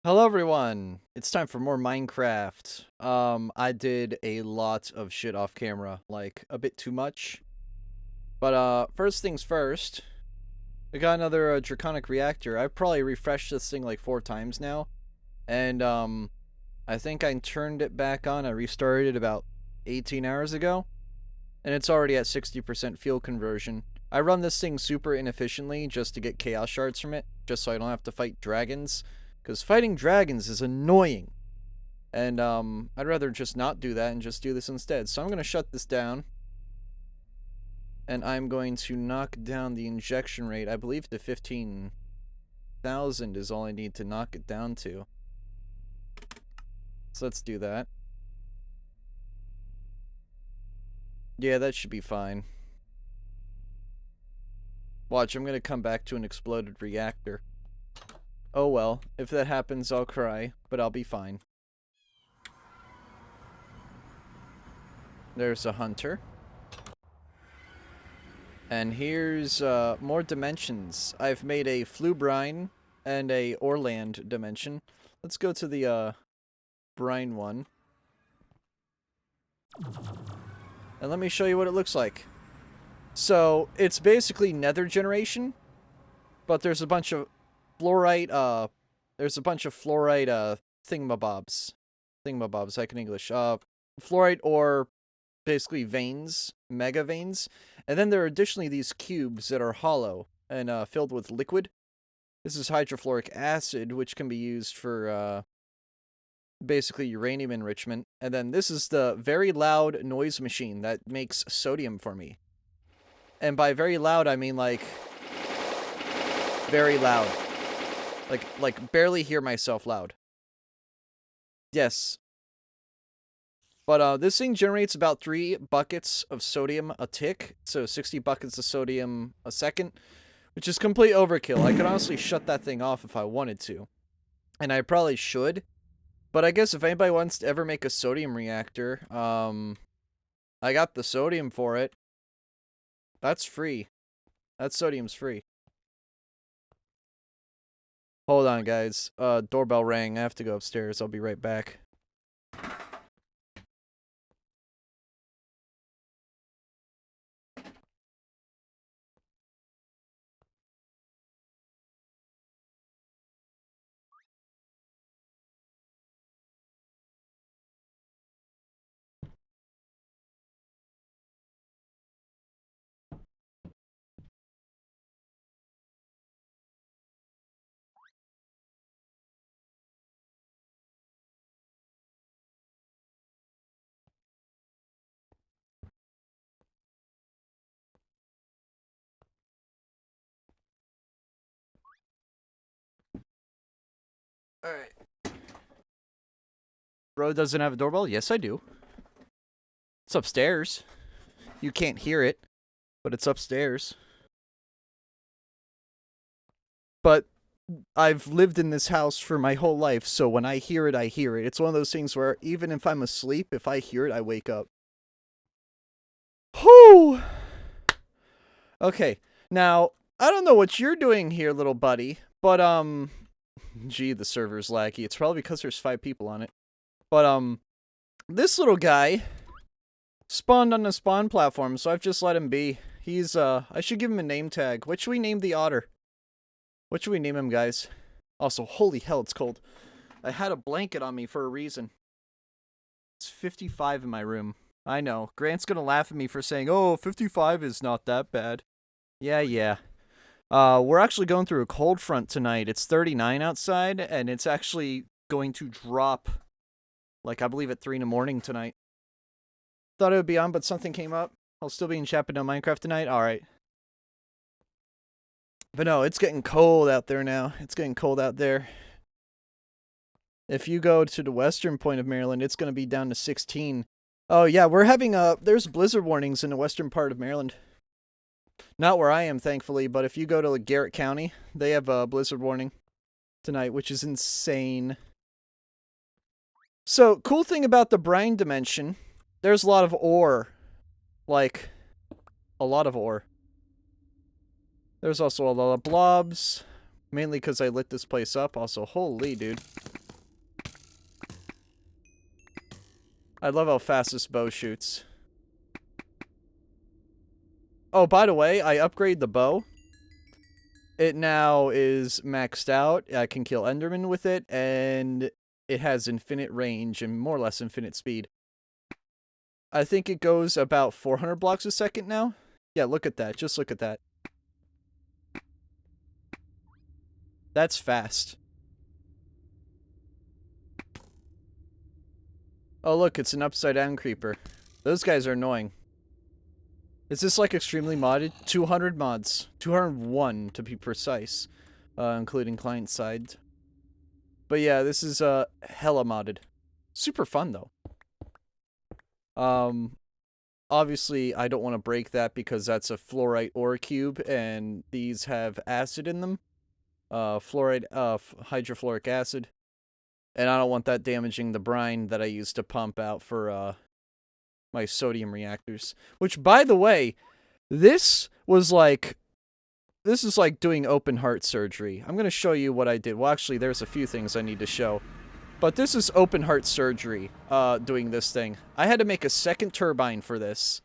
Hello everyone! It's time for more Minecraft. I did a lot of shit off camera, like a bit too much. But first things first, I got another draconic reactor. I've probably refreshed this thing like 4 times now. And I think I turned it back on. I restarted it about 18 hours ago. And it's already at 60% fuel conversion. I run this thing super inefficiently just to get chaos shards from it, just so I don't have to fight dragons. Because fighting dragons is annoying. And I'd rather just not do that and just do this instead. So I'm going to shut this down. And I'm going to knock down the injection rate. I believe to 15,000 is all I need to knock it down to. So let's do that. Yeah, that should be fine. Watch, I'm going to come back to an exploded reactor. Oh well, if that happens, I'll cry, but I'll be fine. There's a hunter. And here's more dimensions. I've made a Flubrine and a Orland dimension. Let's go to the brine one. And let me show you what it looks like. So, it's basically nether generation, but there's a bunch of fluorite, thingamabobs. Thingamabobs, like in English. Fluorite or basically veins, mega veins. And then there are additionally these cubes that are hollow and filled with liquid. This is hydrofluoric acid, which can be used for basically uranium enrichment. And then this is the very loud noise machine that makes sodium for me. And by very loud, I mean like very loud. Like barely hear myself loud. Yes. But this thing generates about 3 buckets of sodium a tick, so 60 buckets of sodium a second, which is complete overkill. I could honestly shut that thing off if I wanted to. And I probably should. But I guess if anybody wants to ever make a sodium reactor, I got the sodium for it. That's free. That sodium's free. Hold on, guys. Doorbell rang. I have to go upstairs. I'll be right back. Alright. Bro doesn't have a doorbell? Yes, I do. It's upstairs. You can't hear it, but it's upstairs. But I've lived in this house for my whole life, so when I hear it, I hear it. It's one of those things where even if I'm asleep, if I hear it, I wake up. Whew! Okay, now, I don't know what you're doing here, little buddy, but, gee, the server's laggy. It's probably because there's 5 people on it. But, this little guy spawned on the spawn platform, so I've just let him be. He's, I should give him a name tag. What should we name the otter? What should we name him, guys? Also, holy hell, it's cold. I had a blanket on me for a reason. It's 55 in my room. I know. Grant's gonna laugh at me for saying, oh, 55 is not that bad. Yeah. We're actually going through a cold front tonight. It's 39 outside, and it's actually going to drop, like, I believe at 3 in the morning tonight. Thought it would be on, but something came up. I'll still be in chat, but no Minecraft tonight? Alright. But no, it's getting cold out there now. It's getting cold out there. If you go to the western point of Maryland, it's going to be down to 16. Oh, yeah, we're having there's blizzard warnings in the western part of Maryland. Not where I am, thankfully, but if you go to like, Garrett County, they have a blizzard warning tonight, which is insane. So, cool thing about the brine dimension, there's a lot of ore. Like, a lot of ore. There's also a lot of blobs, mainly because I lit this place up. Also, holy dude. I love how fast this bow shoots. Oh, by the way, I upgraded the bow. It now is maxed out. I can kill Enderman with it, and it has infinite range and more or less infinite speed. I think it goes about 400 blocks a second now. Yeah, look at that. Just look at that. That's fast. Oh, look, it's an upside down creeper. Those guys are annoying. Is this like extremely modded? 200 mods. 201 to be precise. Including client side. But yeah, this is hella modded. Super fun though. Obviously I don't want to break that because that's a fluorite ore cube and these have acid in them. Fluoride, hydrofluoric acid. And I don't want that damaging the brine that I use to pump out for my sodium reactors. Which, by the way, this is like doing open heart surgery. I'm going to show you what I did. Well, actually, there's a few things I need to show. But this is open heart surgery, doing this thing. I had to make a second turbine for this.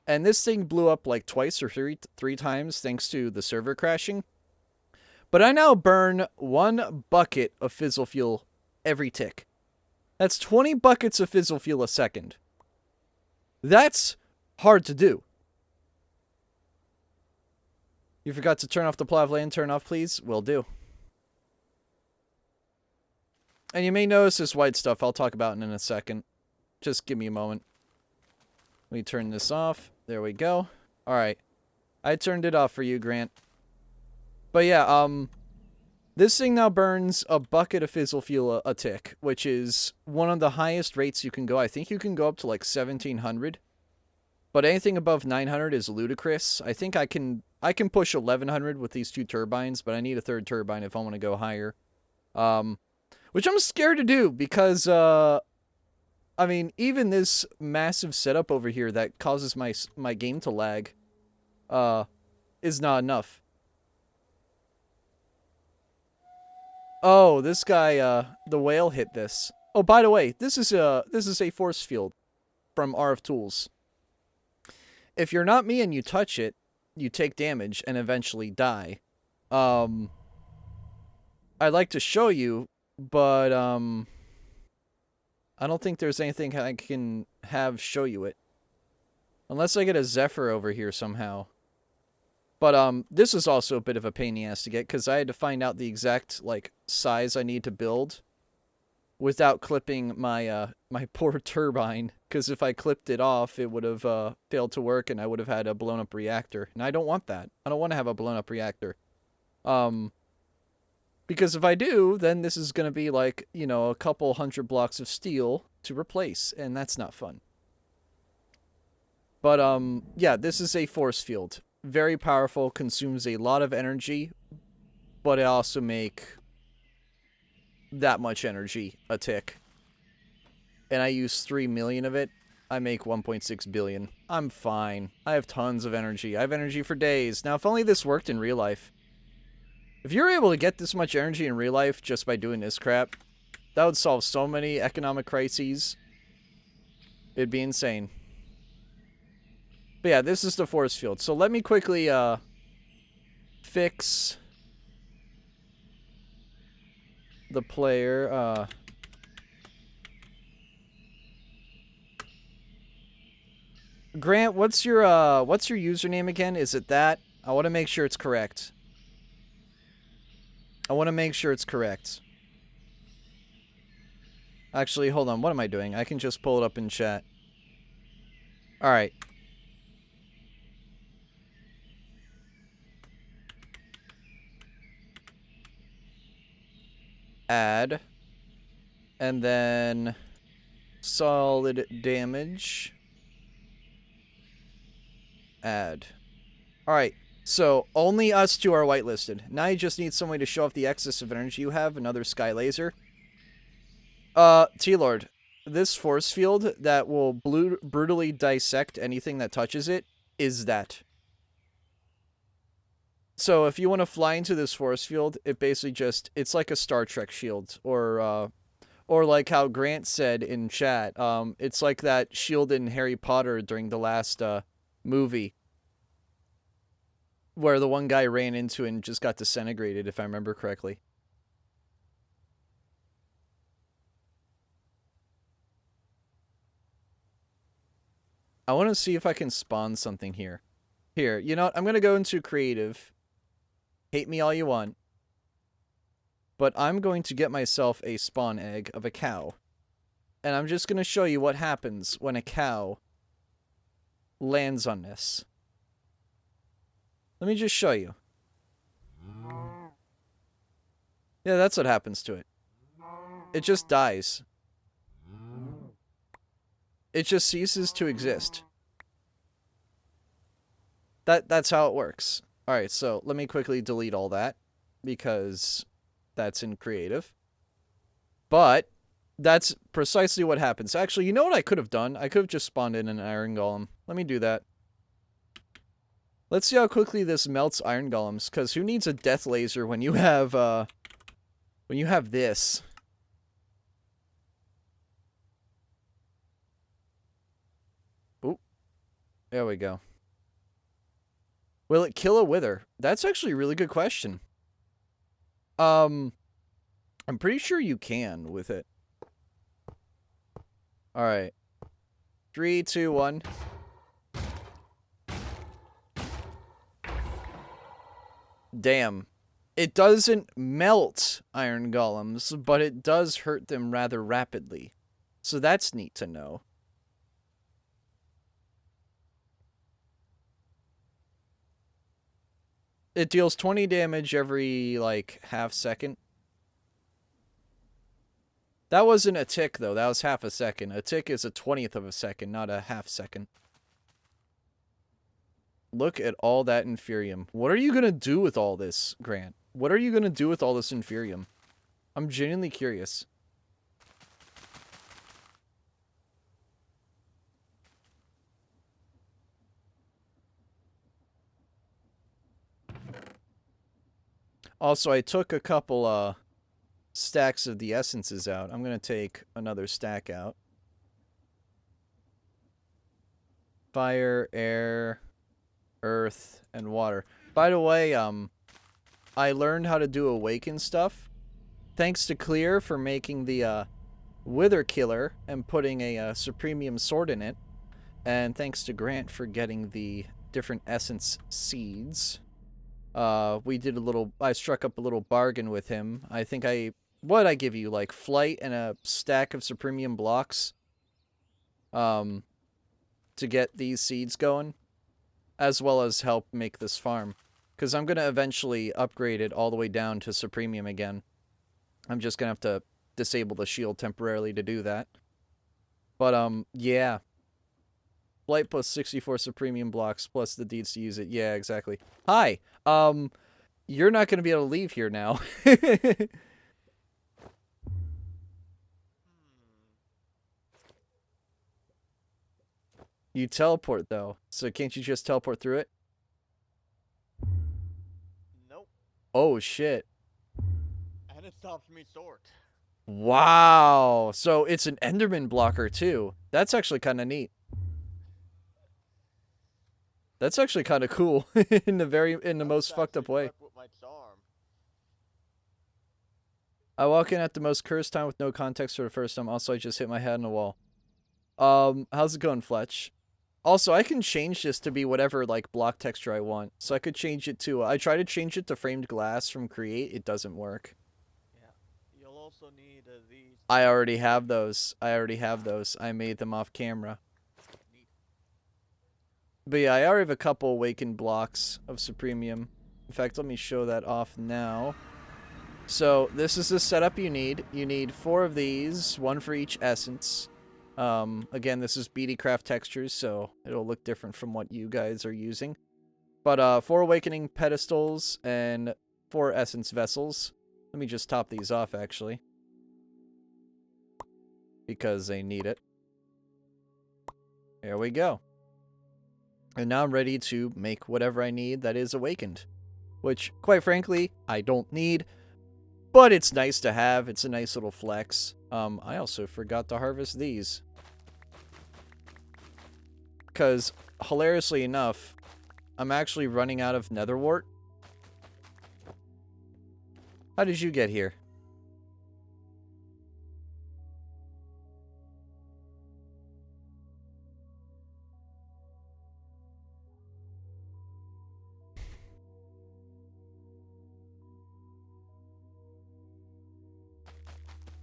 And this thing blew up like twice or three times thanks to the server crashing. But I now burn 1 bucket of fizzle fuel every tick. That's 20 buckets of fizzle fuel a second. That's hard to do. You forgot to turn off the plow of land. Turn off, please. Will do. And you may notice this white stuff. I'll talk about it in a second. Just give me a moment. Let me turn this off. There we go. Alright. I turned it off for you, Grant. But yeah, this thing now burns a bucket of fizzle fuel a tick, which is one of the highest rates you can go. I think you can go up to like 1700. But anything above 900 is ludicrous. I think I can push 1100 with these 2 turbines, but I need a 3rd turbine if I want to go higher. Which I'm scared to do because I mean, even this massive setup over here that causes my game to lag is not enough. Oh, this guy, the whale hit this. Oh, by the way, this is a force field from RF Tools. If you're not me and you touch it, you take damage and eventually die. I'd like to show you, but I don't think there's anything I can have show you it. Unless I get a Zephyr over here somehow. But this is also a bit of a pain in the ass to get, because I had to find out the exact, like, size I need to build without clipping my my poor turbine, because if I clipped it off, it would have failed to work, and I would have had a blown-up reactor. And I don't want that. I don't want to have a blown-up reactor. Because if I do, then this is going to be, like, you know, a couple 100 blocks of steel to replace, and that's not fun. But, yeah, this is a force field. Very powerful, consumes a lot of energy, but it also make that much energy a tick. And I use 3 million of it. I make 1.6 billion. I'm fine. I have tons of energy. I have energy for days. Now, if only this worked in real life. If you're able to get this much energy in real life just by doing this crap, that would solve so many economic crises. It'd be insane. But yeah, this is the force field. So let me quickly fix the player. Grant, what's your username again? Is it that? I want to make sure it's correct. I want to make sure it's correct. Actually, hold on. What am I doing? I can just pull it up in chat. All right. Add. And then solid damage. Add. Alright, so only us two are whitelisted. Now you just need some way to show off the excess of energy you have, another sky laser. T-Lord, this force field that will brutally dissect anything that touches it is that. So if you want to fly into this force field, it basically just, it's like a Star Trek shield, or Or like how Grant said in chat, it's like that shield in Harry Potter during the last movie where the one guy ran into it and just got disintegrated, if I remember correctly. I want to see if I can spawn something here. Here, you know what? I'm going to go into creative. Hate me all you want. But I'm going to get myself a spawn egg of a cow. And I'm just going to show you what happens when a cow lands on this. Let me just show you. Yeah, that's what happens to it. It just dies. It just ceases to exist. That's how it works. Alright, so let me quickly delete all that, because that's in creative. But that's precisely what happens. Actually, you know what I could have done? I could have just spawned in an iron golem. Let me do that. Let's see how quickly this melts iron golems, because who needs a death laser when you have this? Oop. There we go. Will it kill a wither? That's actually a really good question. I'm pretty sure you can with it. Alright. 3, 2, 1. Damn. It doesn't melt iron golems, but it does hurt them rather rapidly. So that's neat to know. It deals 20 damage every, like, half second. That wasn't a tick, though. That was half a second. A tick is a 20th of a second, not a half second. Look at all that Inferium. What are you going to do with all this, Grant? What are you going to do with all this Inferium? I'm genuinely curious. Also, I took a couple, stacks of the essences out. I'm going to take another stack out. Fire, air, earth, and water. By the way, I learned how to do awaken stuff. Thanks to Clear for making the, Wither Killer and putting a, Supremium sword in it. And thanks to Grant for getting the different essence seeds. We did a little, I struck up a little bargain with him. I think what'd I give you? Like, flight and a stack of Supremium blocks? To get these seeds going? As well as help make this farm. Because I'm going to eventually upgrade it all the way down to Supremium again. I'm just going to have to disable the shield temporarily to do that. But, yeah. Flight plus 64 Supremium blocks plus the deeds to use it. Yeah, exactly. Hi! You're not going to be able to leave here now. You teleport, though. So can't you just teleport through it? Nope. Oh, shit. And it stops me sort. Wow! So it's an Enderman blocker, too. That's actually kind of neat. That's actually kind of cool in the most fucked up way. I walk in at the most cursed time with no context for the first time. Also, I just hit my head on the wall. How's it going, Fletch? Also, I can change this to be whatever, like, block texture I want. So I could change it to, I try to change it to framed glass from Create. It doesn't work. Yeah. You'll also need these. I already have those. I made them off camera. But yeah, I already have a couple awakened blocks of Supremium. In fact, let me show that off now. So, this is the setup you need. You need 4 of these, 1 for each essence. Again, this is JaceKraft textures, so it'll look different from what you guys are using. But, 4 awakening pedestals and 4 essence vessels. Let me just top these off, actually. Because they need it. There we go. And now I'm ready to make whatever I need that is awakened. Which, quite frankly, I don't need. But it's nice to have. It's a nice little flex. I also forgot to harvest these. Because, hilariously enough, I'm actually running out of nether wart. How did you get here?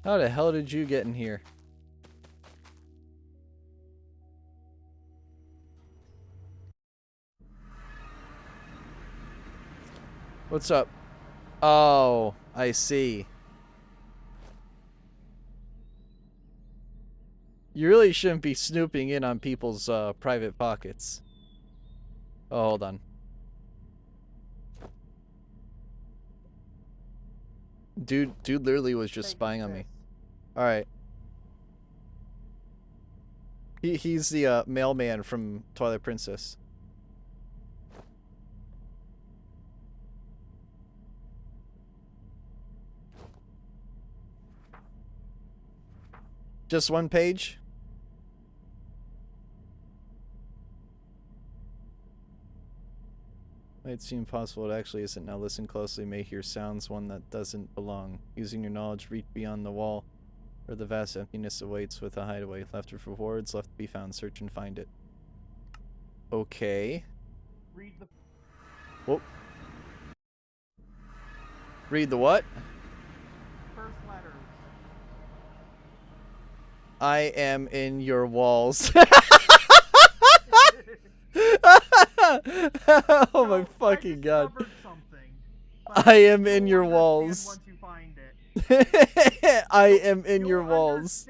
How the hell did you get in here? What's up? Oh, I see. You really shouldn't be snooping in on people's private pockets. Oh, hold on. Dude literally was just spying on me. Alright. He's the mailman from Twilight Princess. Just one page? Might seem possible, it actually isn't. Now listen closely, may hear sounds, one that doesn't belong. Using your knowledge, reach beyond the wall, where the vast emptiness awaits with a hideaway. Left with rewards, left to be found. Search and find it. Okay. Read the Whoop. Read the what? first letters. I am in your walls. Oh my fucking god. I am in your walls. Once you find it. I am in your walls.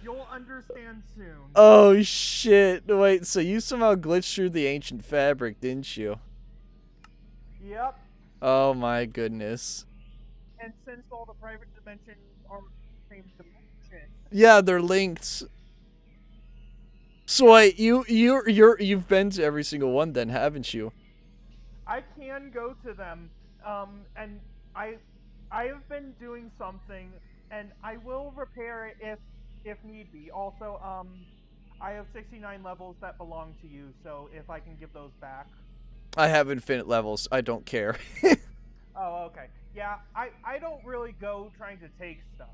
You'll understand soon. Oh shit. Wait, so you somehow glitched through the ancient fabric, didn't you? Yep. Oh my goodness. And since all the private dimensions are the same dimension. Yeah, they're linked. So wait, you've been to every single one then, haven't you? I can go to them, and I have been doing something, and I will repair it if need be. Also, I have 69 levels that belong to you, so if I can give those back. I have infinite levels. I don't care. Oh, okay. Yeah, I don't really go trying to take stuff.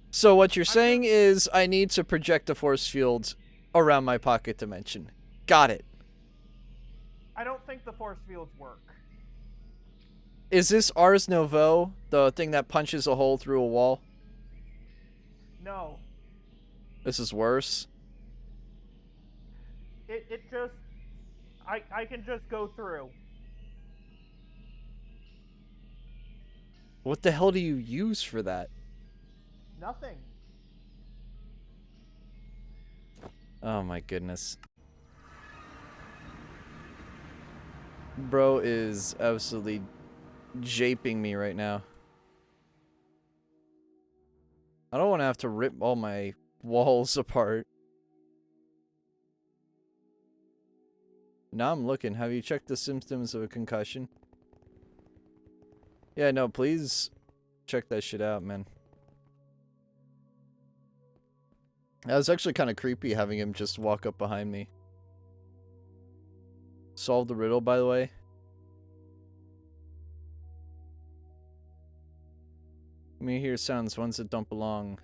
So what you're saying is I need to project a force field around my pocket dimension. Got it. I don't think the force fields work. Is this Ars Nouveau, the thing that punches a hole through a wall? No. This is worse. It just... I can just go through. What the hell do you use for that? Nothing. Oh my goodness. Bro is absolutely japing me right now. I don't want to have to rip all my walls apart. Now I'm looking. Have you checked the symptoms of a concussion? Yeah, no, please check that shit out, man. That was actually kind of creepy having him just walk up behind me. Solve the riddle, by the way. Let me hear sounds, ones that don't belong.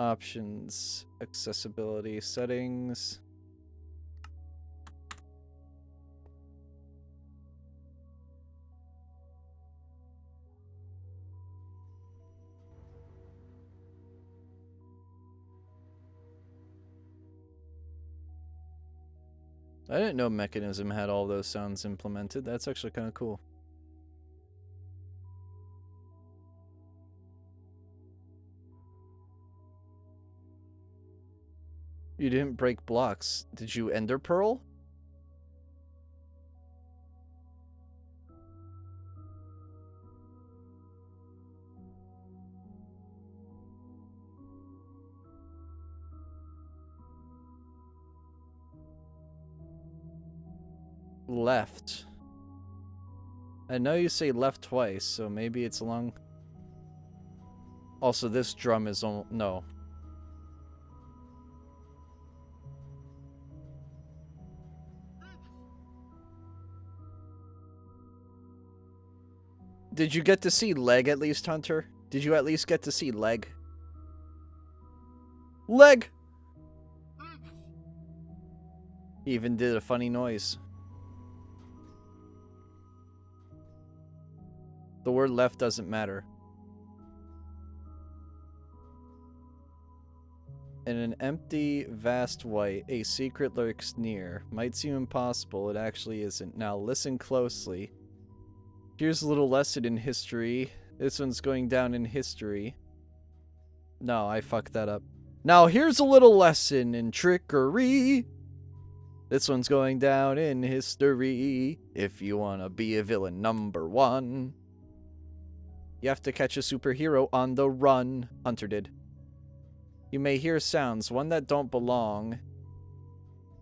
Options, accessibility, settings. I didn't know Mechanism had all those sounds implemented. That's actually kind of cool. You didn't break blocks. Did you Ender Pearl? Left. I know you say left twice, so maybe it's along... Also, this drum is on... No. Did you get to see leg at least, Hunter? Did you at least get to see leg? Leg! He even did a funny noise. The word left doesn't matter. In an empty, vast white, a secret lurks near. Might seem impossible, it actually isn't. Now listen closely. Here's a little lesson in history. This one's going down in history. No, I fucked that up. Now here's a little lesson in trickery. This one's going down in history. If you wanna be a villain #1, you have to catch a superhero on the run. Hunter did. You may hear sounds, one that don't belong.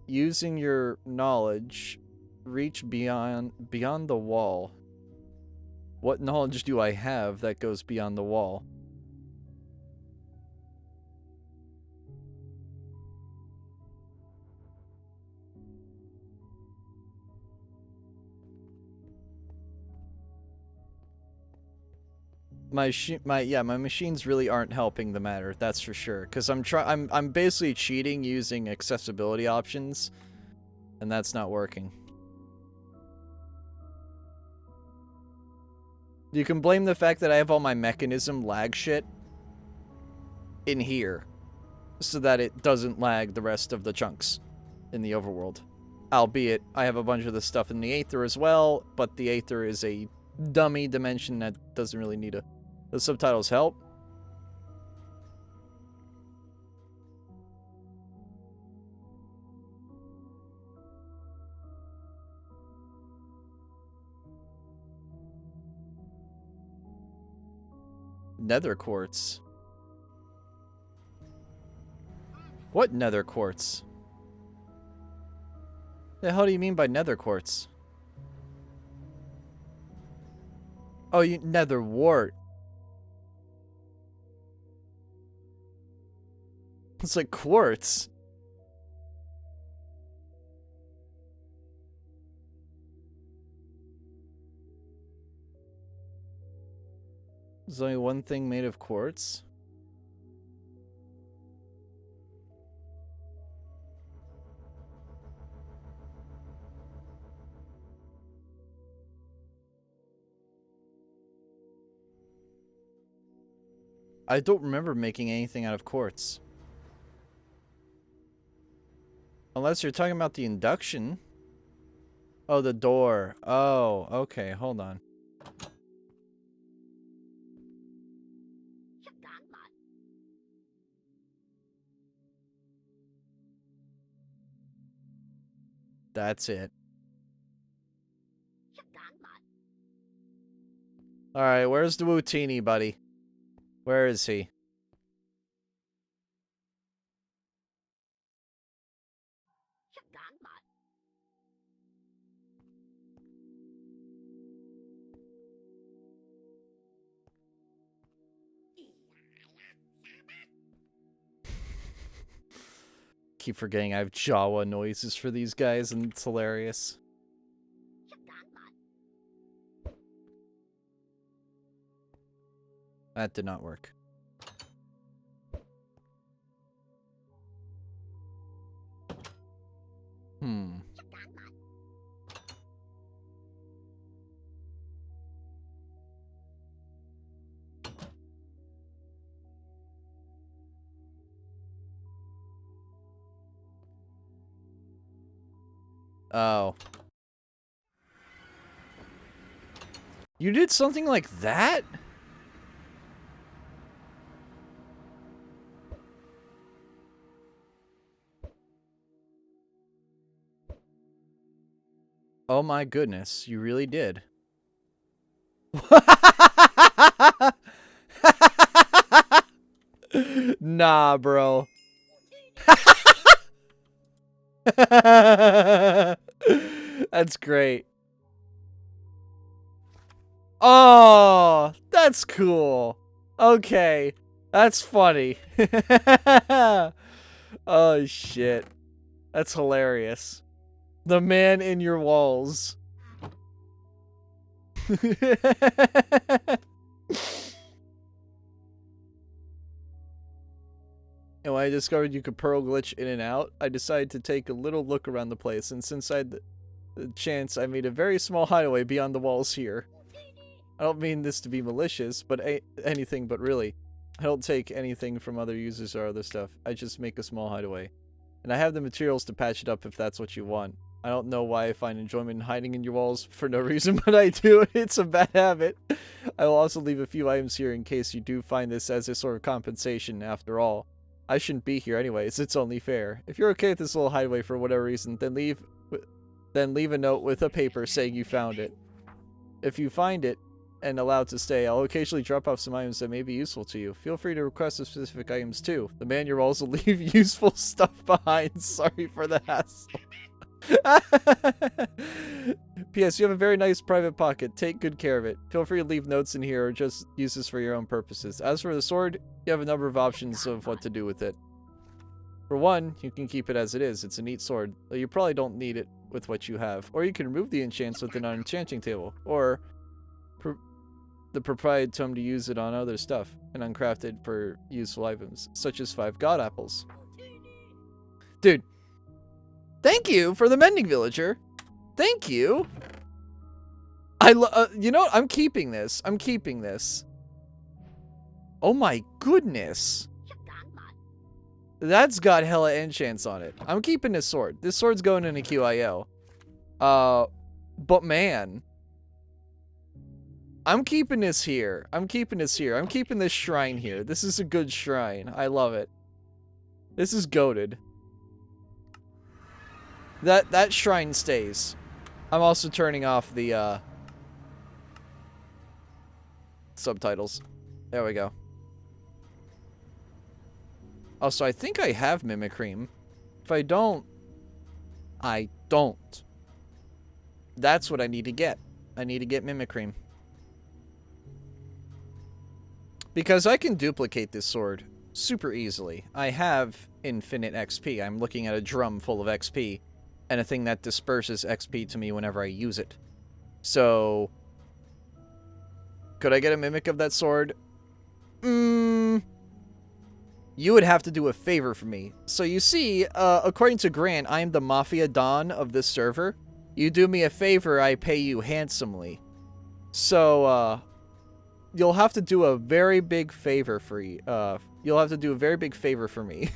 Using your knowledge, reach beyond the wall. What knowledge do I have that goes beyond the wall? My machines really aren't helping the matter, that's for sure. Cause I'm basically cheating using accessibility options, and that's not working. You can blame the fact that I have all my mechanism lag shit in here, so that it doesn't lag the rest of the chunks in the overworld. Albeit, I have a bunch of the stuff in the Aether as well, but the Aether is a dummy dimension that doesn't really need a... The subtitles help. Nether quartz. What nether quartz? The hell do you mean by nether quartz? Oh, you nether wart. It's like quartz. There's only one thing made of quartz? I don't remember making anything out of quartz. Unless you're talking about the induction. Oh, the door. Oh, okay, hold on. That's it. Alright, where's the Wootini, buddy? Where is he? Keep forgetting I have Jawa noises for these guys, and it's hilarious. That did not work. Oh. You did something like that? Oh my goodness, you really did. Nah, bro. That's great. Oh, that's cool. Okay. That's funny. Oh, shit. That's hilarious. The man in your walls. And when I discovered you could pearl glitch in and out, I decided to take a little look around the place, and since I had the chance, I made a very small hideaway beyond the walls here. I don't mean this to be malicious, but anything but really. I don't take anything from other users or other stuff. I just make a small hideaway. And I have the materials to patch it up if that's what you want. I don't know why I find enjoyment in hiding in your walls for no reason, but I do. It's a bad habit. I will also leave a few items here in case you do find this as a sort of compensation after all. I shouldn't be here anyways, it's only fair. If you're okay with this little hideaway for whatever reason, then leave a note with a paper saying you found it. If you find it and allowed to stay, I'll occasionally drop off some items that may be useful to you. Feel free to request the specific items too. The man your walls will leave useful stuff behind. Sorry for the hassle. P.S. You have a very nice private pocket. Take good care of it. Feel free to leave notes in here or just use this for your own purposes. As for the sword, you have a number of options of what to do with it. For one, you can keep it as it is. It's a neat sword, though you probably don't need it with what you have. Or you can remove the enchants with an enchanting table. Or the proprietary tome to use it on other stuff and uncrafted for useful items, such as 5 god apples. Dude. Thank you for the mending villager. Thank you. You know what? I'm keeping this. I'm keeping this. Oh my goodness. That's got hella enchants on it. I'm keeping this sword. This sword's going in a QIO. But man. I'm keeping this here. I'm keeping this here. I'm keeping this shrine here. This is a good shrine. I love it. This is goated. That shrine stays. I'm also turning off the subtitles. There we go. Oh, so I think I have Mimicream. If I don't, I don't. That's what I need to get. I need to get Mimicream. Because I can duplicate this sword super easily. I have infinite XP. I'm looking at a drum full of XP. And a thing that disperses XP to me whenever I use it. So, could I get a mimic of that sword? You would have to do a favor for me. So you see, according to Grant, I'm the Mafia Don of this server. You do me a favor, I pay you handsomely. So, you'll have to do a very big favor for you. You'll have to do a very big favor for me.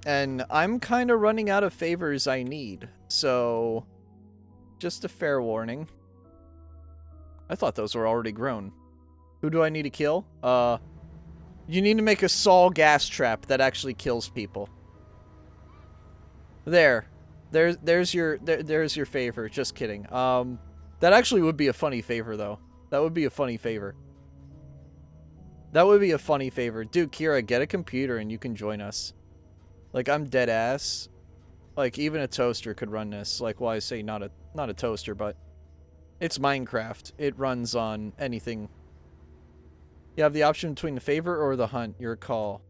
And I'm kind of running out of favors I need, so just a fair warning. I thought those were already grown. Who do I need to kill? You need to make a Saw gas trap that actually kills people. There's your favor. Just kidding. That actually would be a funny favor though. That would be a funny favor. That would be a funny favor. Dude, Kira, get a computer and you can join us. Like, I'm dead ass. Like, even a toaster could run this. Like, well, I say not a toaster, but it's Minecraft. It runs on anything. You have the option between the favor or the hunt. Your call.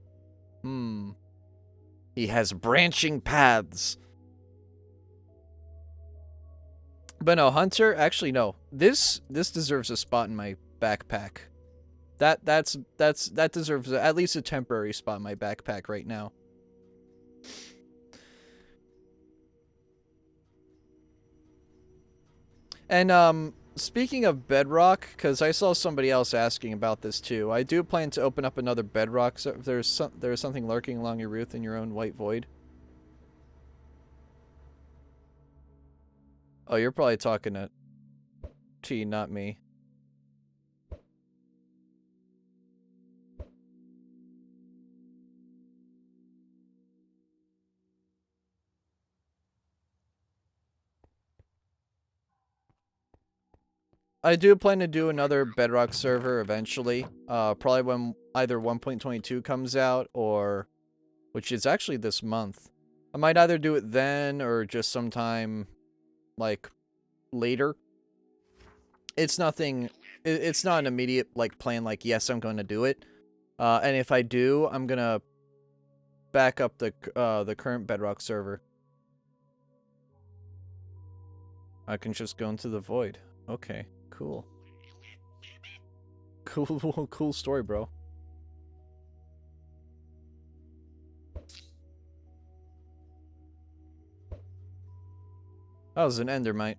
He has branching paths. But no, Hunter, actually no. This deserves a spot in my backpack. That deserves at least a temporary spot in my backpack right now. And, speaking of Bedrock, because I saw somebody else asking about this too, I do plan to open up another Bedrock, so if there's something lurking along your route in your own white void. Oh, you're probably talking to T, not me. I do plan to do another Bedrock server eventually. Probably when either 1.22 comes out or, which is actually this month. I might either do it then or just sometime, like, later. It's nothing... It's not an immediate, like, plan, like, yes, I'm going to do it. And if I do, I'm gonna back up the current Bedrock server. I can just go into the void. Okay, cool. Cool story, bro. That was an endermite.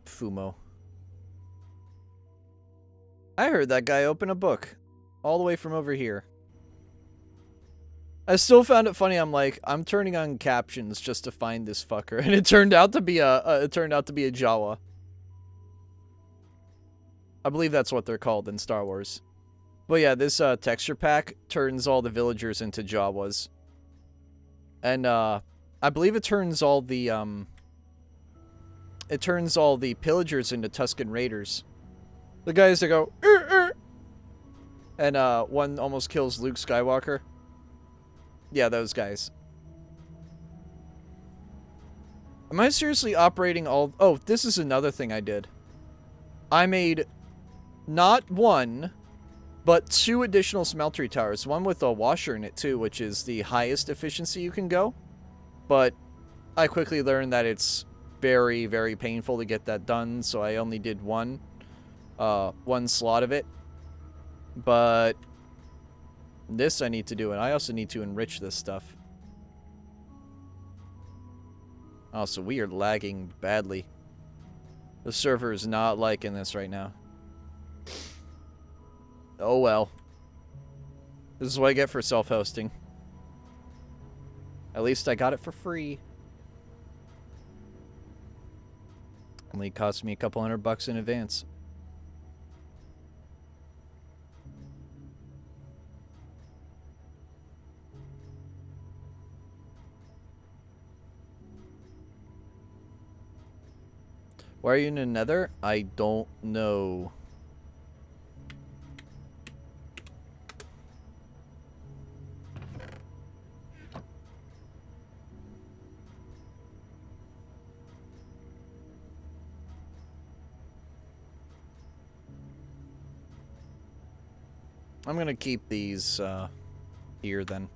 Fumo. I heard that guy open a book. All the way from over here. I still found it funny. I'm like, I'm turning on captions just to find this fucker, and it turned out to be a Jawa. I believe that's what they're called in Star Wars. But yeah, this texture pack turns all the villagers into Jawas. And I believe it turns all the pillagers into Tusken Raiders. The guys that go and one almost kills Luke Skywalker. Yeah, those guys. Am I seriously operating all... Oh, this is another thing I did. I made not one, but 2 additional smeltery towers. One with a washer in it, too, which is the highest efficiency you can go. But I quickly learned that it's very, very painful to get that done, so I only did one slot of it. But this I need to do, and I also need to enrich this stuff. Oh, so we are lagging badly. The server is not liking this right now. Oh well. This is what I get for self-hosting. At least I got it for free. Only cost me a couple $100 in advance. Why are you in the nether? I don't know. I'm gonna keep these here then.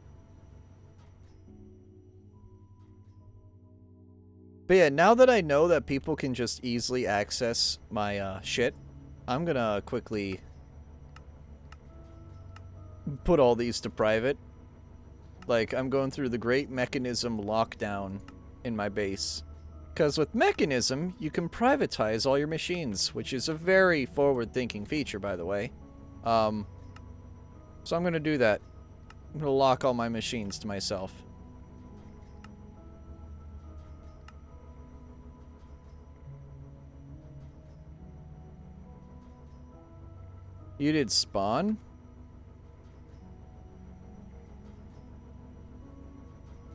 But yeah, now that I know that people can just easily access my shit, I'm gonna quickly put all these to private. Like, I'm going through the great mechanism lockdown in my base. Because with mechanism, you can privatize all your machines, which is a very forward-thinking feature, by the way. So I'm gonna do that. I'm gonna lock all my machines to myself. You did spawn?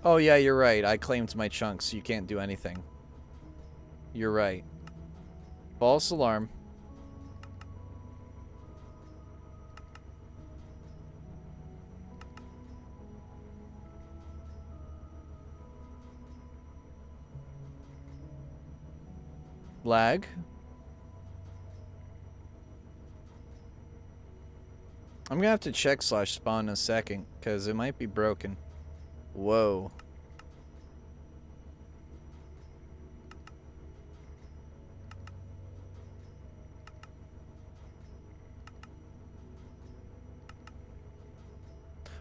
Oh yeah, you're right. I claimed my chunks, so you can't do anything. You're right. False alarm. Lag. I'm gonna have to check /spawn in a second, because it might be broken. Whoa.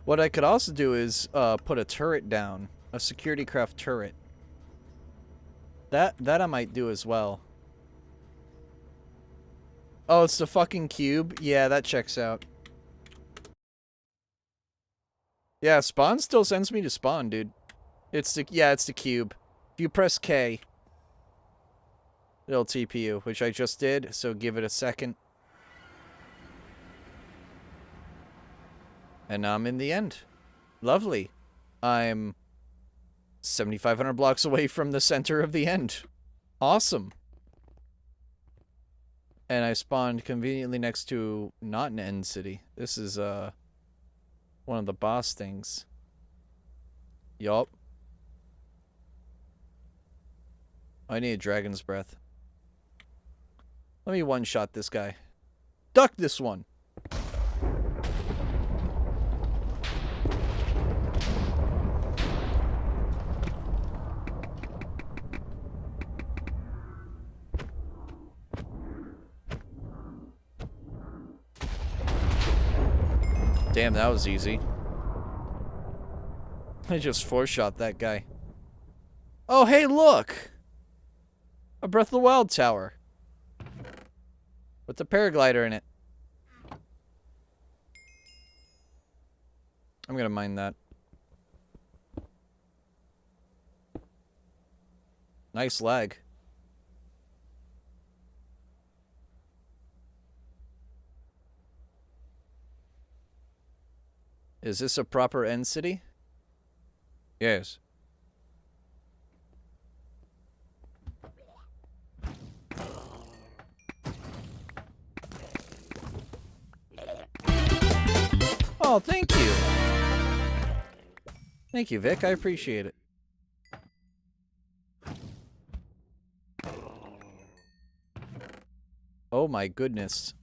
What I could also do is put a turret down. A JaceKraft turret. That I might do as well. Oh, it's the fucking cube? Yeah, that checks out. Yeah, spawn still sends me to spawn, dude. It's the cube. If you press K, it'll TP you, which I just did, so give it a second. And I'm in the end. Lovely. I'm 7,500 blocks away from the center of the end. Awesome. And I spawned conveniently next to not an end city. This is one of the boss things. Yup. I need a dragon's breath. Let me one-shot this guy. Duck this one. Damn, that was easy. I just four-shot that guy. Oh, hey, look! A Breath of the Wild tower. With the paraglider in it. I'm gonna mine that. Nice lag. Is this a proper end city? Yes. Oh, thank you. Thank you, Vic. I appreciate it. Oh my goodness.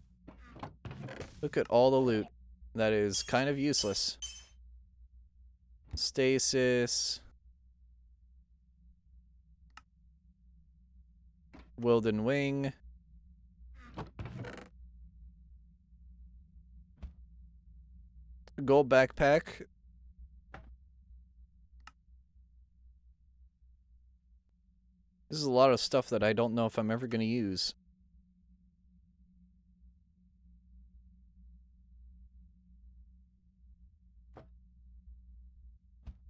Look at all the loot. That is kind of useless. Stasis. Wilden Wing. Gold backpack. This is a lot of stuff that I don't know if I'm ever going to use.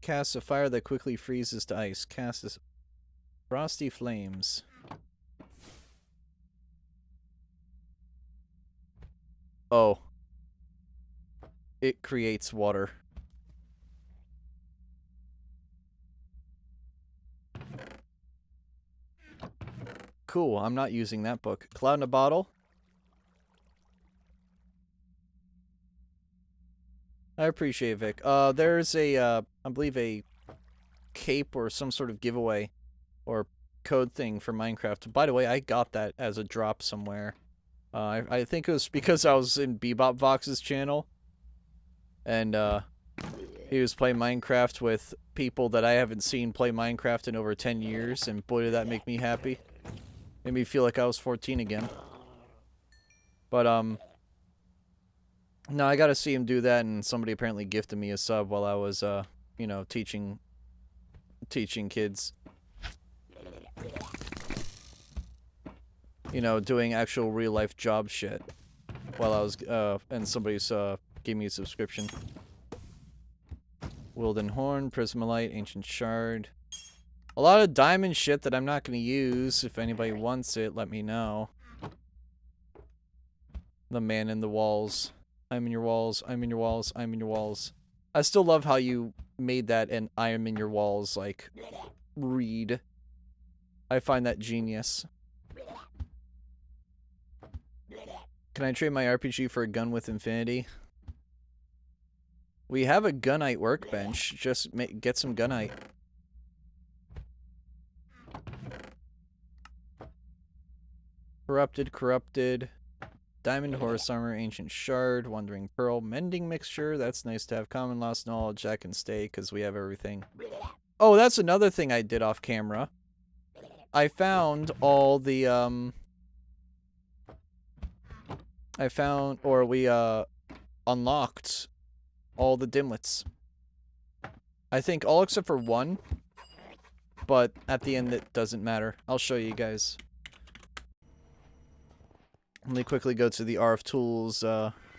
Cast a fire that quickly freezes to ice. Cast a frosty flames. Oh. It creates water. Cool, I'm not using that book. Cloud in a bottle. I appreciate it, Vic. There's a, I believe a cape or some sort of giveaway or code thing for Minecraft. By the way, I got that as a drop somewhere. I think it was because I was in Bebop Vox's channel. And, he was playing Minecraft with people that I haven't seen play Minecraft in over 10 years. And boy, did that make me happy. Made me feel like I was 14 again. But, no, I gotta see him do that, and somebody apparently gifted me a sub while I was, you know, teaching kids. You know, doing actual real-life job shit. While I was, and somebody's, gave me a subscription. Wilden Horn, Prismalite, Ancient Shard. A lot of diamond shit that I'm not gonna use. If anybody wants it, let me know. The man in the walls. I'm in your walls, I'm in your walls, I'm in your walls. I still love how you made that and I am in your walls, like, read. I find that genius. Can I trade my RPG for a gun with infinity? We have a gunite workbench. Just get some gunite. Corrupted. Diamond Horse Armor, Ancient Shard, Wandering Pearl, Mending Mixture. That's nice to have. Common Lost Knowledge, that can stay because we have everything. Oh, that's another thing I did off camera. I found all the, we unlocked all the dimlets. I think all except for one, but at the end it doesn't matter. I'll show you guys. Let me quickly go to the RF Tools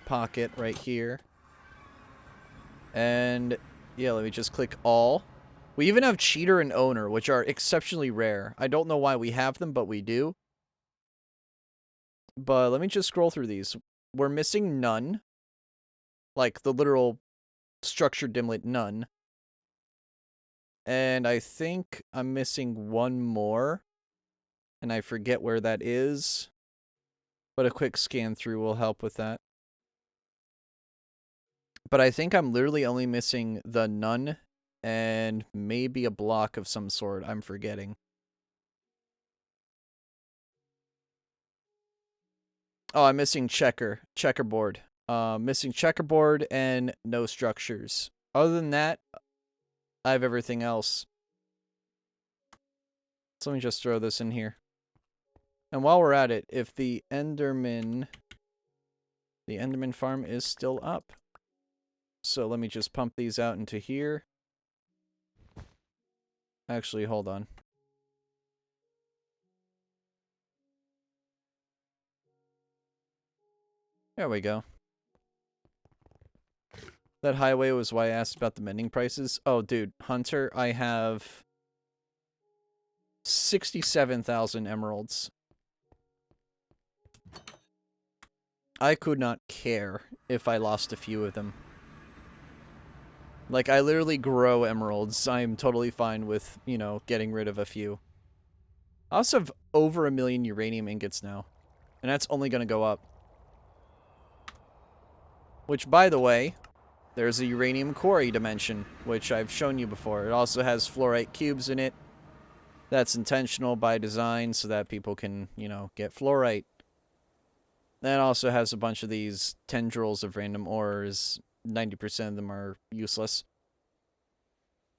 pocket right here. And yeah, let me just click all. We even have Cheater and Owner, which are exceptionally rare. I don't know why we have them, but we do. But let me just scroll through these. We're missing none. Like the literal structured dimlet, none. And I think I'm missing one more. And I forget where that is. but a quick scan through will help with that. But I think I'm literally only missing the none and maybe a block of some sort. I'm forgetting. Oh, I'm missing checkerboard. Missing checkerboard and no structures. Other than that, I have everything else. So let me just throw this in here. And while we're at it, if the Enderman farm is still up. So let me just pump these out into here. Actually, hold on. There we go. That highway was why I asked about the mending prices. Oh, dude, Hunter, I have 67,000 emeralds. I could not care if I lost a few of them. Like, I literally grow emeralds. I'm totally fine with, you know, getting rid of a few. I also have over 1 million uranium ingots now. And that's only going to go up. Which, by the way, there's a uranium quarry dimension, which I've shown you before. It also has fluorite cubes in it. That's intentional by design so that people can, you know, get fluorite. That also has a bunch of these tendrils of random ores. 90% of them are useless.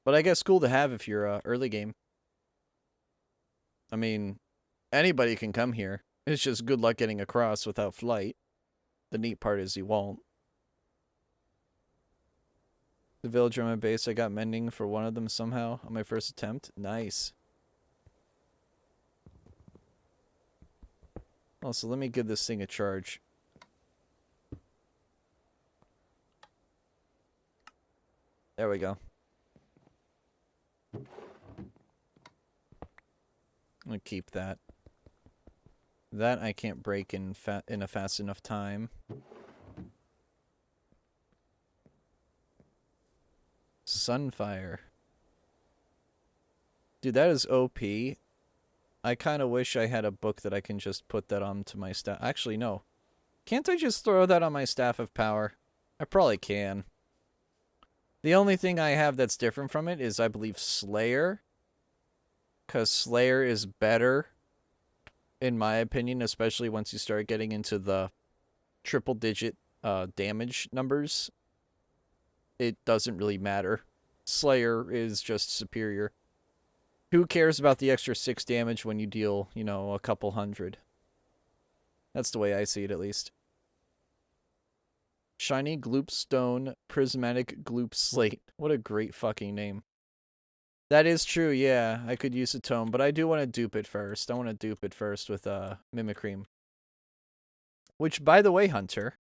But I guess cool to have if you're early game. I mean, anybody can come here. It's just good luck getting across without flight. The neat part is you won't. The villager on my base, I got mending for one of them somehow on my first attempt. Nice. Also, let me give this thing a charge. There we go. I'm gonna keep that. That I can't break in a fast enough time. Sunfire. Dude, that is OP. I kind of wish I had a book that I can just put that onto my staff. Actually, no. Can't I just throw that on my staff of power? I probably can. The only thing I have that's different from it is, I believe, Slayer. Because Slayer is better, in my opinion, especially once you start getting into the triple-digit damage numbers. It doesn't really matter. Slayer is just superior. Who cares about the extra 6 damage when you deal, you know, a couple hundred? That's the way I see it, at least. Shiny Gloop Stone Prismatic Gloop Slate. What a great fucking name. That is true, yeah. I could use a tome, but I do want to dupe it first. I want to dupe it first with Mimicream. Which, by the way, Hunter,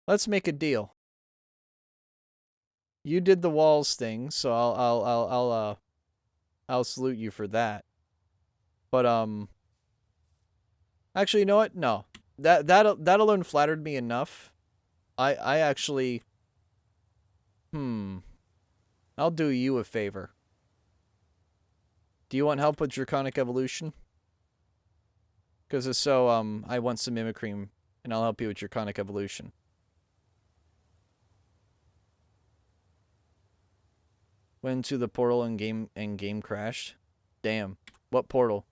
let's make a deal. You did the walls thing, so I'll salute you for that. But actually, you know what? No, that alone flattered me enough. I actually, I'll do you a favor. Do you want help with Draconic Evolution? Because if so, I want some Mimicream, and I'll help you with Draconic Evolution. Went to the portal and game crashed. Damn. What portal?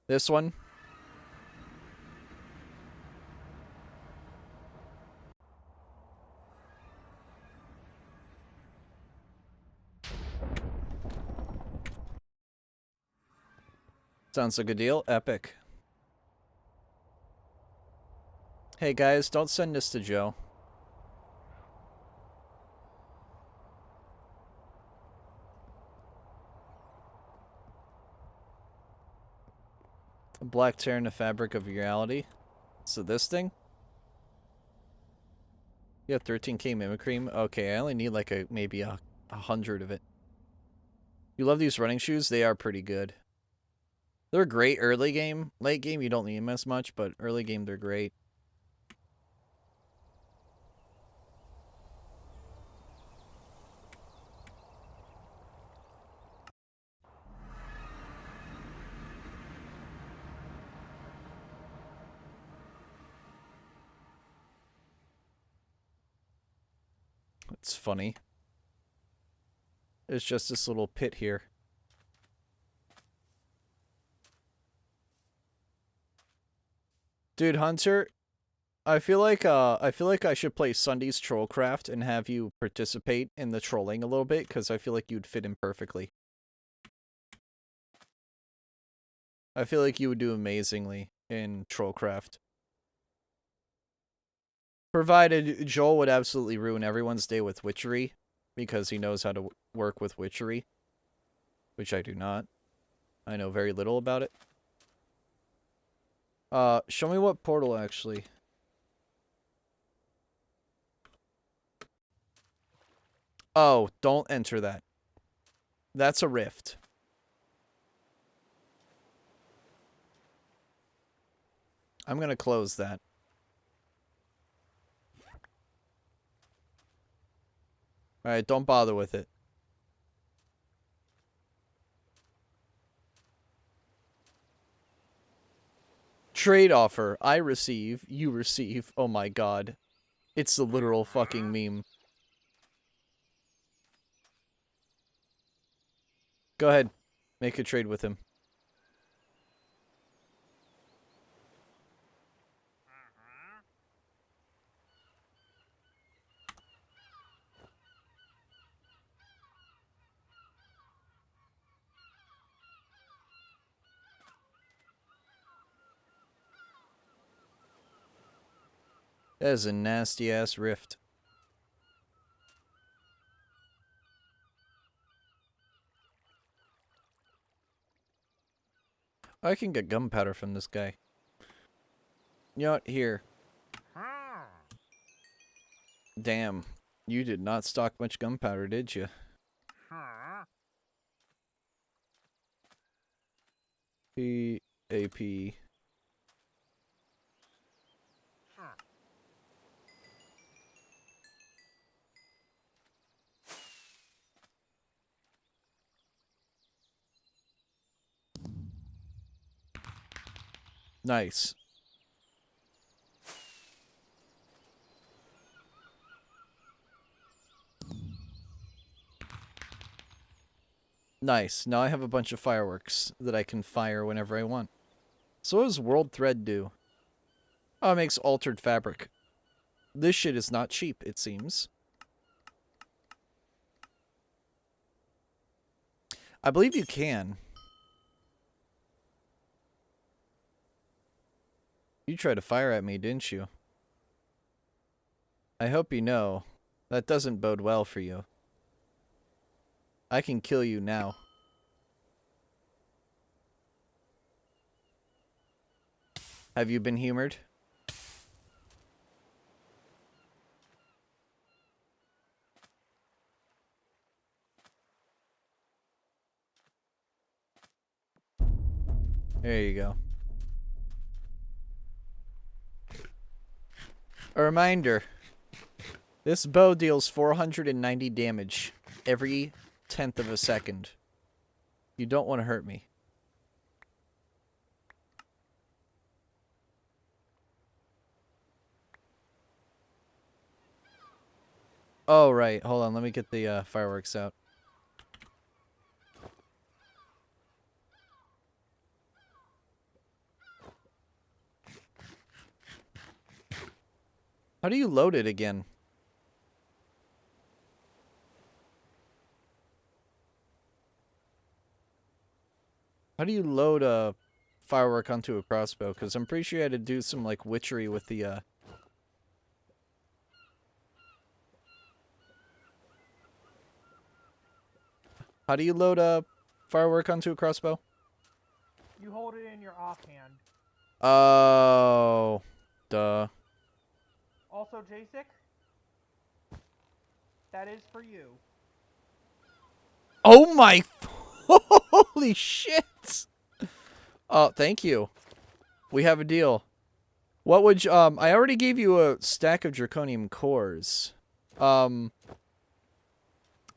This one? Sounds like a deal. Epic. Hey guys, don't send this to Joe. A black tear in the fabric of reality. So this thing? You have 13k Mimicream? Okay, I only need like maybe 100 of it. You love these running shoes? They are pretty good. They're great early game. Late game, you don't need them as much, but early game, they're great. It's funny. There's just this little pit here. Dude, Hunter, I feel like I should play Sunday's Trollcraft and have you participate in the trolling a little bit, because I feel like you'd fit in perfectly. I feel like you would do amazingly in Trollcraft. Provided Joel would absolutely ruin everyone's day with witchery, because he knows how to work with witchery, which I do not. I know very little about it. Show me what portal, actually. Oh, don't enter that. That's a rift. I'm gonna close that. Alright, don't bother with it. Trade offer. I receive. You receive. Oh my god. It's the literal fucking meme. Go ahead. Make a trade with him. That is a nasty ass rift. I can get gunpowder from this guy. You know what? Here. Damn. You did not stock much gunpowder, did you? P-A-P. Nice. Nice. Now I have a bunch of fireworks that I can fire whenever I want. So what does World Thread do? Oh, it makes altered fabric. This shit is not cheap, it seems. I believe you can. You tried to fire at me, didn't you? I hope you know, that doesn't bode well for you. I can kill you now. Have you been humored? There you go. A reminder. This bow deals 490 damage every 10th of a second. You don't want to hurt me. Oh, right. Hold on. Let me get the fireworks out. How do you load it again? How do you load a firework onto a crossbow? Because I'm pretty sure you had to do some, like, witchery with the, How do you load a firework onto a crossbow? You hold it in your offhand. Oh. Duh. Also, JaceKraft, that is for you. Oh my... Holy shit! Oh, thank you. We have a deal. What would you... I already gave you a stack of draconium cores.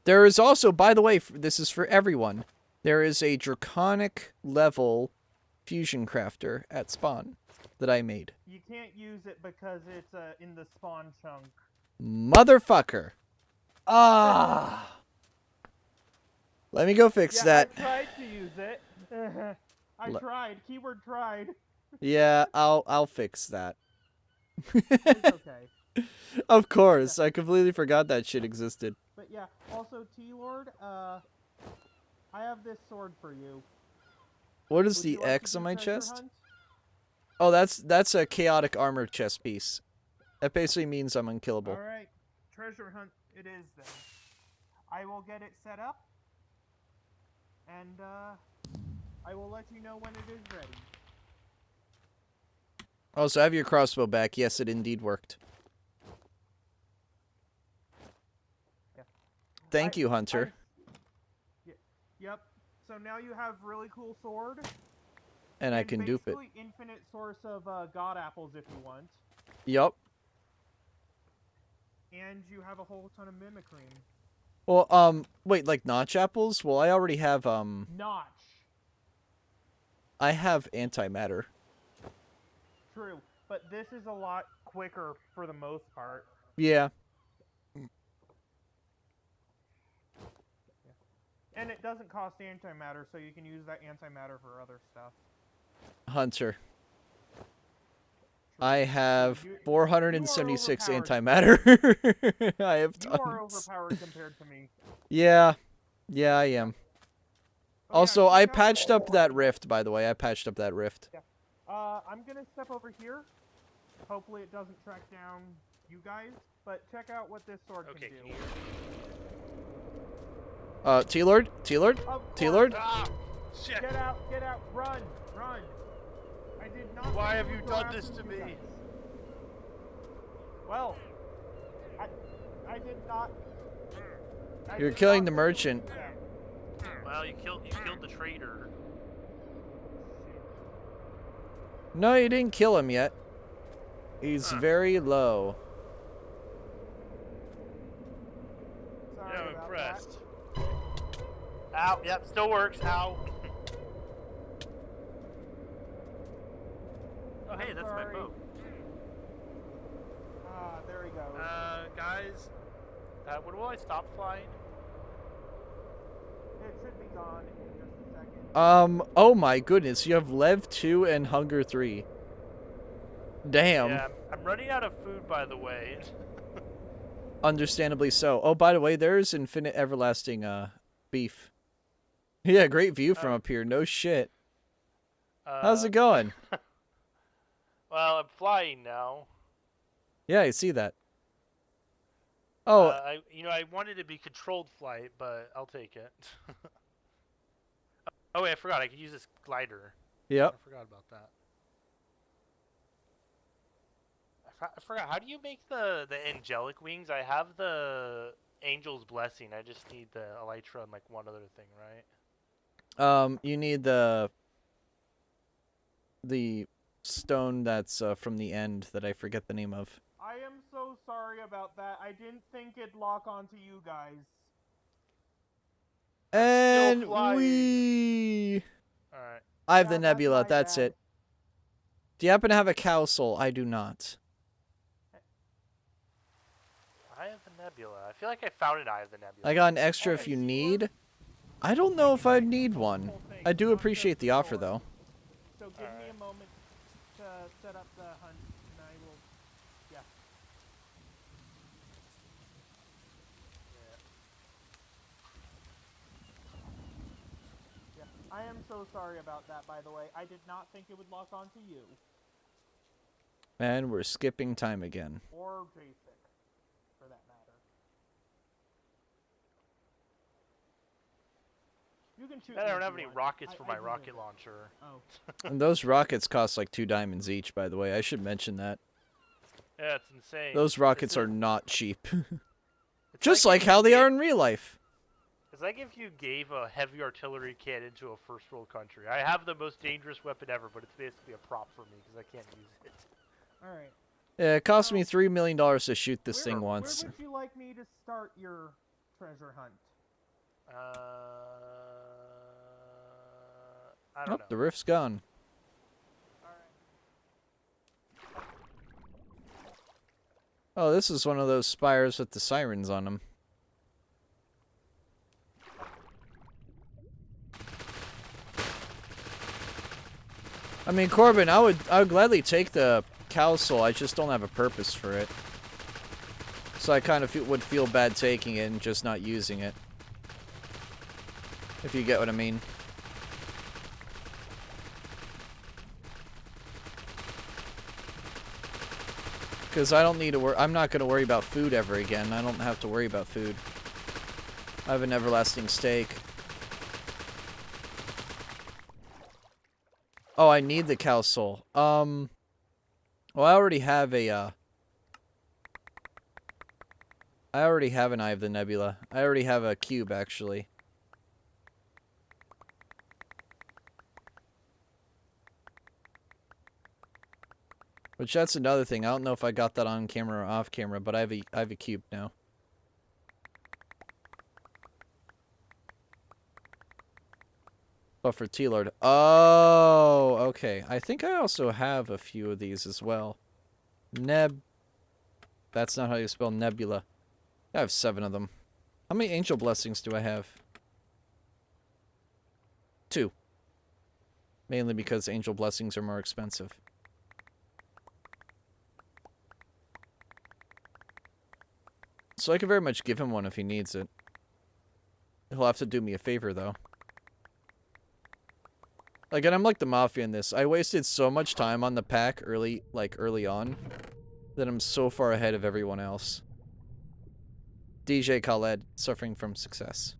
There is also, by the way, this is for everyone, there is a draconic level fusion crafter at spawn that I made. You can't use it because it's in the spawn chunk. Motherfucker. Ah. Let me go fix Yeah, that. I tried to use it. I Le- tried. Keyword tried. Yeah, I'll fix that. It's okay. Of course, I completely forgot that shit existed. But yeah, also T-Lord, I have this sword for you. What is Would the you like to X do on my treasure chest? hunt? Oh, that's a chaotic armor chest piece. That basically means I'm unkillable. Alright, treasure hunt it is then. I will get it set up, and I will let you know when it is ready. Oh, so I have your crossbow back. Yes, it indeed worked. Yeah. Thank you, Hunter. Yep. So now you have really cool sword. And I can dupe it. Basically infinite source of god apples if you want. Yup. And you have a whole ton of mimicry. Well, wait, like notch apples? Well, I already have, Notch. I have antimatter. True, but this is a lot quicker for the most part. Yeah. And it doesn't cost antimatter, so you can use that antimatter for other stuff. Hunter. True. I have You 476 are overpowered. antimatter. I have tons. You are overpowered compared to me. Yeah. Yeah, I am. Oh, Also, yeah, I check out patched the up that sword. rift, by the way. I patched up that rift. Yeah. I'm gonna step over here. Hopefully it doesn't track down you guys, but check out what this sword can do. T-Lord? T-Lord? Of T-Lord? course. Ah! Shit! Get out, run, run. I did not Why think have it you would go done after this to you me? guys. Well, I did not. I You're did killing not the think it would merchant. do that. Well, you killed the trader. No, you didn't kill him yet. He's Huh. very low. Sorry Yeah, I'm about impressed. Ow, yep, still works. Ow. Oh, hey, I'm that's sorry. my boat. Ah, there he goes. Guys, when will I stop flying? It should be gone in just a second. Oh my goodness, you have Lev 2 and Hunger 3. Damn. Yeah, I'm running out of food, by the way. Understandably so. Oh, by the way, there's infinite everlasting, beef. Yeah, great view from up here. No shit. How's it going? Well, I'm flying now. Yeah, I see that. Oh, I wanted to be controlled flight, but I'll take it. Oh wait, I forgot. I could use this glider. yep. I forgot about that. I forgot. How do you make the angelic wings? I have the angel's blessing. I just need the elytra and like one other thing, right? You need the stone that's from the end that I forget the name of. I am so sorry about that. I didn't think it'd lock onto you guys. And flying. we. Alright. I have Yeah, the that's nebula. my That's bad. it. Do you happen to have a cow soul? I do not. Eye of the Nebula. I feel like I found an Eye of the Nebula. I got an extra if Okay, you T-Lord. need. I don't know if I'd need one. Whole thing, I do not appreciate just the offer, sword. though. So give me a moment to set up the hunt, and I will. Yeah. Yeah. I am so sorry about that, by the way. I did not think it would lock onto you. And we're skipping time again. Or Jason, for that matter. You can shoot I me don't if have you any want. rockets for I my deserve rocket it. launcher. Oh. And those rockets cost like 2 diamonds each, by the way. I should mention that. Yeah, it's insane. Those rockets This are is- not cheap. it's Just if like you how they ga- are in real life. It's like if you gave a heavy artillery cannon to a first world country. I have the most dangerous weapon ever, but it's basically a prop for me because I can't use it. Alright. Yeah, it cost me $3 million to shoot this thing Where once. would you like me to start your treasure hunt? I don't know. The rift's gone. Alright. Oh, this is one of those spires with the sirens on them. I mean, Corbin, I would gladly take the cow soul. I just don't have a purpose for it. So I kind of would feel bad taking it and just not using it. If you get what I mean. Because I don't need to worry. I'm not going to worry about food ever again. I don't have to worry about food. I have an everlasting steak. Oh, I need the cow soul. Well, I already have a, I already have an Eye of the Nebula. I already have a cube, actually. Which, that's another thing. I don't know if I got that on camera or off camera, but I have a cube now. But for T-Lord. Oh, okay. I think I also have a few of these as well. That's not how you spell nebula. I have 7 of them. How many angel blessings do I have? 2. Mainly because angel blessings are more expensive. So I could very much give him one if he needs it. He'll have to do me a favor, though. Like, and I'm like the Mafia in this. I wasted so much time on the pack early on, that I'm so far ahead of everyone else. DJ Khaled, suffering from success.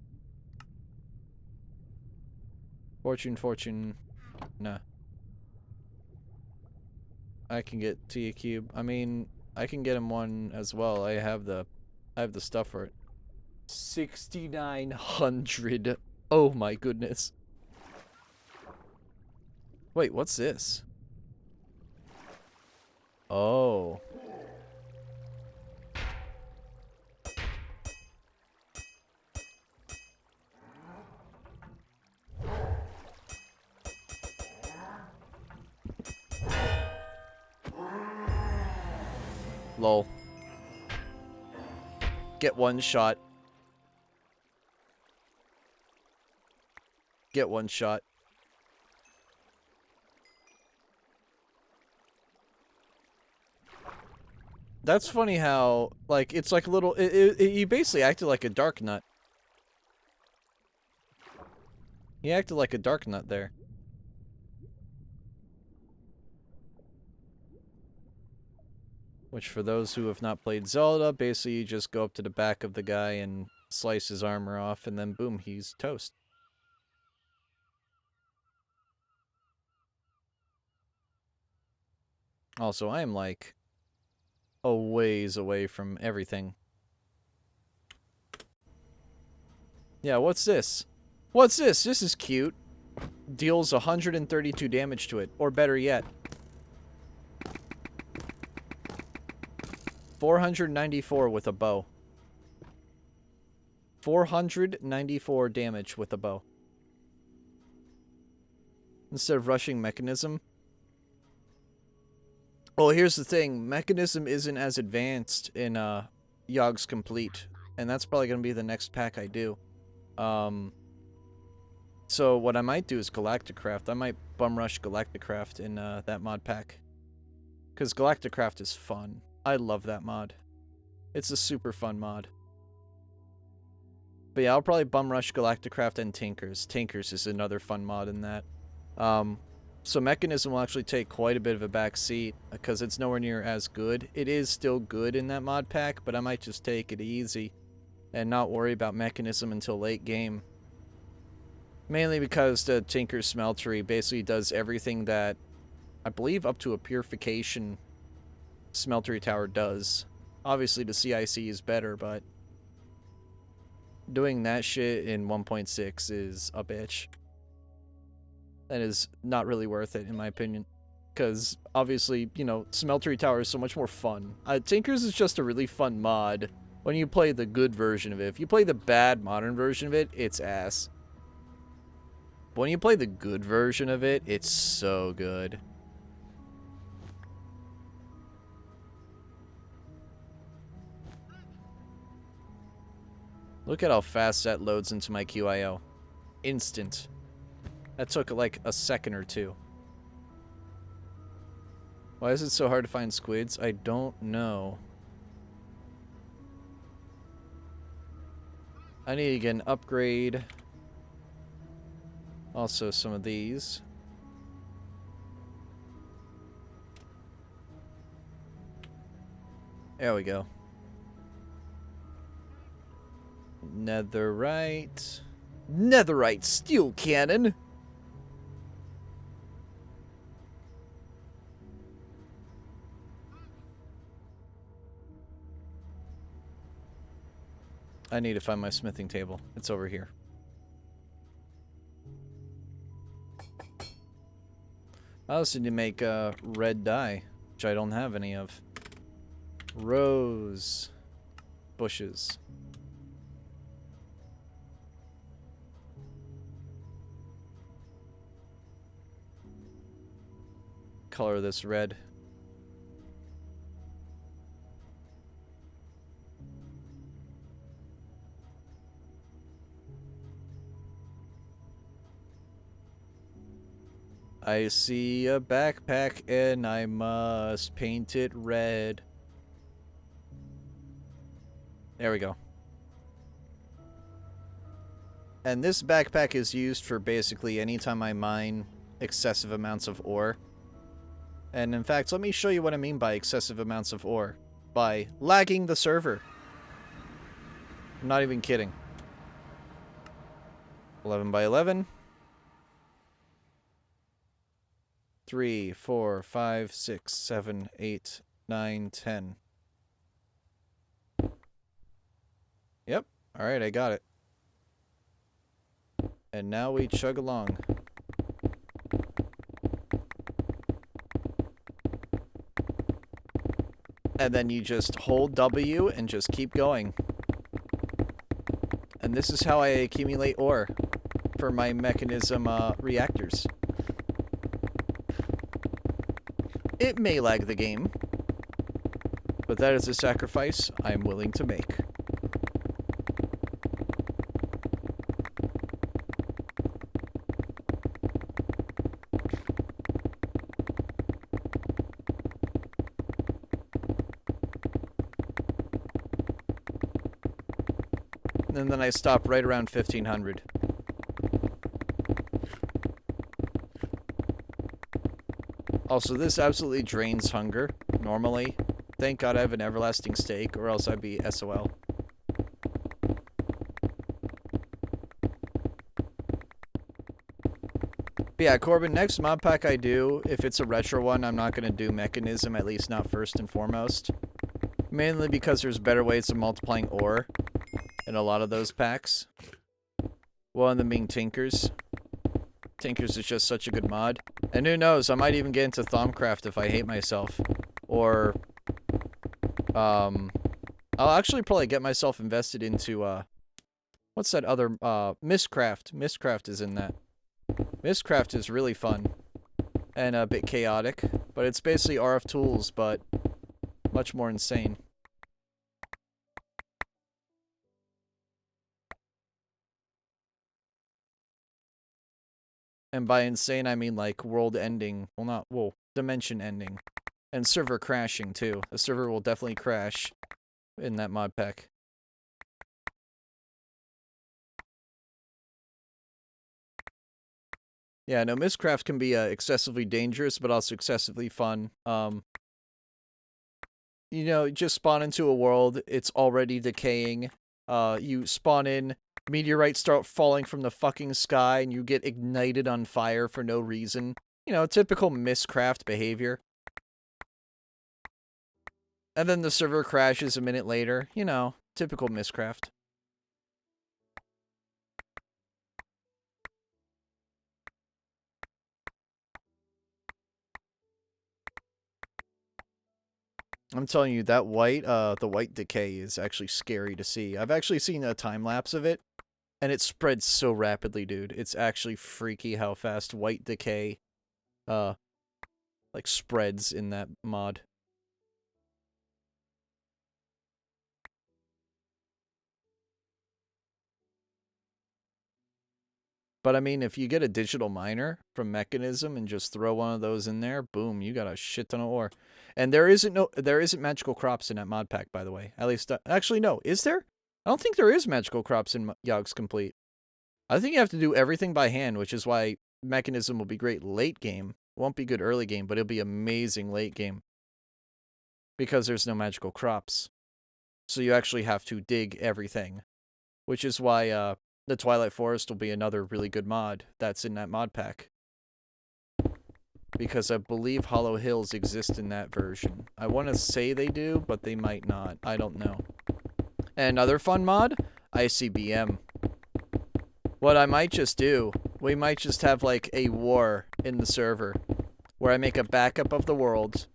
Fortune. Nah. I can get T cube. I mean, I can get him one as well. I have the stuff for it. 6,900. Oh my goodness. Wait, what's this? Oh. Lol. Get one shot. Get one shot. That's funny how, like, it's like a little... you basically acted like a dark nut. He acted like a dark nut there. Which, for those who have not played Zelda, basically you just go up to the back of the guy and slice his armor off, and then boom, he's toast. Also, I am, like, a ways away from everything. Yeah, what's this? What's this? This is cute. Deals 132 damage to it. Or better yet, 494 with a bow. 494 damage with a bow. Instead of rushing mechanism. Well, here's the thing. Mechanism isn't as advanced in Yogg's Complete. And that's probably going to be the next pack I do. So what I might do is JaceKraft. I might bum rush JaceKraft in that mod pack. Because JaceKraft is fun. I love that mod. It's a super fun mod. But yeah, I'll probably bum rush JaceKraft and Tinkers. Tinkers is another fun mod in that. So Mechanism will actually take quite a bit of a back seat because it's nowhere near as good. It is still good in that mod pack, but I might just take it easy and not worry about Mechanism until late game. Mainly because the Tinker's Smeltery basically does everything that I believe up to a Purification Smeltery Tower does. Obviously the CIC is better, but doing that shit in 1.6 is a bitch. That is not really worth it, in my opinion. Because, obviously, you know, Smeltery Tower is so much more fun. Tinker's is just a really fun mod when you play the good version of it. If you play the bad modern version of it, it's ass. But when you play the good version of it, it's so good. Look at how fast that loads into my QIO. Instant. That took like a second or two. Why is it so hard to find squids? I don't know. I need to get an upgrade. Also some of these. There we go. Netherite. Netherite steel cannon. I need to find my smithing table. It's over here. I also need to make red dye, which I don't have any of. Rose bushes. Color this red. I see a backpack and I must paint it red. There we go. And this backpack is used for basically anytime I mine excessive amounts of ore. And in fact, let me show you what I mean by excessive amounts of ore. By lagging the server. I'm not even kidding. 11 by 11. 3, 4, 5, 6, 7, 8, 9, 10. Yep. Alright, I got it. And now we chug along. And then you just hold W and just keep going. And this is how I accumulate ore for my mechanism reactors. It may lag the game, but that is a sacrifice I'm willing to make. And then I stop right around 1500. Also, this absolutely drains hunger, normally. Thank God I have an everlasting steak, or else I'd be SOL. But yeah, Corbin, next mod pack I do, if it's a retro one, I'm not going to do mechanism, at least not first and foremost. Mainly because there's better ways of multiplying ore in a lot of those packs. One of them being Tinkers. Tinkers is just such a good mod. And who knows, I might even get into ThoMcraft if I hate myself. Or, I'll actually probably get myself invested into, what's that other, Mistcraft. Mistcraft is in that. Mistcraft is really fun. And a bit chaotic. But it's basically RF tools, but much more insane. And by insane, I mean like world ending. Well, not, well, dimension ending. And server crashing, too. The server will definitely crash in that mod pack. Yeah, no, Mistcraft can be excessively dangerous, but also excessively fun. You know, just spawn into a world, it's already decaying. You spawn in, meteorites start falling from the fucking sky, and you get ignited on fire for no reason. You know, typical Mistcraft behavior. And then the server crashes a minute later. You know, typical Mistcraft. I'm telling you, that white, the white decay is actually scary to see. I've actually seen a time-lapse of it, and it spreads so rapidly, dude. It's actually freaky how fast white decay, like, spreads in that mod. But I mean, if you get a digital miner from Mechanism and just throw one of those in there, boom, you got a shit ton of ore. And there isn't magical crops in that mod pack, by the way. At least, actually, no. Is there? I don't think there is magical crops in Yogg's Complete. I think you have to do everything by hand, which is why Mechanism will be great late game. Won't be good early game, but it'll be amazing late game. Because there's no magical crops. So you actually have to dig everything. Which is why the Twilight Forest will be another really good mod that's in that mod pack. Because I believe Hollow Hills exist in that version. I want to say they do, but they might not. I don't know. And another fun mod? ICBM. What I might just do, we might just have like a war in the server. Where I make a backup of the world.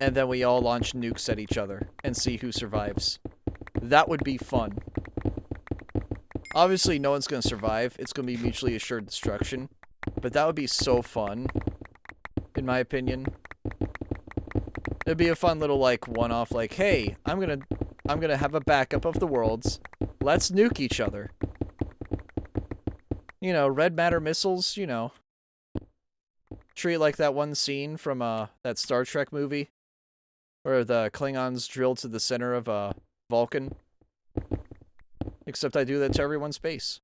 And then we all launch nukes at each other. And see who survives. That would be fun. Obviously, no one's going to survive. It's going to be mutually assured destruction. But that would be so fun. In my opinion. It'd be a fun little, like, one-off, like, hey, I'm gonna have a backup of the worlds. Let's nuke each other. You know, red matter missiles, you know. Treat it like that one scene from, that Star Trek movie. Where the Klingons drill to the center of, Vulcan. Except I do that to everyone's base.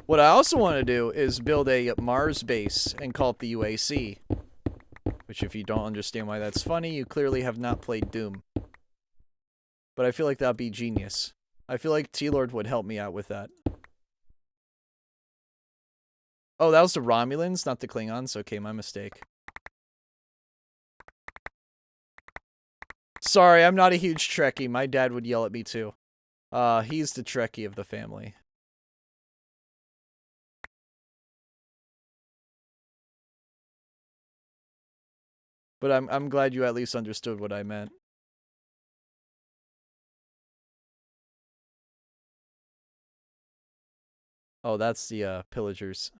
What I also want to do is build a Mars base and call it the UAC. Which, if you don't understand why that's funny, you clearly have not played Doom. But I feel like that'd be genius. I feel like T-Lord would help me out with that. Oh, that was the Romulans, not the Klingons? Okay, my mistake. Sorry, I'm not a huge Trekkie. My dad would yell at me too. He's the Trekkie of the family. But I'm glad you at least understood what I meant. Oh, that's the pillagers.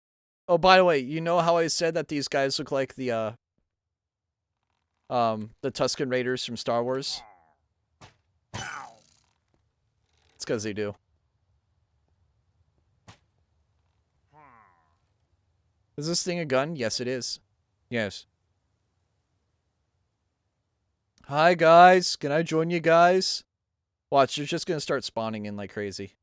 Oh, by the way, you know how I said that these guys look like the Tusken Raiders from Star Wars? It's because they do. Is this thing a gun? Yes, it is. Yes. Hi, guys. Can I join you guys? Watch, they're just gonna start spawning in like crazy.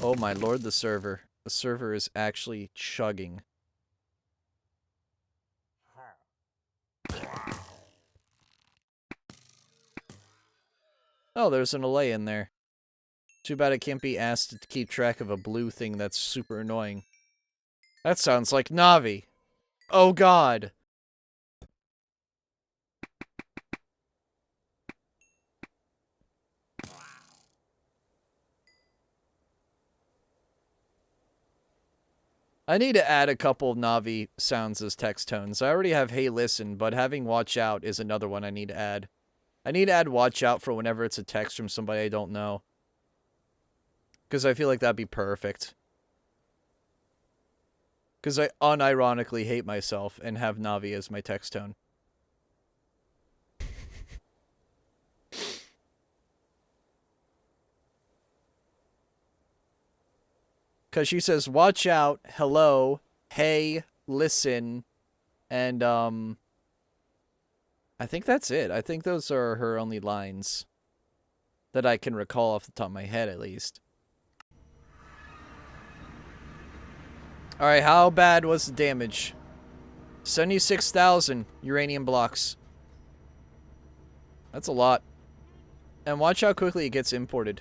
Oh my lord, the server. The server is actually chugging. Oh, there's an Allay in there. Too bad I can't be asked to keep track of a blue thing that's super annoying. That sounds like Navi. Oh god. I need to add a couple Navi sounds as text tones. I already have Hey Listen, but having Watch Out is another one I need to add. I need to add Watch Out for whenever it's a text from somebody I don't know. Because I feel like that'd be perfect. Because I unironically hate myself and have Navi as my text tone. Because she says, watch out, hello, hey, listen, and, I think that's it. I think those are her only lines that I can recall off the top of my head, at least. Alright, how bad was the damage? 76,000 uranium blocks. That's a lot. And watch how quickly it gets imported.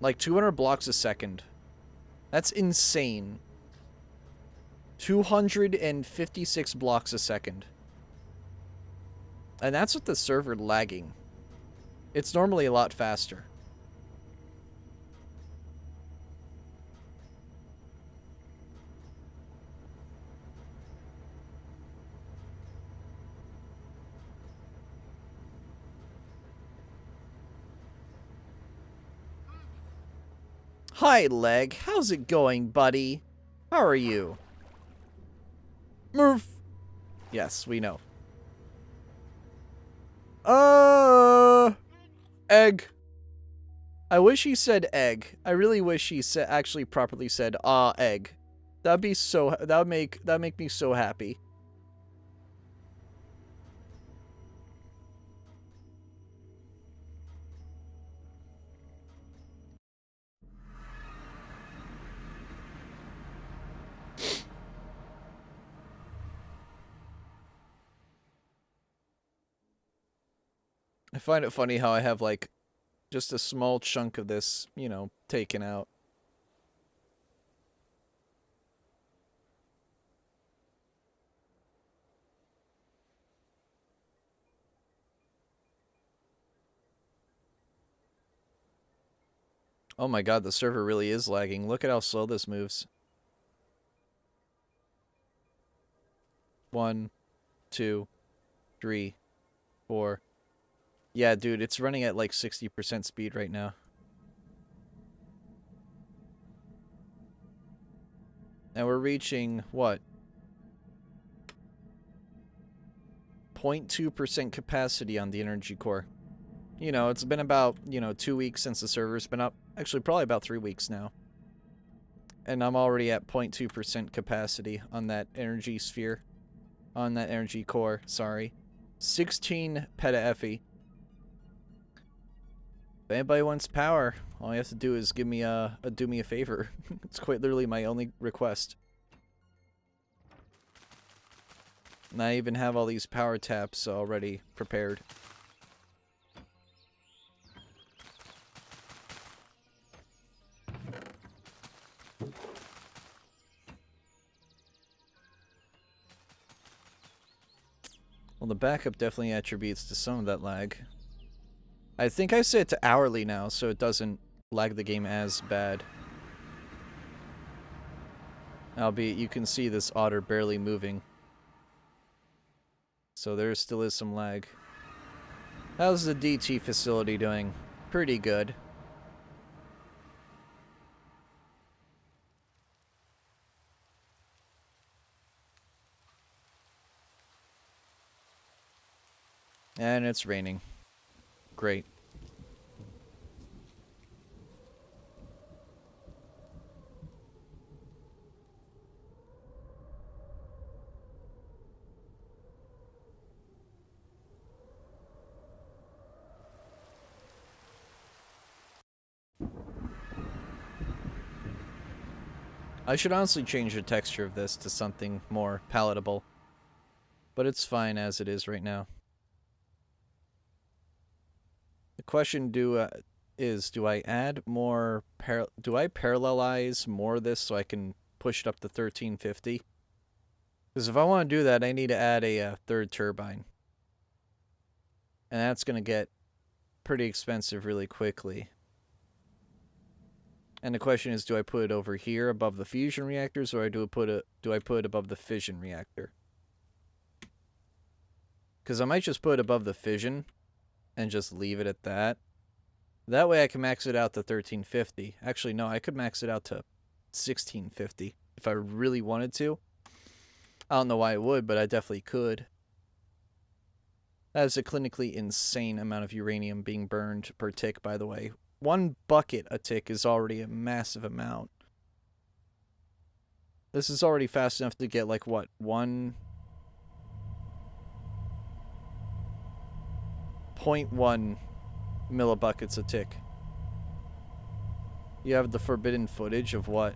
Like 200 blocks a second. That's insane. 256 blocks a second. And that's with the server lagging. It's normally a lot faster. Hi, Leg. How's it going, buddy? How are you? Murph. Yes, we know. Egg. I wish he said egg. I really wish he actually properly said egg. That'd be so. That'd make me so happy. I find it funny how I have, like, just a small chunk of this, you know, taken out. Oh my god, the server really is lagging. Look at how slow this moves. 1, 2, 3, 4. Yeah, dude, it's running at like 60% speed right now. And we're reaching, what? 0.2% capacity on the energy core. You know, it's been about, 2 weeks since the server's been up. Actually, probably about 3 weeks now. And I'm already at 0.2% capacity on that energy sphere. On that energy core, sorry. 16 petaFE. If anybody wants power, all you have to do is do me a favor. It's quite literally my only request. And I even have all these power taps already prepared. Well, the backup definitely attributes to some of that lag. I think I set it to hourly now, so it doesn't lag the game as bad. Albeit, you can see this otter barely moving. So there still is some lag. How's the DT facility doing? Pretty good. And it's raining. Great. I should honestly change the texture of this to something more palatable. But it's fine as it is right now. The question is, do I add more, do I parallelize more of this so I can push it up to 1350? Because if I want to do that, I need to add a third turbine. And that's going to get pretty expensive really quickly. And the question is, do I put it over here above the fusion reactors, or do I put it above the fission reactor? Because I might just put it above the fission and just leave it at that. That way I can max it out to 1350. Actually, no, I could max it out to 1650 if I really wanted to. I don't know why I would, but I definitely could. That is a clinically insane amount of uranium being burned per tick, by the way. 1 bucket a tick is already a massive amount. This is already fast enough to get, like, what, 1.1 millibuckets a tick. You have the forbidden footage of what?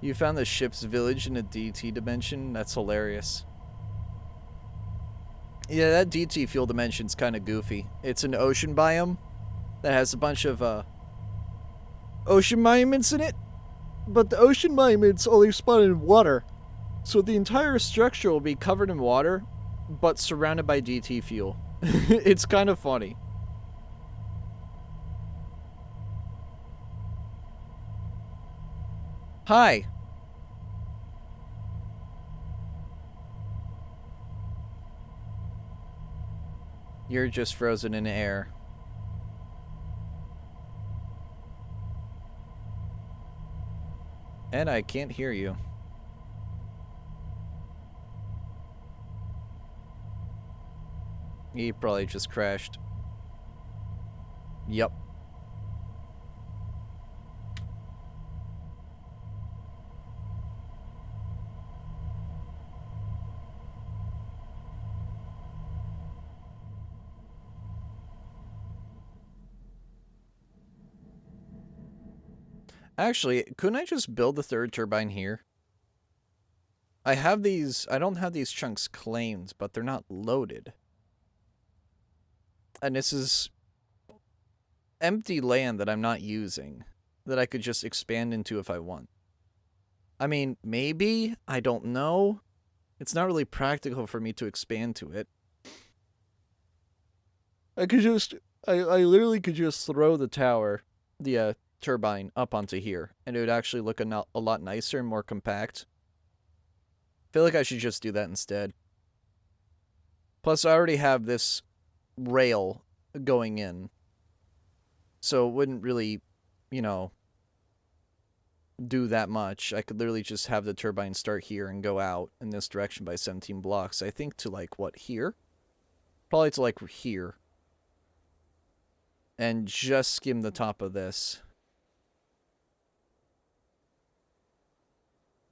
You found the ship's village in a DT dimension? That's hilarious. Yeah, that DT fuel dimension's kind of goofy. It's an ocean biome that has a bunch of ocean monuments in it, but the ocean monuments only spawn in water. So the entire structure will be covered in water, but surrounded by DT fuel. It's kind of funny. Hi. You're just frozen in air. And I can't hear you. He probably just crashed. Yup. Actually, couldn't I just build the third turbine here? I have these, I don't have these chunks claimed, but they're not loaded. And this is empty land that I'm not using, that I could just expand into if I want. I mean, maybe, I don't know. It's not really practical for me to expand to it. I could just, I literally could just throw the tower, the turbine up onto here, and it would actually look a lot nicer and more compact. I feel like I should just do that instead. Plus, I already have this rail going in, so it wouldn't really, you know, do that much. I could literally just have the turbine start here and go out in this direction by 17 blocks. I think to, like, what, here? Probably to, like, here. And just skim the top of this.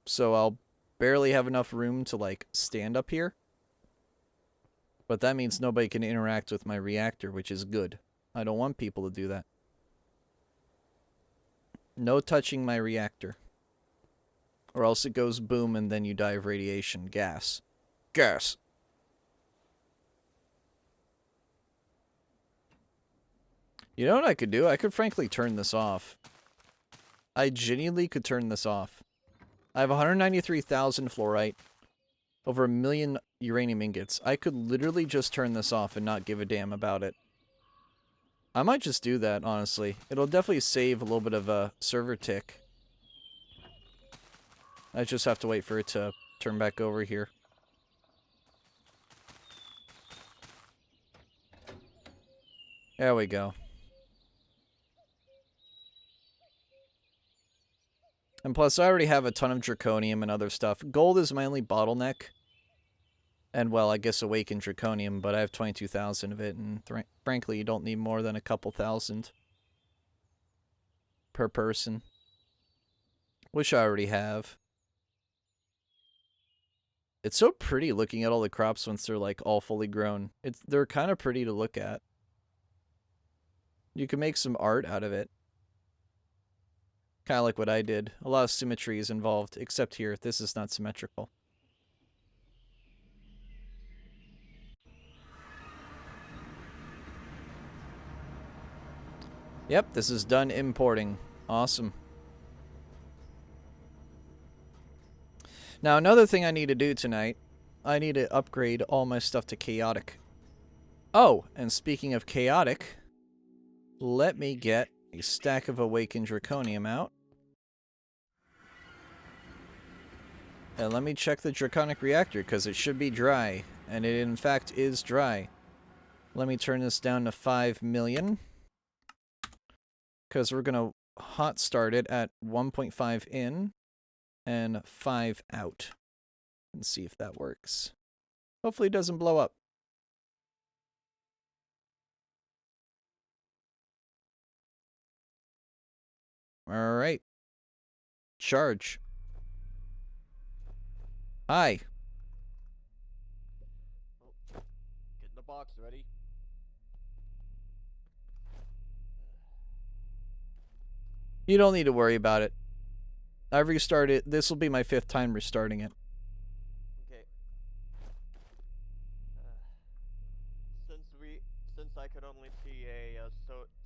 So I'll barely have enough room to, like, stand up here. But that means nobody can interact with my reactor, which is good. I don't want people to do that. No touching my reactor. Or else it goes boom and then you die of radiation. Gas. Gas! You know what I could do? I could frankly turn this off. I genuinely could turn this off. I have 193,000 fluorite, over 1 million uranium ingots. I could literally just turn this off and not give a damn about it. I might just do that, honestly. It'll definitely save a little bit of a server tick. I just have to wait for it to turn back over here. There we go. And plus, I already have a ton of draconium and other stuff. Gold is my only bottleneck. And, well, I guess awakened draconium, but I have 22,000 of it, and frankly, you don't need more than a couple thousand per person. Which I already have. It's so pretty looking at all the crops once they're, like, all fully grown. They're kind of pretty to look at. You can make some art out of it. Kind of like what I did. A lot of symmetry is involved, except here. This is not symmetrical. Yep, this is done importing. Awesome. Now, another thing I need to do tonight, I need to upgrade all my stuff to chaotic. Oh, and speaking of chaotic, let me get a stack of awakened draconium out. And let me check the draconic reactor, because it should be dry. And it in fact is dry. Let me turn this down to 5 million. Because we're going to hot start it at 1.5 in and 5 out. And see if that works. Hopefully it doesn't blow up. Alright. Charge. Hi. Oh, getting the box ready. You don't need to worry about it. I've restarted. This will be my 5th time restarting it. Okay. Since I could only see a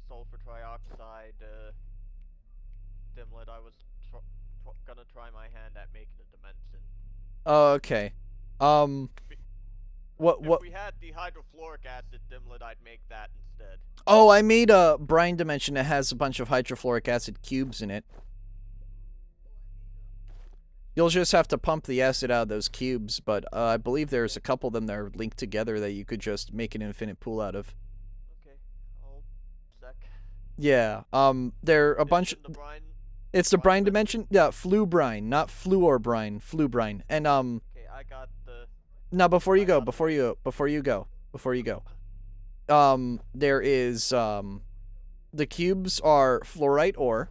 sulfur trioxide dimlet, I was gonna try my hand at making a dimension. Oh, okay. What? If we had the hydrofluoric acid dimlet, I'd make that instead. Oh, I made a brine dimension that has a bunch of hydrofluoric acid cubes in it. You'll just have to pump the acid out of those cubes, but I believe there's a couple of them that are linked together that you could just make an infinite pool out of. Okay, I'll sec. Yeah, they're a bunch. In the brine. It's the brine brine dimension. Yeah, flu brine, not fluor brine, flu brine. And Okay, I got the. now before you I go, got before you go, there is the cubes are fluorite ore.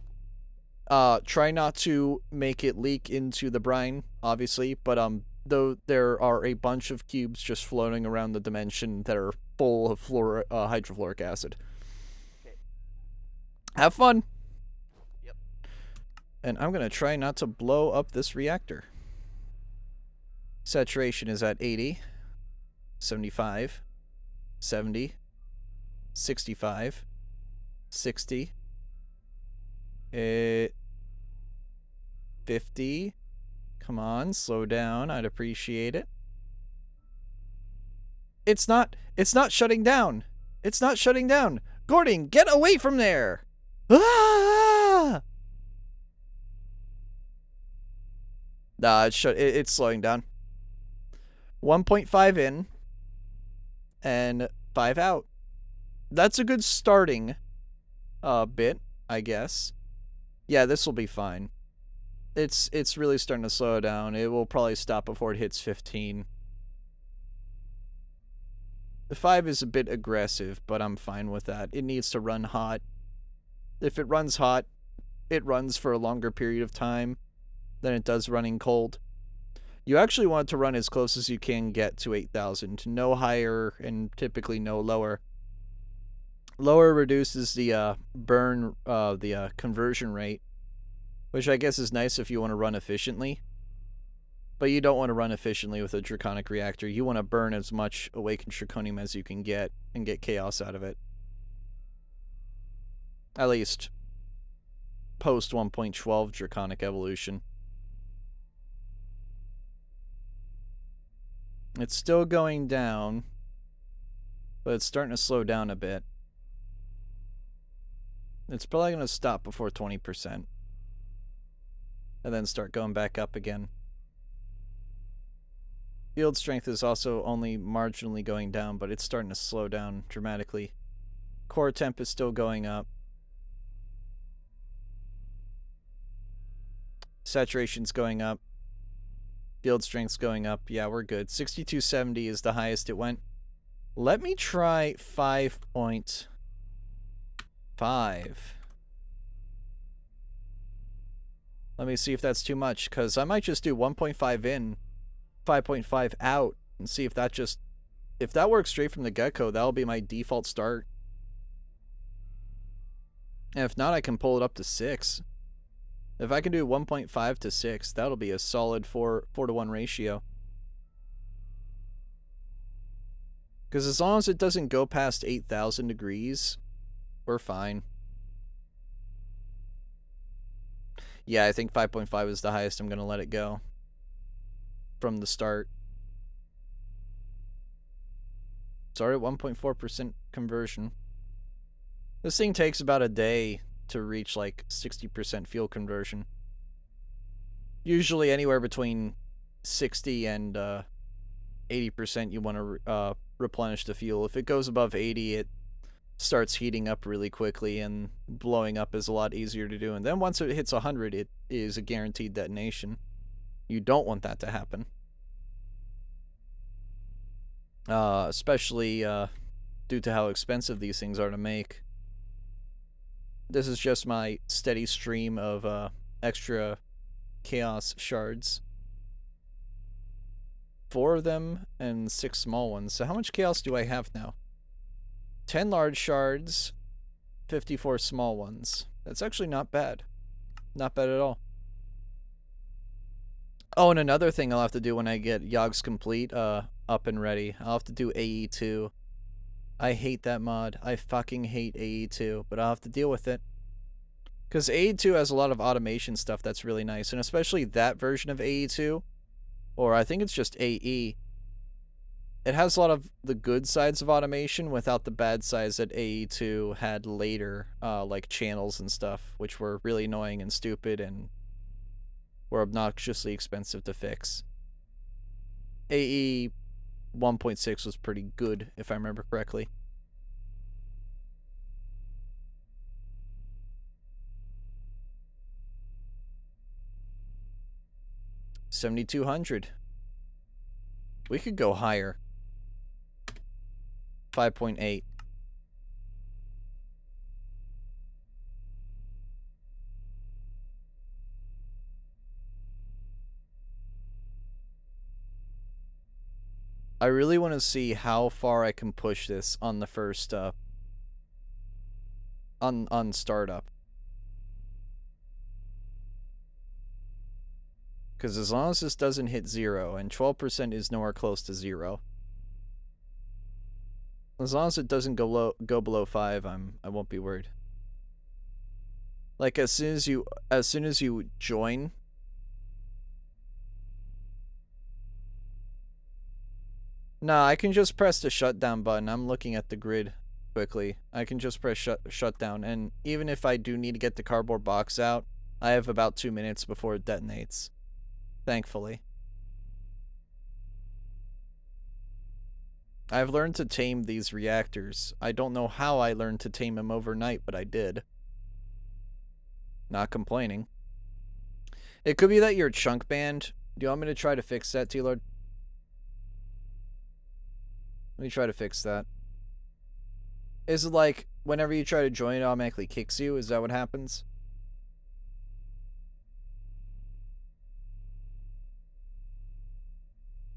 Try not to make it leak into the brine, obviously, but though there are a bunch of cubes just floating around the dimension that are full of hydrofluoric acid. Okay. Have fun. Yep. And I'm gonna try not to blow up this reactor. Saturation is at 80, 75, 70, 65, 60, 50. Come on, slow down. I'd appreciate it. It's not shutting down. It's not shutting down. Gordon, get away from there. Ah! Nah, it's slowing down. 1.5 in and 5 out. That's a good starting bit, I guess. Yeah, this will be fine. It's really starting to slow down. It will probably stop before it hits 15. The 5 is a bit aggressive, but I'm fine with that. It needs to run hot. If it runs hot, it runs for a longer period of time than it does running cold. You actually want to run as close as you can get to 8,000. No higher and typically no lower. Lower reduces the conversion rate, which I guess is nice if you want to run efficiently. But you don't want to run efficiently with a draconic reactor. You want to burn as much awakened draconium as you can get and get chaos out of it. At least post 1.12 draconic evolution. It's still going down, but it's starting to slow down a bit. It's probably going to stop before 20%. And then start going back up again. Field strength is also only marginally going down, but it's starting to slow down dramatically. Core temp is still going up. Saturation's going up. Field strength's going up. Yeah, we're good. 6270 is the highest it went. Let me try 5.5. Let me see if that's too much, because I might just do 1.5 in, 5.5 out, and see if that just... If that works straight from the get-go, that'll be my default start. And if not, I can pull it up to 6. If I can do 1.5 to 6, that'll be a solid 4-to-1 ratio. Because as long as it doesn't go past 8,000 degrees, we're fine. Yeah, I think 5.5 is the highest I'm going to let it go from the start. Sorry, 1.4% conversion. This thing takes about a day to reach like 60% fuel conversion. Usually anywhere between 60 and 80% you want to replenish the fuel. If it goes above 80, it starts heating up really quickly, and blowing up is a lot easier to do. And then once it hits 100, it is a guaranteed detonation. You don't want that to happen. Especially due to how expensive these things are to make. This is just my steady stream of extra chaos shards. 4 of them and 6 small ones. So how much chaos do I have now? 10 large shards, 54 small ones. That's actually not bad. Not bad at all. Oh, and another thing I'll have to do when I get Yogg's Complete up and ready, I'll have to do AE2. I hate that mod. I fucking hate AE2, but I'll have to deal with it. Because AE2 has a lot of automation stuff that's really nice, and especially that version of AE2, or I think it's just AE. It has a lot of the good sides of automation without the bad sides that AE2 had later, like channels and stuff, which were really annoying and stupid and were obnoxiously expensive to fix. AE 1.6 was pretty good, if I remember correctly. $7,200. We could go higher. 5.8. I really want to see how far I can push this on the first on startup. Because as long as this doesn't hit 0, and 12% is nowhere close to 0. As long as it doesn't go below 5, I won't be worried. Like as soon as you join, nah, I can just press the shutdown button. I'm looking at the grid quickly. I can just press shutdown, and even if I do need to get the cardboard box out, I have about 2 minutes before it detonates. Thankfully. I've learned to tame these reactors. I don't know how I learned to tame them overnight, but I did. Not complaining. It could be that you're chunk banned. Do you want me to try to fix that, T-Lord? Let me try to fix that. Is it like, whenever you try to join, it automatically kicks you? Is that what happens?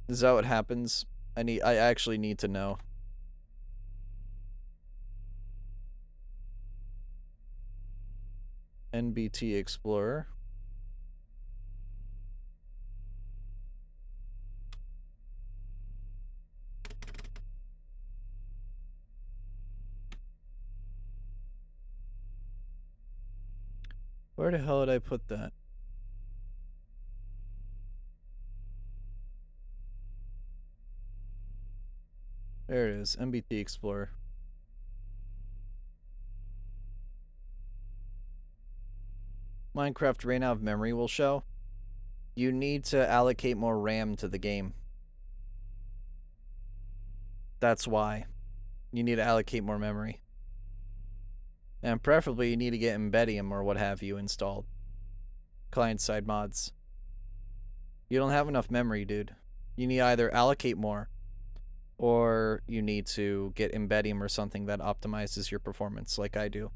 Is that what happens? I actually need to know. NBT Explorer. Where the hell did I put that? There it is, NBT Explorer. Minecraft ran out of memory will show. You need to allocate more RAM to the game. That's why. You need to allocate more memory. And preferably you need to get Embedium or what have you installed. Client-side mods. You don't have enough memory, dude. You need to either allocate more, or you need to get Embedium or something that optimizes your performance like I do.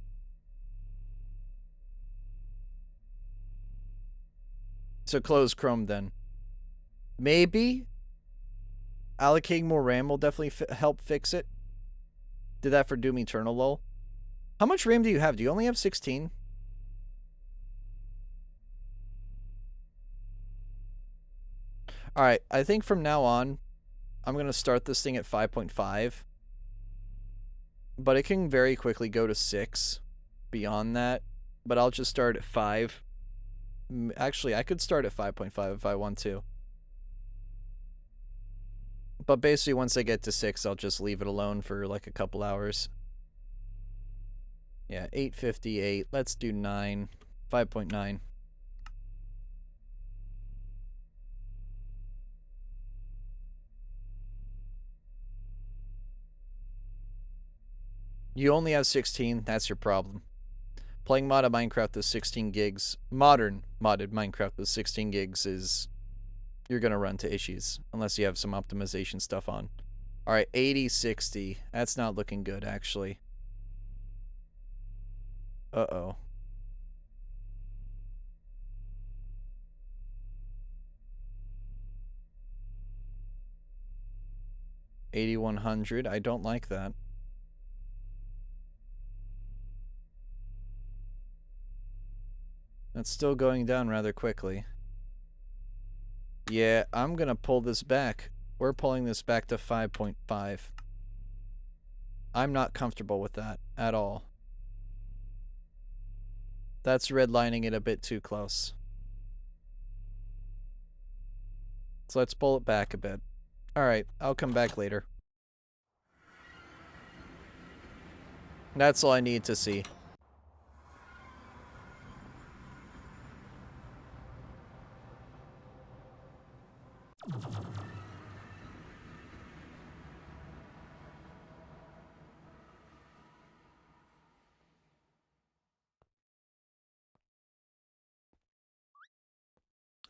So close Chrome then. Maybe allocating more RAM will definitely help fix it. Did that for Doom Eternal, lol. How much RAM do you have? Do you only have 16? Alright, I think from now on, I'm going to start this thing at 5.5. But it can very quickly go to 6 beyond that. But I'll just start at 5. Actually, I could start at 5.5 if I want to. But basically, once I get to 6, I'll just leave it alone for like a couple hours. Yeah, 858. Let's do 9. 5.9. You only have 16. That's your problem. Playing modded Minecraft with 16 gigs, modern modded Minecraft with 16 gigs is, you're going to run into issues unless you have some optimization stuff on. Alright, 8060. That's not looking good, actually. Uh-oh. $8,100. I don't like that. That's still going down rather quickly. Yeah, I'm gonna pull this back. We're pulling this back to 5.5. I'm not comfortable with that at all. That's redlining it a bit too close. So let's pull it back a bit. Alright, I'll come back later. That's all I need to see.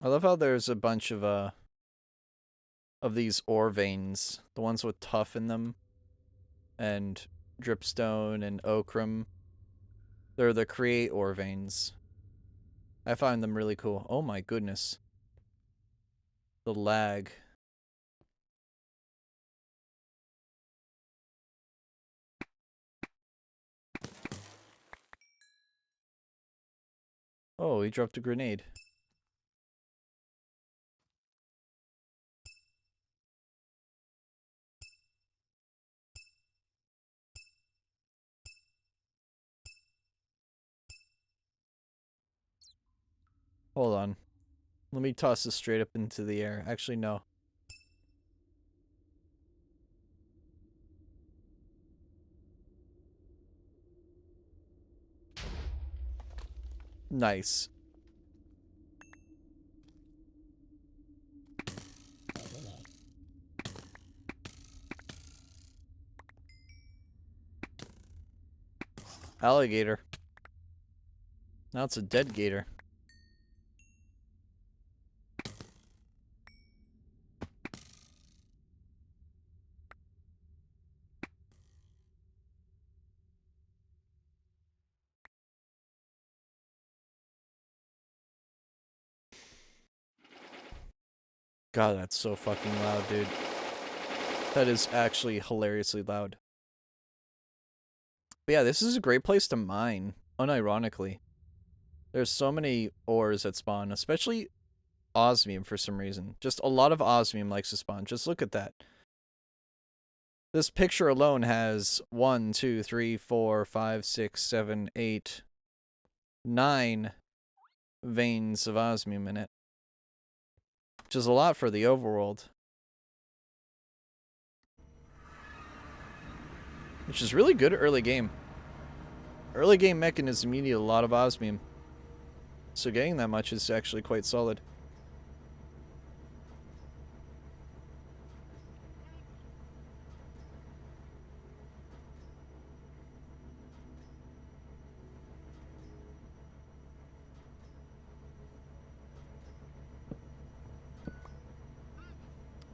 I love how there's a bunch of these ore veins, the ones with tuff in them, and dripstone and ochre. They're the create ore veins. I find them really cool. Oh my goodness. The lag. Oh, he dropped a grenade. Hold on. Let me toss this straight up into the air. Actually, no. Nice. Alligator. Now it's a dead gator. God, that's so fucking loud, dude. That is actually hilariously loud. But yeah, this is a great place to mine, unironically. There's so many ores that spawn, especially osmium for some reason. Just a lot of osmium likes to spawn. Just look at that. This picture alone has 1, 2, 3, 4, 5, 6, 7, 8, 9 veins of osmium in it. Which is a lot for the overworld. Which is really good early game. Early game mechanism, you need a lot of osmium. So getting that much is actually quite solid.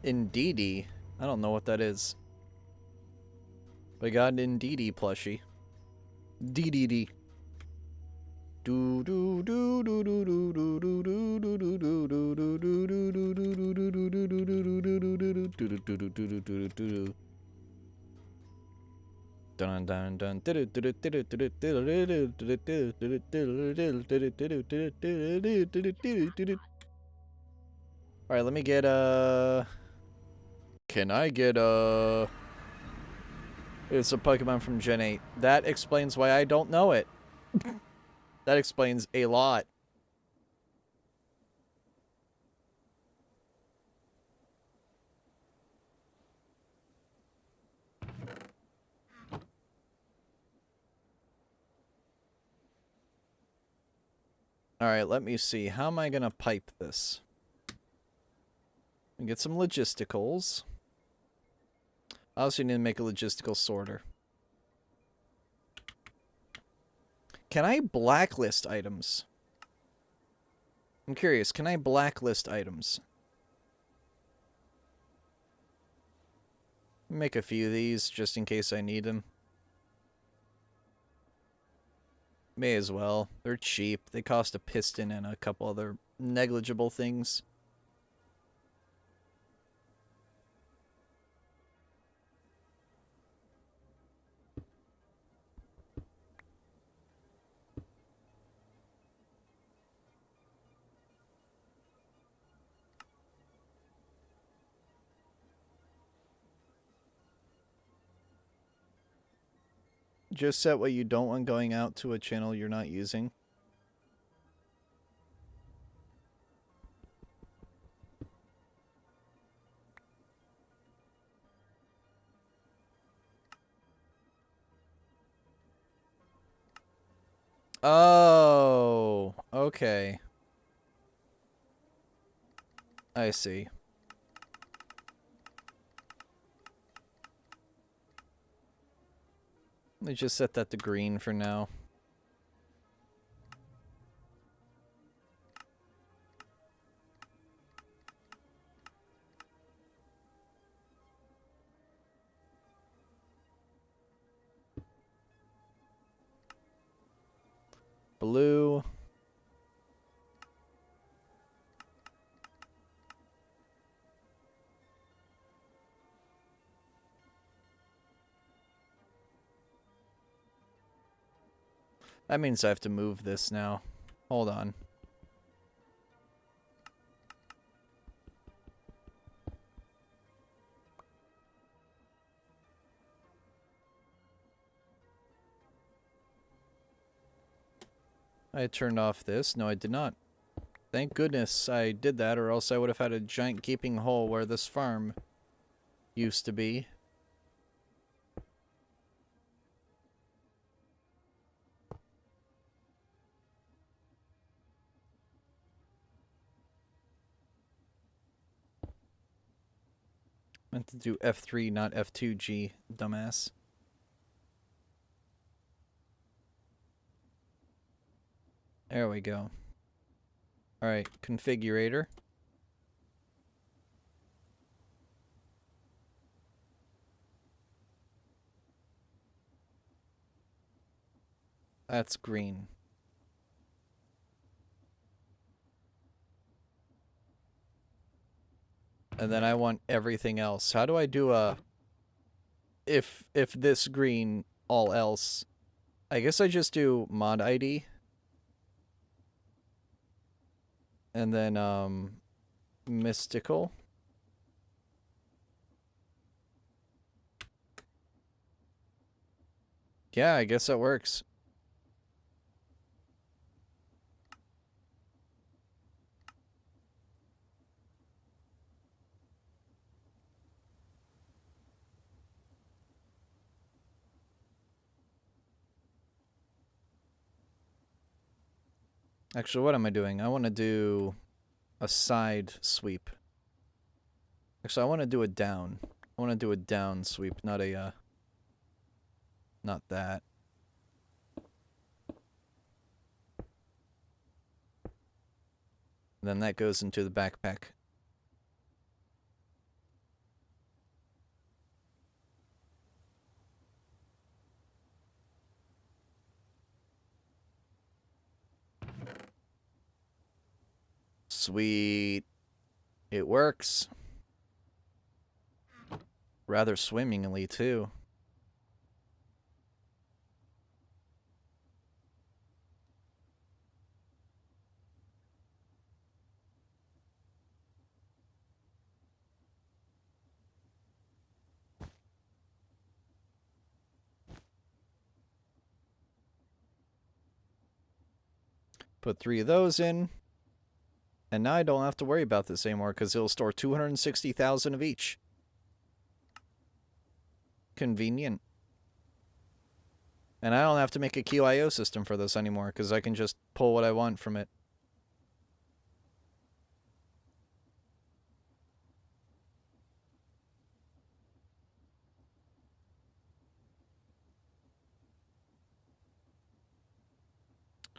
Indeedy? I don't know what that is. We got an Indeedy plushie. DDD. Do do do do do do do do do do do do do do do do. Dun dun dun. All right, let me get Can I get It's a Pokemon from Gen 8. That explains why I don't know it. That explains a lot. Alright, let me see. How am I gonna pipe this? And get some logisticals. I also need to make a logistical sorter. Can I blacklist items? I'm curious, can I blacklist items? Make a few of these just in case I need them. May as well. They're cheap. They cost a piston and a couple other negligible things. Just set what you don't want going out to a channel you're not using. Oh, okay. I see. Let me just set that to green for now. blue. That means I have to move this now. Hold on. I turned off this. No, I did not. Thank goodness I did that, or else I would have had a giant gaping hole where this farm used to be. Meant to do F3, not F2G, dumbass. There we go. Alright, configurator. That's green. And then I want everything else. How do I do a... If this green, all else... I guess I just do mod ID. And then, mystical. Yeah, I guess that works. Actually, what am I doing? I want to do a side sweep. Actually, I want to do a down. I want to do a down sweep, not a, not that. Then that goes into the backpack. Sweet. It works. Rather swimmingly, too. Put 3 of those in. And now I don't have to worry about this anymore because it'll store 260,000 of each. Convenient. And I don't have to make a QIO system for this anymore because I can just pull what I want from it.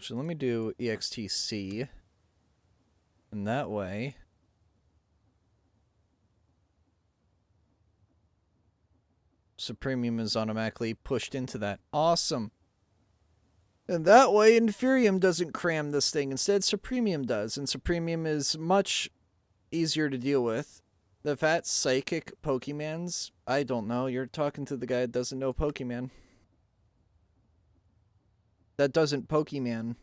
So let me do EXTC. And that way... Supremium is automatically pushed into that. Awesome! And that way Inferium doesn't cram this thing. Instead, Supremium does. And Supremium is much easier to deal with. The fat psychic Pokemans, I don't know. You're talking to the guy that doesn't know Pokemon. That doesn't Pokemon.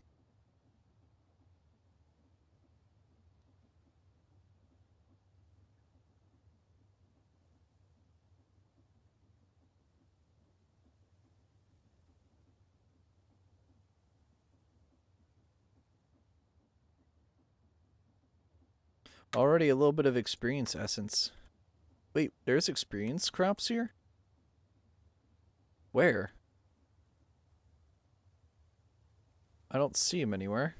Already a little bit of experience essence. Wait, there's experience crops here? Where? I don't see him anywhere.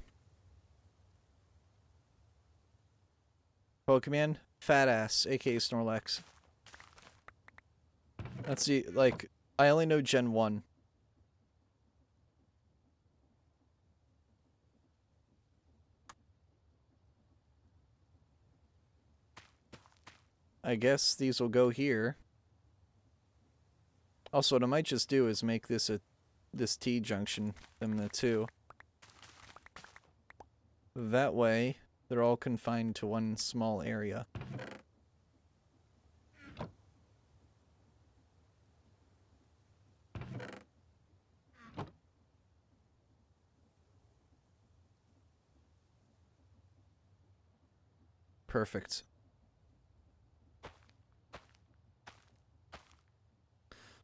Pokemon? Fat ass, aka Snorlax. Let's see, like, I only know Gen 1. I guess these will go here. Also, what I might just do is make this a this T junction, them the two. That way, they're all confined to one small area. Perfect.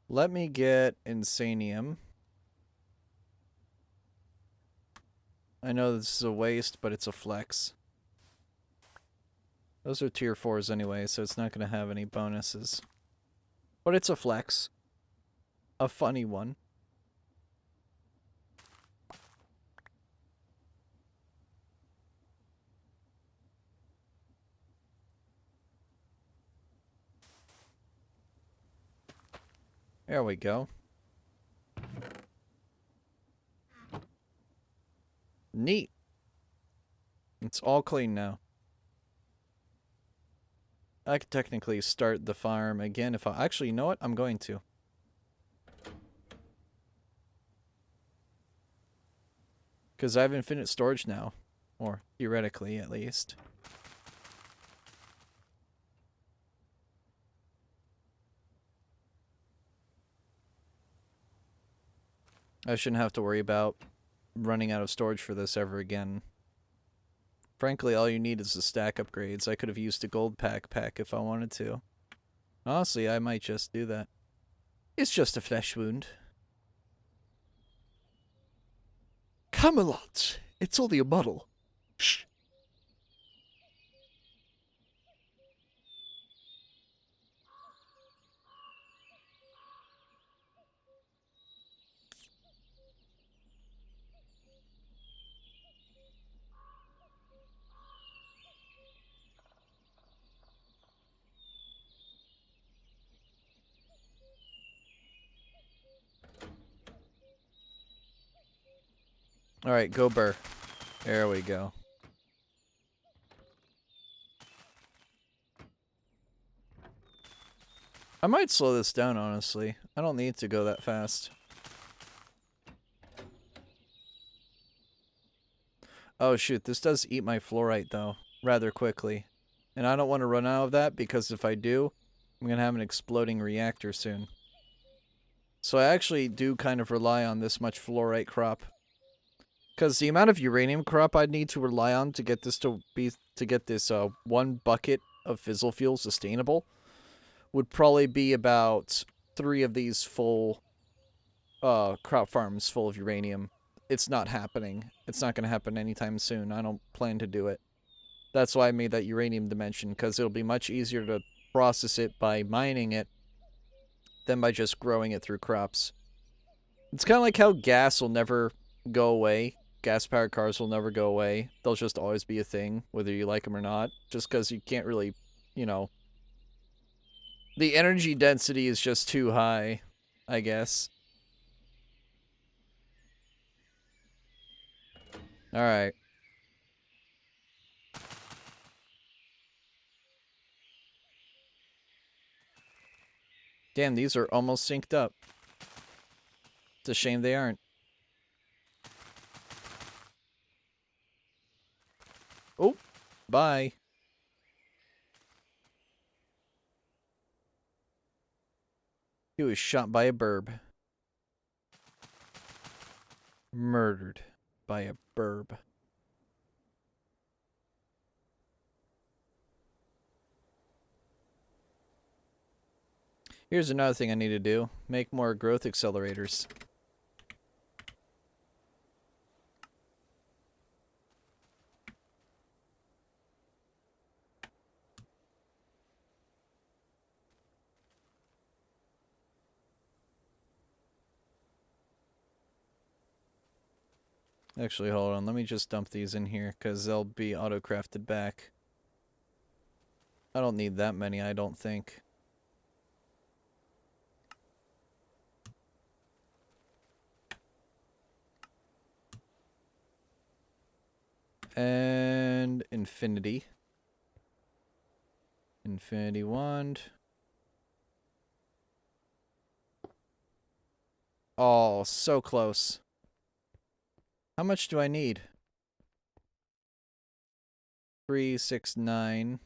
Let me get Insanium. I know this is a waste, but it's a flex. Those are tier 4s anyway, so it's not going to have any bonuses. But it's a flex. A funny one. There we go. Neat. It's all clean now. I could technically start the farm again if I... Actually, you know what? I'm going to. Because I have infinite storage now. Or, theoretically, at least. I shouldn't have to worry about running out of storage for this ever again. Frankly, all you need is the stack upgrades. I could have used a gold pack if I wanted to. Honestly, I might just do that. It's just a flesh wound. Camelot! It's only a muddle. Shh. Alright, go burr. There we go. I might slow this down, honestly. I don't need to go that fast. Oh shoot, this does eat my fluorite though, rather quickly. And I don't want to run out of that because if I do, I'm going to have an exploding reactor soon. So I actually do kind of rely on this much fluorite crop. Because the amount of uranium crop I'd need to rely on to get this one bucket of fissile fuel sustainable would probably be about 3 of these full crop farms full of uranium. It's not happening. It's not going to happen anytime soon. I don't plan to do it. That's why I made that uranium dimension, because it'll be much easier to process it by mining it than by just growing it through crops. It's kind of like how gas will never go away. Gas-powered cars will never go away. They'll just always be a thing, whether you like them or not. Just because you can't really, you know... The energy density is just too high, I guess. Alright. Damn, these are almost synced up. It's a shame they aren't. Oh, bye. He was shot by a burb. Murdered by a burb. Here's another thing I need to do. Make more growth accelerators. Actually, hold on. Let me just dump these in here, because they'll be auto-crafted back. I don't need that many, I don't think. And infinity. Infinity wand. Oh, so close. How much do I need? 3, 6, 9.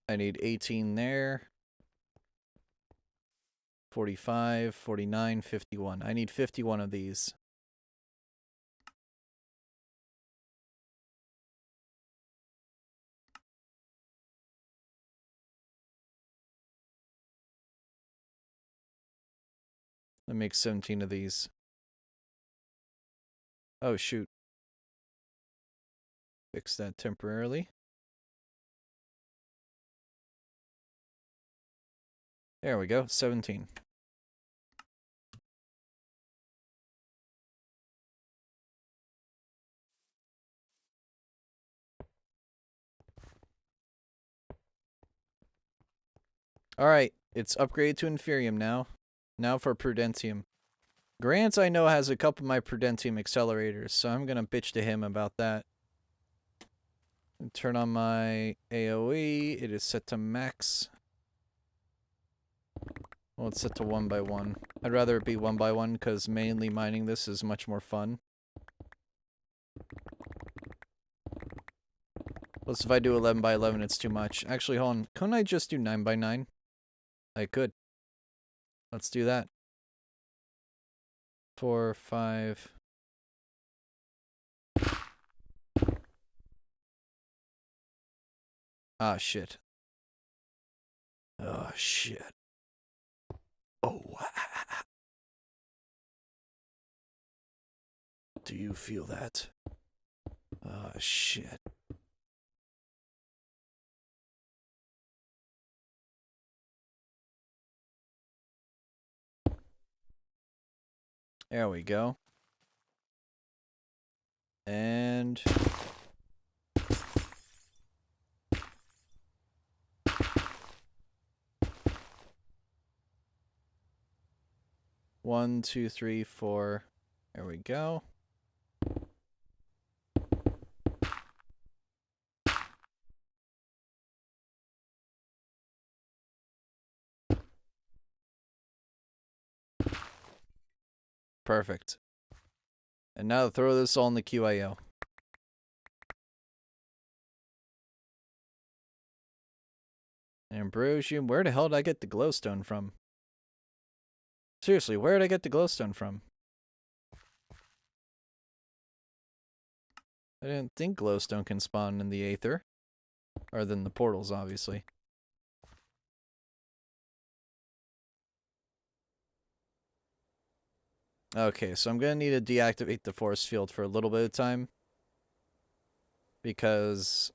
I need 18 there. 45, 49, 51. I need 51 of these. That makes 17 of these. Oh, shoot. Fix that temporarily. There we go, 17. Alright, it's upgraded to Inferium now. Now for Prudentium. Grant, I know, has a couple of my Prudentium accelerators, so I'm gonna bitch to him about that. And turn on my AoE. It is set to max. Well, it's set to 1 by 1. I'd rather it be 1 by 1 because mainly mining this is much more fun. Plus, if I do 11 by 11, it's too much. Actually, hold on. Couldn't I just do 9 by 9? I could. Let's do that. 4, 5. Ah, shit. Oh, shit. Oh. Do you feel that? Oh, shit. There we go. And... One, two, three, four. There we go. Perfect. And now throw this all in the QIO. Ambrosium, where the hell did I get the glowstone from? Seriously, where did I get the glowstone from? I didn't think glowstone can spawn in the Aether. Other than the portals, obviously. Okay, so I'm gonna need to deactivate the force field for a little bit of time. Because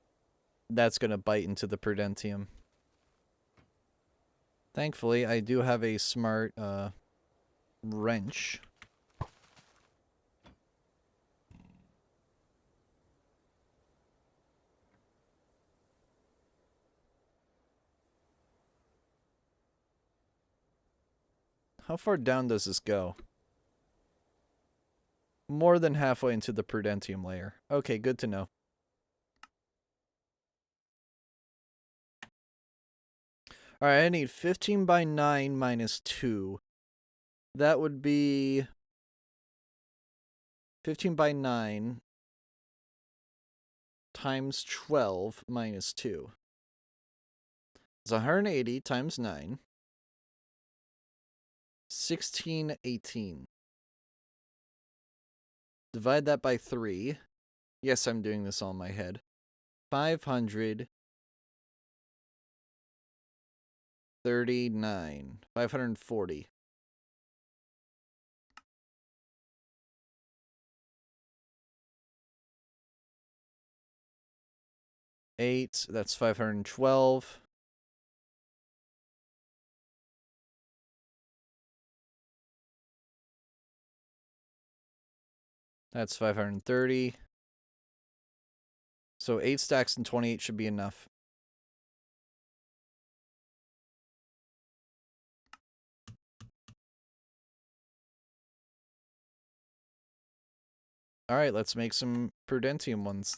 that's gonna bite into the Prudentium. Thankfully, I do have a smart, wrench. How far down does this go? More than halfway into the Prudentium layer. Okay, good to know. Alright, I need 15 by 9 minus 2. That would be 15 by 9 times 12 minus 2. It's 180 times 9. 1618. Divide that by 3. Yes, I'm doing this all in my head. 539. 540. 8. That's 512. That's 530. So 8 stacks and 28 should be enough. Alright, let's make some Prudentium ones.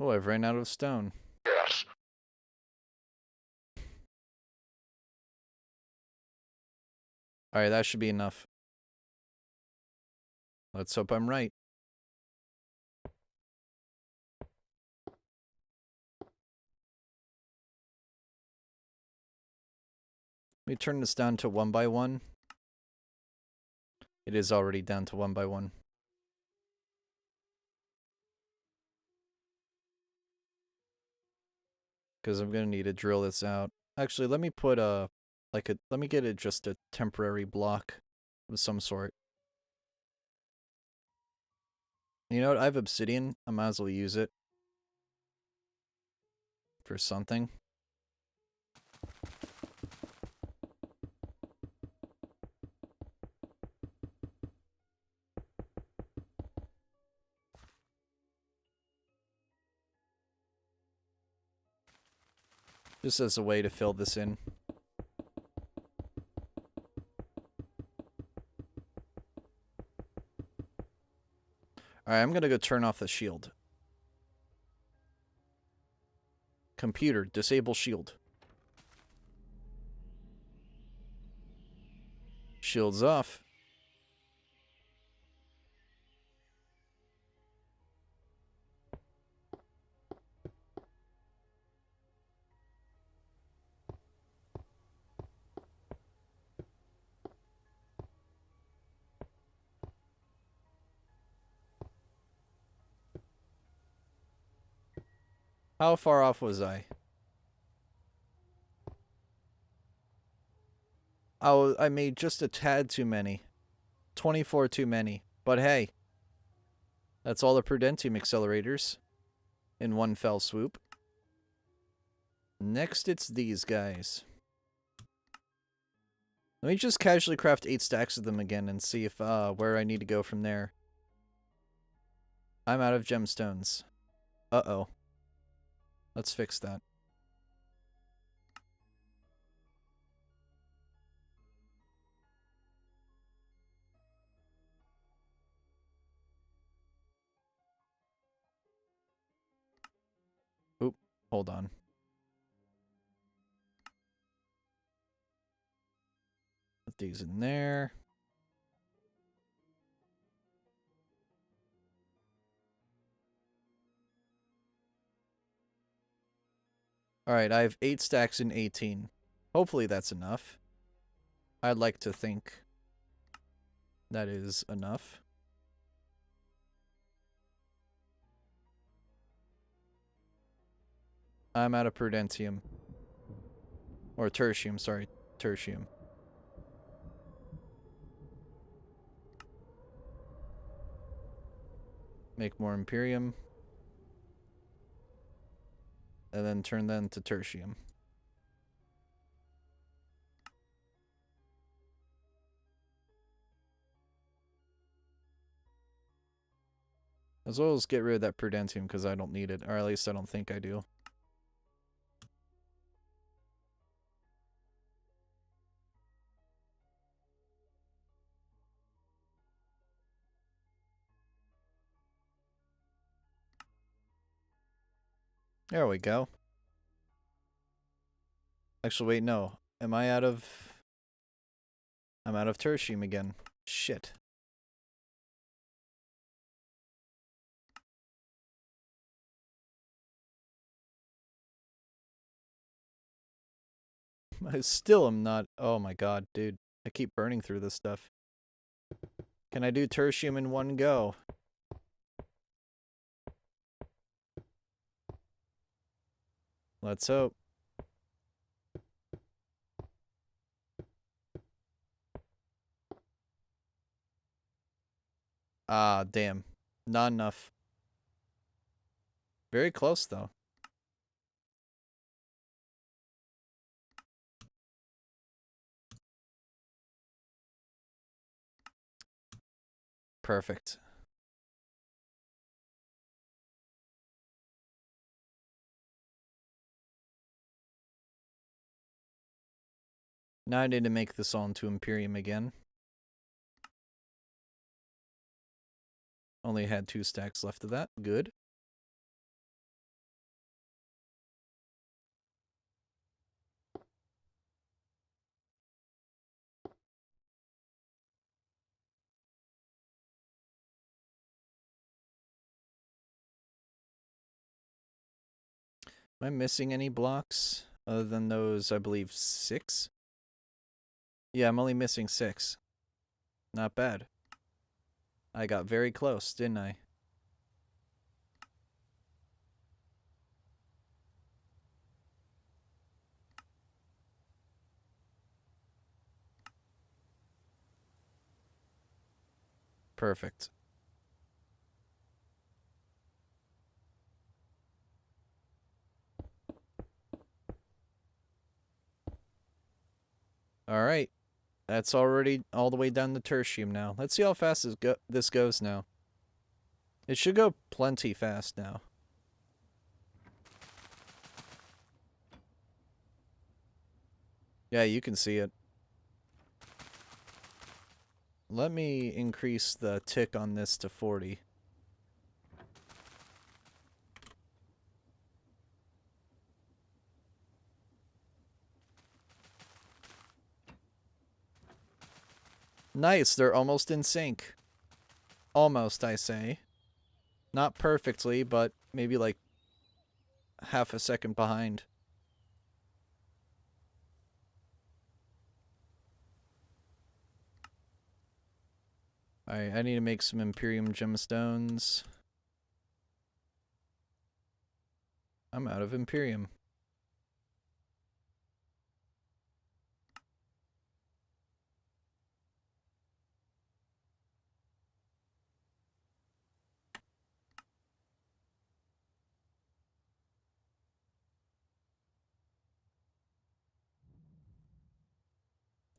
Oh, I've ran out of stone. Yes. Alright, that should be enough. Let's hope I'm right. Let me turn this down to 1 by 1. It is already down to 1 by 1. Because I'm gonna need to drill this out. Actually, let me put let me get it just a temporary block of some sort. You know what? I have obsidian. I might as well use it for something. Just as a way to fill this in. Alright, I'm gonna go turn off the shield. Computer, disable shield. Shield's off. How far off was I? Oh, I made just a tad too many. 24 too many. But hey, that's all the Prudentium accelerators in one fell swoop. Next, it's these guys. Let me just casually craft 8 stacks of them again and see if where I need to go from there. I'm out of gemstones. Uh-oh. Let's fix that. Oop, hold on. Put these in there. Alright, I have 8 stacks in 18. Hopefully that's enough. I'd like to think that is enough. I'm out of Prudentium. Or Tertium, sorry. Tertium. Make more Imperium. And then turn that into Tertium. As well as get rid of that Prudentium because I don't need it. Or at least I don't think I do. There we go. Actually, wait, no. Am I out of... I'm out of Tertium again. Shit. I still am not... Oh my god, dude. I keep burning through this stuff. Can I do Tertium in one go? Let's hope. Ah, damn. Not enough. Very close, though. Perfect. Now I need to make this all into Imperium again. Only had 2 stacks left of that. Good. Am I missing any blocks other than those, I believe, 6? Yeah, I'm only missing 6. Not bad. I got very close, didn't I? Perfect. Alright. That's already all the way down to tertium now. Let's see how fast this goes now. It should go plenty fast now. Yeah, you can see it. Let me increase the tick on this to 40. Nice, they're almost in sync. Almost, I say. Not perfectly, but maybe like half a second behind. Alright, I need to make some Imperium gemstones. I'm out of Imperium.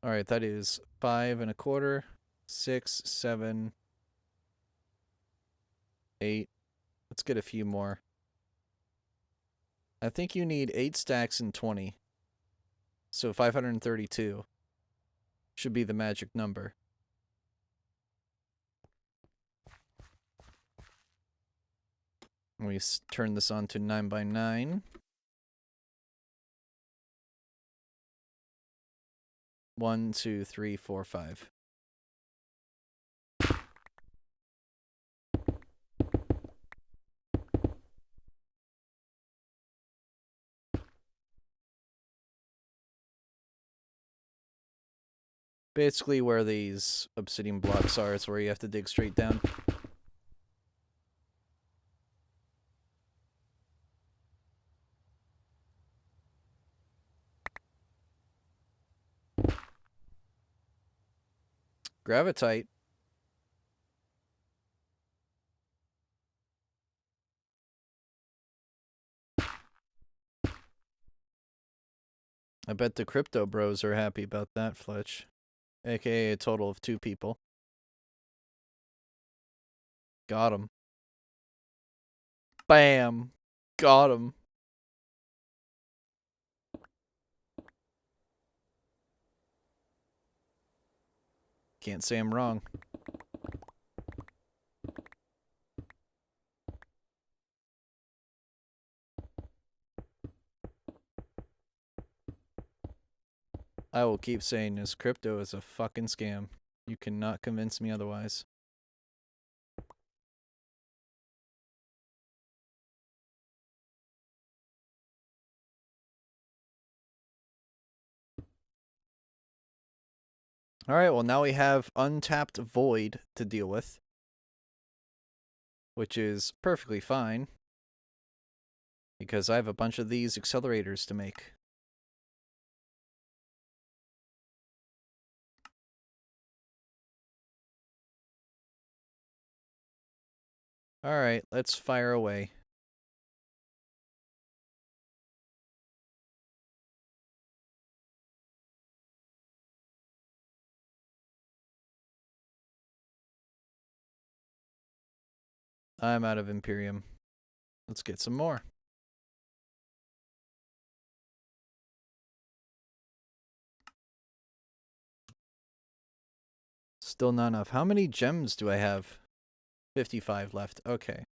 Alright, that is 5 1/4, 6, 7, 8. Let's get a few more. I think you need 8 stacks and 20. So 532 should be the magic number. We turn this on to 9x9. 1, 2, 3, 4, 5. Basically where these obsidian blocks are, it's where you have to dig straight down. Gravitite. I bet the crypto bros are happy about that, Fletch. AKA a total of 2 people. Got him. Bam. Got him. Can't say I'm wrong. I will keep saying this crypto is a fucking scam. You cannot convince me otherwise. Alright, well now we have untapped void to deal with. Which is perfectly fine. Because I have a bunch of these accelerators to make. Alright, let's fire away. I'm out of Imperium. Let's get some more. Still not enough. How many gems do I have? 55 left. Okay.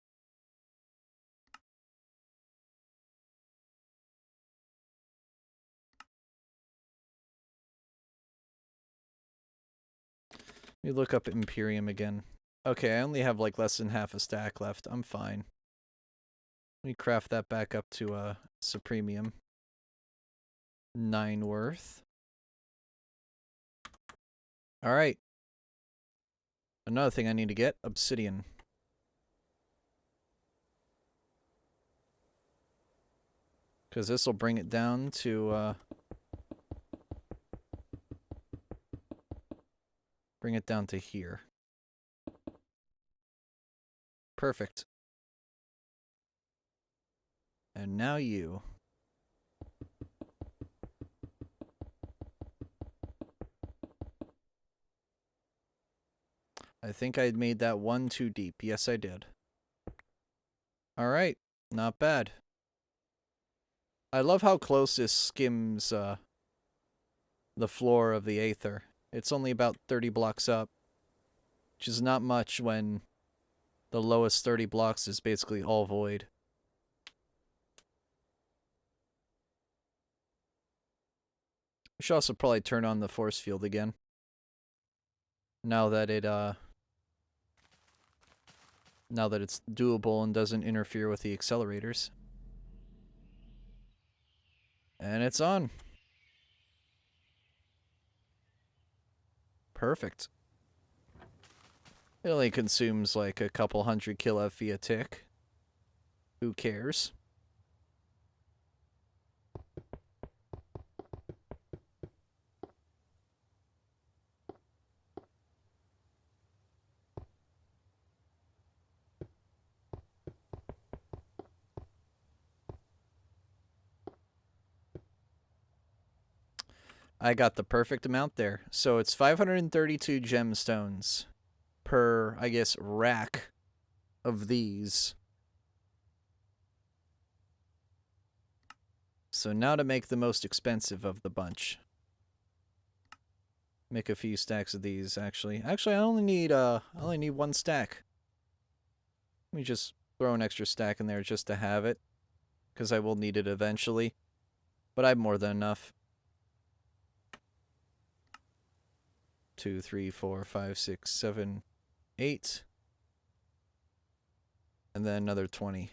Let me look up Imperium again. Okay, I only have like less than half a stack left. I'm fine. Let me craft that back up to Supremium. 9 worth. Alright. Another thing I need to get, obsidian. Because this will bring it down to, bring it down to here. Perfect. And now you. I think I made that one too deep. Yes, I did. Alright. Not bad. I love how close this skims the floor of the Aether. It's only about 30 blocks up, which is not much when the lowest 30 blocks is basically all void. We should also probably turn on the force field again. Now that it's doable and doesn't interfere with the accelerators. And it's on. Perfect. It only consumes like a couple hundred kF a tick. Who cares? I got the perfect amount there. So it's 532 gemstones per, I guess, rack of these. So now to make the most expensive of the bunch. Make a few stacks of these, actually. Actually, I only need one stack. Let me just throw an extra stack in there just to have it, because I will need it eventually. But I have more than enough. 2, 3, 4, 5, 6, 7, 8. And then another 20.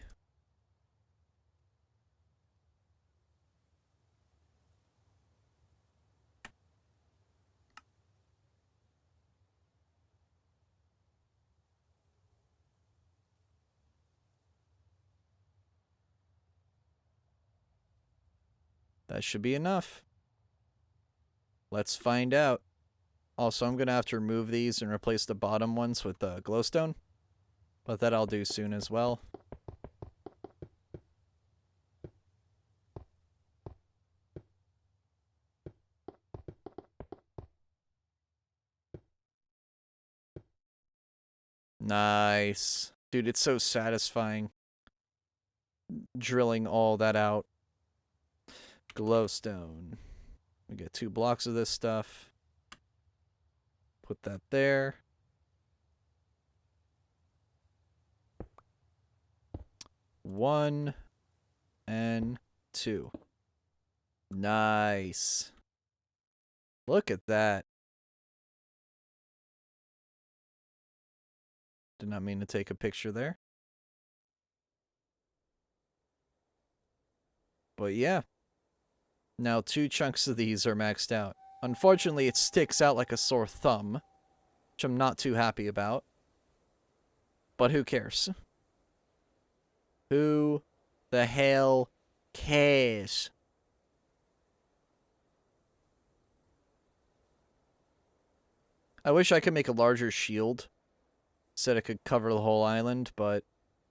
That should be enough. Let's find out. Also, I'm going to have to remove these and replace the bottom ones with glowstone. But that I'll do soon as well. Nice. Dude, it's so satisfying drilling all that out. Glowstone. We get 2 blocks of this stuff. Put that there. 1 and 2. Nice. Look at that. Did not mean to take a picture there. But yeah. Now 2 chunks of these are maxed out. Unfortunately, it sticks out like a sore thumb, which I'm not too happy about. But who cares? Who the hell cares? I wish I could make a larger shield. Said it could cover the whole island, but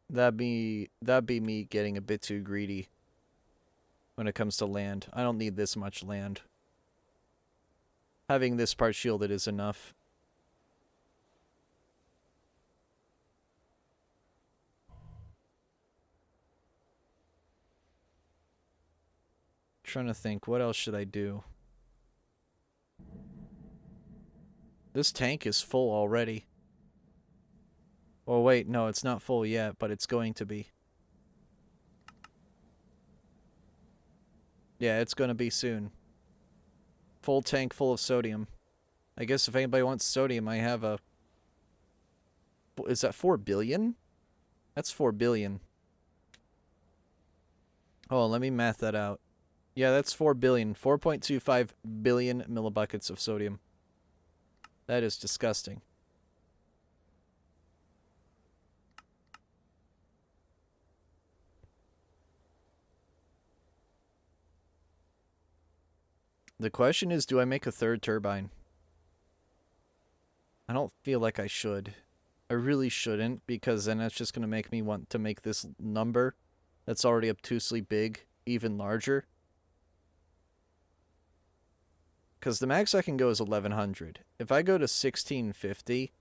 that'd be me getting a bit too greedy when it comes to land. I don't need this much land. Having this part shielded is enough. Trying to think, what else should I do? This tank is full already. Oh wait, no, it's not full yet, but it's going to be. Yeah, it's going to be soon. Full tank full of sodium. I guess if anybody wants sodium, I have a... Is that 4 billion? That's 4 billion. Oh, let me math that out. Yeah, that's 4 billion. 4.25 billion millibuckets of sodium. That is disgusting. The question is, do I make a third turbine? I don't feel like I should. I really shouldn't, because then that's just going to make me want to make this number that's already obtusely big even larger. Because the max I can go is 1100. If I go to 1650,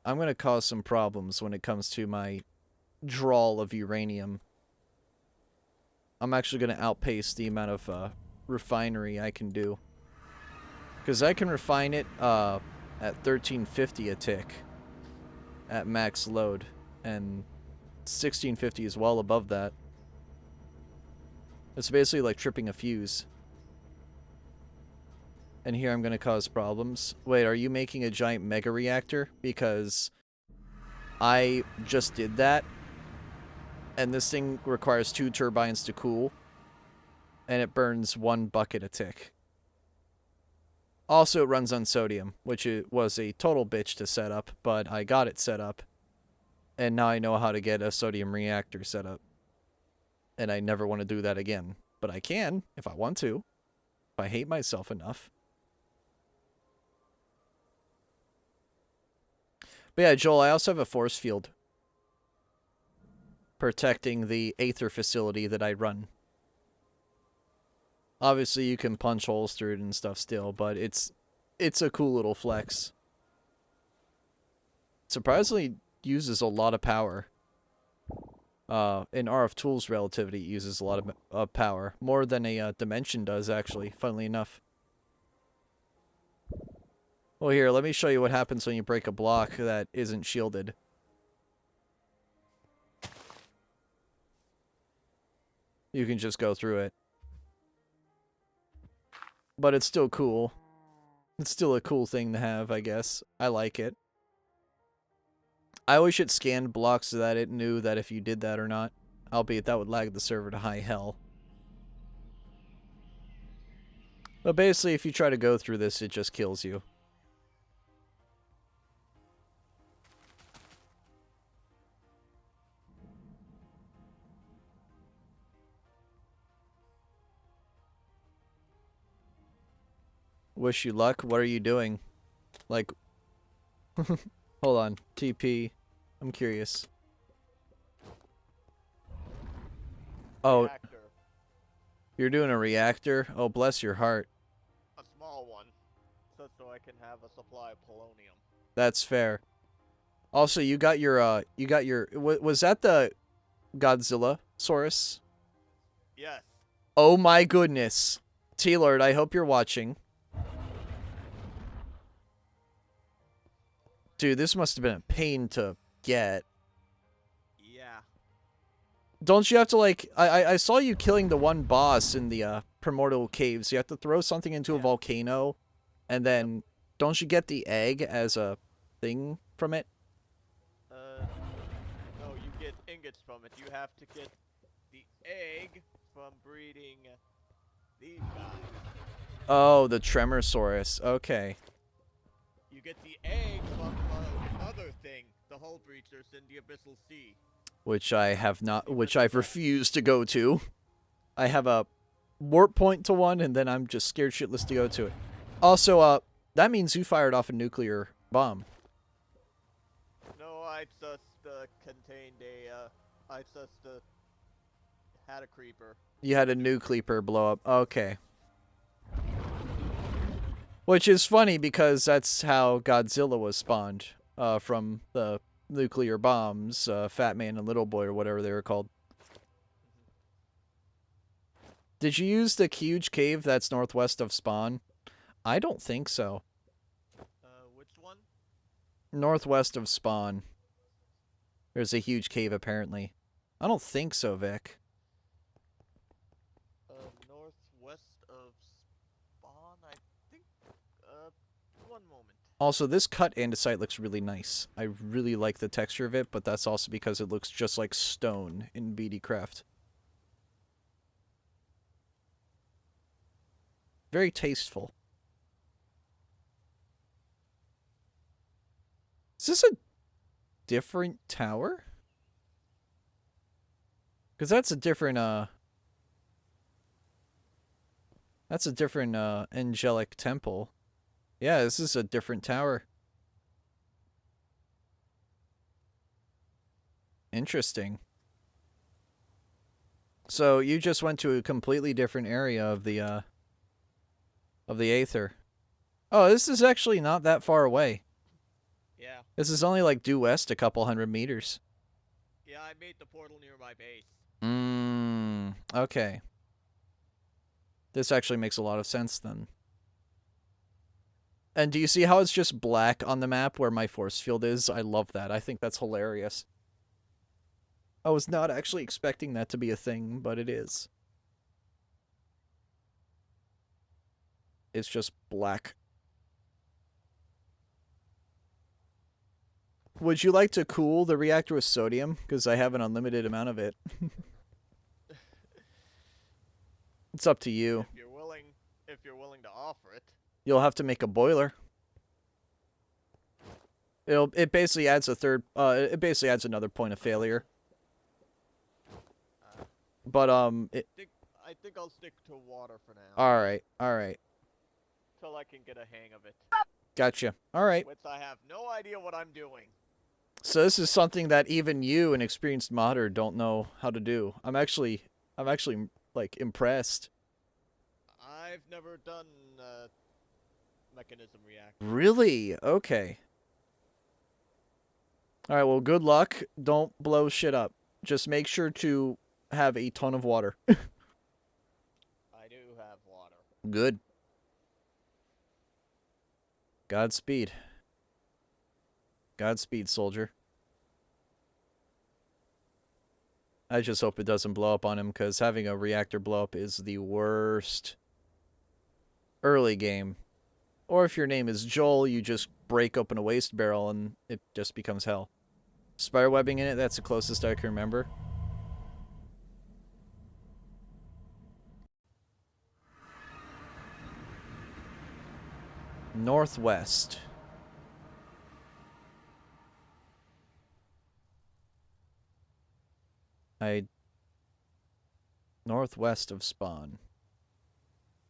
I'm going to cause some problems when it comes to my drawl of uranium. I'm actually going to outpace the amount of refinery I can do. Because I can refine it at 1350 a tick at max load. And 1650 is well above that. It's basically like tripping a fuse. And here I'm going to cause problems. Wait, are you making a giant mega reactor? Because I just did that. And this thing requires 2 turbines to cool. And it burns 1 bucket a tick. Also, it runs on sodium, which it was a total bitch to set up, but I got it set up. And now I know how to get a sodium reactor set up. And I never want to do that again. But I can, if I want to. If I hate myself enough. But yeah, Joel, I also have a force field protecting the Aether facility that I run. Obviously, you can punch holes through it and stuff still, but it's a cool little flex. Surprisingly, uses a lot of power. In RF Tools Relativity, it uses a lot of power. More than a Dimension does, actually, funnily enough. Well, here, let me show you what happens when you break a block that isn't shielded. You can just go through it. But it's still cool. It's still a cool thing to have, I guess. I like it. I wish it scanned blocks so that it knew that if you did that or not. Albeit that would lag the server to high hell. But basically, if you try to go through this, it just kills you. Wish you luck. What are you doing? Like, hold on. TP. I'm curious. Oh, Reactor. you're doing a reactor? Oh, bless your heart. A small one. So I can have a supply of polonium. That's fair. Also, you got your, was that the Godzilla Saurus? Yes. Oh my goodness. T-Lord, I hope you're watching. Dude, this must have been a pain to get. Yeah. Don't you have to, like... I saw you killing the one boss in the primordial caves. You have to throw something into a volcano, and then... Don't you get the egg as a thing from it? No, you get ingots from it. You have to get the egg from breeding these guys. Oh, the Tremorsaurus. Okay. You get the egg from another thing, the hull breachers in the Abyssal Sea. Which I have not... Which I've refused to go to. I have a warp point to one, and then I'm just scared shitless to go to it. Also, that means you fired off a nuclear bomb. No, I just contained a, I just had a creeper. You had a nuclear blow up. Okay. Which is funny because that's how Godzilla was spawned. From the nuclear bombs, Fat Man and Little Boy or whatever they were called. Did you use the huge cave that's northwest of spawn? I don't think so. Which one? Northwest of spawn. There's a huge cave apparently. I don't think so, Vic. Northwest of spawn, I think, one moment. Also, this cut andesite looks really nice. I really like the texture of it, but that's also because it looks just like stone in JaceKraft. Very tasteful. Is this a different tower? Because that's a different, angelic temple. Yeah, this is a different tower. Interesting. So you just went to a completely different area of the Aether. Oh, this is actually not that far away. Yeah. This is only like due west a couple 100 meters. Yeah, I made the portal near my base. Okay. This actually makes a lot of sense then. And do you see how it's just black on the map where my force field is? I love that. I think that's hilarious. I was not actually expecting that to be a thing, but it is. It's just black. Would you like to cool the reactor with sodium? Because I have an unlimited amount of it. It's up to you. If you're willing to offer it. You'll have to make a boiler. It basically adds it basically adds another point of failure. But I think I'll stick to water for now. all right. Till I can get a hang of it. Gotcha. All right. Which I have no idea what I'm doing. So this is something that even you, an experienced modder, don't know how to do. I'm actually like impressed. I've never done mechanism reactor. Really? Okay. All right, well, good luck. Don't blow shit up. Just make sure to have a ton of water. I do have water. Good. Godspeed. Godspeed, soldier. I just hope it doesn't blow up on him, because having a reactor blow up is the worst early game. Or if your name is Joel, you just break open a waste barrel and it just becomes hell. Spider webbing in it, that's the closest I can remember. Northwest. Northwest of spawn.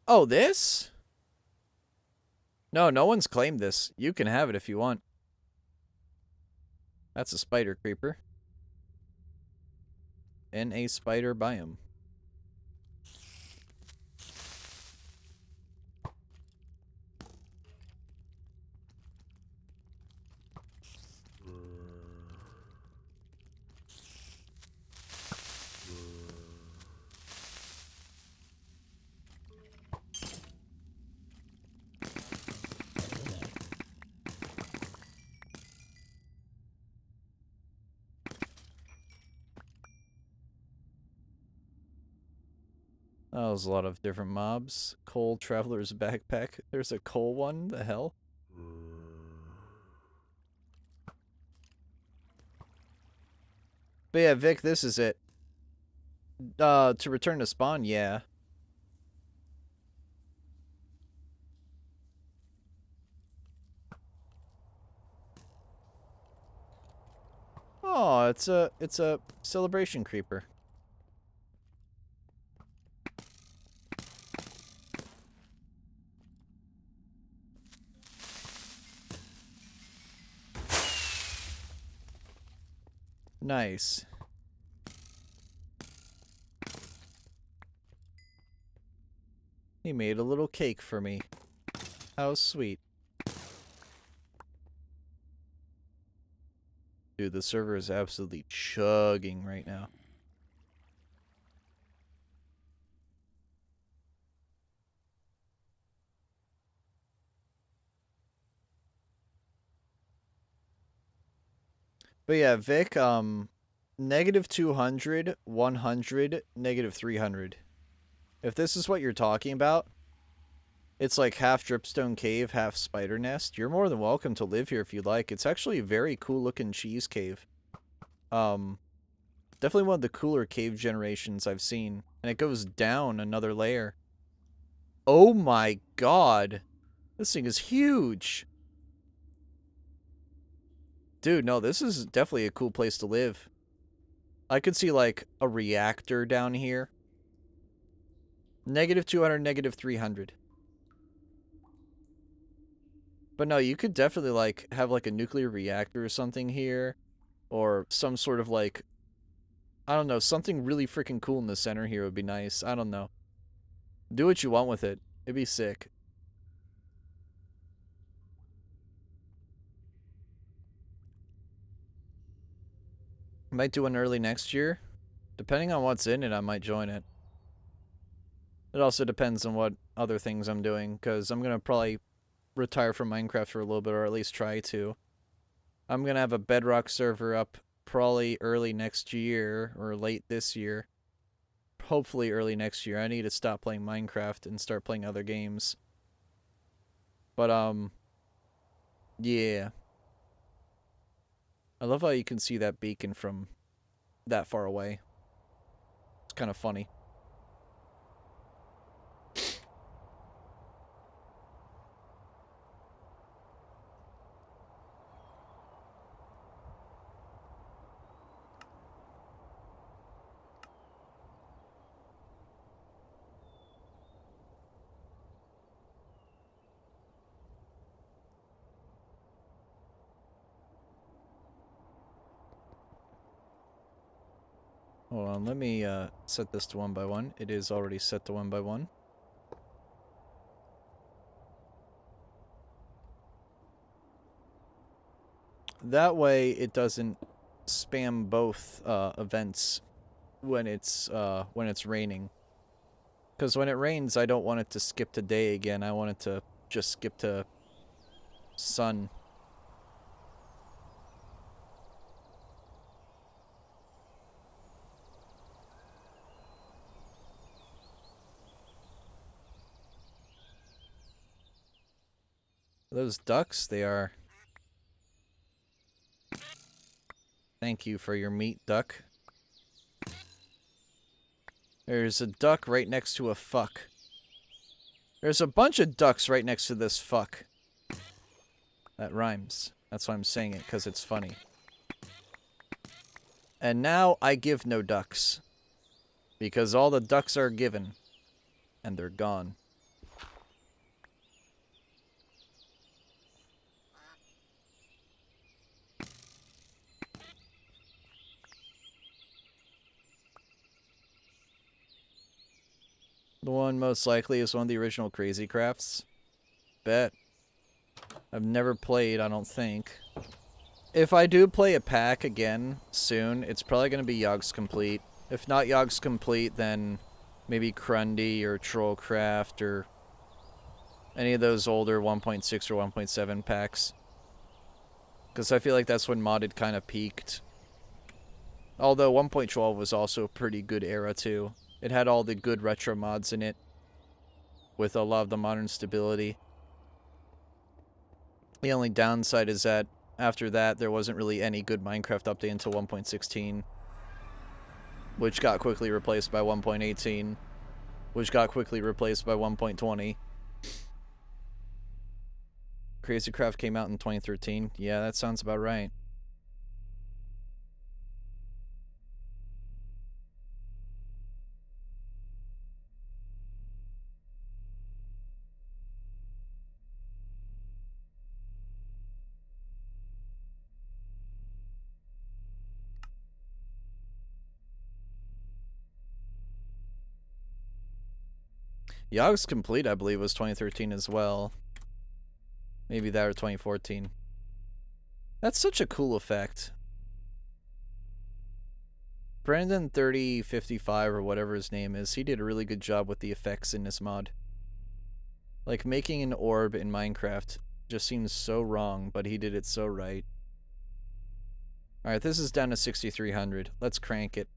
Oh, this? No, no one's claimed this. You can have it if you want. That's a spider creeper. In a spider biome. Oh, there's a lot of different mobs. Coal Traveler's Backpack. There's a coal one? The hell? But yeah, Vic, this is it. To return to spawn, yeah. Oh, it's a celebration creeper. Nice. He made a little cake for me. How sweet. Dude, the server is absolutely chugging right now. But yeah, Vic, -200, 100, -300. If this is what you're talking about, it's like half dripstone cave, half spider nest. You're more than welcome to live here if you'd like. It's actually a very cool looking cheese cave. Definitely one of the cooler cave generations I've seen. And it goes down another layer. Oh my god. This thing is huge. Dude, no, this is definitely a cool place to live. I could see, like, a reactor down here. -200, -300. But no, you could definitely, like, have, like, a nuclear reactor or something here. Or some sort of, like, I don't know, something really freaking cool in the center here would be nice. I don't know. Do what you want with it. It'd be sick. Might do one early next year. Depending on what's in it, I might join it. It also depends on what other things I'm doing, because I'm going to probably retire from Minecraft for a little bit, or at least try to. I'm going to have a Bedrock server up probably early next year, or late this year. Hopefully early next year. I need to stop playing Minecraft and start playing other games. But, yeah. I love how you can see that beacon from that far away. It's kind of funny. Hold on, let me set this to 1 by 1. It is already set to 1 by 1. That way it doesn't spam both events when it's raining. Because when it rains, I don't want it to skip to day again. I want it to just skip to sun. Those ducks, they are. Thank you for your meat, duck. There's a duck right next to a fuck. There's a bunch of ducks right next to this fuck. That rhymes. That's why I'm saying it, because it's funny. And now I give no ducks. Because all the ducks are given. And they're gone. The one most likely is one of the original JaceKrafts. Bet. I've never played, I don't think. If I do play a pack again soon, it's probably going to be Yogg's Complete. If not Yogg's Complete, then maybe Crundy or Trollcraft or any of those older 1.6 or 1.7 packs. Because I feel like that's when modded kind of peaked. Although 1.12 was also a pretty good era too. It had all the good retro mods in it. With a lot of the modern stability. The only downside is that after that, there wasn't really any good Minecraft update until 1.16. Which got quickly replaced by 1.18. Which got quickly replaced by 1.20. JaceKraft came out in 2013. Yeah, that sounds about right. Yogg's Complete, I believe, was 2013 as well. Maybe that or 2014. That's such a cool effect. Brandon 3055 or whatever his name is, he did a really good job with the effects in this mod. Like, making an orb in Minecraft just seems so wrong, but he did it so right. Alright, this is down to 6300. Let's crank it.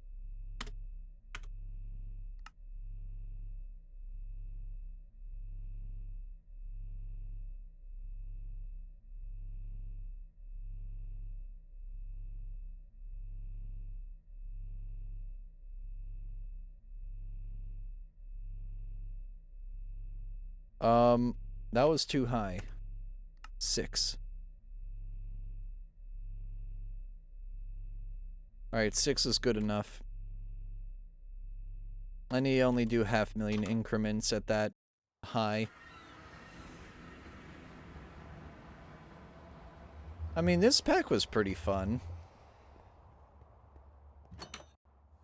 That was too high. 6. Alright, 6 is good enough. I need to only do 500,000 increments at that high. I mean, this pack was pretty fun.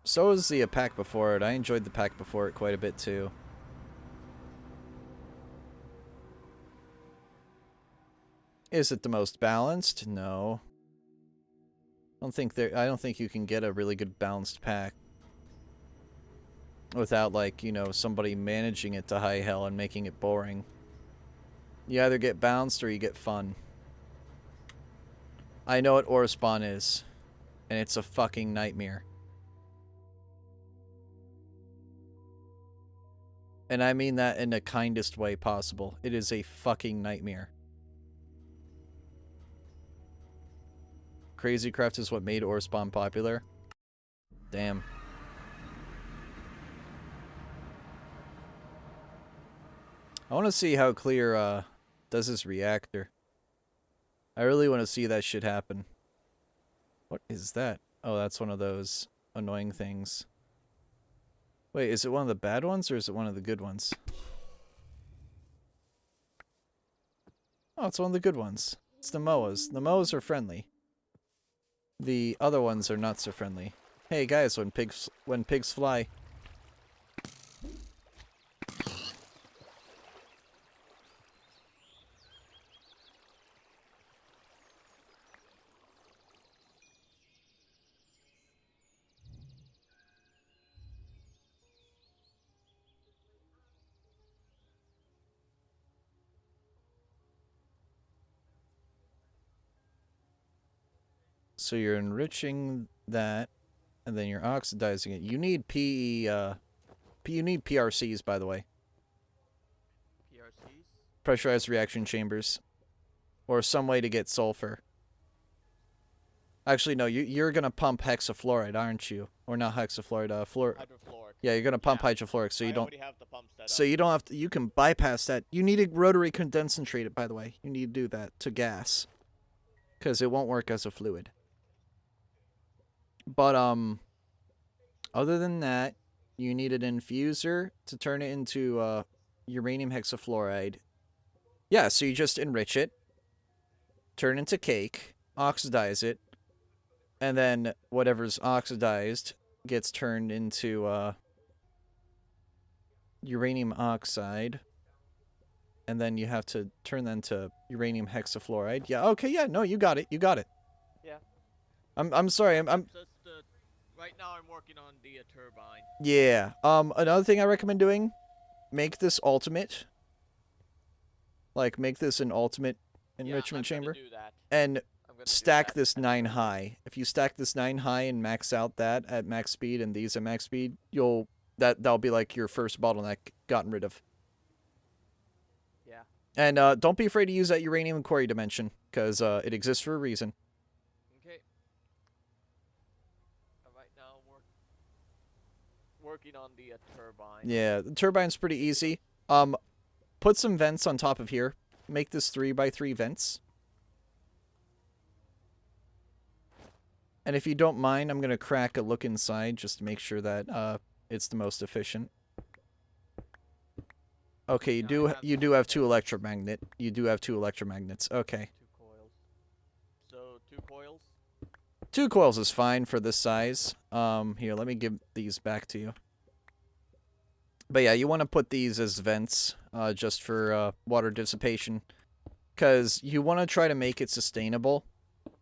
So was the pack before it. I enjoyed the pack before it quite a bit too. Is it the most balanced? No. I don't think you can get a really good balanced pack without, like, you know, somebody managing it to high hell and making it boring. You either get balanced or you get fun. I know what ore spawn is, and it's a fucking nightmare. And I mean that in the kindest way possible. It is a fucking nightmare. JaceKraft is what made ore spawn popular. Damn. I want to see how clear does this reactor. I really want to see that shit happen. What is that? Oh, that's one of those annoying things. Wait, is it one of the bad ones or is it one of the good ones? Oh, it's one of the good ones. It's the MOAs. The MOAs are friendly. The other ones are not so friendly. Hey guys, when pigs fly. So you're enriching that, and then you're oxidizing it. You need you need PRCs, by the way. PRCs? Pressurized reaction chambers. Or some way to get sulfur. Actually, no, you're gonna pump hexafluoride, aren't you? Or not hexafluoride, Hydrofluoric. Yeah, you're gonna pump hydrofluoric, so you don't... I already have the pump set up. So you don't have to... You can bypass that. You need a rotary condensator, by the way. You need to do that to gas. Because it won't work as a fluid. But, other than that, you need an infuser to turn it into, uranium hexafluoride. Yeah, so you just enrich it, turn it into cake, oxidize it, and then whatever's oxidized gets turned into, uranium oxide. And then you have to turn that into uranium hexafluoride. Yeah, okay, yeah, no, you got it, you got it. Yeah. I'm sorry, Right now I'm working on the turbine. Yeah. Another thing I recommend doing, make this ultimate. Like, make this an ultimate enrichment chamber. Do that. And stack this 9 high. If you stack this 9 high and max out that at max speed and these at max speed, that'll be like your first bottleneck gotten rid of. Yeah. And don't be afraid to use that uranium quarry dimension, because it exists for a reason. Okay. Right now working on the turbine. Yeah, the turbine's pretty easy. Put some vents on top of here. Make this 3x3 vents. And if you don't mind, I'm gonna crack a look inside just to make sure that it's the most efficient. Okay, you do have two electromagnets. Okay. 2 coils. So 2 coils. 2 coils is fine for this size. Here, let me give these back to you. But yeah, you want to put these as vents, just for water dissipation, because you want to try to make it sustainable.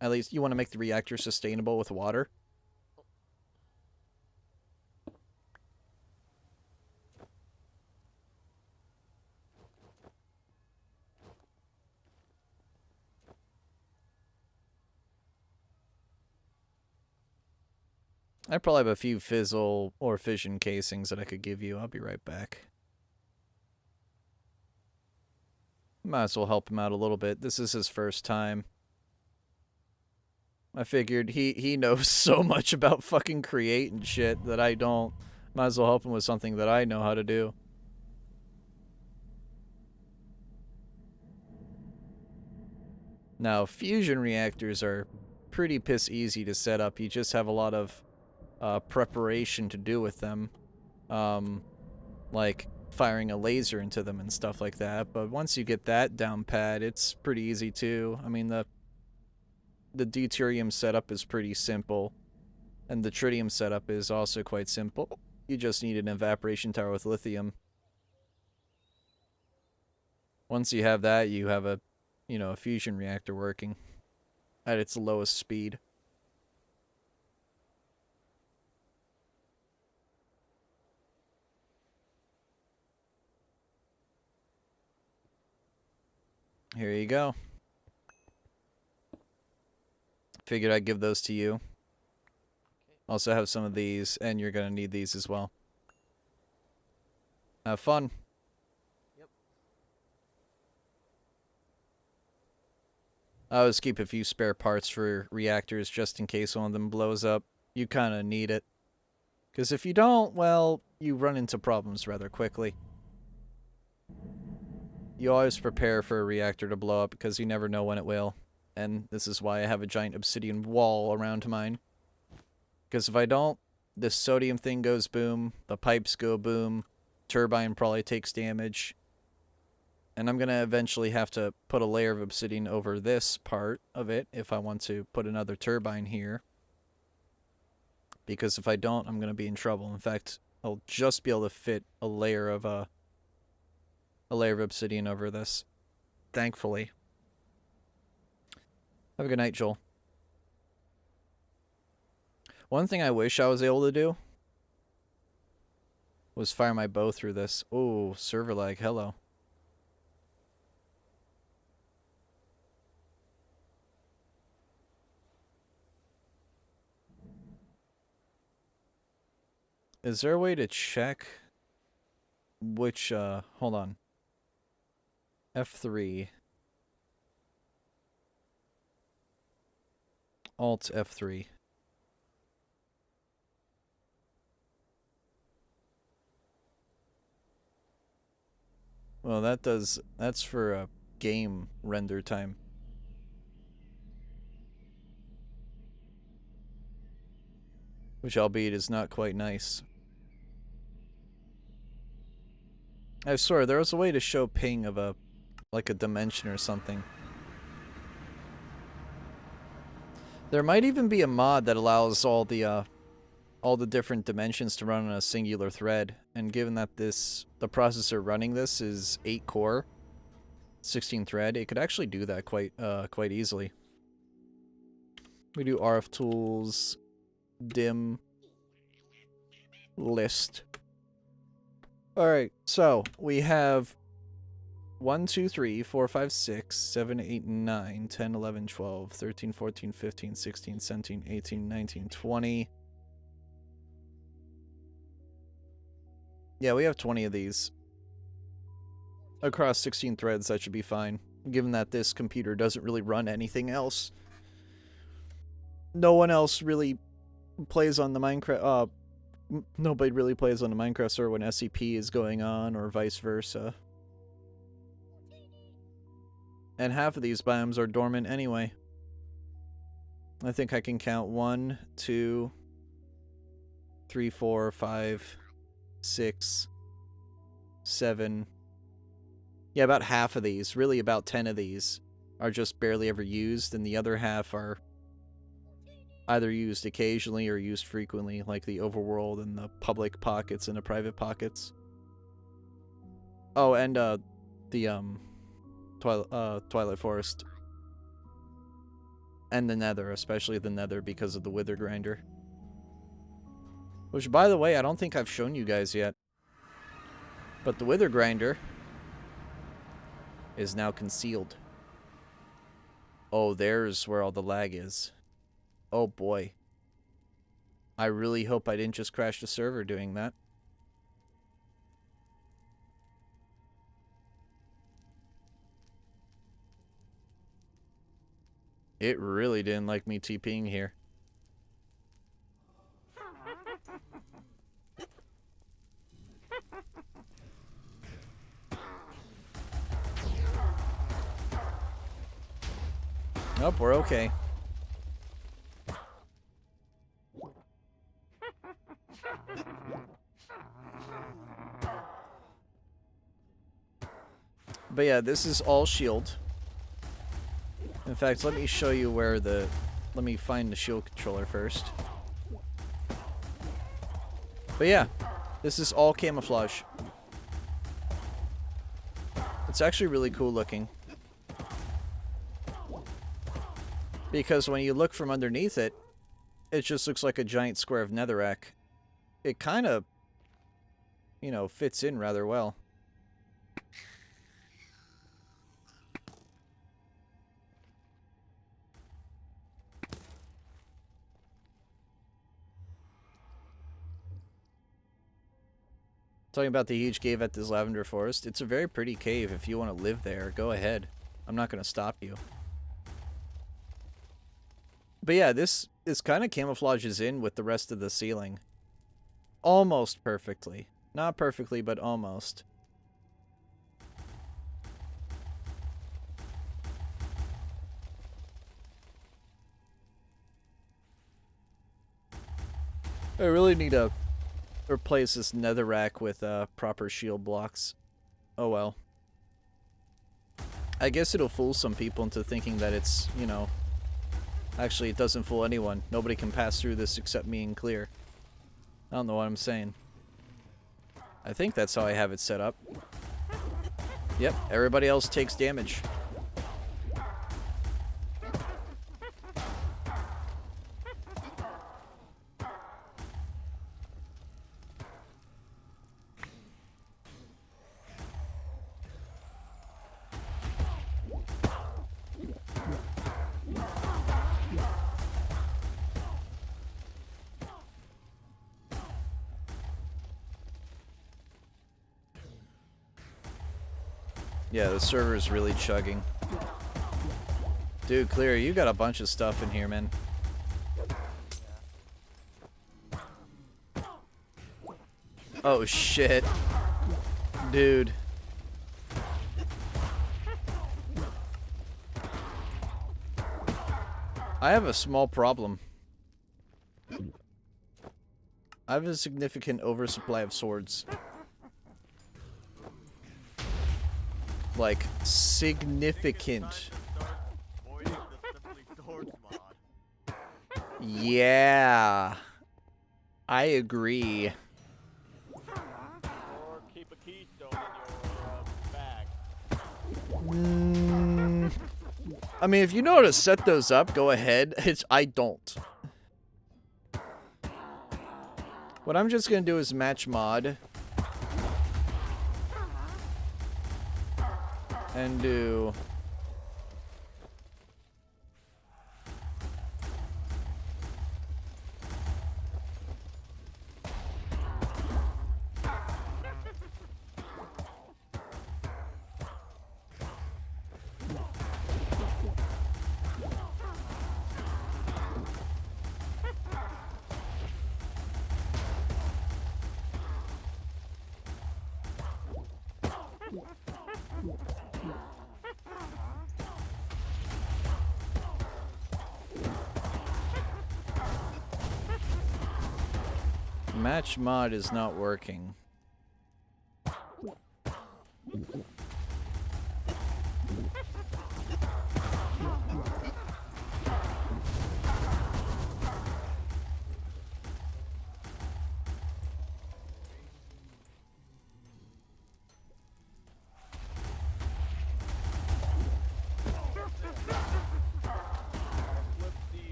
At least you want to make the reactor sustainable with water. I probably have a few fizzle or fission casings that I could give you. I'll be right back. Might as well help him out a little bit. This is his first time. I figured he knows so much about fucking create and shit that I don't. Might as well help him with something that I know how to do. Now, fusion reactors are pretty piss easy to set up. You just have a lot of preparation to do with them. Like firing a laser into them and stuff like that. But once you get that down pat, it's pretty easy too. I mean, the deuterium setup is pretty simple. And the tritium setup is also quite simple. You just need an evaporation tower with lithium. Once you have that, you have a, you know, a fusion reactor working at its lowest speed. Here you go. Figured I'd give those to you. Also have some of these, and you're gonna need these as well. Have fun. Yep. I always keep a few spare parts for reactors just in case one of them blows up. You kind of need it. Because if you don't, well, you run into problems rather quickly. You always prepare for a reactor to blow up because you never know when it will. And this is why I have a giant obsidian wall around mine. Because if I don't, this sodium thing goes boom, the pipes go boom, turbine probably takes damage. And I'm going to eventually have to put a layer of obsidian over this part of it if I want to put another turbine here. Because if I don't, I'm going to be in trouble. In fact, I'll just be able to fit a layer of obsidian over this. Thankfully. Have a good night, Joel. One thing I wish I was able to do was fire my bow through this. Oh, server lag. Hello. Is there a way to check which, hold on. F3. Alt F3. Well, that's for a game render time. Which, albeit, is not quite nice. I swear, there was a way to show ping of like a dimension or something. There might even be a mod that allows all the different dimensions to run on a singular thread. And given that the processor running this is 8 core, 16 thread, it could actually do that quite easily. We do RF tools, dim, list. Alright, so we have 1, 2, 3, 4, 5, 6, 7, 8, 9, 10, 11, 12, 13, 14, 15, 16, 17, 18, 19, 20. Yeah, we have 20 of these. Across 16 threads, that should be fine. Given that this computer doesn't really run anything else. No one else really plays on the Minecraft, nobody really plays on the Minecraft server when SCP is going on, or vice versa. And half of these biomes are dormant anyway. I think I can count 1, 2, 3, 4, 5, 6, 7. Yeah, about half of these, really about 10 of these, are just barely ever used, and the other half are either used occasionally or used frequently, like the overworld and the public pockets and the private pockets. Oh, and the Twilight Forest. And the Nether, especially the Nether because of the Wither Grinder. Which, by the way, I don't think I've shown you guys yet. But the Wither Grinder is now concealed. Oh, there's where all the lag is. Oh boy. I really hope I didn't just crash the server doing that. It really didn't like me TPing here. Nope, we're okay. But yeah, this is all shield. In fact, let me show you where the... Let me find the shield controller first. But yeah, this is all camouflage. It's actually really cool looking. Because when you look from underneath it, it just looks like a giant square of netherrack. It kind of, you know, fits in rather well. Talking about the huge cave at this lavender forest. It's a very pretty cave. If you want to live there, go ahead. I'm not going to stop you. But yeah, this kind of camouflages in with the rest of the ceiling. Almost perfectly. Not perfectly, but almost. I really need to replace this netherrack with proper shield blocks. Oh well. I guess it'll fool some people into thinking that it's, you know... Actually, it doesn't fool anyone. Nobody can pass through this except me and Clear. I don't know what I'm saying. I think that's how I have it set up. Yep, everybody else takes damage. Yeah, the server is really chugging. Dude, Clear, you got a bunch of stuff in here, man. Oh, shit. Dude. I have a small problem. I have a significant oversupply of swords. Like, significant. Yeah. I agree. Or keep a keystone in your bag. I mean, if you know how to set those up, go ahead. I don't. What I'm just gonna do is match mod. And do... Match mod is not working.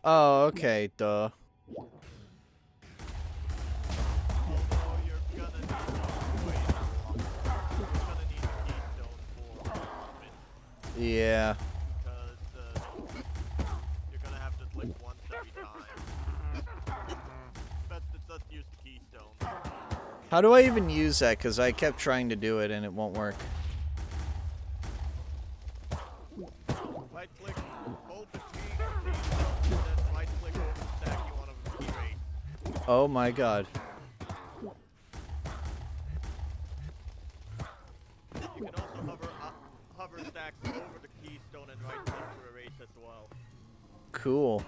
Oh, okay, duh. Yeah. Because you're gonna have to click once every time. Best it's just use the keystone. How do I even use that? Because I kept trying to do it and it won't work. Right click, hold the key, and then right click over the stack you want to erase. Oh my god. You can also hover stacks over the keystone and right click to erase as well. Cool.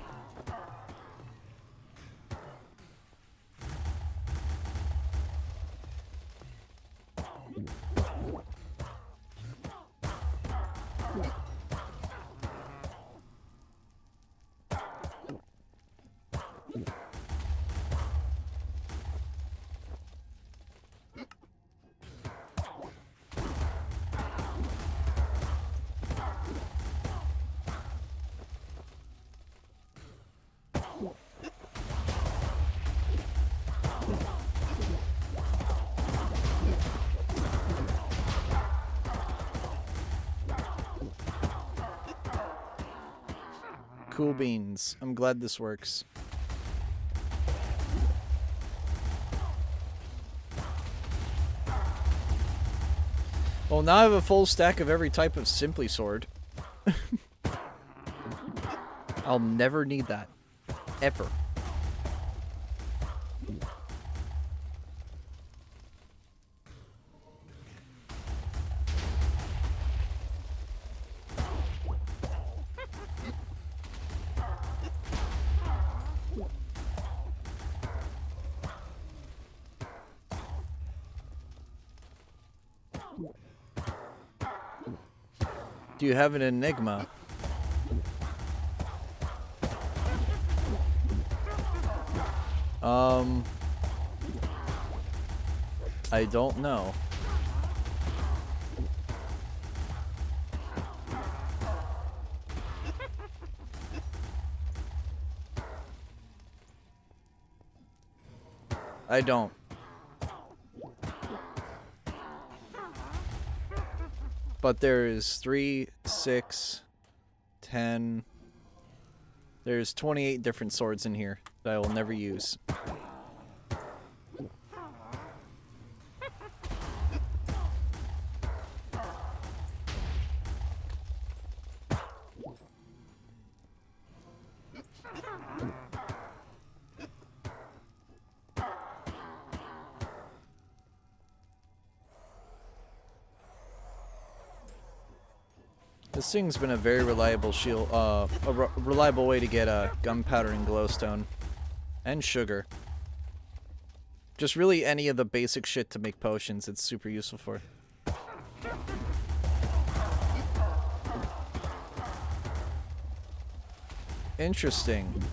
Cool beans. I'm glad this works. Well, now I have a full stack of every type of Simply sword. I'll never need that. Ever. Do you have an Enigma? I don't know. I don't. But there is 3, 6, 10. There's 28 different swords in here that I will never use. This thing's been a very reliable shield, reliable way to get gunpowder and glowstone. And sugar. Just really any of the basic shit to make potions it's super useful for. Interesting.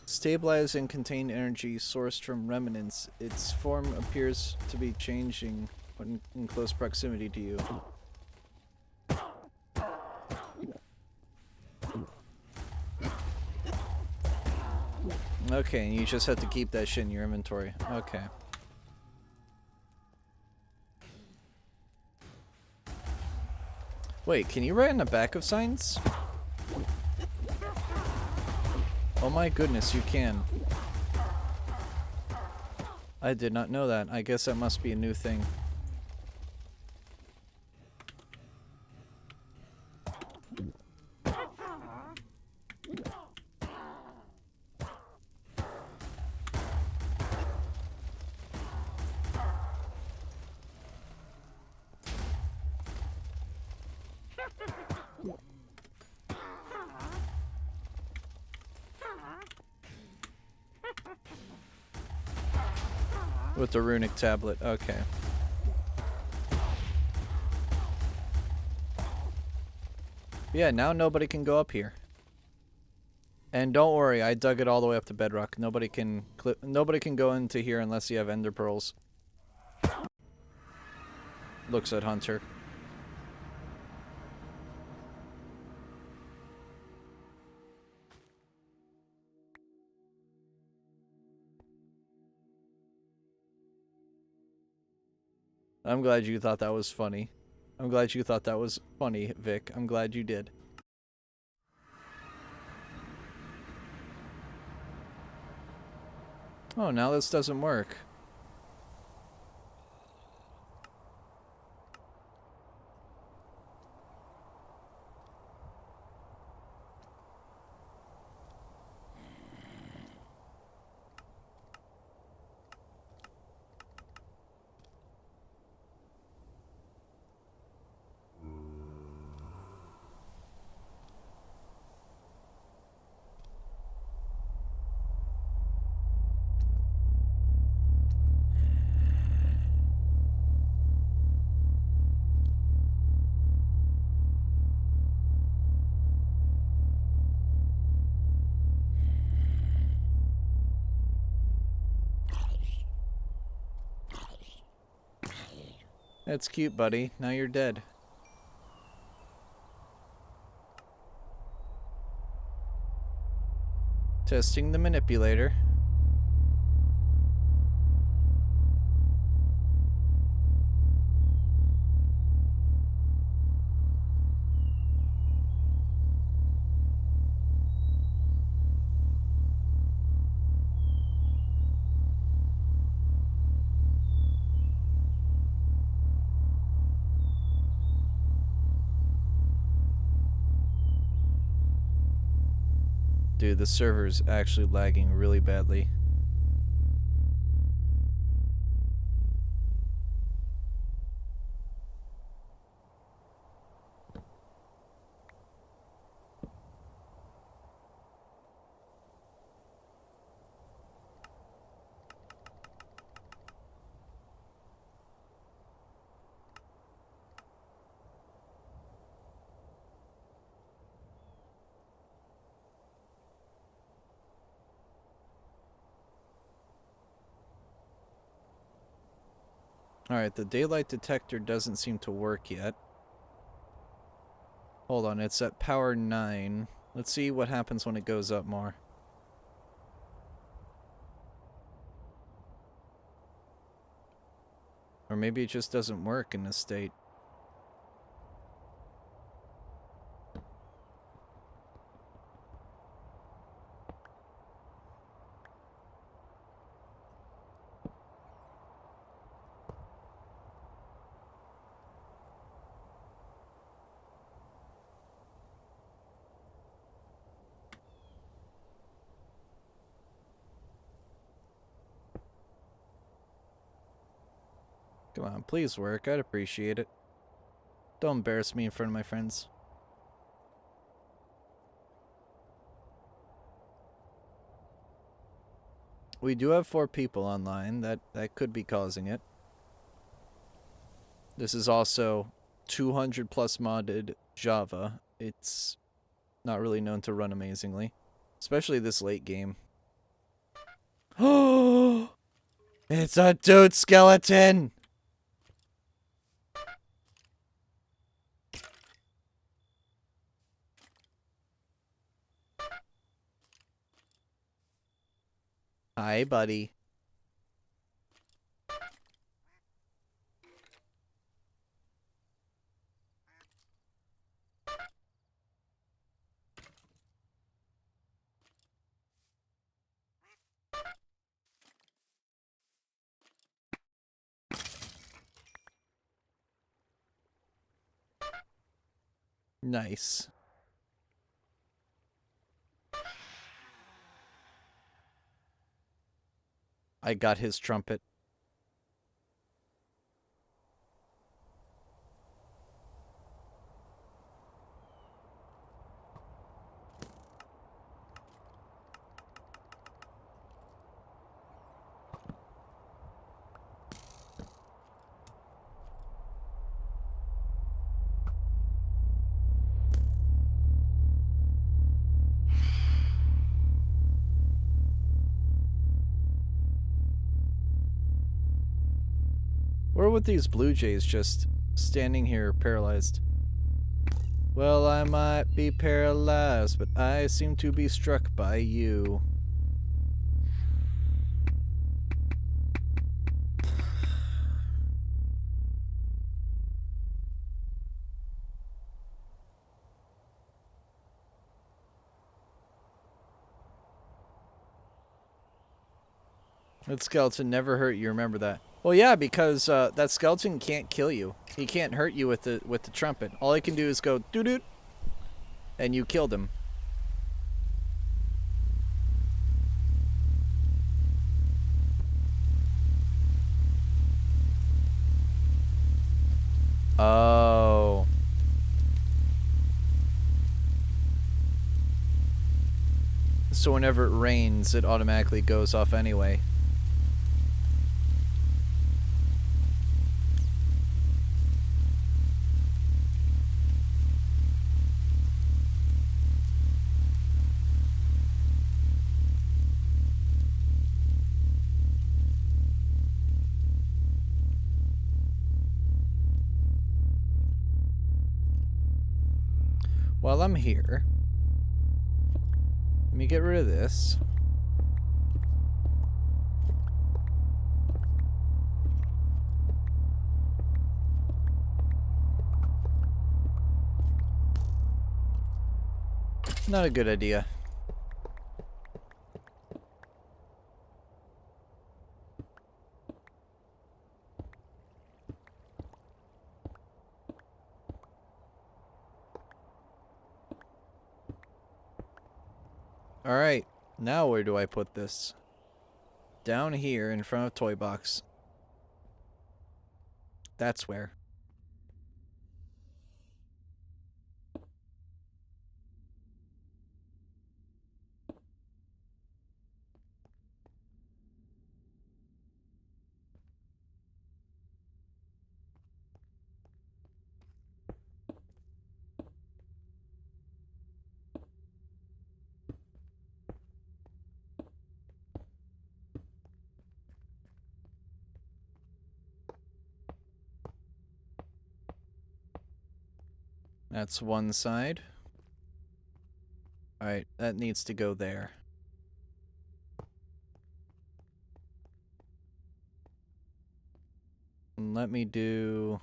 Stabilize and contain energy sourced from remnants. Its form appears to be changing when in close proximity to you. Okay, and you just have to keep that shit in your inventory. Okay. Wait, can you write on the back of signs? Oh my goodness, you can. I did not know that. I guess that must be a new thing. With the runic tablet, okay. Yeah, now nobody can go up here. And don't worry, I dug it all the way up to bedrock. Nobody can go into here unless you have ender pearls. Looks at Hunter. I'm glad you thought that was funny. I'm glad you thought that was funny, Vic. I'm glad you did. Oh, now this doesn't work. That's cute, buddy. Now you're dead. Testing the manipulator. Dude, the server's actually lagging really badly. Alright, the daylight detector doesn't seem to work yet. Hold on, it's at power 9. Let's see what happens when it goes up more. Or maybe it just doesn't work in this state. Come on, please work. I'd appreciate it. Don't embarrass me in front of my friends. We do have 4 people online. That could be causing it. This is also 200 plus modded Java. It's not really known to run amazingly, especially this late game. Oh, it's a dude skeleton. Hi, buddy. Nice. I got his trumpet. Or with these blue jays just standing here paralyzed. Well, I might be paralyzed, but I seem to be struck by you. That skeleton never hurt you, remember that. Well, yeah, because that skeleton can't kill you. He can't hurt you with the trumpet. All he can do is go doo-doo, and you killed him. Oh. So whenever it rains, it automatically goes off anyway. while I'm here, let me get rid of this. Not a good idea. Alright, now where do I put this? Down here in front of Toy Box. That's where. That's one side. Alright, that needs to go there. And let me do...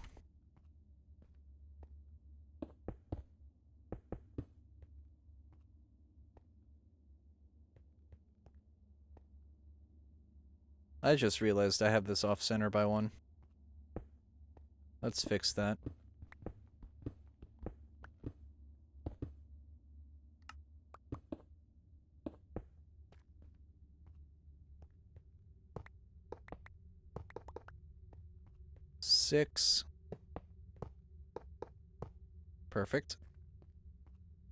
I just realized I have this off-center by one. Let's fix that. Six. Perfect.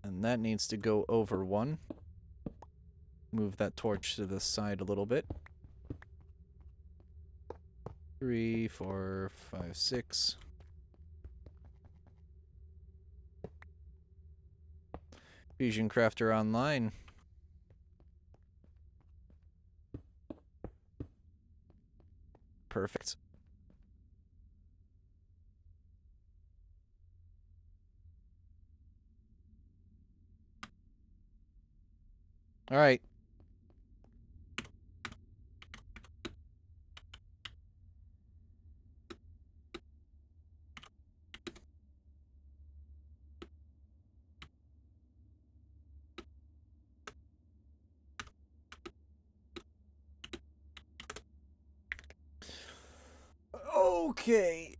And that needs to go over one. Move that torch to the side a little bit. 3, 4, 5, 6. Fusion Crafter online. Perfect. All right. Okay.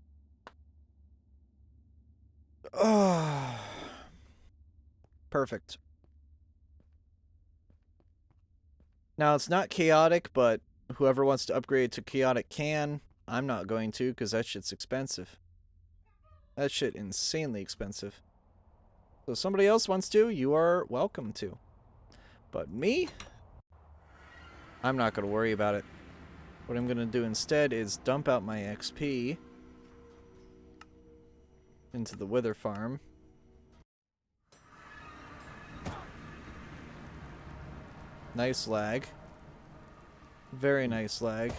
Perfect. Now, it's not chaotic, but whoever wants to upgrade to chaotic can. I'm not going to, because that shit's expensive. That shit insanely expensive. So if somebody else wants to, you are welcome to. But me? I'm not going to worry about it. What I'm going to do instead is dump out my XP into the Wither Farm. Nice lag. Very nice lag.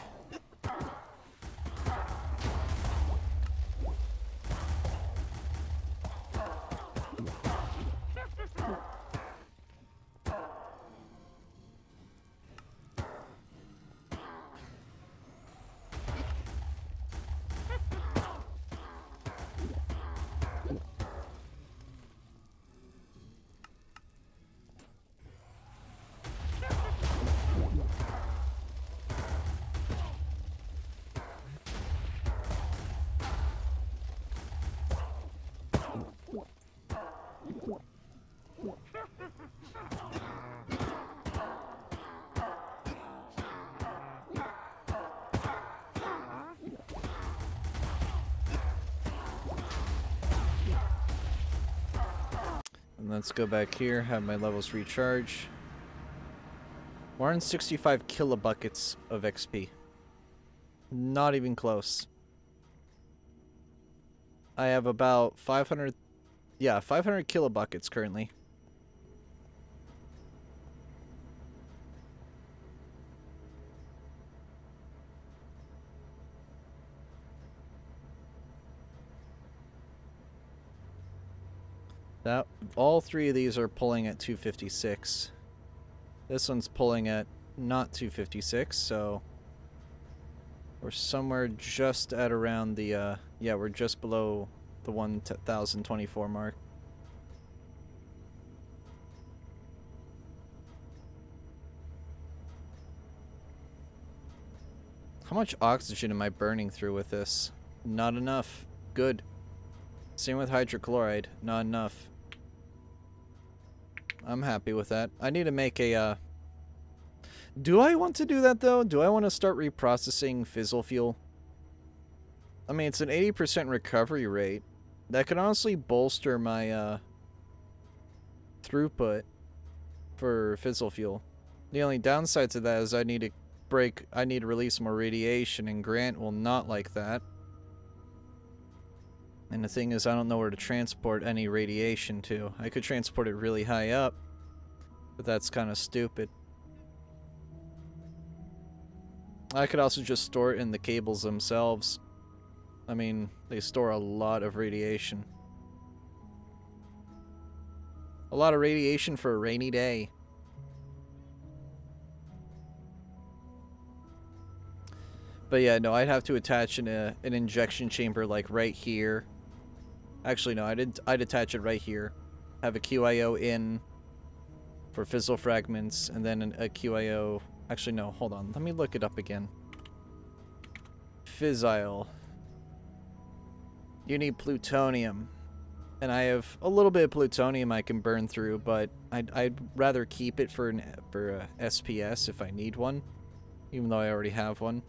And let's go back here, have my levels recharge. 165 kilobuckets of XP. Not even close. I have about 500... Yeah, 500 kilobuckets currently. That all three of these are pulling at 256. This one's pulling at not 256, so we're somewhere just at around the yeah, we're just below the 1024 mark. How much oxygen am I burning through with this? Not enough. Good. Same with hydrochloride. Not enough. I'm happy with that. I need to make a, do I want to do that, though? Do I want to start reprocessing fizzle fuel? I mean, it's an 80% recovery rate. That could honestly bolster my, throughput for fizzle fuel. The only downside to that is I need to release more radiation, and Grant will not like that. And the thing is, I don't know where to transport any radiation to. I could transport it really high up, but that's kind of stupid. I could also just store it in the cables themselves. I mean, they store a lot of radiation. A lot of radiation for a rainy day. But yeah, no, I'd have to attach an injection chamber like right here. Actually, no, I'd attach it right here. Have a QIO in for fizzle fragments, and then a QIO. Actually, no, hold on. Let me look it up again. Fissile. You need plutonium. And I have a little bit of plutonium I can burn through, but I'd rather keep it for a SPS if I need one, even though I already have one.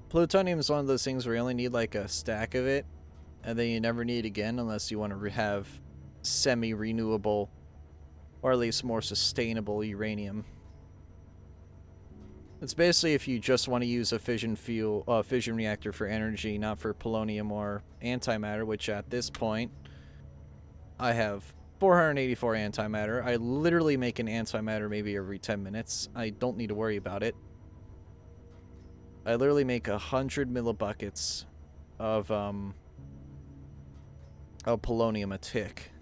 Plutonium is one of those things where you only need like a stack of it, and then you never need it again unless you want to have semi-renewable, or at least more sustainable uranium. It's basically if you just want to use a fission reactor for energy, not for polonium or antimatter, which at this point, I have 484 antimatter. I literally make an antimatter maybe every 10 minutes. I don't need to worry about it. I literally make 100 millibuckets of polonium a tick.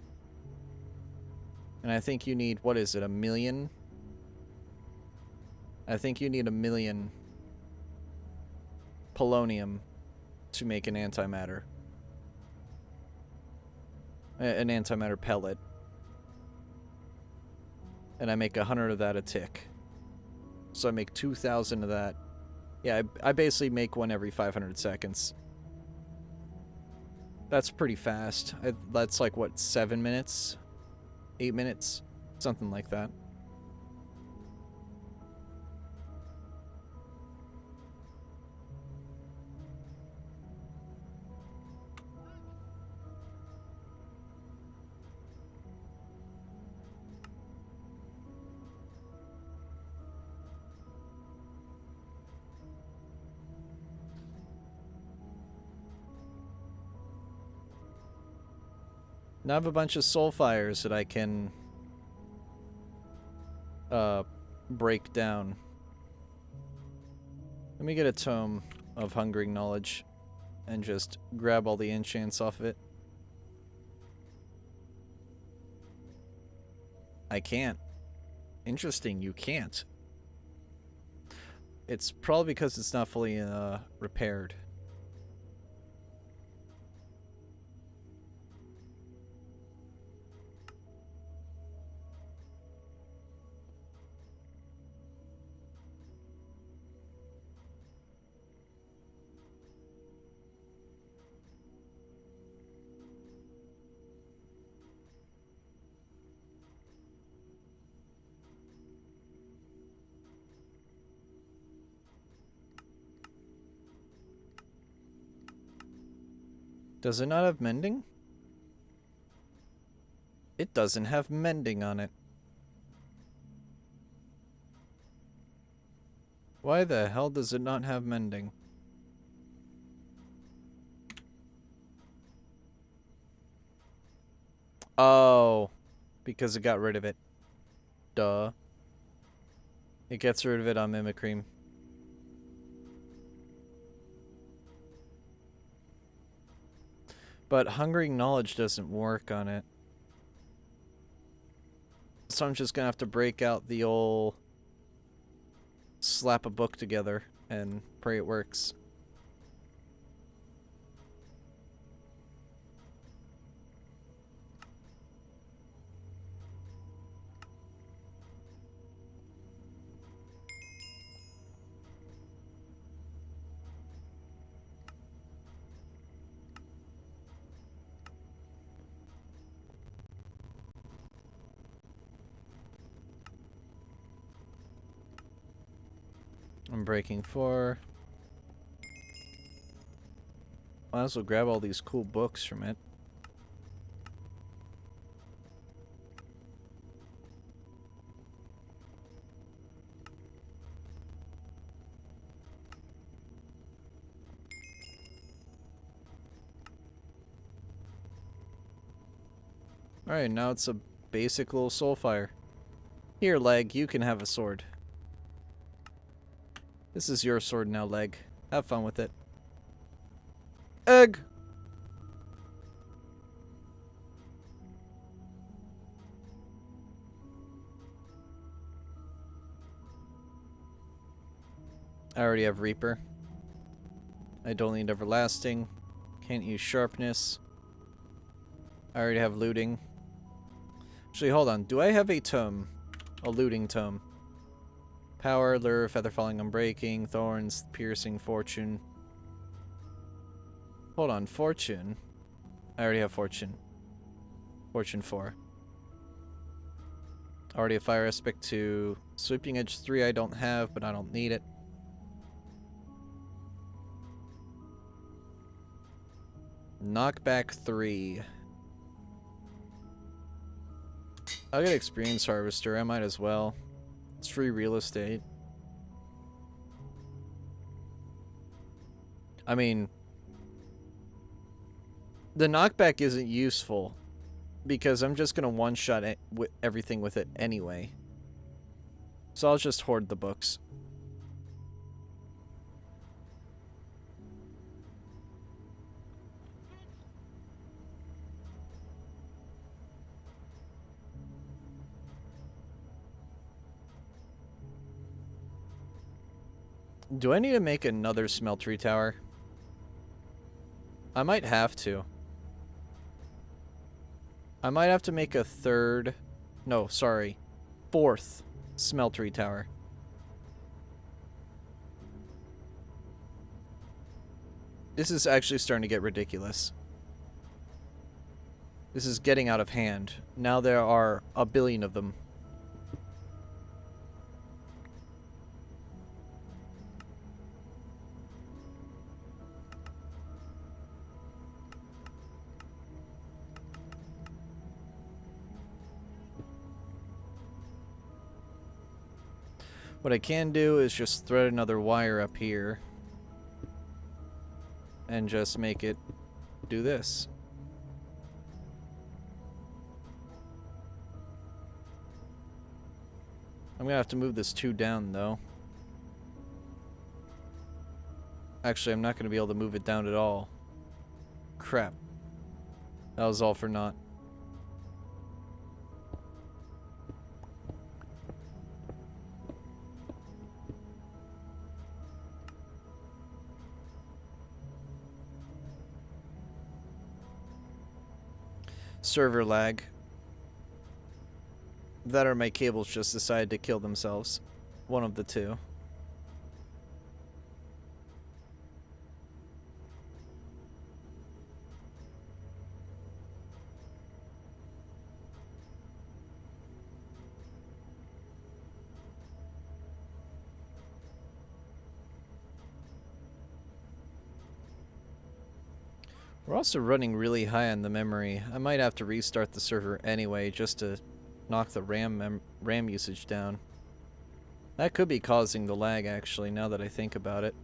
And I think you need, what is it, 1 million? I think you need 1 million polonium to make an antimatter. An antimatter pellet. And I make 100 of that a tick. So I make 2,000 of that. Yeah, I basically make one every 500 seconds. That's pretty fast. That's like, what, 7 minutes? 8 minutes? Something like that. Now I have a bunch of soul fires that I can break down. Let me get a tome of hungering knowledge and just grab all the enchants off of it. I can't. Interesting, you can't. It's probably because it's not fully repaired. Does it not have mending? It doesn't have mending on it. Why the hell does it not have mending? Oh, because it got rid of it. Duh. It gets rid of it on Mimicream. But hungering knowledge doesn't work on it. So I'm just gonna have to break out the old slap a book together and pray it works. I'm breaking 4. Might as well grab all these cool books from it. Alright, now it's a basic little soulfire. Here, Leg, you can have a sword. This is your sword now, Leg. Have fun with it. Egg! I already have Reaper. I don't need Everlasting. Can't use Sharpness. I already have Looting. Actually, hold on. Do I have a tome? A looting tome. Power, Lure, Feather Falling, Unbreaking, Thorns, Piercing, Fortune. Hold on, Fortune. I already have Fortune. Fortune 4. Already have Fire Aspect 2. Sweeping Edge 3 I don't have, but I don't need it. Knockback 3. I'll get Experience Harvester, I might as well. It's free real estate. I mean, the knockback isn't useful because I'm just gonna one-shot everything with it anyway. So I'll just hoard the books. Do I need to make another smeltery tower? I might have to. I might have to make a third... No, sorry. 4th smeltery tower. This is actually starting to get ridiculous. This is getting out of hand. Now there are a billion of them. What I can do is just thread another wire up here and just make it do this. I'm gonna have to move this 2 down though. Actually, I'm not gonna be able to move it down at all. Crap. That was all for naught. Server lag. That or my cables just decided to kill themselves. One of the two. We're also running really high on the memory. I might have to restart the server anyway just to knock the RAM usage down. That could be causing the lag actually, now that I think about it.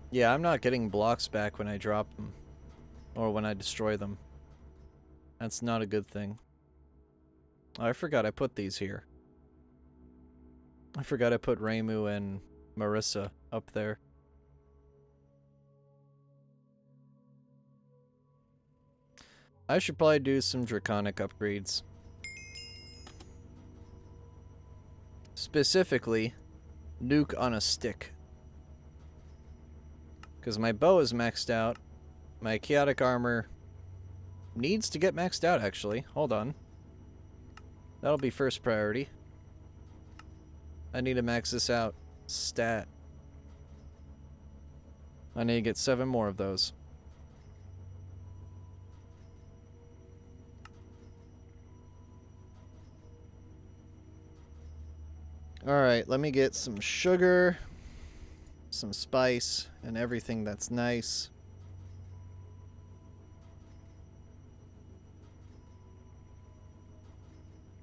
Yeah, I'm not getting blocks back when I drop them. Or when I destroy them. That's not a good thing. Oh, I forgot I put these here. I forgot I put Reimu and Marissa up there. I should probably do some draconic upgrades. Specifically, nuke on a stick. Because my bow is maxed out. My chaotic armor needs to get maxed out, actually. Hold on. That'll be first priority. I need to max this out. Stat. I need to get 7 more of those. Alright, let me get some sugar, some spice, and everything that's nice.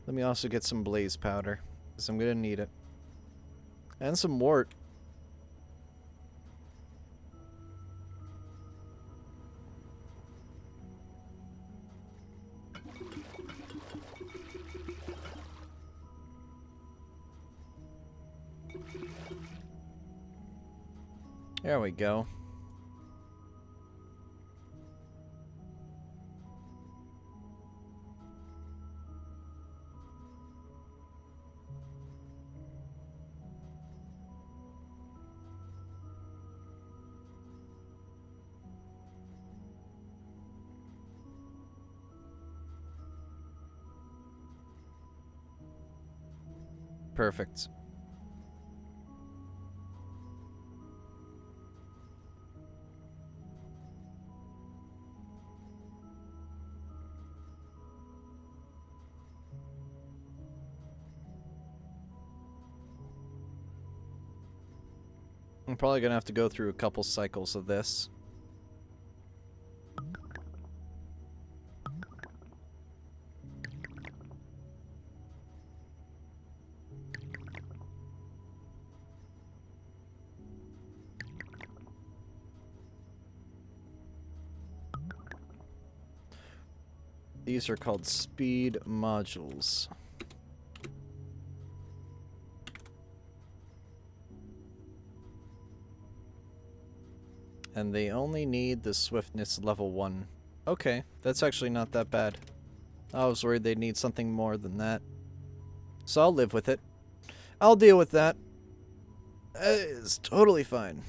Let me also get some blaze powder, because I'm going to need it. And some wart. There we go. Perfect. I'm probably gonna have to go through a couple cycles of this. These are called speed modules. And they only need the swiftness level 1. Okay, that's actually not that bad. I was worried they'd need something more than that. So I'll live with it. I'll deal with that. It's totally fine.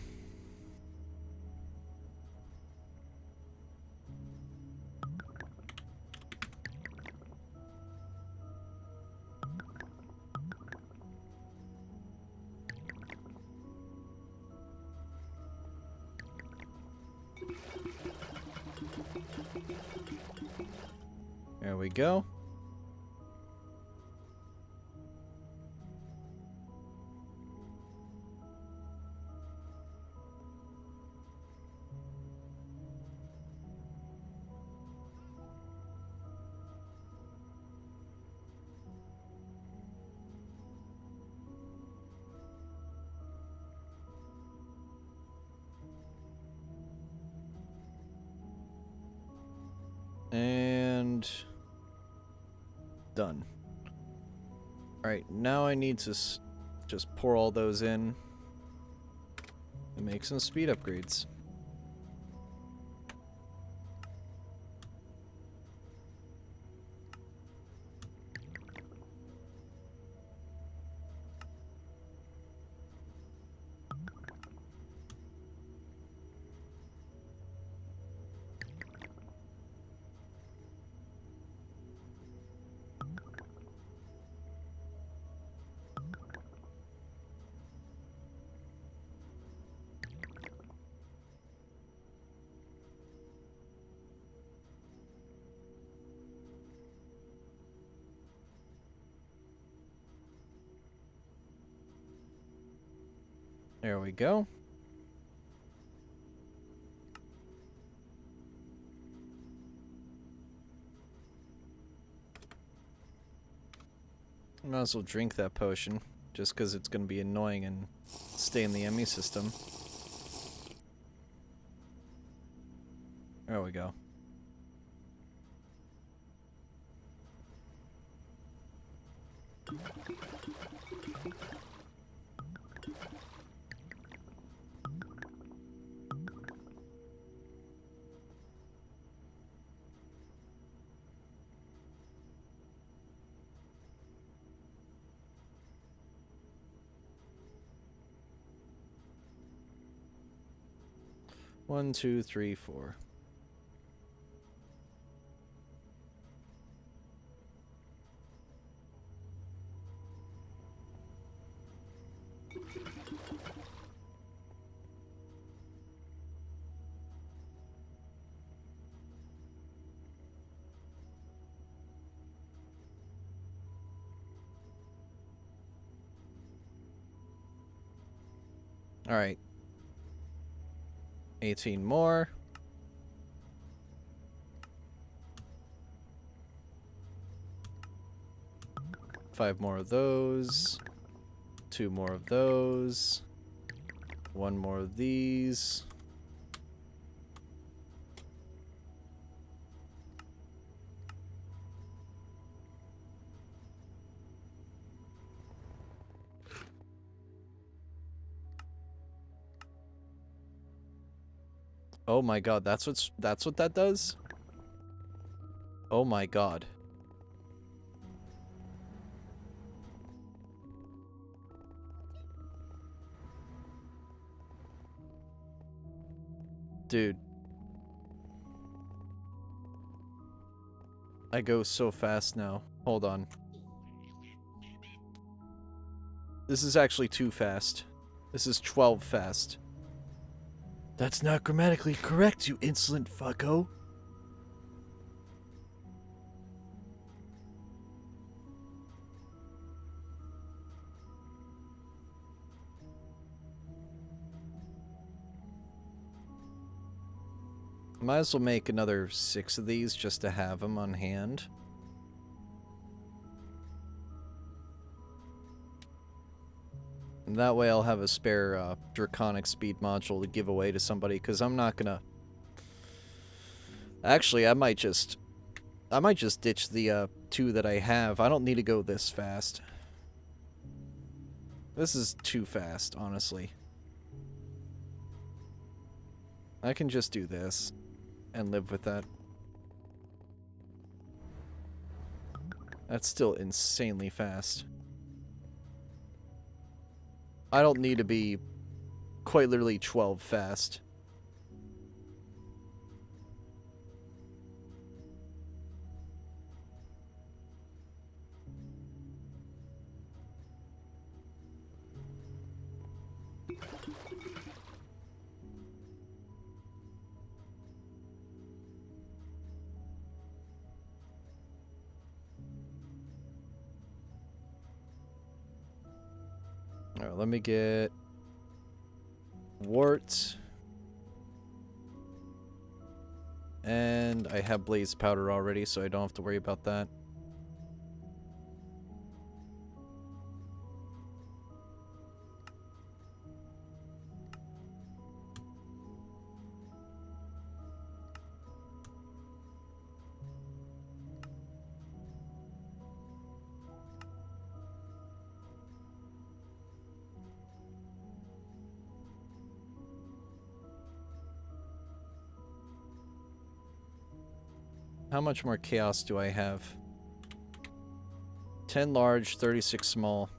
There we go. And done. Alright, now I need to just pour all those in and make some speed upgrades. There we go. Might as well drink that potion, just because it's going to be annoying and stay in the ME system. There we go. One, two, three, four. All right. 18 more. Five more of those. Two more of those. One more of these. Oh my god, that's what that does? Oh my god. Dude. I go so fast now. Hold on. This is actually too fast. This is 12 fast. That's not grammatically correct, you insolent fucko. Might as well make another 6 of these just to have them on hand. And that way I'll have a spare draconic speed module to give away to somebody, because I'm not gonna... Actually, I might just ditch the 2 that I have. I don't need to go this fast. This is too fast, honestly. I can just do this and live with that. That's still insanely fast. I don't need to be quite literally 12 fast. Alright, let me get wart. And I have blaze powder already, so I don't have to worry about that. How much more chaos do I have? 10 large, 36 small.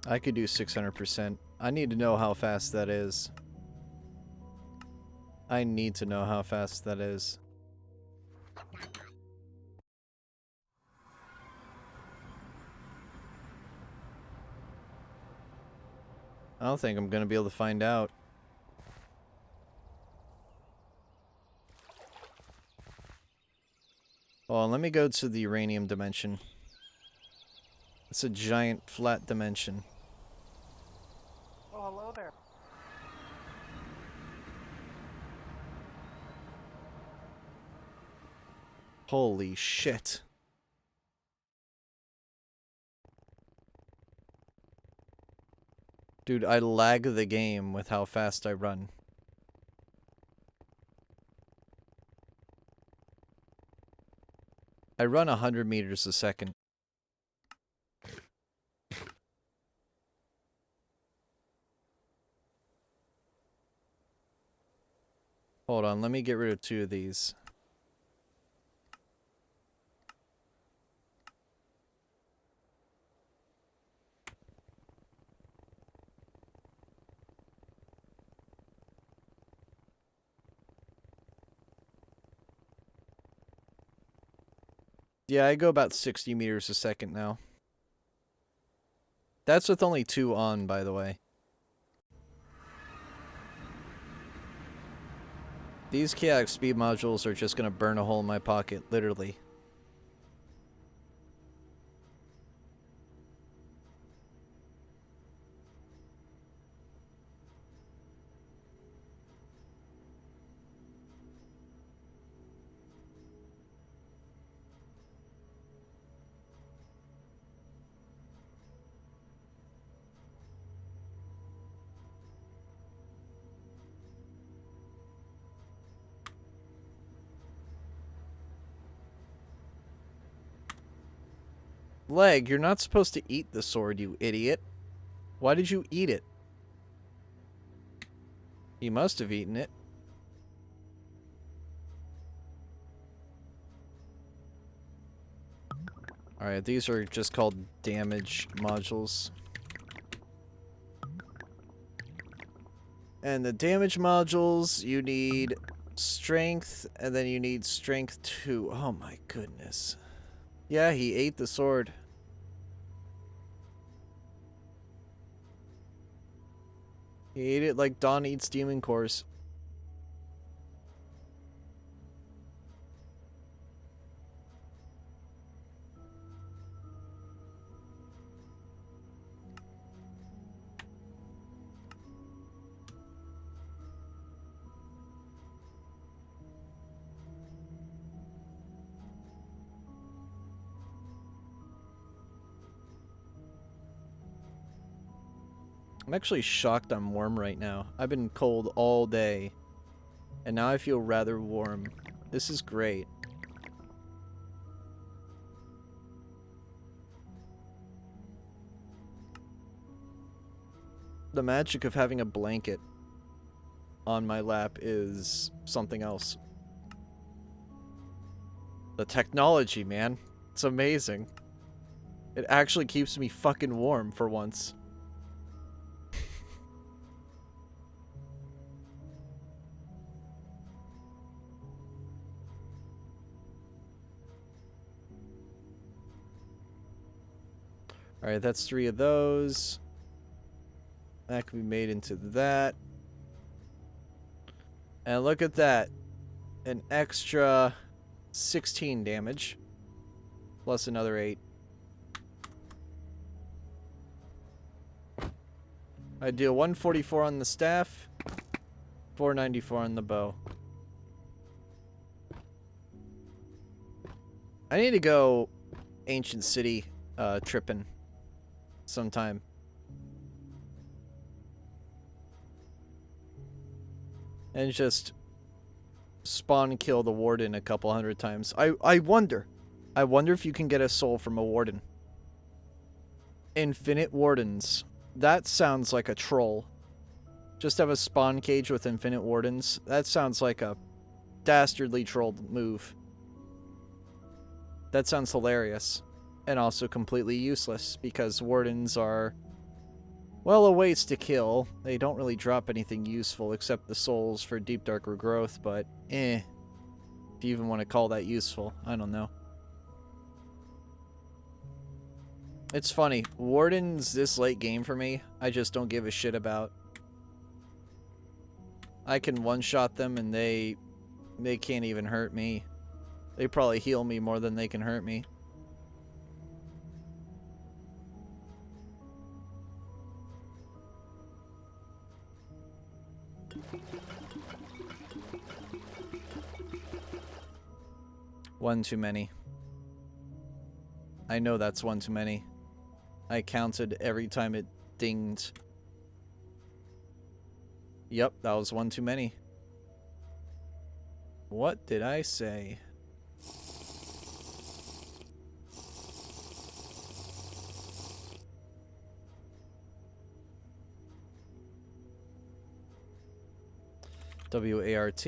I could do 600%. I need to know how fast that is. I need to know how fast that is. I don't think I'm gonna be able to find out. Well, let me go to the uranium dimension. It's a giant flat dimension. Oh, hello there. Holy shit. Dude, I lag the game with how fast I run. I run 100 meters a second. Hold on, let me get rid of 2 of these. Yeah, I go about 60 meters a second now. That's with only 2 on, by the way. These chaotic speed modules are just gonna burn a hole in my pocket, literally. Leg, you're not supposed to eat the sword, you idiot. Why did you eat it? You must have eaten it. Alright, these are just called damage modules. And the damage modules, you need strength, and then you need strength 2. Oh my goodness. Yeah, he ate the sword. He ate it like Dawn eats demon cores. I'm actually shocked I'm warm right now. I've been cold all day, and now I feel rather warm. This is great. The magic of having a blanket on my lap is something else. The technology, man. It's amazing. It actually keeps me fucking warm for once. Alright, that's 3 of those. That can be made into that. And look at that. An extra 16 damage. Plus another 8. I deal 144 on the staff. 494 on the bow. I need to go Ancient City tripping sometime. And just spawn kill the warden a couple 100 times. I wonder if you can get a soul from a warden. Infinite wardens. That sounds like a troll. Just have a spawn cage with infinite wardens. That sounds like a dastardly troll move. That sounds hilarious. And also completely useless, because wardens are, well, a waste to kill. They don't really drop anything useful except the souls for Deep Dark Regrowth, but if you even want to call that useful. I don't know. It's funny. Wardens this late game for me, I just don't give a shit about. I can one-shot them and they can't even hurt me. They probably heal me more than they can hurt me. One too many. I know that's one too many. I counted every time it dinged. Yep, that was one too many. What did I say? WART.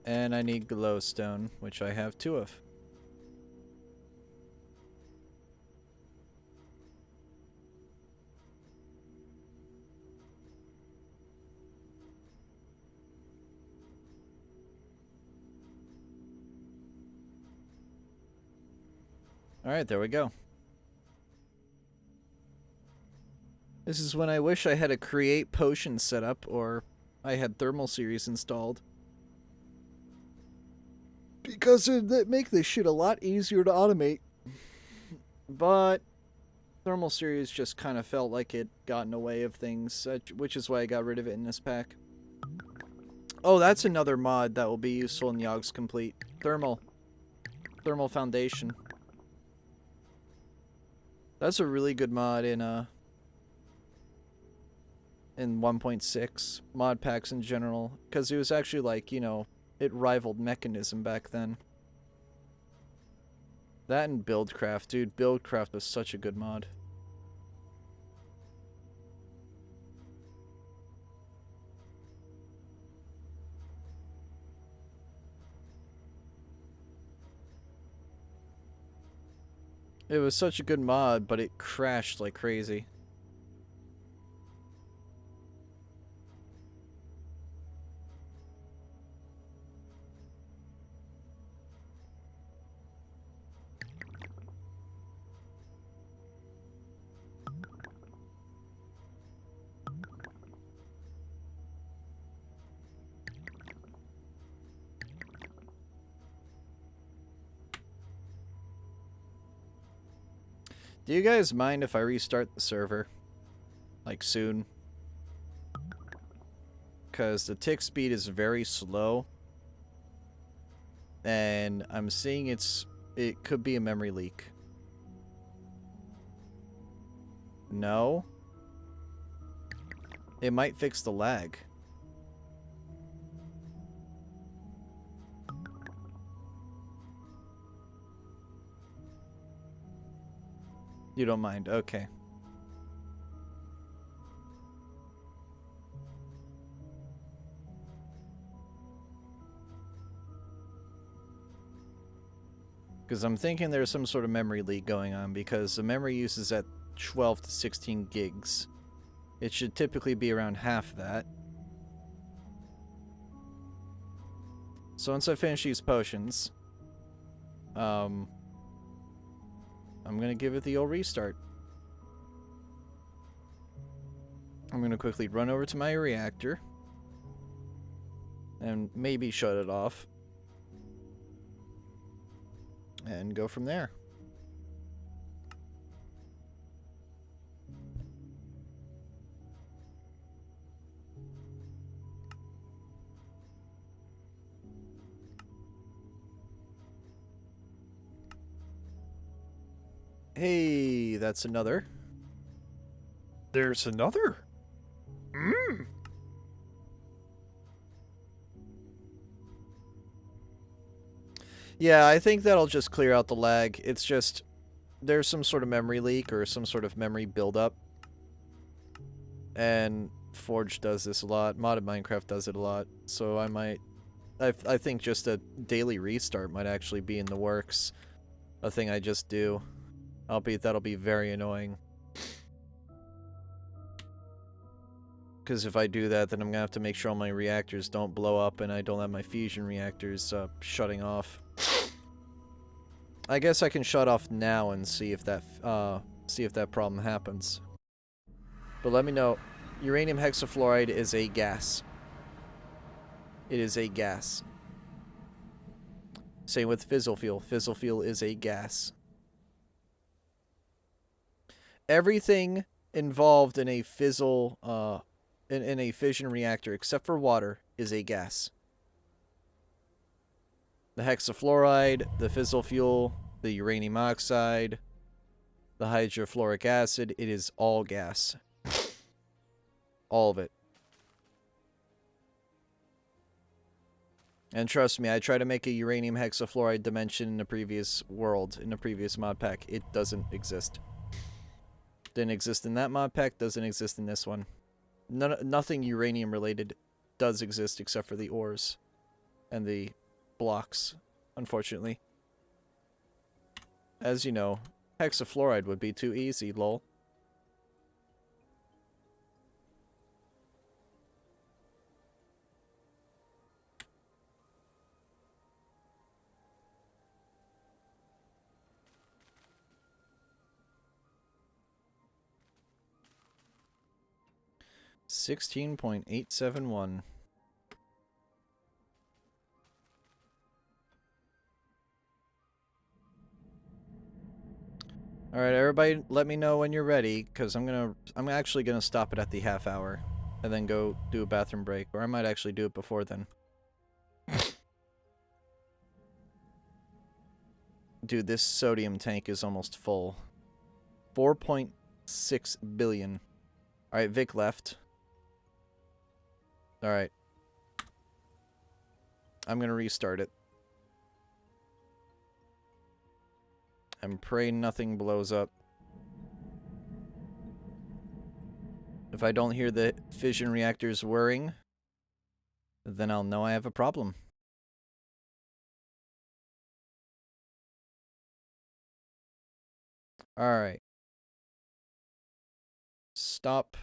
And I need glowstone, which I have 2 of. Alright, there we go. This is when I wish I had a create potion set up, or I had thermal series installed. Because it'd make this shit a lot easier to automate. But thermal series just kind of felt like it got in the way of things, which is why I got rid of it in this pack. Oh, that's another mod that will be useful in Yogg's Complete. Thermal Foundation. That's a really good mod in 1.6 mod packs in general, because it was actually like, you know, it rivaled Mechanism back then. That and BuildCraft, dude. BuildCraft was such a good mod. It was such a good mod, but it crashed like crazy. Do you guys mind if I restart the server? Like, soon? Because the tick speed is very slow. And I'm seeing it could be a memory leak. No? It might fix the lag. You don't mind, okay. Because I'm thinking there's some sort of memory leak going on, because the memory use is at 12 to 16 gigs. It should typically be around half that. So once I finish these potions, I'm gonna give it the old restart. I'm gonna quickly run over to my reactor and maybe shut it off and go from there. Hey, that's another. There's another. Yeah, I think that'll just clear out the lag. It's just there's some sort of memory leak or some sort of memory buildup. And Forge does this a lot. Modded Minecraft does it a lot. So I think just a daily restart might actually be in the works. A thing I just do. Albeit that'll be very annoying. Because if I do that, then I'm going to have to make sure all my reactors don't blow up and I don't have my fusion reactors shutting off. I guess I can shut off now and see if that problem happens. But let me know. Uranium hexafluoride is a gas. It is a gas. Same with fissile fuel. Fissile fuel is a gas. Everything involved in a fissile, in a fission reactor, except for water, is a gas. The hexafluoride, the fissile fuel, the uranium oxide, the hydrofluoric acid, it is all gas. All of it. And trust me, I tried to make a uranium hexafluoride dimension in a previous world, in a previous mod pack. It doesn't exist. Didn't exist in that mod pack, doesn't exist in this one. Nothing uranium related does exist except for the ores and the blocks, unfortunately. As you know, hexafluoride would be too easy, lol. $16.871. Alright, everybody let me know when you're ready, because I'm actually gonna stop it at the half hour and then go do a bathroom break, or I might actually do it before then. Dude, this sodium tank is almost full. 4.6 billion. Alright, Vic left. Alright. I'm gonna restart it. And pray nothing blows up. If I don't hear the fission reactors whirring, then I'll know I have a problem. Alright. Stop.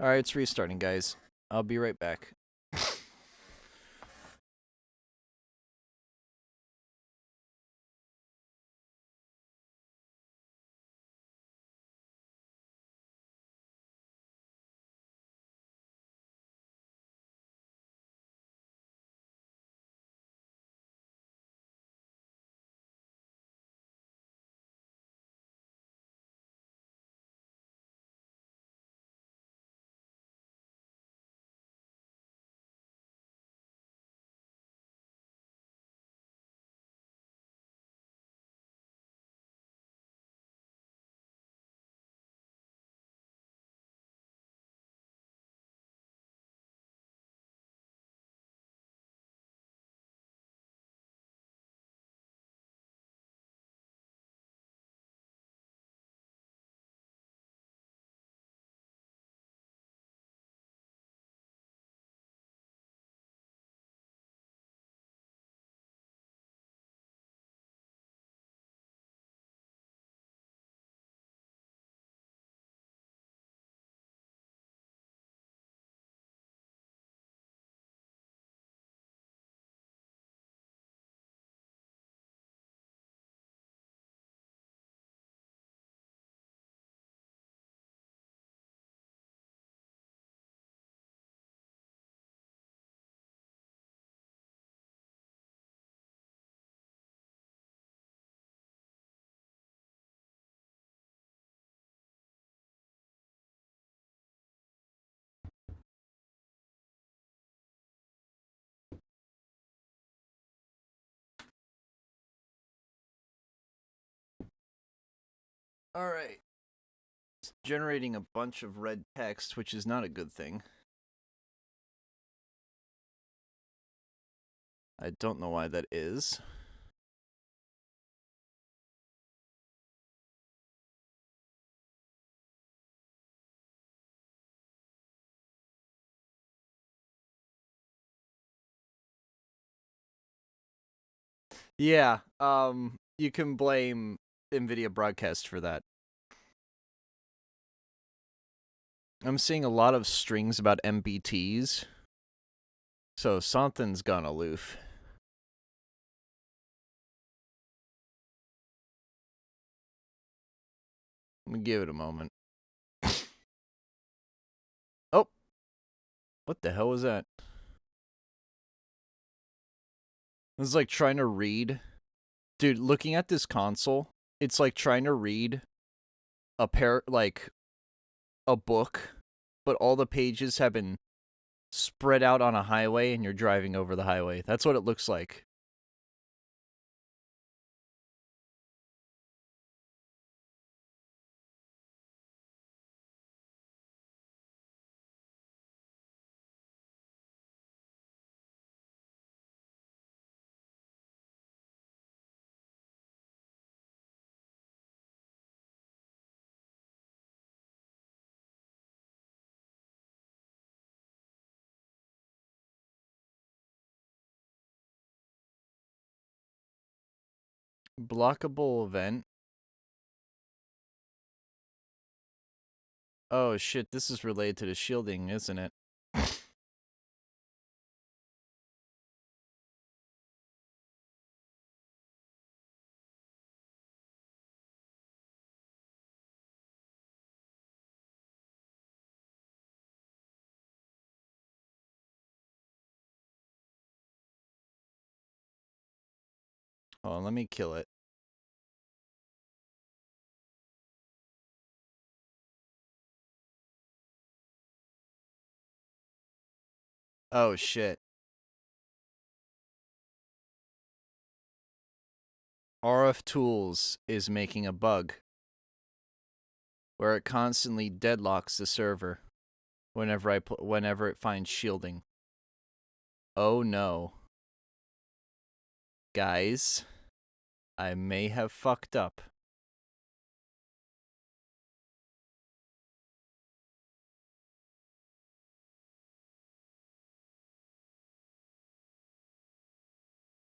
Alright, it's restarting, guys. I'll be right back. Alright. It's generating a bunch of red text, which is not a good thing. I don't know why that is. Yeah, you can blame NVIDIA Broadcast for that. I'm seeing a lot of strings about MBTs, so something's gone aloof. Let me give it a moment. Oh! What the hell was that? This is like trying to read. Dude, looking at this console, it's like trying to read a book, but all the pages have been spread out on a highway and you're driving over the highway. That's what it looks like. Blockable event. Oh shit, this is related to the shielding, isn't it? Hold on, let me kill it. Oh shit. RF Tools is making a bug where it constantly deadlocks the server whenever it finds shielding. Oh no. Guys, I may have fucked up.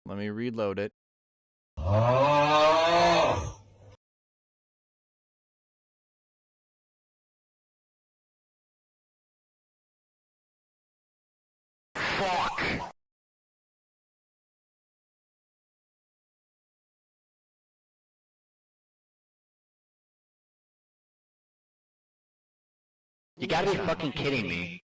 Let me reload it. Fuck! You gotta be fucking kidding me.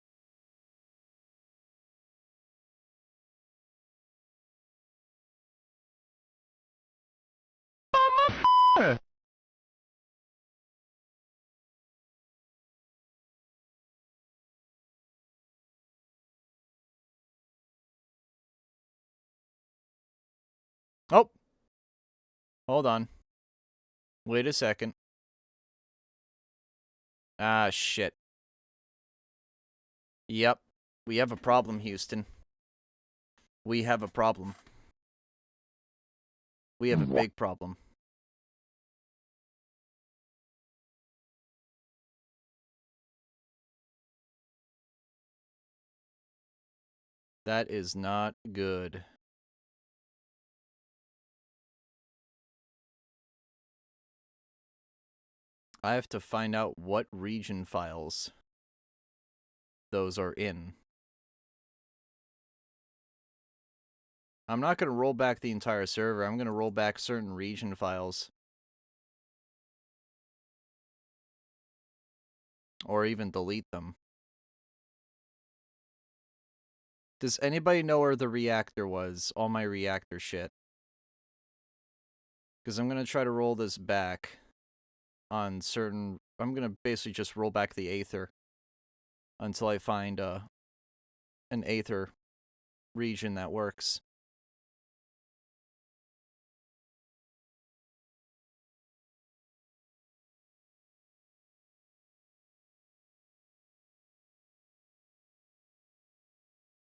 Oh! Hold on. Wait a second. Ah, shit. Yep. We have a problem, Houston. We have a problem. We have a big problem. That is not good. I have to find out what region files those are in. I'm not going to roll back the entire server. I'm going to roll back certain region files. Or even delete them. Does anybody know where the reactor was? All my reactor shit. Because I'm going to try to roll this back on certain... I'm going to basically just roll back the Aether until I find an Aether region that works.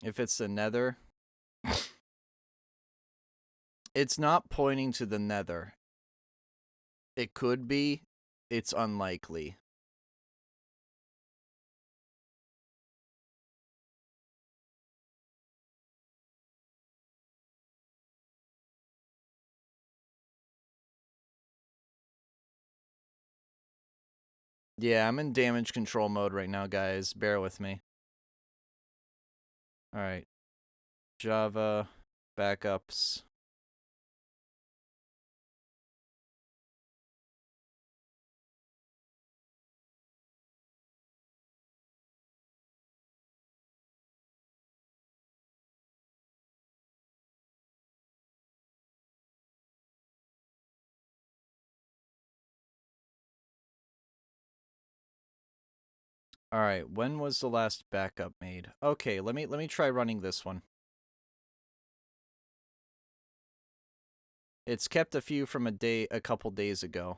If it's the Nether... It's not pointing to the Nether. It could be. It's unlikely. Yeah, I'm in damage control mode right now, guys. Bear with me. Alright. Java. Backups. All right, when was the last backup made? Okay, let me try running this one. It's kept a few from a couple days ago.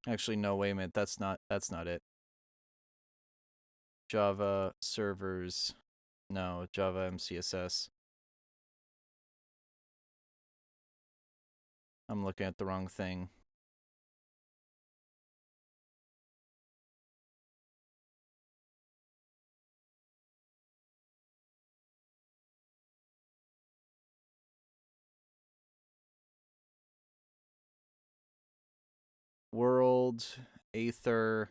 Actually, no, wait a minute. That's not it. Java servers. No, Java MCSS. I'm looking at the wrong thing. World, Aether.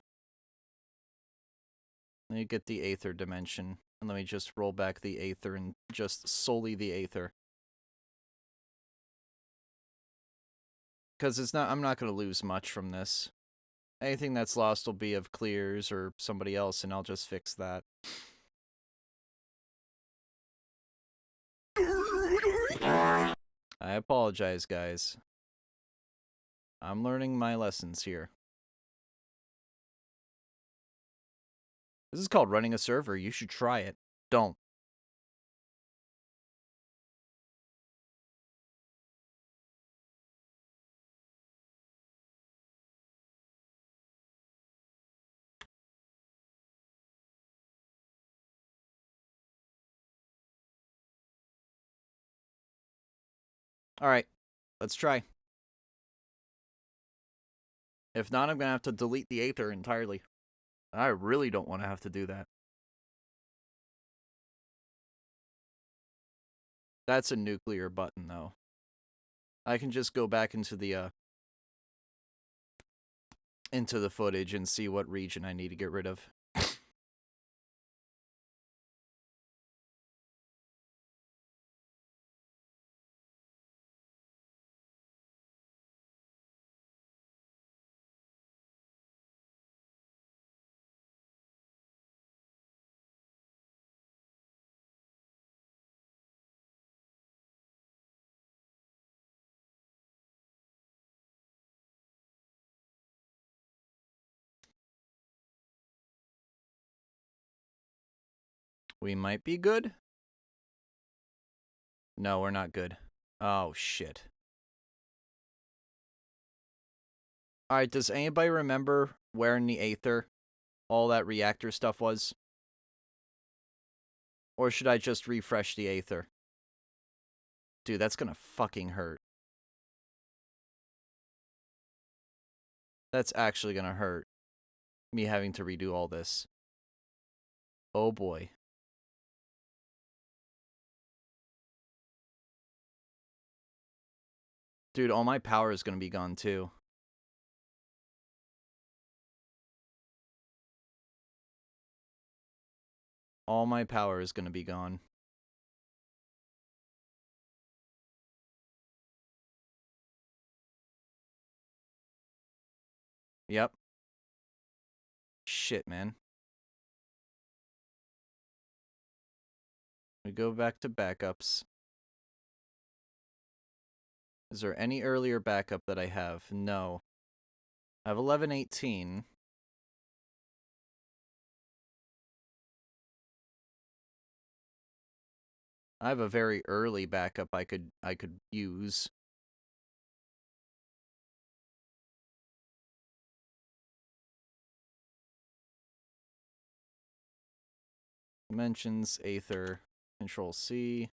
Let me get the Aether dimension. And let me just roll back the Aether and just solely the Aether. Because I'm not going to lose much from this. Anything that's lost will be of Clears or somebody else, and I'll just fix that. I apologize, guys. I'm learning my lessons here. This is called running a server. You should try it. Don't. Alright, let's try. If not, I'm going to have to delete the Aether entirely. I really don't want to have to do that. That's a nuclear button, though. I can just go back into the footage and see what region I need to get rid of. We might be good. No, we're not good. Oh, shit. Alright, does anybody remember where in the Aether all that reactor stuff was? Or should I just refresh the Aether? Dude, that's gonna fucking hurt. That's actually gonna hurt. Me having to redo all this. Oh boy. Dude, all my power is gonna be gone too. All my power is gonna be gone. Yep. Shit, man. We go back to backups. Is there any earlier backup that I have? No. I have 1118. I have a very early backup I could use. Dimensions, Aether, Control C.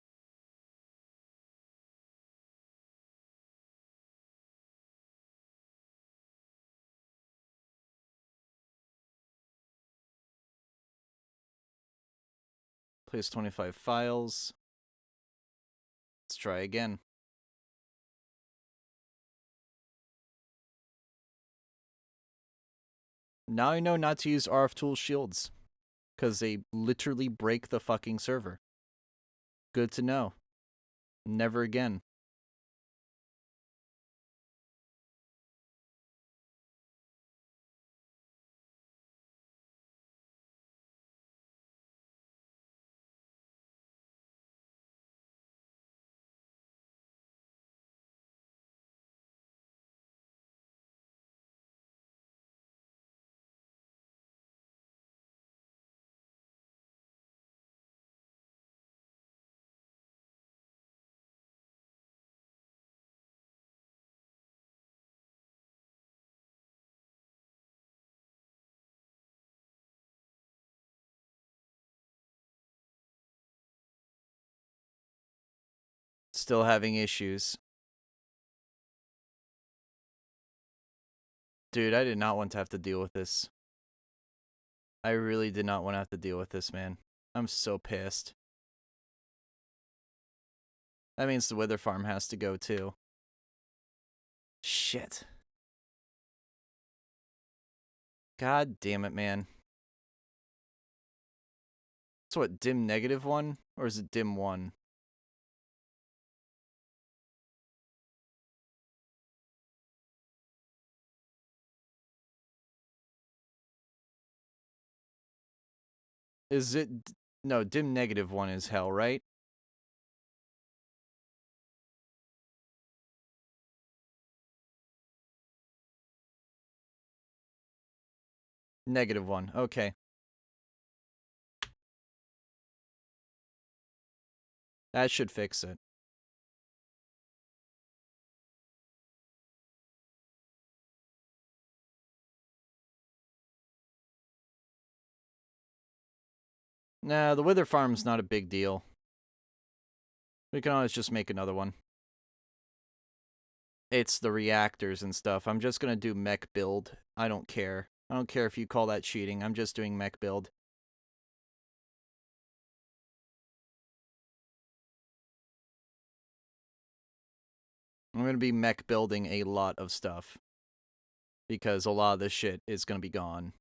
Place 25 files. Let's try again. Now I know not to use RF tool shields, because they literally break the fucking server. Good to know. Never again. Still having issues. Dude, I did not want to have to deal with this. I really did not want to have to deal with this, man. I'm so pissed. That means the Wither Farm has to go, too. Shit. God damn it, man. It's what, dim -1? Or is it dim 1? Is it... No, dim -1 is hell, right? -1, okay. That should fix it. Nah, the Wither Farm's not a big deal. We can always just make another one. It's the reactors and stuff. I'm just gonna do mech build. I don't care. I don't care if you call that cheating. I'm just doing mech build. I'm gonna be mech building a lot of stuff. Because a lot of this shit is gonna be gone.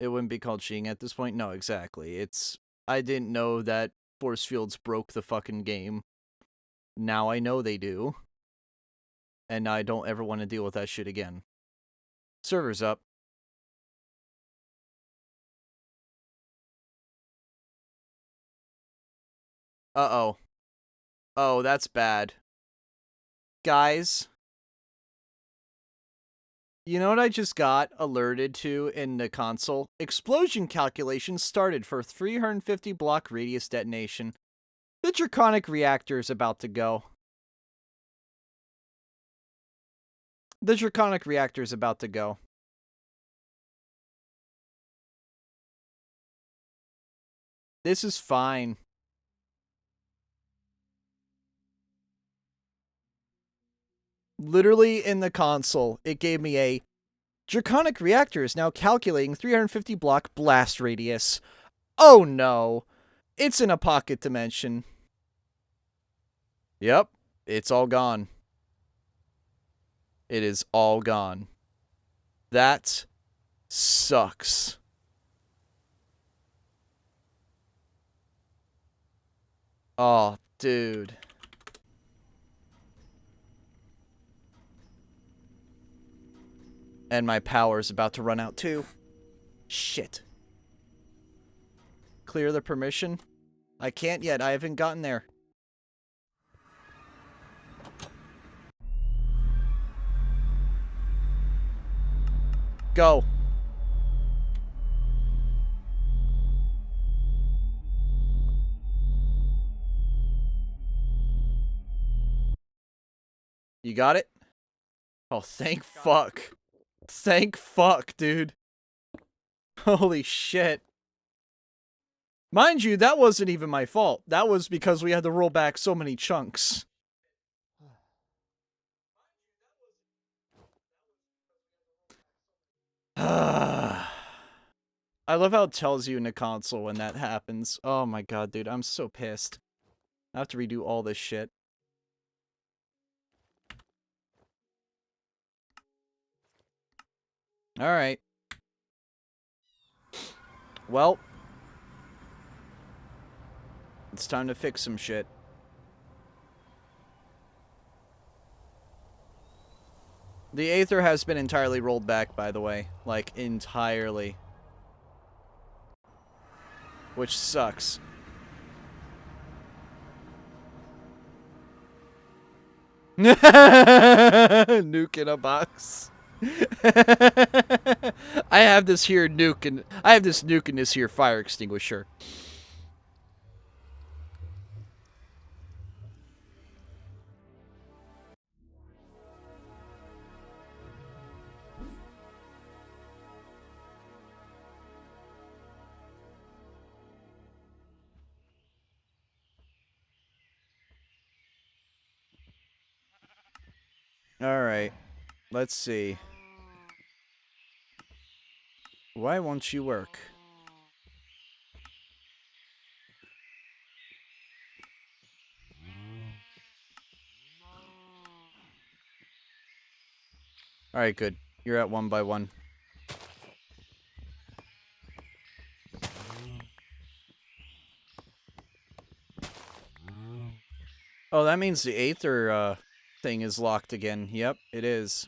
It wouldn't be called cheating at this point? No, exactly. It's... I didn't know that force fields broke the fucking game. Now I know they do. And I don't ever want to deal with that shit again. Server's up. Uh-oh. Oh, that's bad. Guys. You know what I just got alerted to in the console? Explosion calculations started for 350 block radius detonation. The draconic reactor is about to go. The draconic reactor is about to go. This is fine. Literally in the console, it gave me a draconic reactor is now calculating 350 block blast radius. Oh no. It's in a pocket dimension. Yep. It's all gone. It is all gone. That sucks. Oh, dude. And my power's about to run out too. Shit. Clear the permission? I can't yet. I haven't gotten there. Go. You got it? Oh, thank fuck. Thank fuck, dude. Holy shit. Mind you, that wasn't even my fault. That was because we had to roll back so many chunks. I love how it tells you in the console when that happens. Oh my god, dude, I'm so pissed. I have to redo all this shit. Alright. Well. It's time to fix some shit. The Aether has been entirely rolled back, by the way. Like, entirely. Which sucks. Nuke in a box. I have this here nuke and I have this nuke in this here fire extinguisher. Alright. Let's see. Why won't you work? Alright, good. You're at 1 by 1. Oh, that means the Aether thing is locked again. Yep, it is.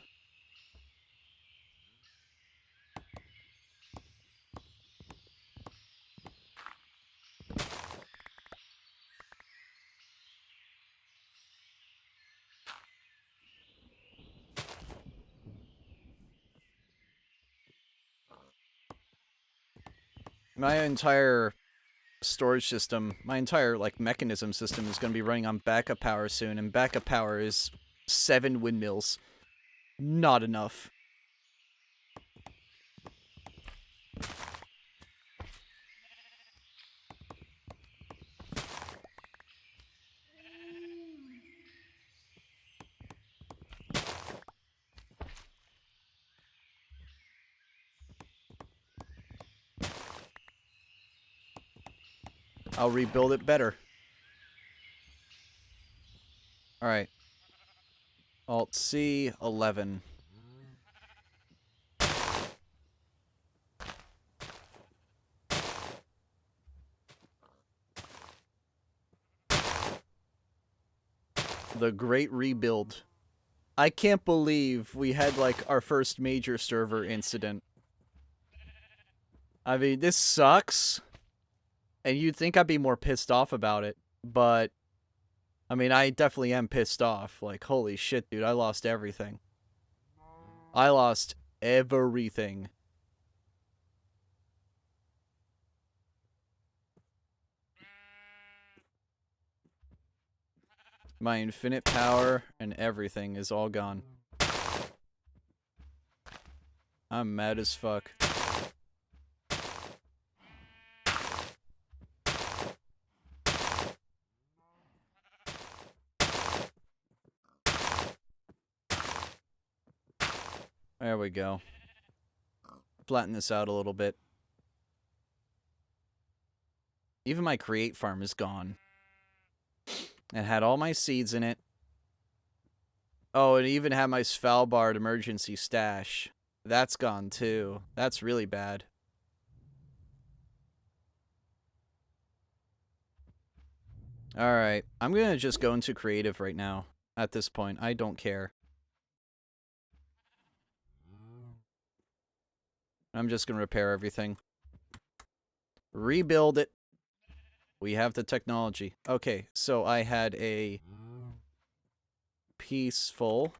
My entire storage system, my entire, like, mechanism system is going to be running on backup power soon, and backup power is 7 windmills. Not enough. I'll rebuild it better. Alright. Alt-C, 11. The Great Rebuild. I can't believe we had, like, our first major server incident. I mean, this sucks. And you'd think I'd be more pissed off about it, but... I mean, I definitely am pissed off. Like, holy shit, dude, I lost everything. I lost everything. My infinite power and everything is all gone. I'm mad as fuck. There we go. Flatten this out a little bit. Even my create farm is gone. It had all my seeds in it. Oh, it even had my Svalbard emergency stash. That's gone too. That's really bad. Alright, I'm gonna just go into creative right now. At this point, I don't care. I'm just gonna repair everything. Rebuild it. We have the technology. Okay, so I had a peaceful.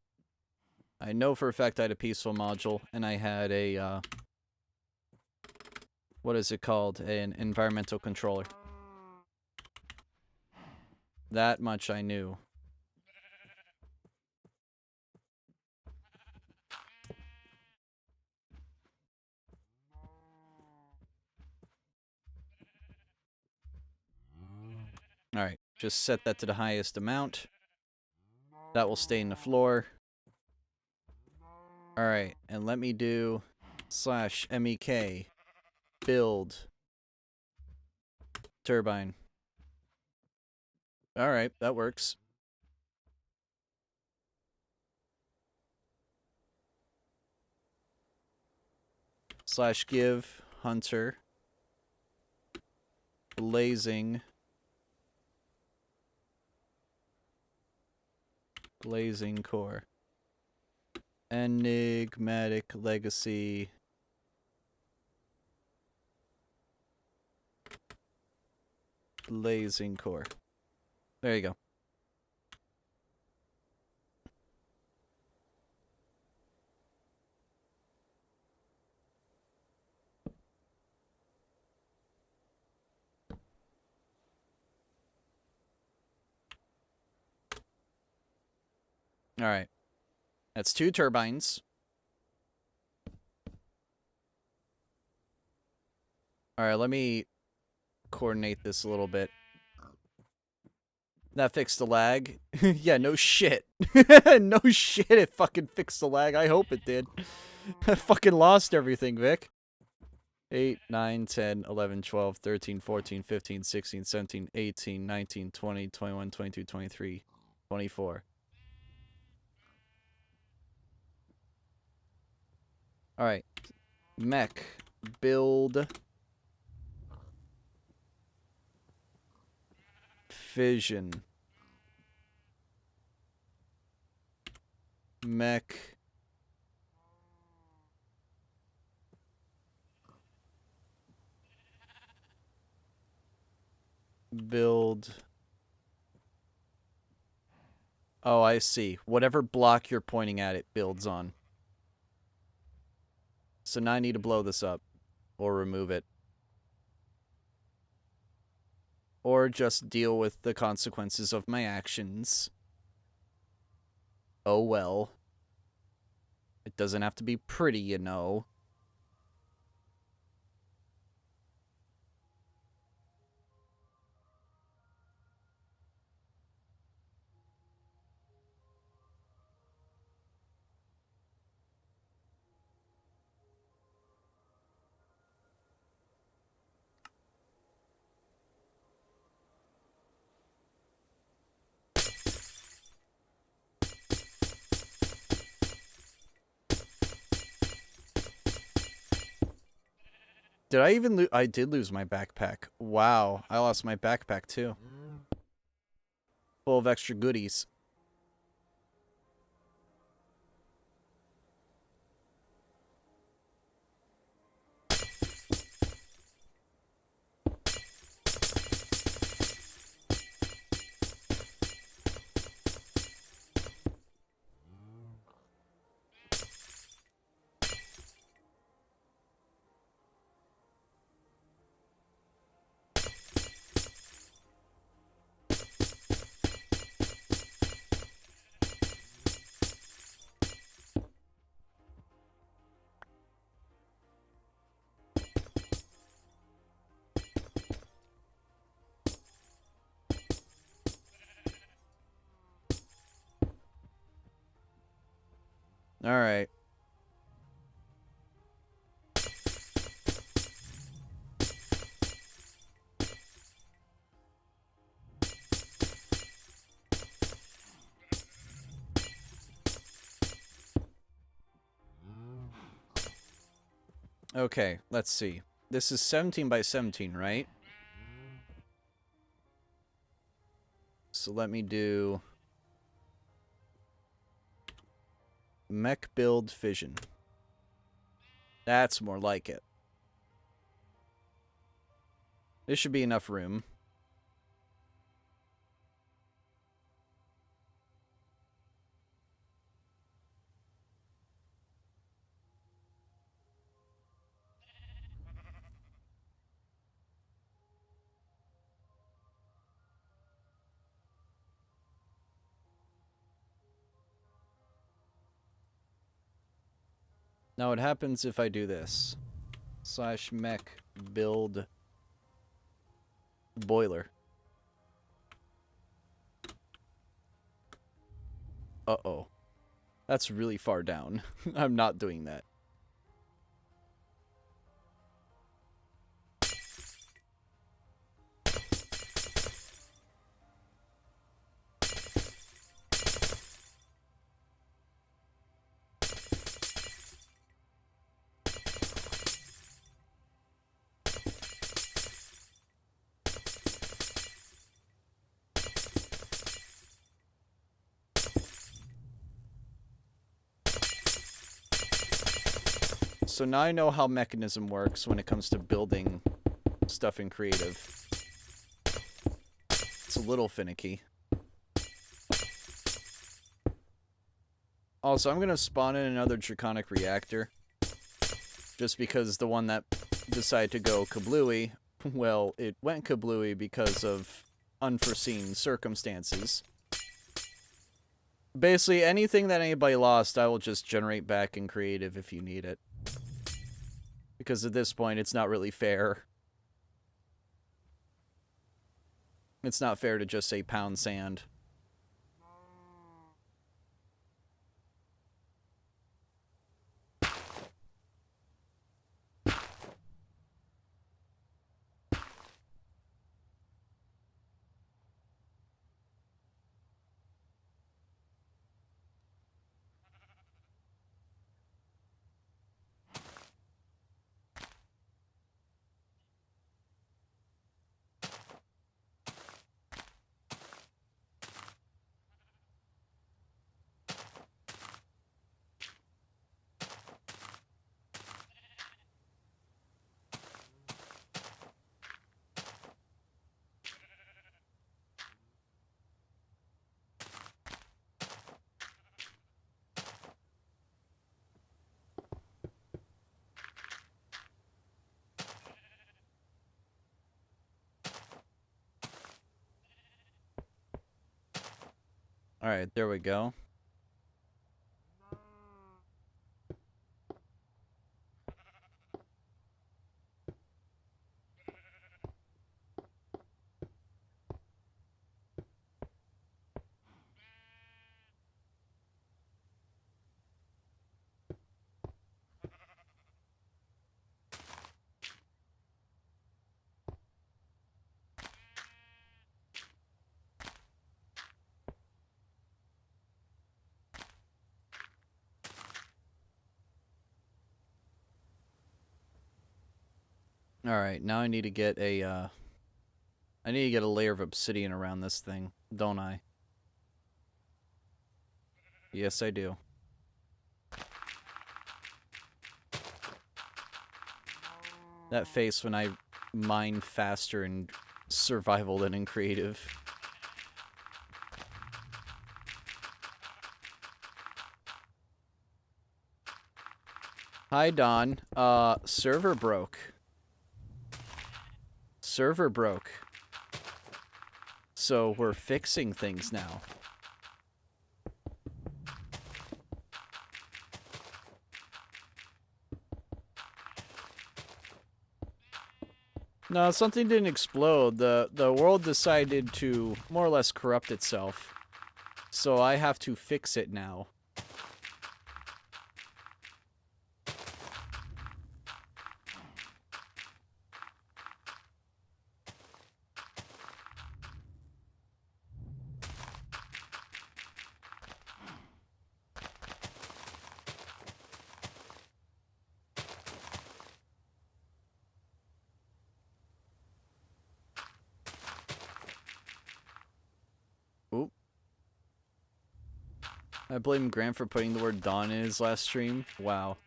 I know for a fact I had a peaceful module, and I had a, what is it called? An environmental controller. That much I knew. Alright, just set that to the highest amount. That will stay in the floor. Alright, and let me do /MEK build turbine. Alright, that works. /give hunter blazing core. Enigmatic legacy. Blazing core. There you go. Alright. That's 2 turbines. Alright, let me coordinate this a little bit. That fixed the lag? Yeah, no shit. No shit, it fucking fixed the lag. I hope it did. I fucking lost everything, Vic. 8, 9, 10, 11, 12, 13, 14, 15, 16, 17, 18, 19, 20, 21, 22, 23, 24. Alright. Mech. Build. Fission. Mech. Build. Oh, I see. Whatever block you're pointing at, it builds on. So now I need to blow this up. Or remove it. Or just deal with the consequences of my actions. Oh well. It doesn't have to be pretty, you know. Did I even lose? I did lose my backpack. Wow, I lost my backpack too. Full of extra goodies. Alright. Okay, let's see. This is 17 by 17, right? So let me do... Mech build fission. That's more like it. This should be enough room. Now what happens if I do this? / mech build boiler. Uh-oh. That's really far down. I'm not doing that. So now I know how Mechanism works when it comes to building stuff in creative. It's a little finicky. Also, I'm going to spawn in another Draconic Reactor. Just because the one that decided to go kablooey, well, it went kablooey because of unforeseen circumstances. Basically, anything that anybody lost, I will just generate back in creative if you need it. Because at this point, it's not really fair. It's not fair to just say pound sand. Alright, there we go. Alright, now I need to get a, I need to get a layer of obsidian around this thing, don't I? Yes, I do. That face when I mine faster in survival than in creative. Hi, Don. Server broke. Server broke. So we're fixing things now. No, something didn't explode. The world decided to more or less corrupt itself. So I have to fix it now. Oop. I blame Grant for putting the word Dawn in his last stream. Wow.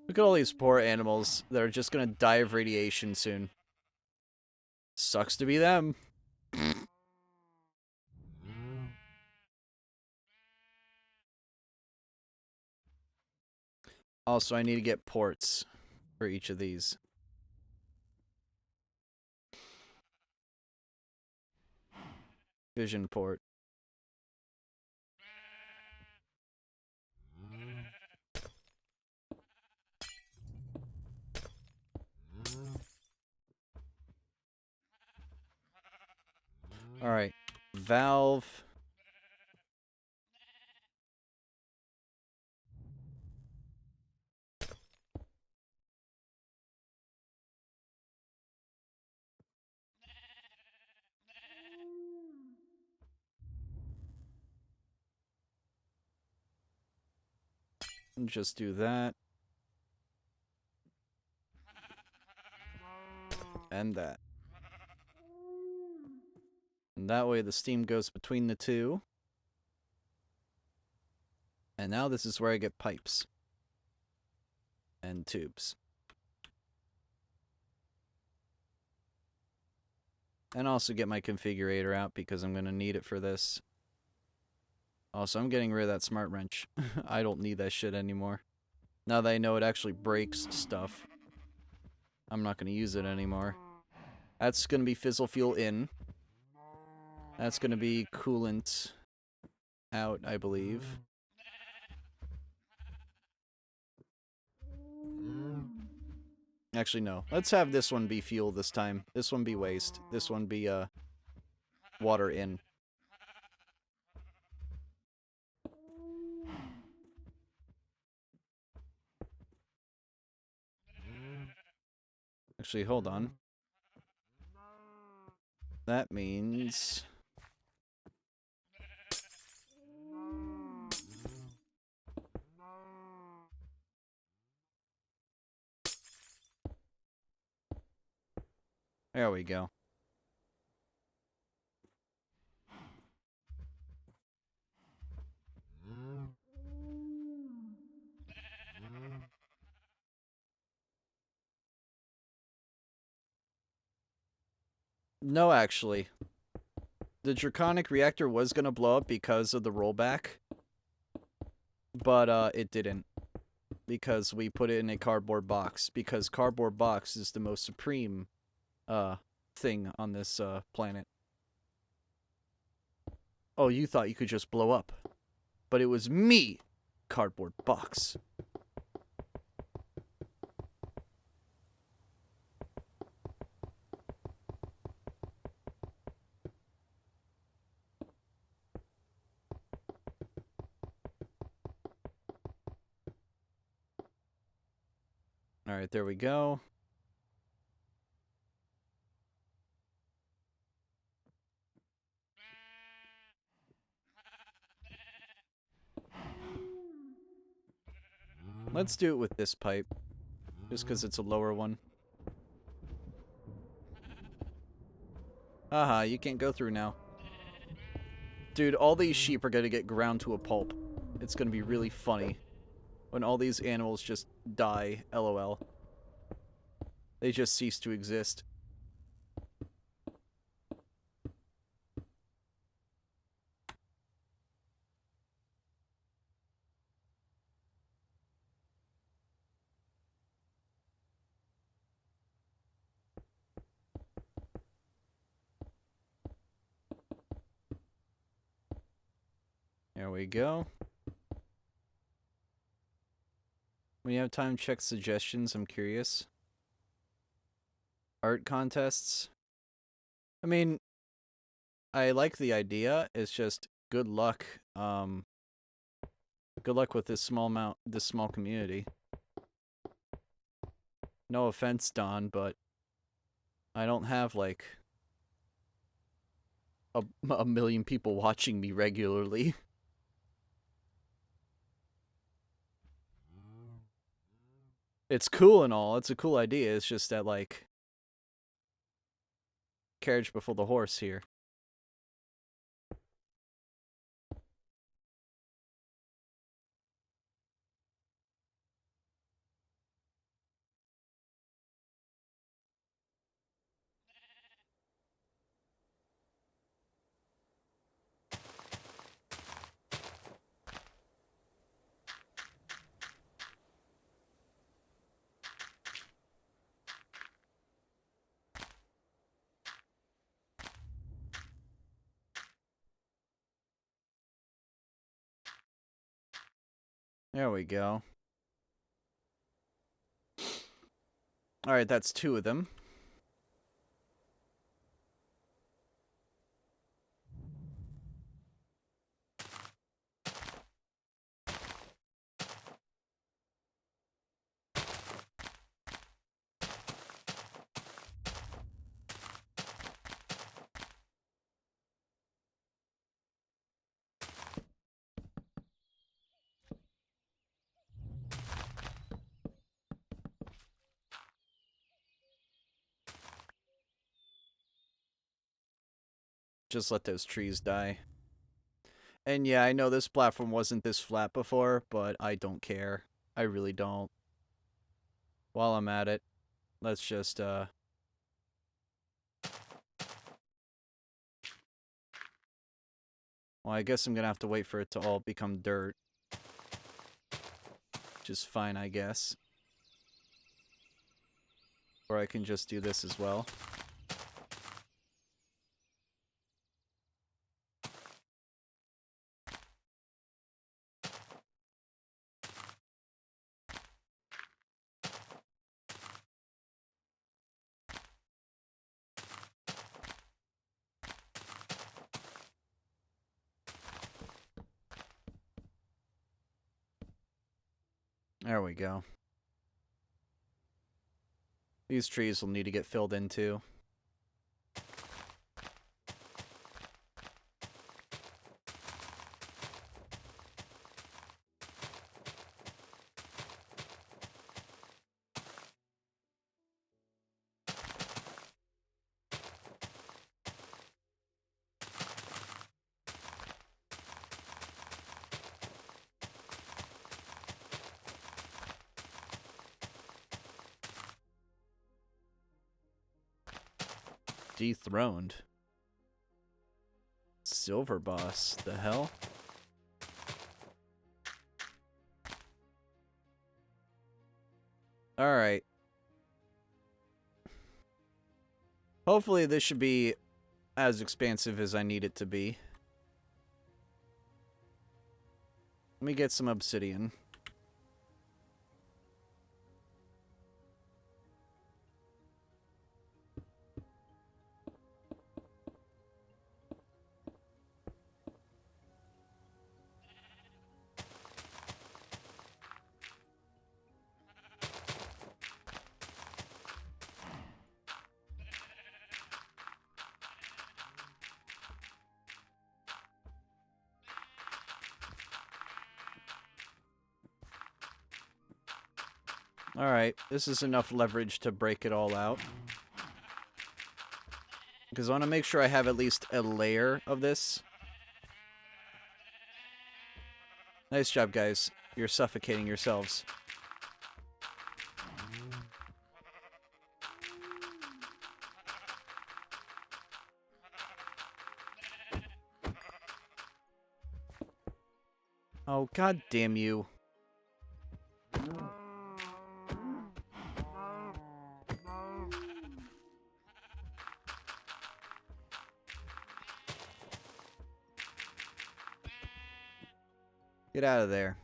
Look at all these poor animals that are just gonna die of radiation soon. Sucks to be them. Also, I need to get ports for each of these. Vision port. Alright. Valve. And just do that. And that. And that way the steam goes between the two. And now this is where I get pipes. And tubes. And also get my configurator out because I'm going to need it for this. Also, I'm getting rid of that smart wrench. I don't need that shit anymore. Now that I know it actually breaks stuff, I'm not going to use it anymore. That's going to be fizzle fuel in. That's going to be coolant out, I believe. Actually, no. Let's have this one be fuel this time. This one be waste. This one be, water in. Actually, hold on. That means... There we go. No, actually. The Draconic reactor was gonna blow up because of the rollback. But, it didn't. Because we put it in a cardboard box. Because cardboard box is the most supreme, thing on this, planet. Oh, you thought you could just blow up. But it was me! Cardboard box. Alright, there we go. Let's do it with this pipe. Just because it's a lower one. Haha, you can't go through now. Dude, all these sheep are gonna get ground to a pulp. It's gonna be really funny. When all these animals just die, LOL. They just cease to exist. There we go. When you have time, check suggestions. I'm curious. Art contests. I mean, I like the idea. It's just good luck. Good luck with this small community. No offense, Don, but I don't have like a million people watching me regularly. It's cool and all. It's a cool idea. It's just that, like, carriage before the horse here. There we go. Alright, that's 2 of them. Just let those trees die. And yeah, I know this platform wasn't this flat before, but I don't care. I really don't. While I'm at it, let's just, Well, I guess I'm gonna have to wait for it to all become dirt. Which is fine, I guess. Or I can just do this as well. There we go. These trees will need to get filled in too. Dethroned. Silver boss. The hell? Alright. Hopefully this should be as expansive as I need it to be. Let me get some obsidian. Alright, this is enough leverage to break it all out. Because I want to make sure I have at least a layer of this. Nice job, guys. You're suffocating yourselves. Oh, god damn you. Get out of there.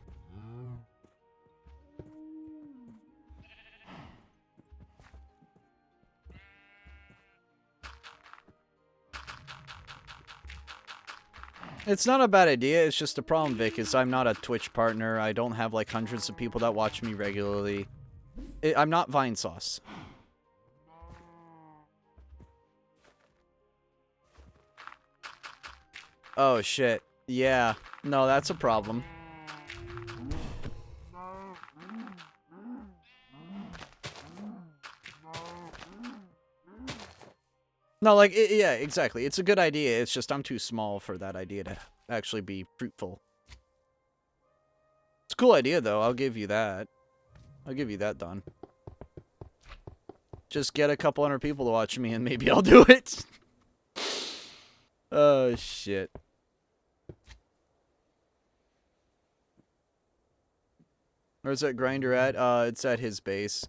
It's not a bad idea, it's just a problem, Vic, is I'm not a Twitch partner. I don't have like hundreds of people that watch me regularly. I'm not Vine Sauce. Oh shit. Yeah. No, that's a problem. No, like, yeah, exactly. It's a good idea. It's just I'm too small for that idea to actually be fruitful. It's a cool idea, though. I'll give you that. I'll give you that, Don. Just get a couple hundred people to watch me, and maybe I'll do it. Oh, shit. Where's that grinder at? It's at his base.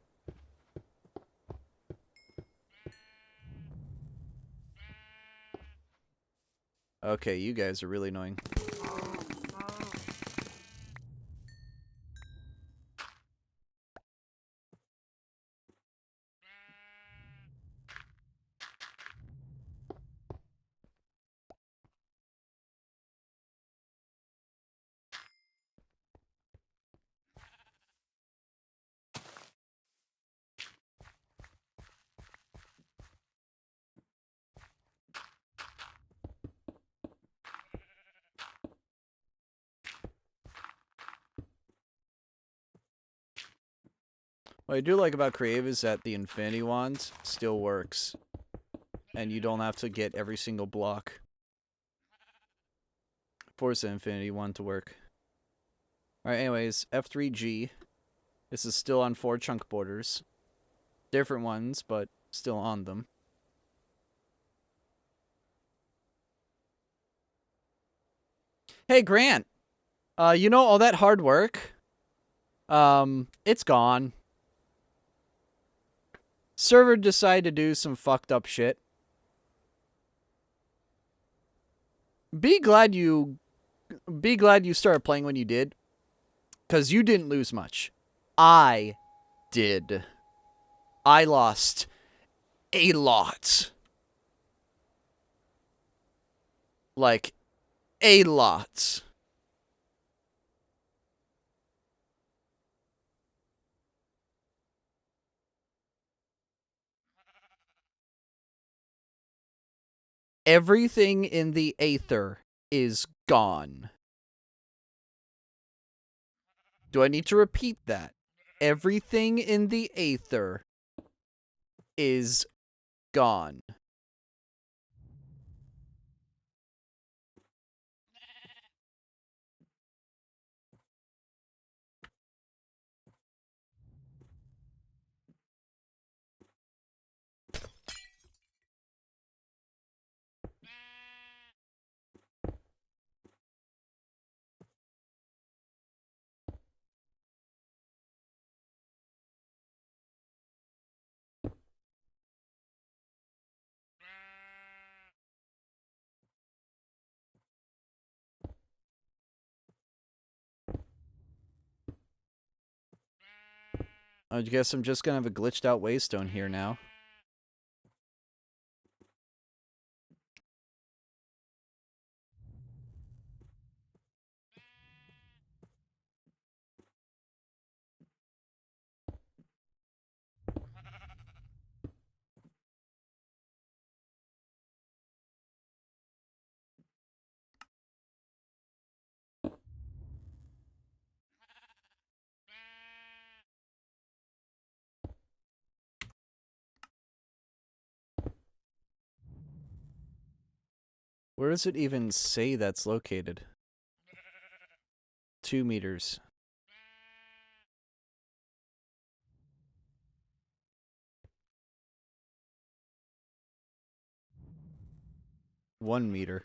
Okay, you guys are really annoying. What I do like about Creative is that the Infinity Wand still works. And you don't have to get every single block. Force the Infinity Wand to work. Alright, anyways, F3G. This is still on 4 chunk borders. Different ones, but still on them. Hey, Grant! You know all that hard work? It's gone. Server decided to do some fucked up shit. Be glad you started playing when you did. Because you didn't lose much. I did. I lost a lot. Like, a lot. Everything in the aether is gone. Do I need to repeat that? Everything in the aether is gone. I guess I'm just gonna have a glitched out waystone here now. Where does it even say that's located? 2 meters. One meter.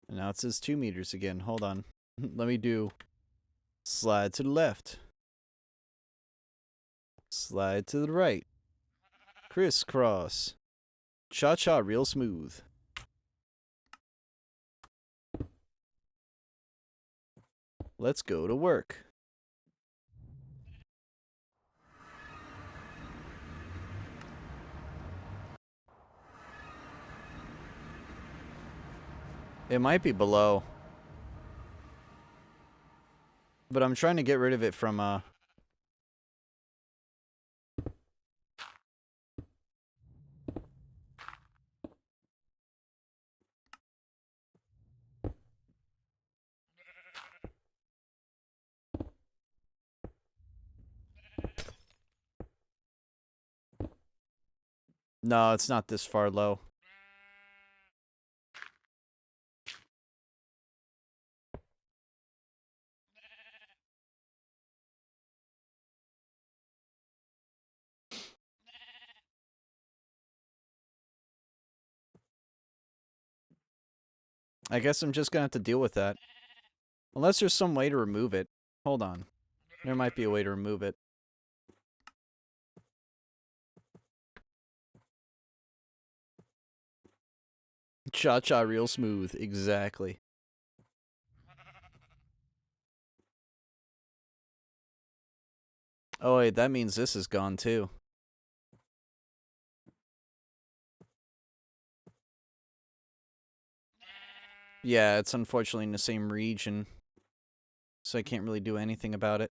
And now it says 2 meters again. Hold on. Let me do slide to the left. Slide to the right. Crisscross. Cha-cha real smooth. Let's go to work. It might be below. But I'm trying to get rid of it from, No, it's not this far low. I guess I'm just gonna have to deal with that. Unless there's some way to remove it. Hold on. There might be a way to remove it. Cha-cha real smooth. Exactly. Oh wait, that means this is gone too. Yeah, it's unfortunately in the same region. So I can't really do anything about it.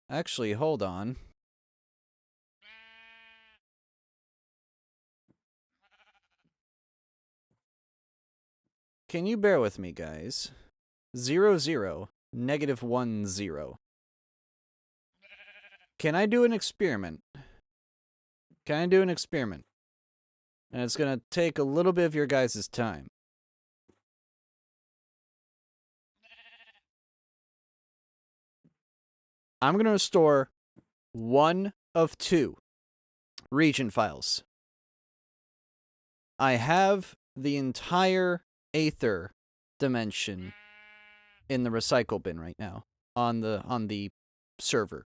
Actually, hold on. Can you bear with me, guys? 0, 0, negative 1, 0. Can I do an experiment? Can I do an experiment? And it's gonna take a little bit of your guys' time. I'm gonna restore 1 of 2 region files. I have the entire Aether dimension in the recycle bin right now on the server.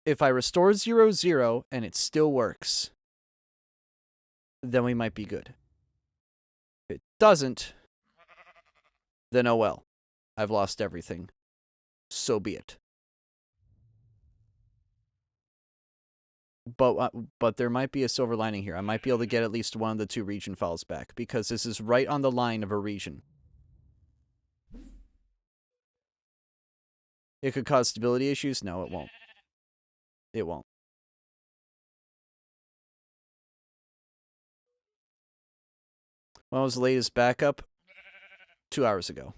If I restore 0, 0 and it still works, then we might be good. If it doesn't, then oh well. I've lost everything. So be it. But there might be a silver lining here. I might be able to get at least one of the 2 region files back, because this is right on the line of a region. It could cause stability issues? No, it won't. it won't. When was the latest backup? 2 hours ago.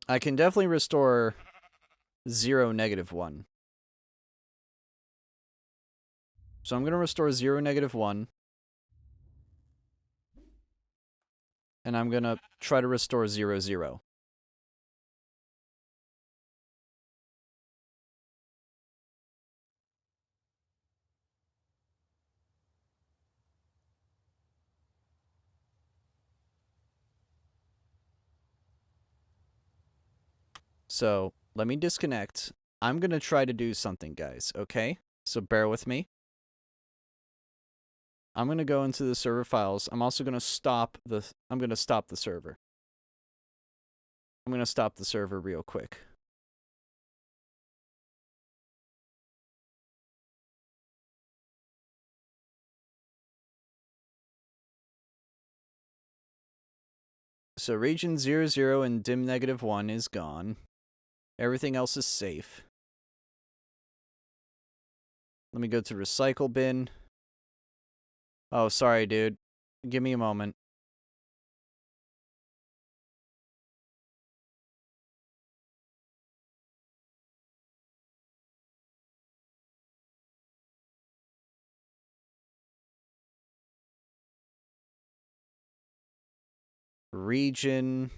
I can definitely restore 0, -1. So I'm going to restore 0, -1. And I'm going to try to restore 0, 0. So let me disconnect. I'm going to try to do something, guys, okay? So bear with me. I'm going to go into the server files. I'm also going to stop the server. I'm going to stop the server real quick. So region 0, 0 and dim -1 is gone. Everything else is safe. Let me go to recycle bin. Oh, sorry, dude. Give me a moment. Region.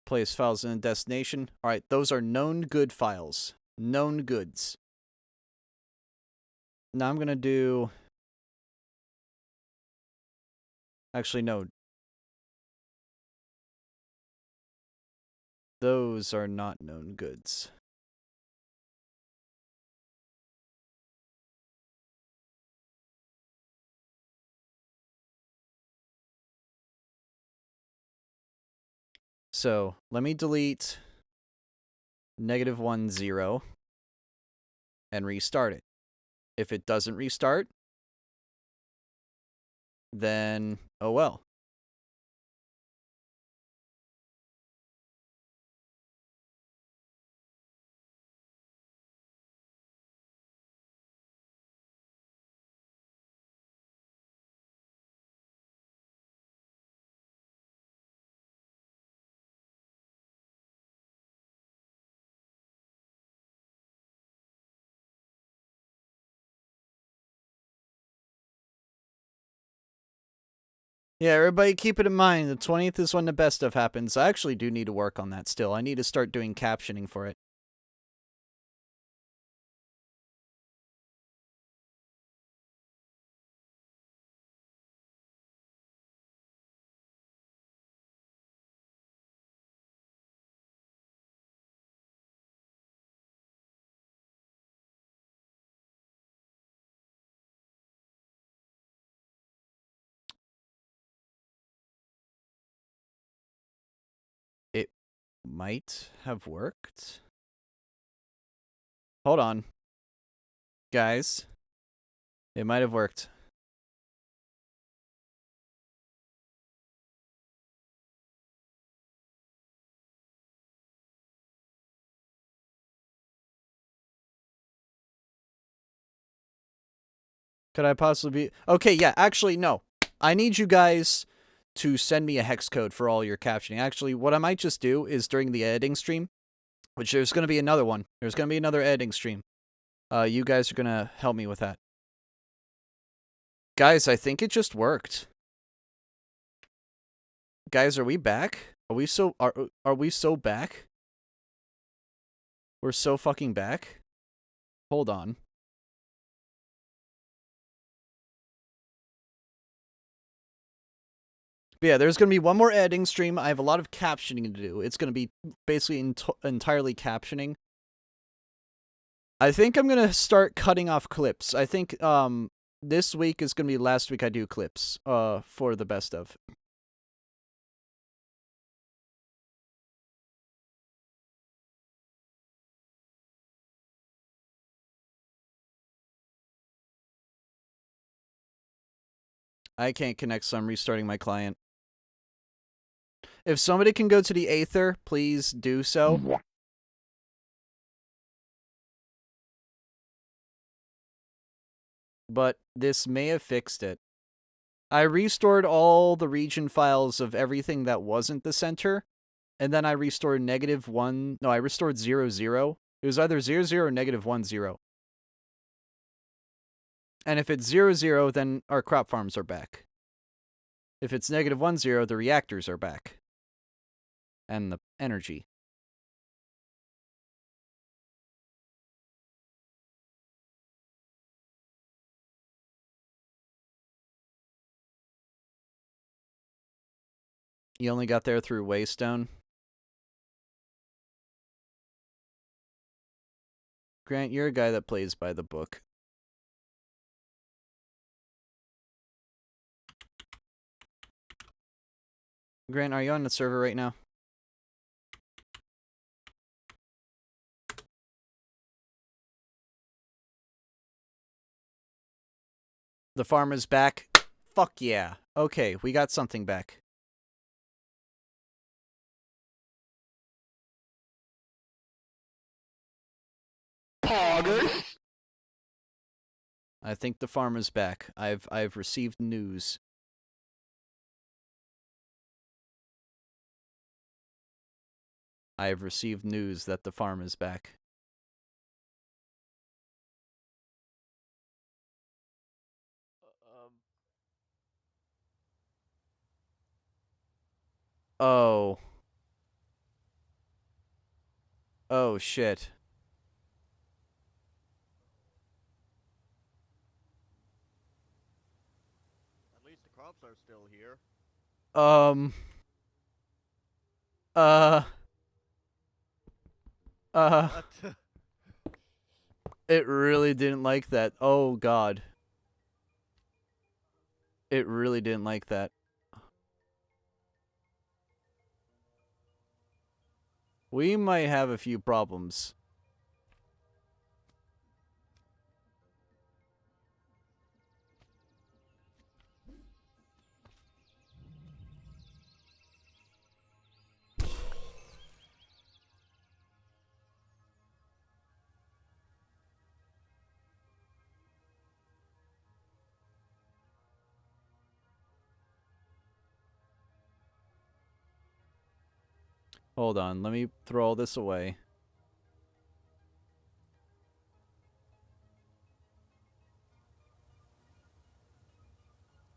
Place files in a destination. All right, those are known good files. Known goods. Now I'm going to do... Actually, no. Those are not known goods. So let me delete -1, 0 and restart it. If it doesn't restart, then oh well. Yeah, everybody keep it in mind. The 20th is when the best stuff happens. I actually do need to work on that still. I need to start doing captioning for it. It might have worked. Hold on. Guys. It might have worked. Could I possibly be... Okay, yeah, actually, no. I need you guys to send me a hex code for all your captioning. Actually, what I might just do is during the editing stream, which there's going to be another one. There's going to be another editing stream. You guys are going to help me with that. Guys, I think it just worked. Guys, are we back? Are we so back? We're so fucking back? Hold on. But yeah, there's going to be one more editing stream. I have a lot of captioning to do. It's going to be basically entirely captioning. I think I'm going to start cutting off clips. I think this week is going to be the last week I do clips for the best of. I can't connect, so I'm restarting my client. If somebody can go to the Aether, please do so. But this may have fixed it. I restored all the region files of everything that wasn't the center, and then I restored -1. No, I restored 0, 0. It was either 0, 0 or -1, 0. And if it's 0, 0, then our crop farms are back. If it's -1, 0, the reactors are back. And the energy. You only got there through Waystone? Grant, you're a guy that plays by the book. Grant, are you on the server right now? The farmer's back. Fuck yeah. Okay, we got something back. Poggers. I think the farmer's back. I've received news. I have received news that the farm is back. Oh. Oh, shit. At least the crops are still here. What? It really didn't like that. Oh, God. It really didn't like that. We might have a few problems. Hold on, let me throw all this away.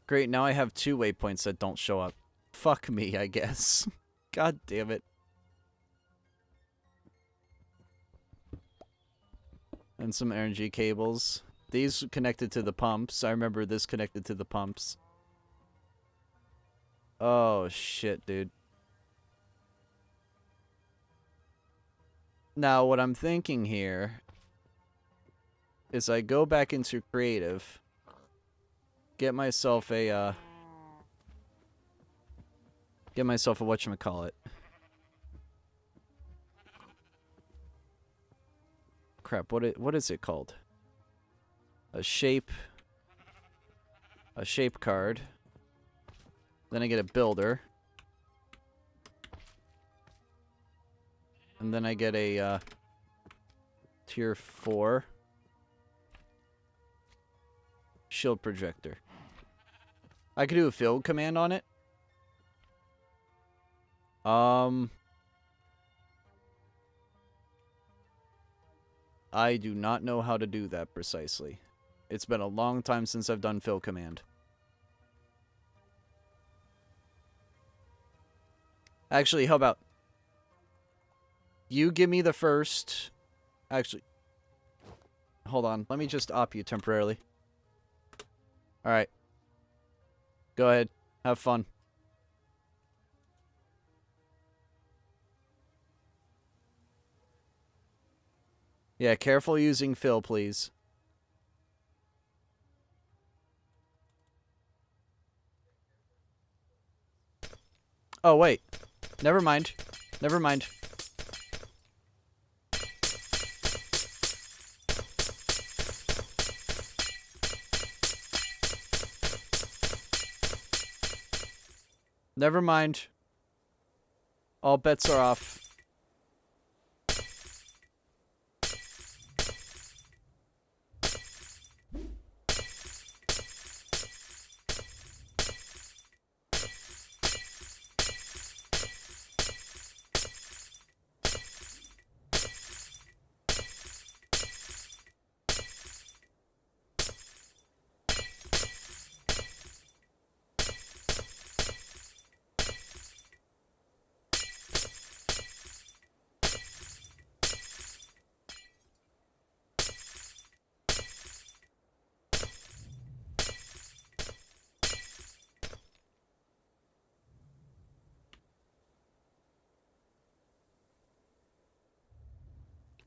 Great, now I have 2 waypoints that don't show up. Fuck me, I guess. God damn it. And some energy cables. These connected to the pumps. I remember this connected to the pumps. Oh, shit, dude. Now, what I'm thinking here is I go back into creative, get myself a whatchamacallit. Crap, what is it called? A shape card. Then I get a builder. And then I get a tier 4 shield projector. I could do a field command on it. I do not know how to do that precisely. It's been a long time since I've done fill command. Actually, how about you give me the first... Actually, hold on. Let me just op you temporarily. Alright. Go ahead. Have fun. Yeah, careful using fill, please. Oh, wait. Never mind. Never mind. Never mind. All bets are off.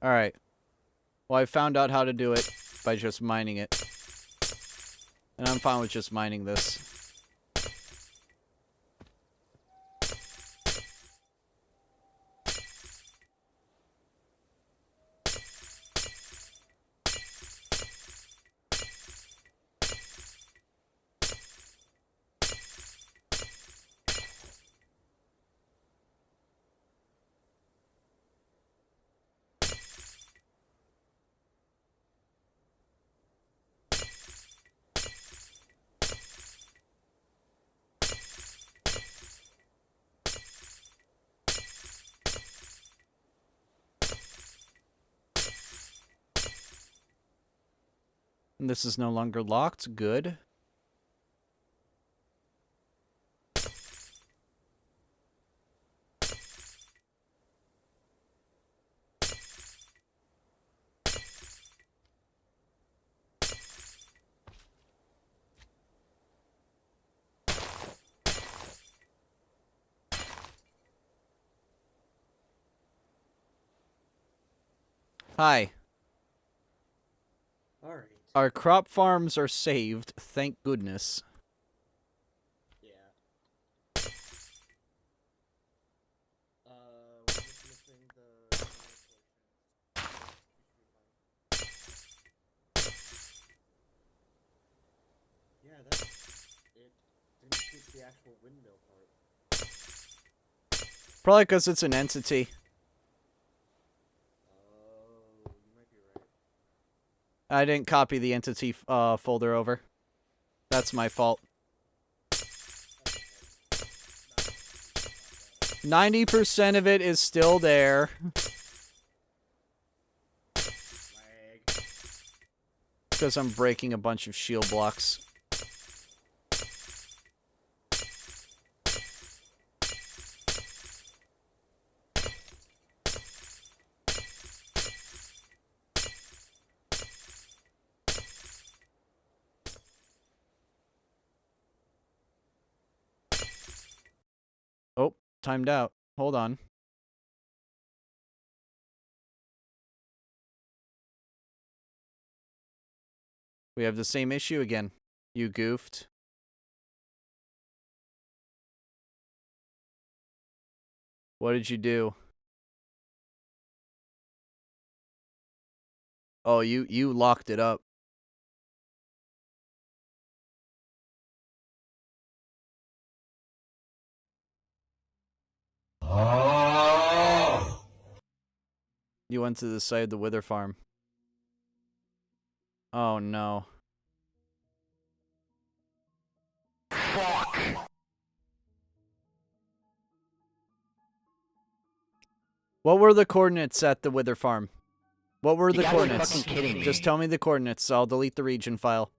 Alright. Well, I found out how to do it by just mining it. And I'm fine with just mining this. And this is no longer locked. Good. Hi. Alright. Our crop farms are saved. Thank goodness. Yeah. We're just missing the portion. Yeah, that's it. Didn't keep the actual windmill part. Probably because it's an entity. Oh, you might be right. I didn't copy the entity folder over. That's my fault. 90% of it is still there. Lag. Because I'm breaking a bunch of shield blocks. Oh, timed out. Hold on. We have the same issue again. You goofed. What did you do? Oh, you locked it up. You went to the side of the wither farm. Oh no. What were the coordinates at the wither farm? What were the You gotta be coordinates? fucking kidding me. Just tell me the coordinates. I'll delete the region file.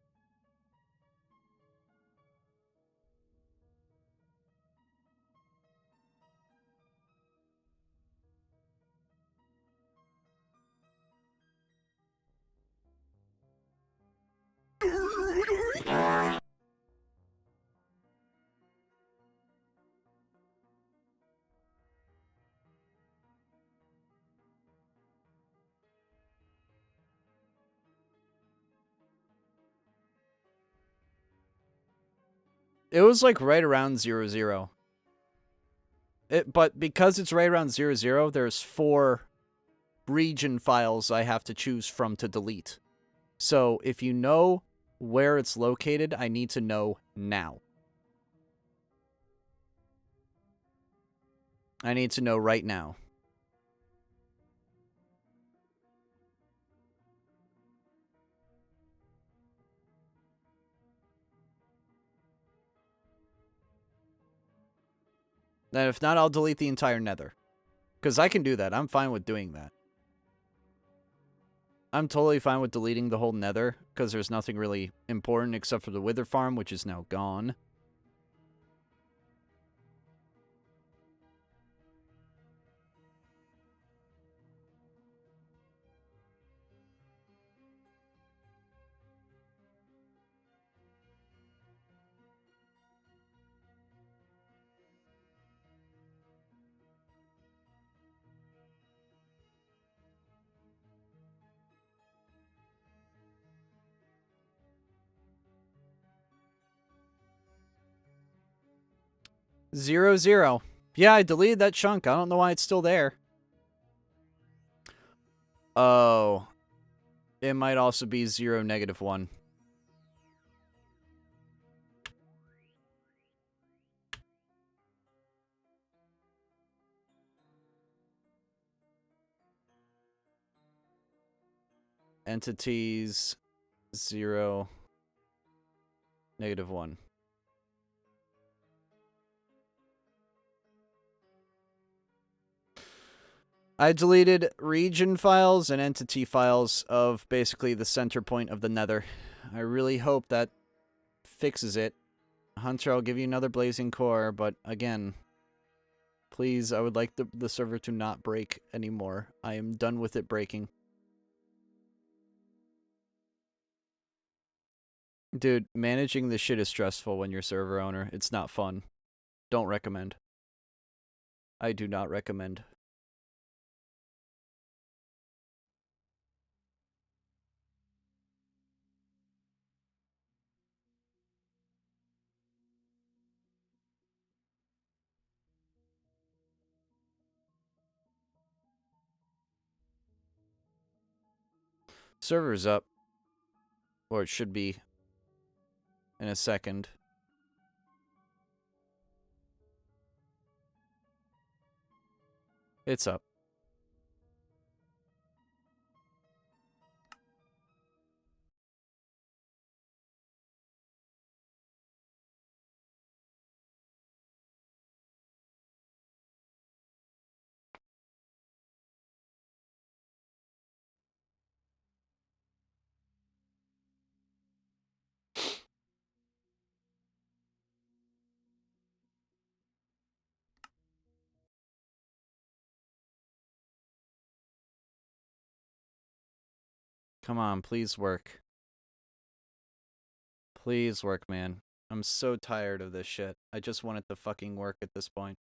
It was like right around 00. But because it's right around 00, there's 4 region files I have to choose from to delete. So if you know where it's located, I need to know now. I need to know right now. Then if not, I'll delete the entire nether. Because I can do that. I'm fine with doing that. I'm totally fine with deleting the whole nether, because there's nothing really important except for the wither farm, which is now gone. Zero, zero. Yeah, I deleted that chunk. I don't know why it's still there. Oh. It might also be 0, -1. Entities 0, -1. I deleted region files and entity files of basically the center point of the nether. I really hope that fixes it. Hunter, I'll give you another blazing core, but again, please, I would like the server to not break anymore. I am done with it breaking. Dude, managing this shit is stressful when you're server owner. It's not fun. Don't recommend. I do not recommend. Server's up. Or it should be in a second. It's up. Come on, please work. Please work, man. I'm so tired of this shit. I just want it to fucking work at this point.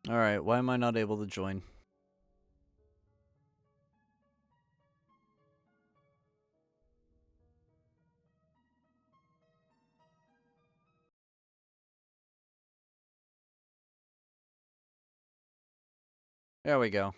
Alright, why am I not able to join? There we go.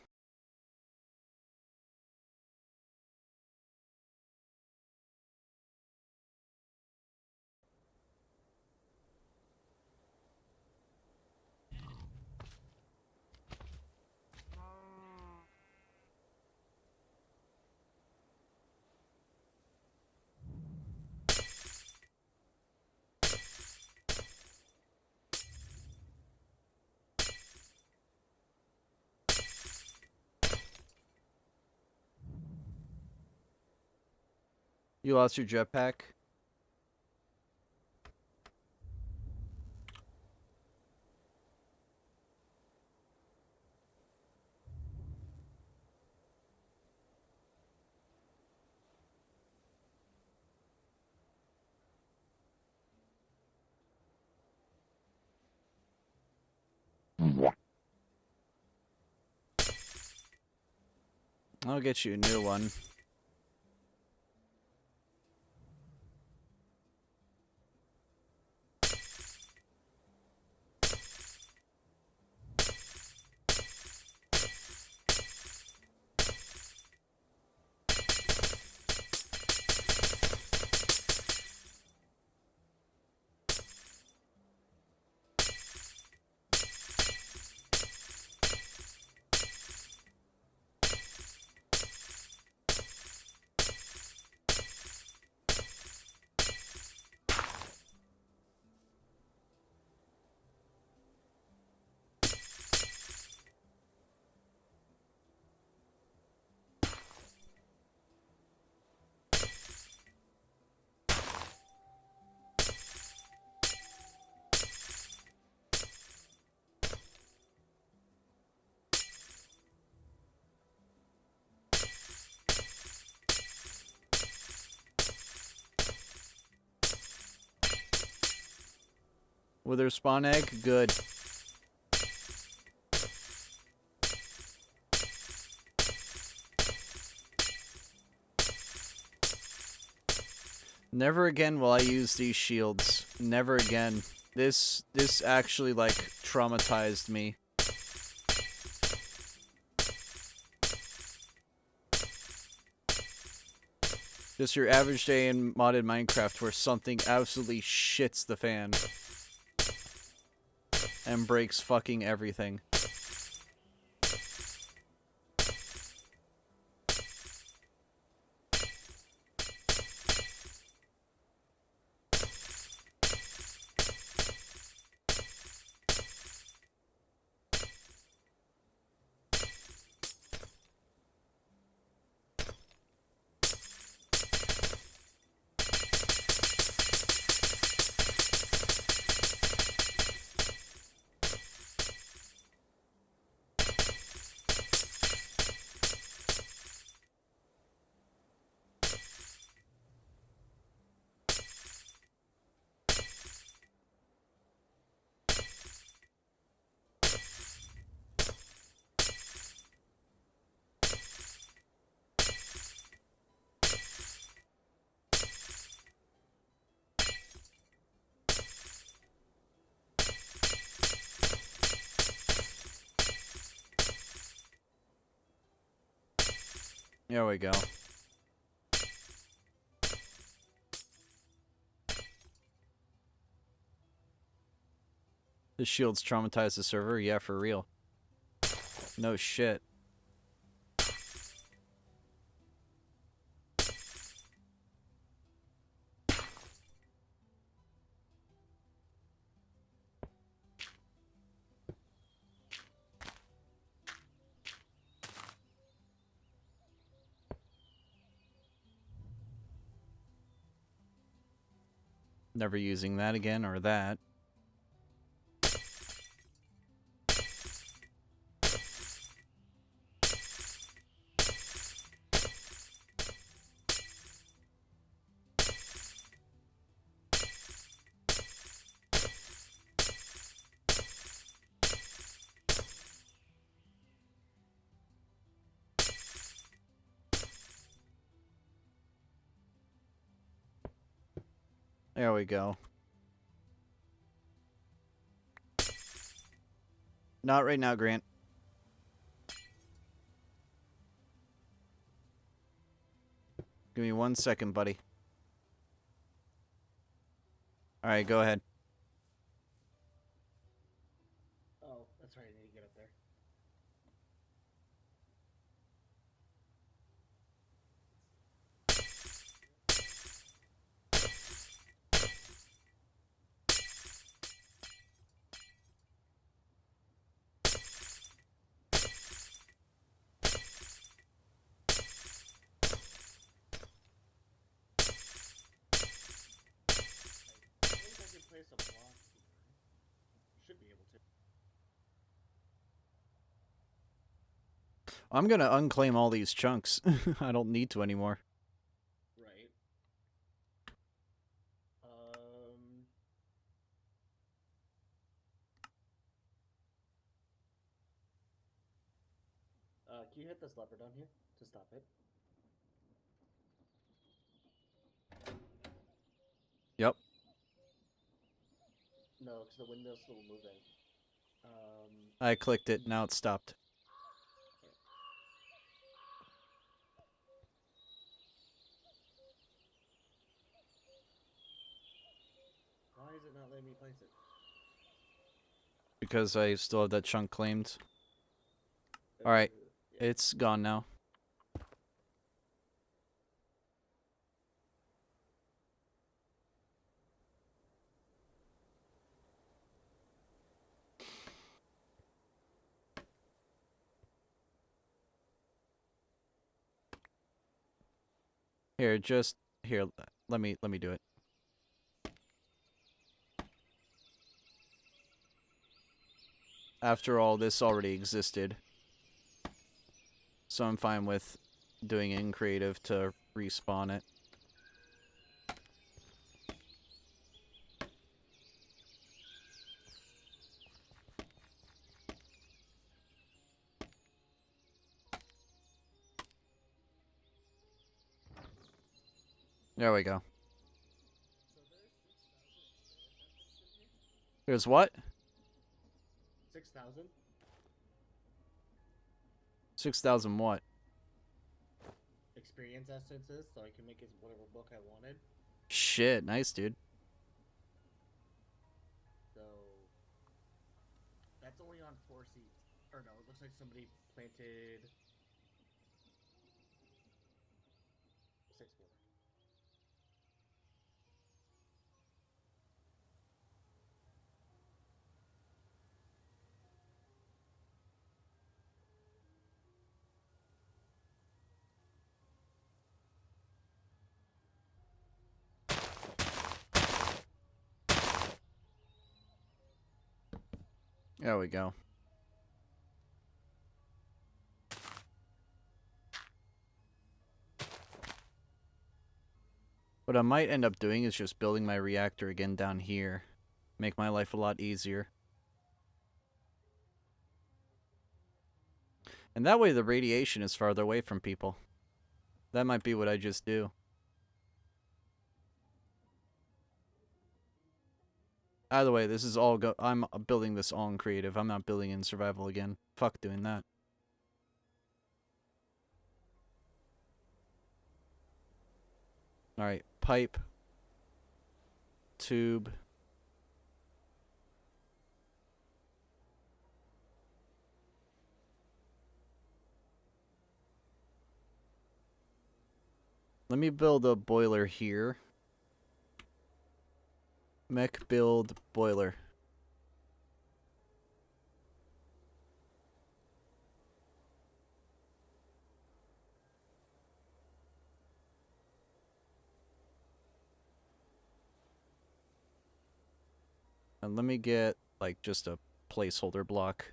You lost your jetpack? I'll get you a new one. Wither spawn egg? Good. Never again will I use these shields. Never again. This actually, like, traumatized me. Just your average day in modded Minecraft where something absolutely shits the fan. And breaks fucking everything. There we go. The shields traumatized the server? Yeah, for real. No shit. Never using that again, or that. There we go. Not right now, Grant. Give me 1 second, buddy. Alright, go ahead. Oh, that's right. I need to get up there. I think I can place a block here. Should be able to. I'm gonna unclaim all these chunks. I don't need to anymore. Right. Can you hit this lever down here to stop it? Yep. No, because the window's still moving. I clicked it. Now it's stopped. Why is it not letting me place it? Because I still have that chunk claimed. Alright. Yeah. It's gone now. Here, just here. Let me do it. After all, this already existed, so I'm fine with doing it in creative to respawn it. There we go. So there's 6,000 experience estimates in here? Here's what? 6,000? 6,000 what? Experience essences, so I can make it whatever book I wanted. Shit, nice, dude. So that's only on 4 seeds. Or no, it looks like somebody planted 6 more. There we go. What I might end up doing is just building my reactor again down here. Make my life a lot easier. And that way the radiation is farther away from people. That might be what I just do. Either way, this is all I'm building this all in creative. I'm not building in survival again. Fuck doing that. Alright, pipe. Tube. Let me build a boiler here. Mech build boiler. And let me get, like, just a placeholder block.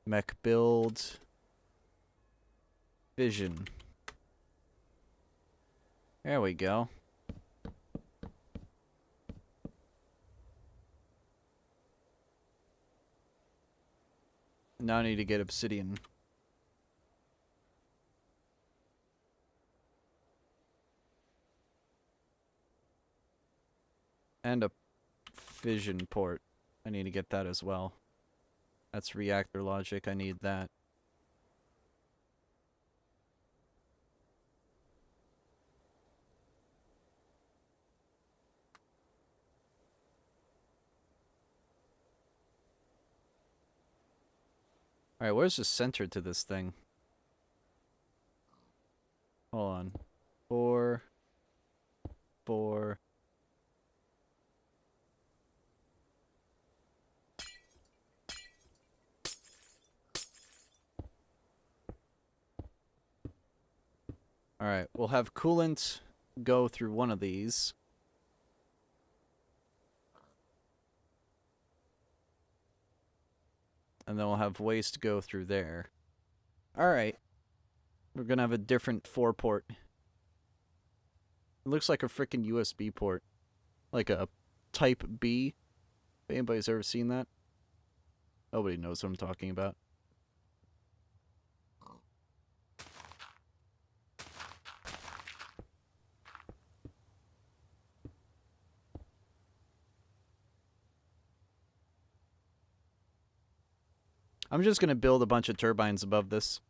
Mech build. Vision. There we go. Now I need to get obsidian. And a fission port. I need to get that as well. That's reactor logic. I need that. Alright, where's the center to this thing? Hold on. 4. 4. Alright, we'll have coolant go through one of these. And then we'll have waste go through there. Alright. We're gonna have a different 4-port. It looks like a freaking USB port. Like a Type B. If anybody's ever seen that? Nobody knows what I'm talking about. I'm just going to build a bunch of turbines above this.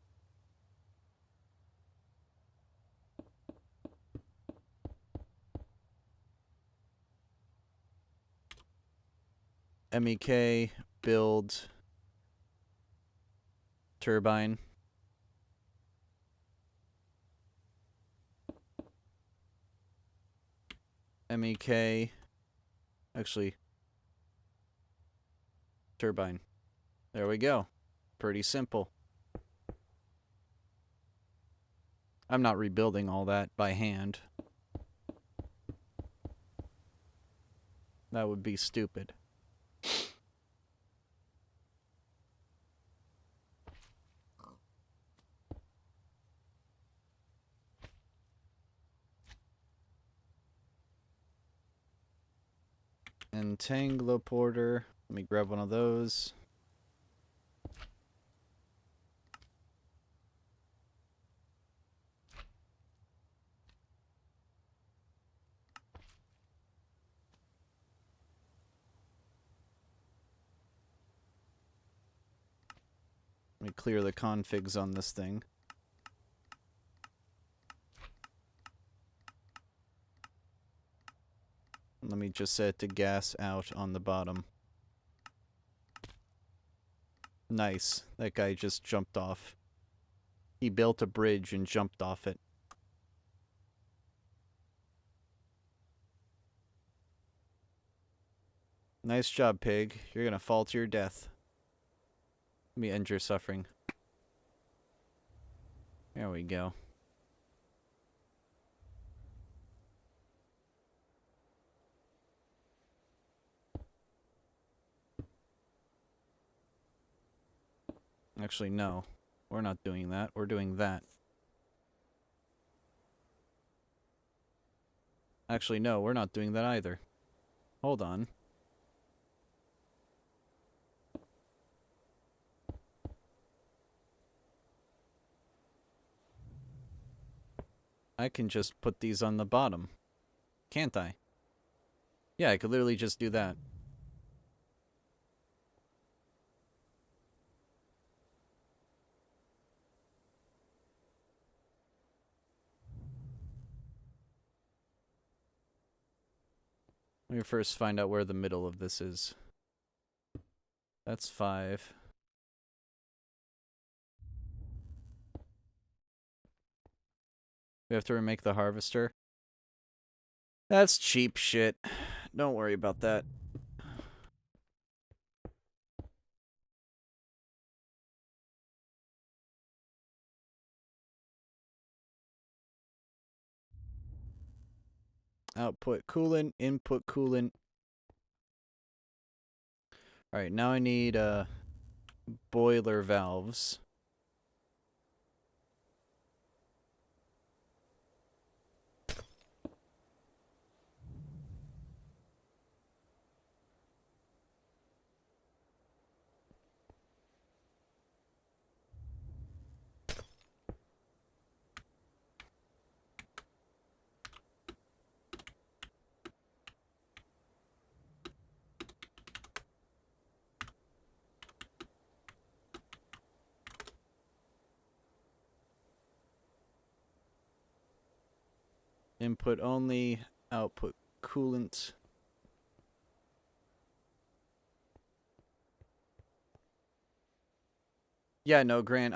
MEK, build, turbine. MEK, actually, turbine. There we go. Pretty simple. I'm not rebuilding all that by hand. That would be stupid. Entangloporter. Let me grab one of those. Let me clear the configs on this thing. Let me just set it to gas out on the bottom. Nice. That guy just jumped off. He built a bridge and jumped off it. Nice job, pig. You're gonna fall to your death. Let me end your suffering. There we go. Actually, no. We're not doing that. We're doing that. Actually, no. We're not doing that either. Hold on. I can just put these on the bottom. Can't I? Yeah, I could literally just do that. Let me first find out where the middle of this is. That's 5. We have to remake the harvester. That's cheap shit. Don't worry about that. Output coolant, input coolant. Alright, now I need boiler valves. Input only, output coolant. Yeah, no, Grant,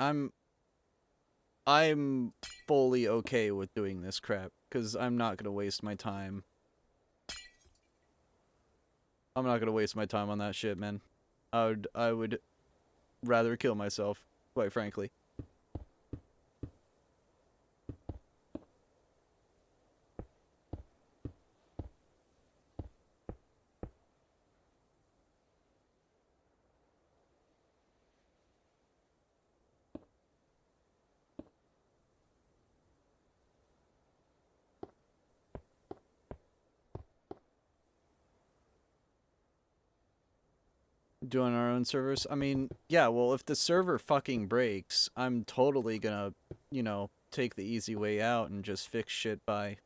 I'm fully okay with doing this crap, because I'm not gonna waste my time. I'm not gonna waste my time on that shit, man. I would rather kill myself, quite frankly. Doing our own servers? I mean, yeah, well, if the server fucking breaks, I'm totally gonna, you know, take the easy way out and just fix shit by,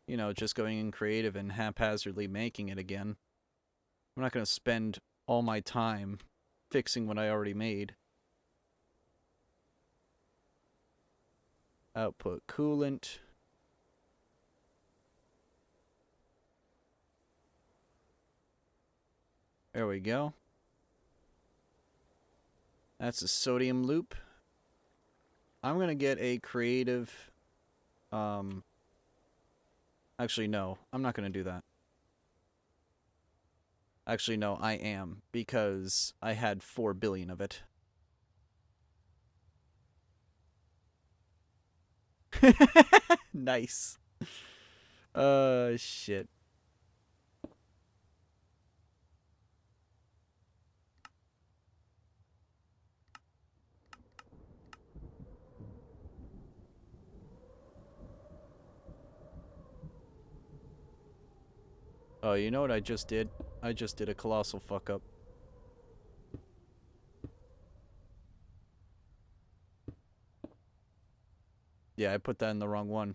you know, just going in creative and haphazardly making it again. I'm not gonna spend all my time fixing what I already made. Output coolant. There we go. That's a sodium loop. I'm gonna get a creative, actually no, I'm not gonna do that. Actually no, I am, because I had 4 billion of it. Nice. Shit. Oh, you know what I just did? I just did a colossal fuck up. Yeah, I put that in the wrong one.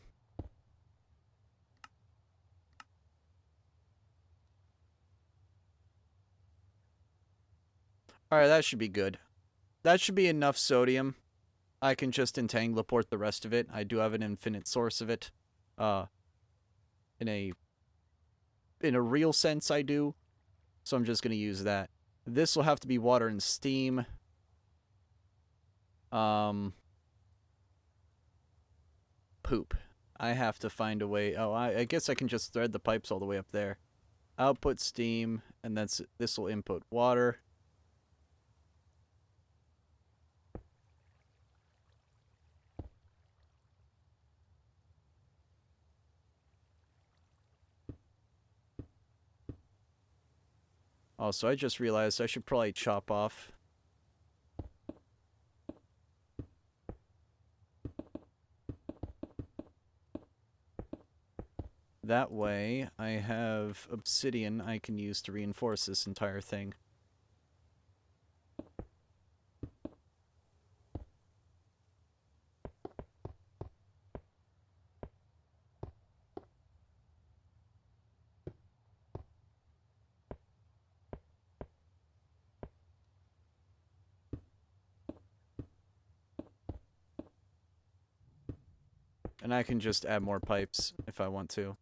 Alright, that should be good. That should be enough sodium. I can just entangle port the rest of it. I do have an infinite source of it. In a real sense, I do. So I'm just going to use that. This will have to be water and steam. Poop. I have to find a way. Oh, I guess I can just thread the pipes all the way up there. Output steam, and this will input water. Oh, so I just realized I should probably chop off. That way, I have obsidian I can use to reinforce this entire thing. And I can just add more pipes if I want to.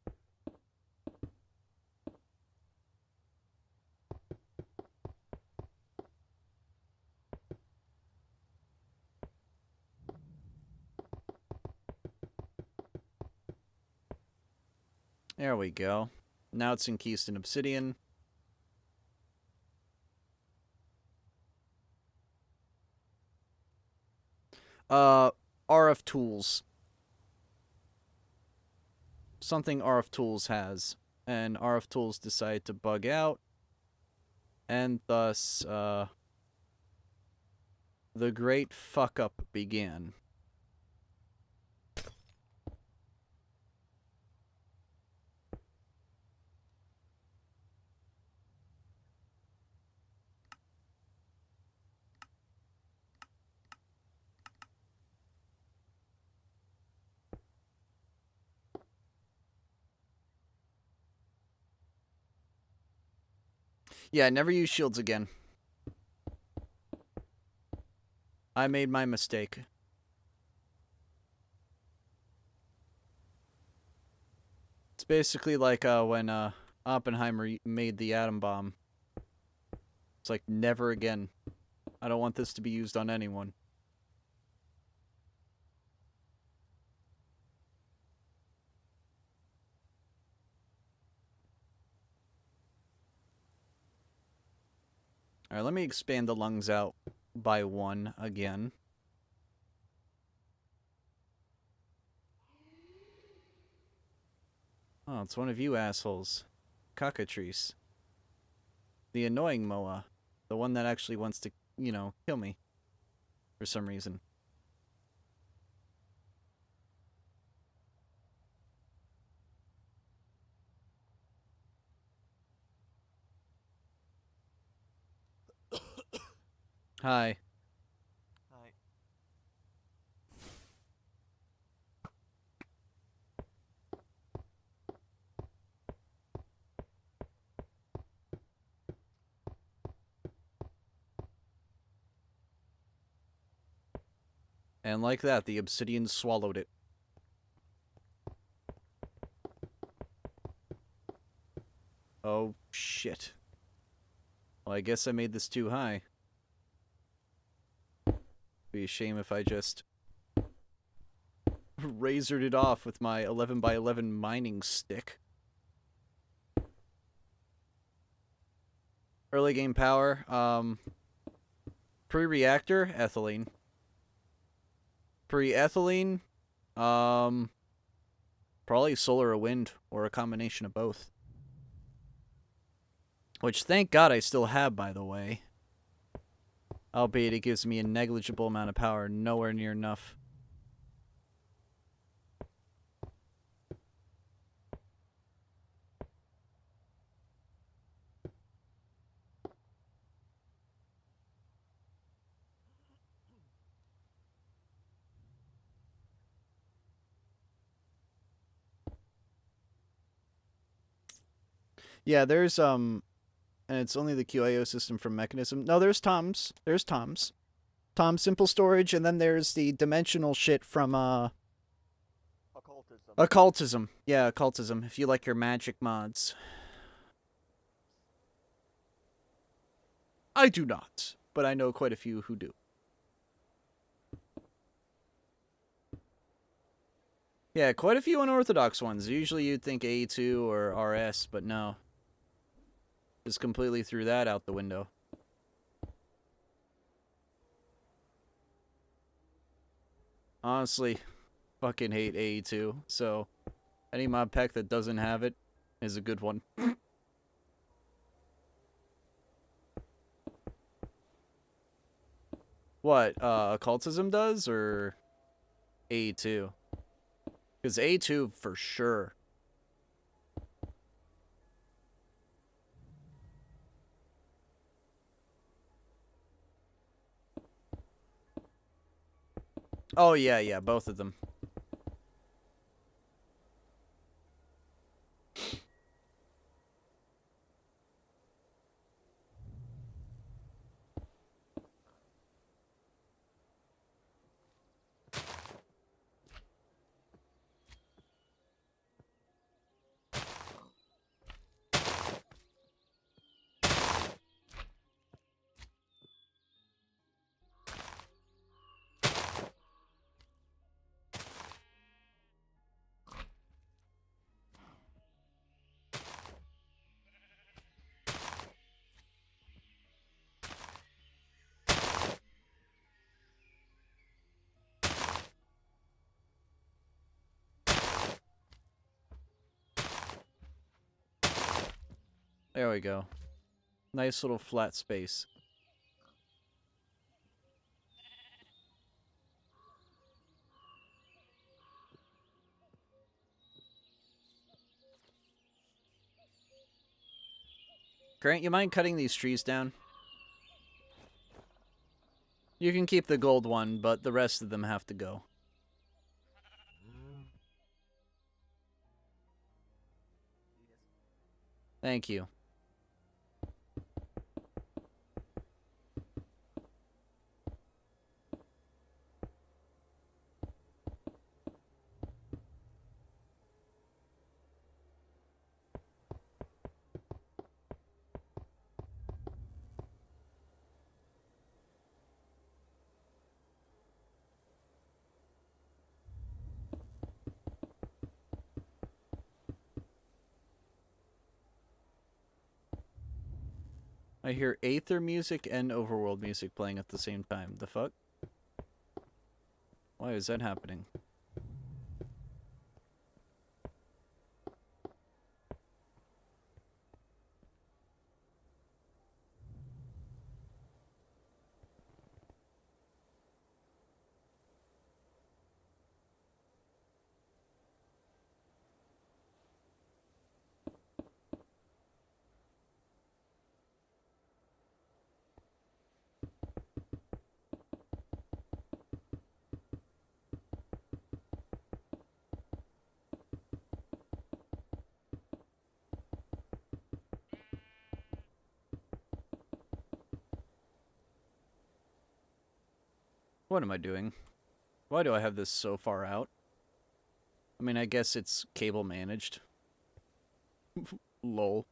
There we go. Now it's encased in obsidian. RF tools. Something RF tools has. And RF tools decide to bug out. And thus, the great fuck up began. Yeah, never use shields again. I made my mistake. It's basically like when Oppenheimer made the atom bomb. It's like, never again. I don't want this to be used on anyone. Alright, let me expand the lungs out by 1 again. Oh, it's one of you assholes. Cockatrice. The annoying Moa. The one that actually wants to, you know, kill me. For some reason. Hi. Hi. And like that, the obsidian swallowed it. Oh, shit. Well, I guess I made this too high. Be a shame if I just razored it off with my 11 by 11 mining stick. Early game power, pre-reactor, ethylene. Pre-ethylene, probably solar or wind, or a combination of both. Which, thank God, I still have, by the way. Albeit it gives me a negligible amount of power, nowhere near enough. Yeah, there's, and it's only the QIO system from Mechanism. No, there's Tom's. There's Tom's. Tom's Simple Storage, and then there's the dimensional shit from, Occultism. Occultism. Yeah, Occultism, if you like your magic mods. I do not, but I know quite a few who do. Yeah, quite a few unorthodox ones. Usually you'd think A2 or RS, but no. Just completely threw that out the window. Honestly, fucking hate AE2, so any mod pack that doesn't have it is a good one. What, Occultism does, or AE2? Because A2 for sure. Oh, yeah, both of them. There we go. Nice little flat space. Grant, you mind cutting these trees down? You can keep the gold one, but the rest of them have to go. Thank you. I hear Aether music and Overworld music playing at the same time. The fuck? Why is that happening? What am I doing? Why do I have this so far out? I mean, I guess it's cable managed. Lol.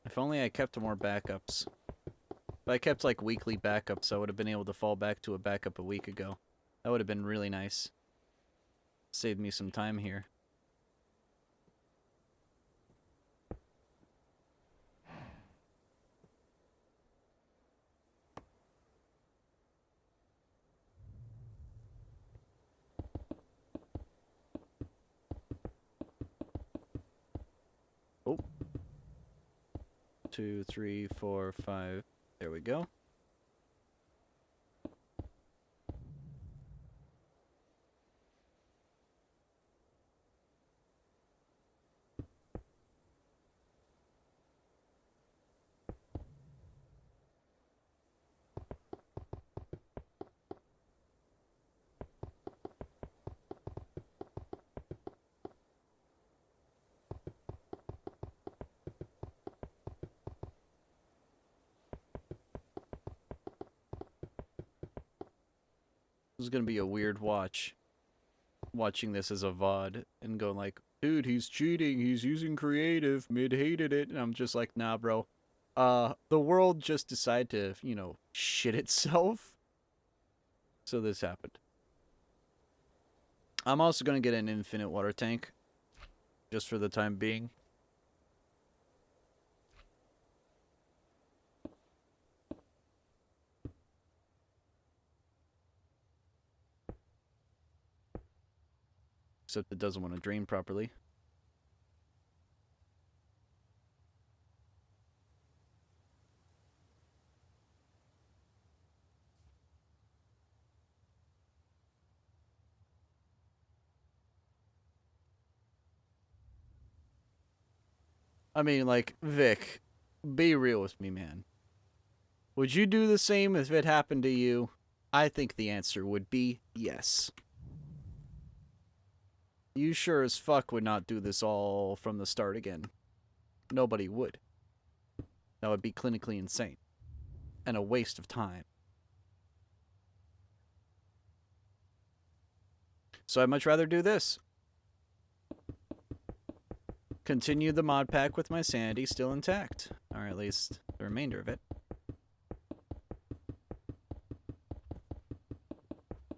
If only I kept more backups. If I kept like weekly backups, I would have been able to fall back to a backup a week ago. That would have been really nice. Saved me some time here. Oh. 2, 3, 4, 5. There we go. This is gonna be a weird watch. Watching this as a VOD and going like, dude, he's cheating, he's using creative, mid hated it, and I'm just like, nah, bro. The world just decided to, you know, shit itself. So this happened. I'm also gonna get an infinite water tank. Just for the time being. Except it doesn't want to drain properly. I mean, like, Vic, be real with me, man. Would you do the same if it happened to you? I think the answer would be yes. You sure as fuck would not do this all from the start again. Nobody would. That would be clinically insane. And a waste of time. So I'd much rather do this. Continue the mod pack with my sanity still intact. Or at least the remainder of it.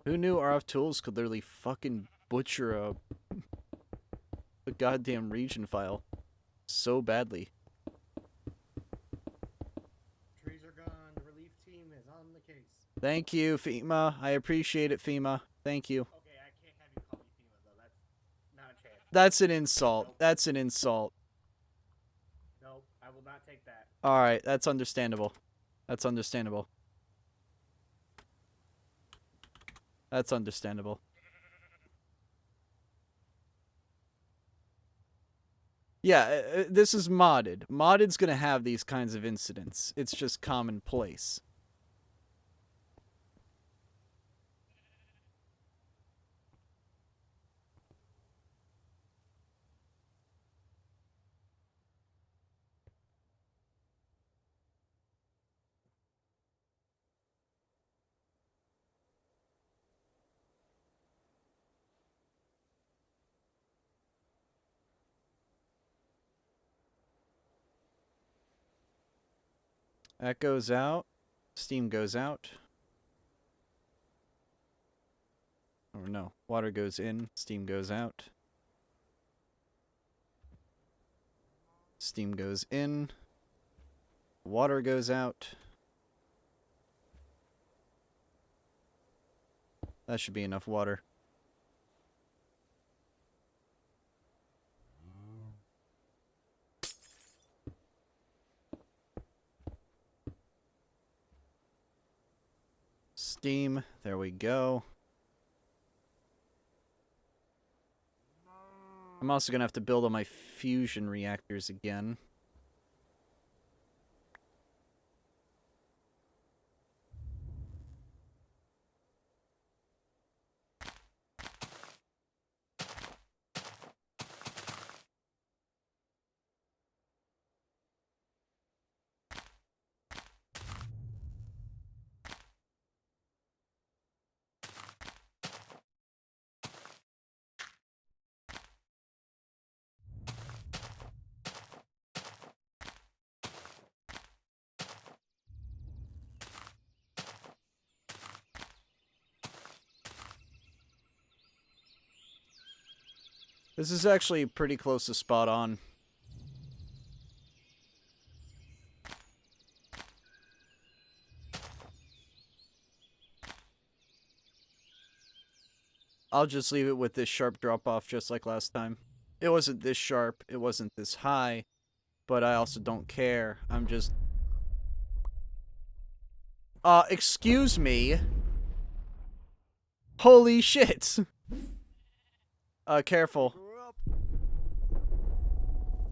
Who knew RF tools could literally fucking butcher a goddamn region file so badly? Trees are gone. The relief team is on the case. Thank you, FEMA. I appreciate it, FEMA. Thank you. Okay, I can't have you call me FEMA though. That's not a chance. That's an insult. Nope. That's an insult. Nope, I will not take that. Alright, that's understandable. That's understandable. That's understandable. Yeah, this is modded. Modded's gonna have these kinds of incidents. It's just commonplace. That goes out. Steam goes out. Or no, water goes in, steam goes out. Steam goes in. Water goes out. That should be enough water. Steam, there we go. I'm also gonna have to build all my fusion reactors again. This is actually pretty close to spot on. I'll just leave it with this sharp drop-off just like last time. It wasn't this sharp, it wasn't this high, but I also don't care. I'm just... excuse me? Holy shit! Careful.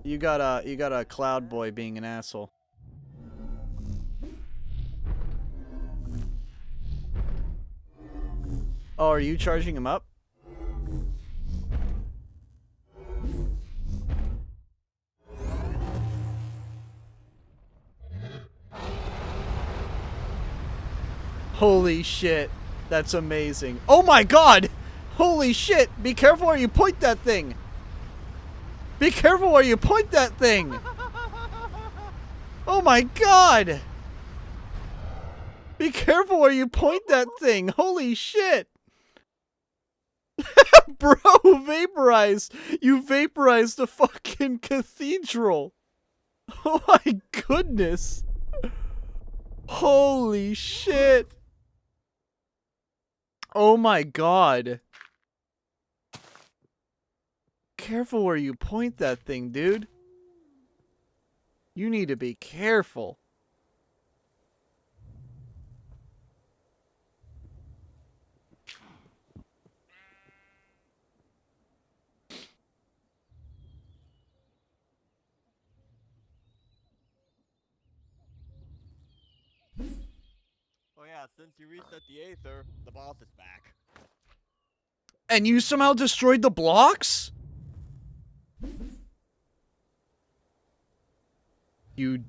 You got a cloud boy being an asshole. Oh, are you charging him up? Holy shit. That's amazing. Oh my god! Holy shit! Be careful where you point that thing! Be careful where you point that thing! Oh my god! Be careful where you point that thing! Holy shit! Bro, vaporized! You vaporized the fucking cathedral! Oh my goodness! Holy shit! Oh my god. Careful where you point that thing, dude. You need to be careful. Oh yeah, since you reset the Aether, the boss is back. And you somehow destroyed the blocks? You...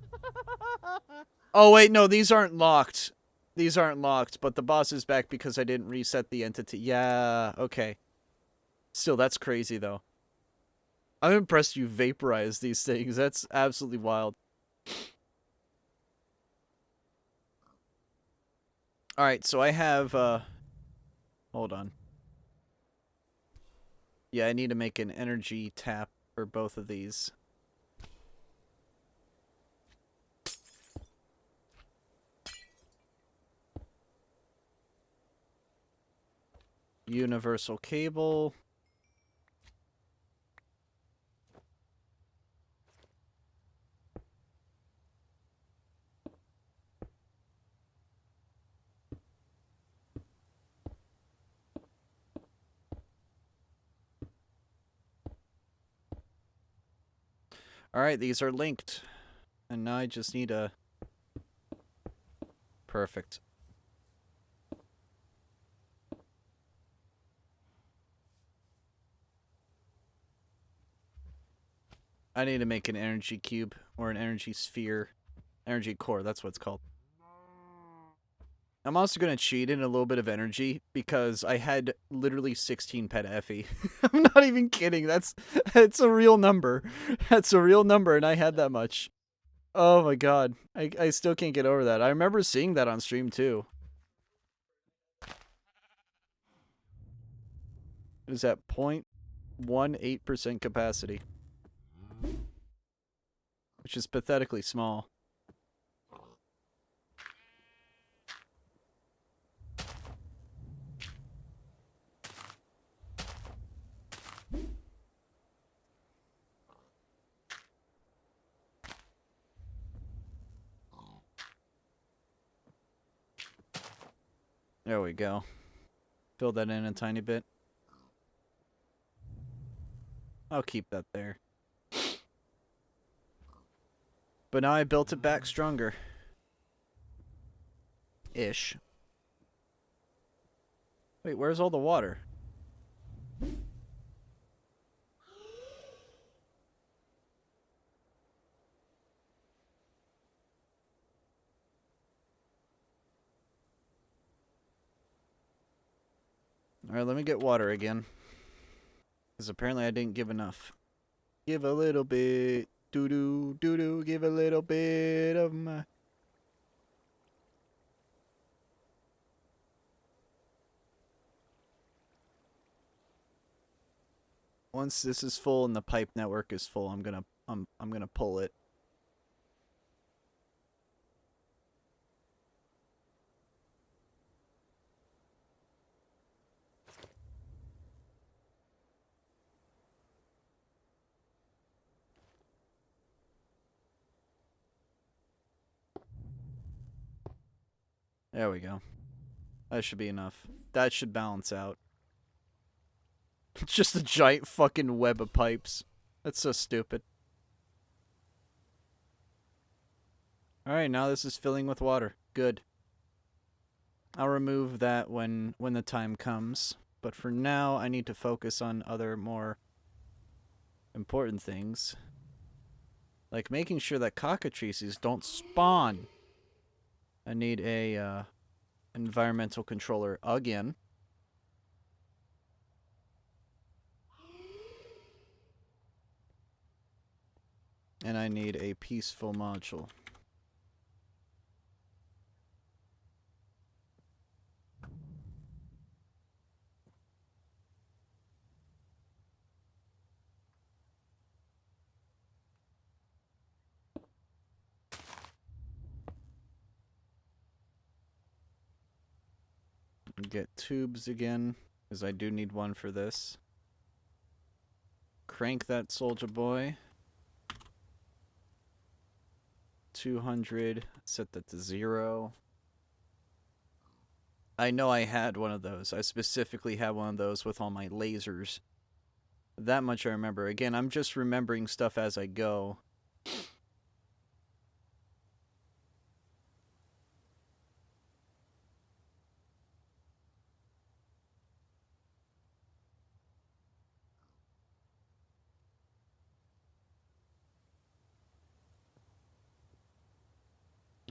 Oh wait, no, these aren't locked. These aren't locked, but the boss is back because I didn't reset the entity. Yeah, okay. Still, that's crazy though. I'm impressed you vaporized these things. That's absolutely wild. Alright, so I have, hold on. Yeah, I need to make an energy tap for both of these. Universal cable. Alright, these are linked. And now I just need a... Perfect. I need to make an energy cube, or an energy sphere. Energy core, that's what it's called. I'm also going to cheat in a little bit of energy, because I had literally 16 petaFE. I'm not even kidding, that's a real number. That's a real number, and I had that much. Oh my god, I still can't get over that. I remember seeing that on stream too. It is at 0.18% capacity. Which is pathetically small. There we go. Fill that in a tiny bit. I'll keep that there. But now I built it back stronger. Ish. Wait, where's all the water? Alright, let me get water again. Because apparently I didn't give enough. Give a little bit. Doo-doo, doo-doo, give a little bit of my... Once this is full and the pipe network is full, I'm gonna pull it. There we go. That should be enough. That should balance out. It's just a giant fucking web of pipes. That's so stupid. Alright, now this is filling with water. Good. I'll remove that when the time comes. But for now, I need to focus on other more important things. Like making sure that cockatrices don't spawn. I need a environmental controller again. And I need a peaceful module. Get tubes again, because I do need one for this. Crank that soldier boy. 200. Set that to 0. I know I had one of those. I specifically had one of those with all my lasers. That much I remember. Again, I'm just remembering stuff as I go.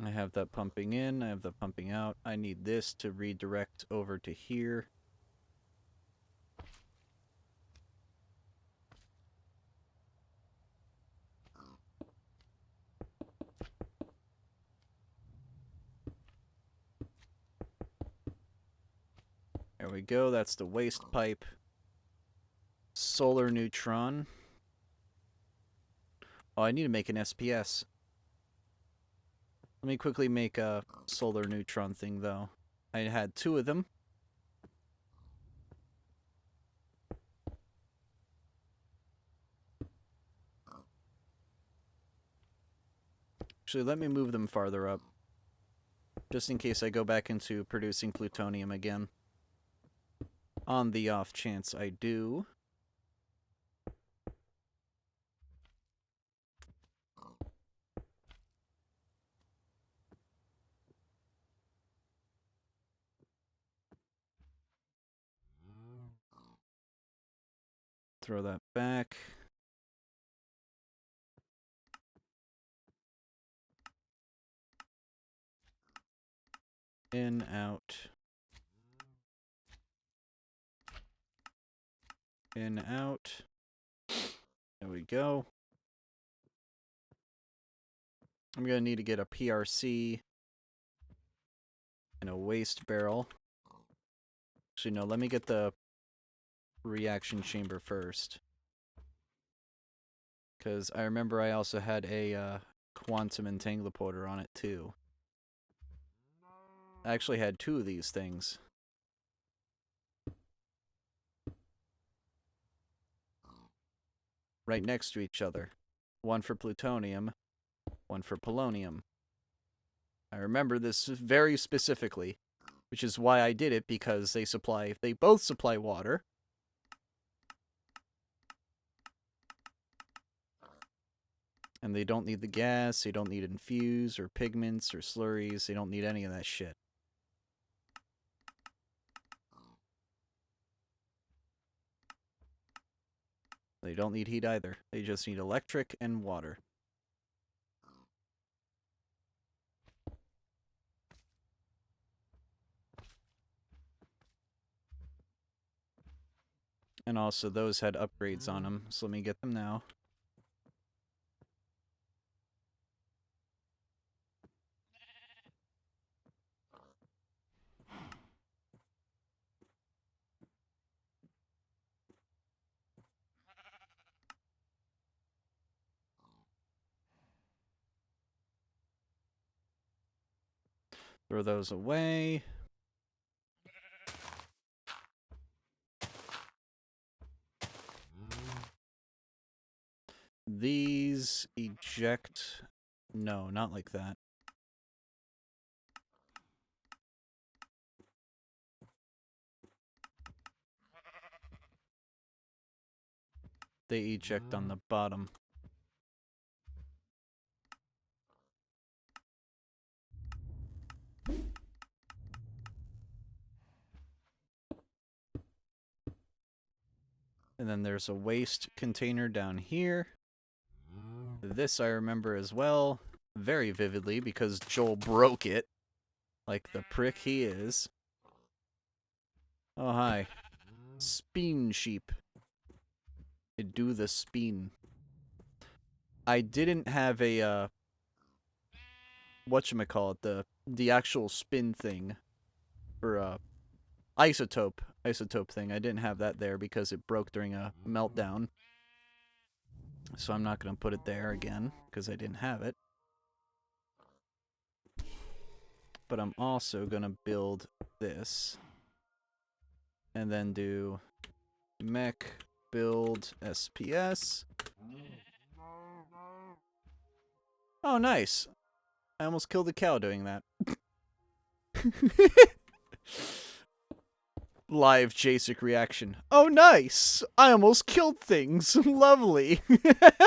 I have that pumping in, I have that pumping out. I need this to redirect over to here. There we go, that's the waste pipe. Solar neutron. Oh, I need to make an SPS. Let me quickly make a solar neutron thing, though. I had 2 of them. Actually, let me move them farther up. Just in case I go back into producing plutonium again. On the off chance I do. Throw that back. In, out. In, out. There we go. I'm going to need to get a PRC and a waste barrel. Actually, no, let me get the reaction chamber first. Because I remember I also had a quantum entangleporter on it, too. I actually had 2 of these things. Right next to each other. One for plutonium, one for polonium. I remember this very specifically, which is why I did it, because they both supply water. And they don't need the gas, they don't need infuse or pigments or slurries, they don't need any of that shit. They don't need heat either. They just need electric and water. And also, those had upgrades on them, so let me get them now. Throw those away. These eject... No, not like that. They eject on the bottom. And then there's a waste container down here. This I remember as well, very vividly, because Joel broke it. Like the prick he is. Oh, hi. Speen sheep. I do the speen. I didn't have a, whatchamacallit, the actual spin thing. For, isotope thing. I didn't have that there because it broke during a meltdown. So I'm not going to put it there again, because I didn't have it. But I'm also going to build this. And then do mech build SPS. Oh, nice. I almost killed a cow doing that. Live JaceKraft reaction. Oh, nice! I almost killed things. Lovely.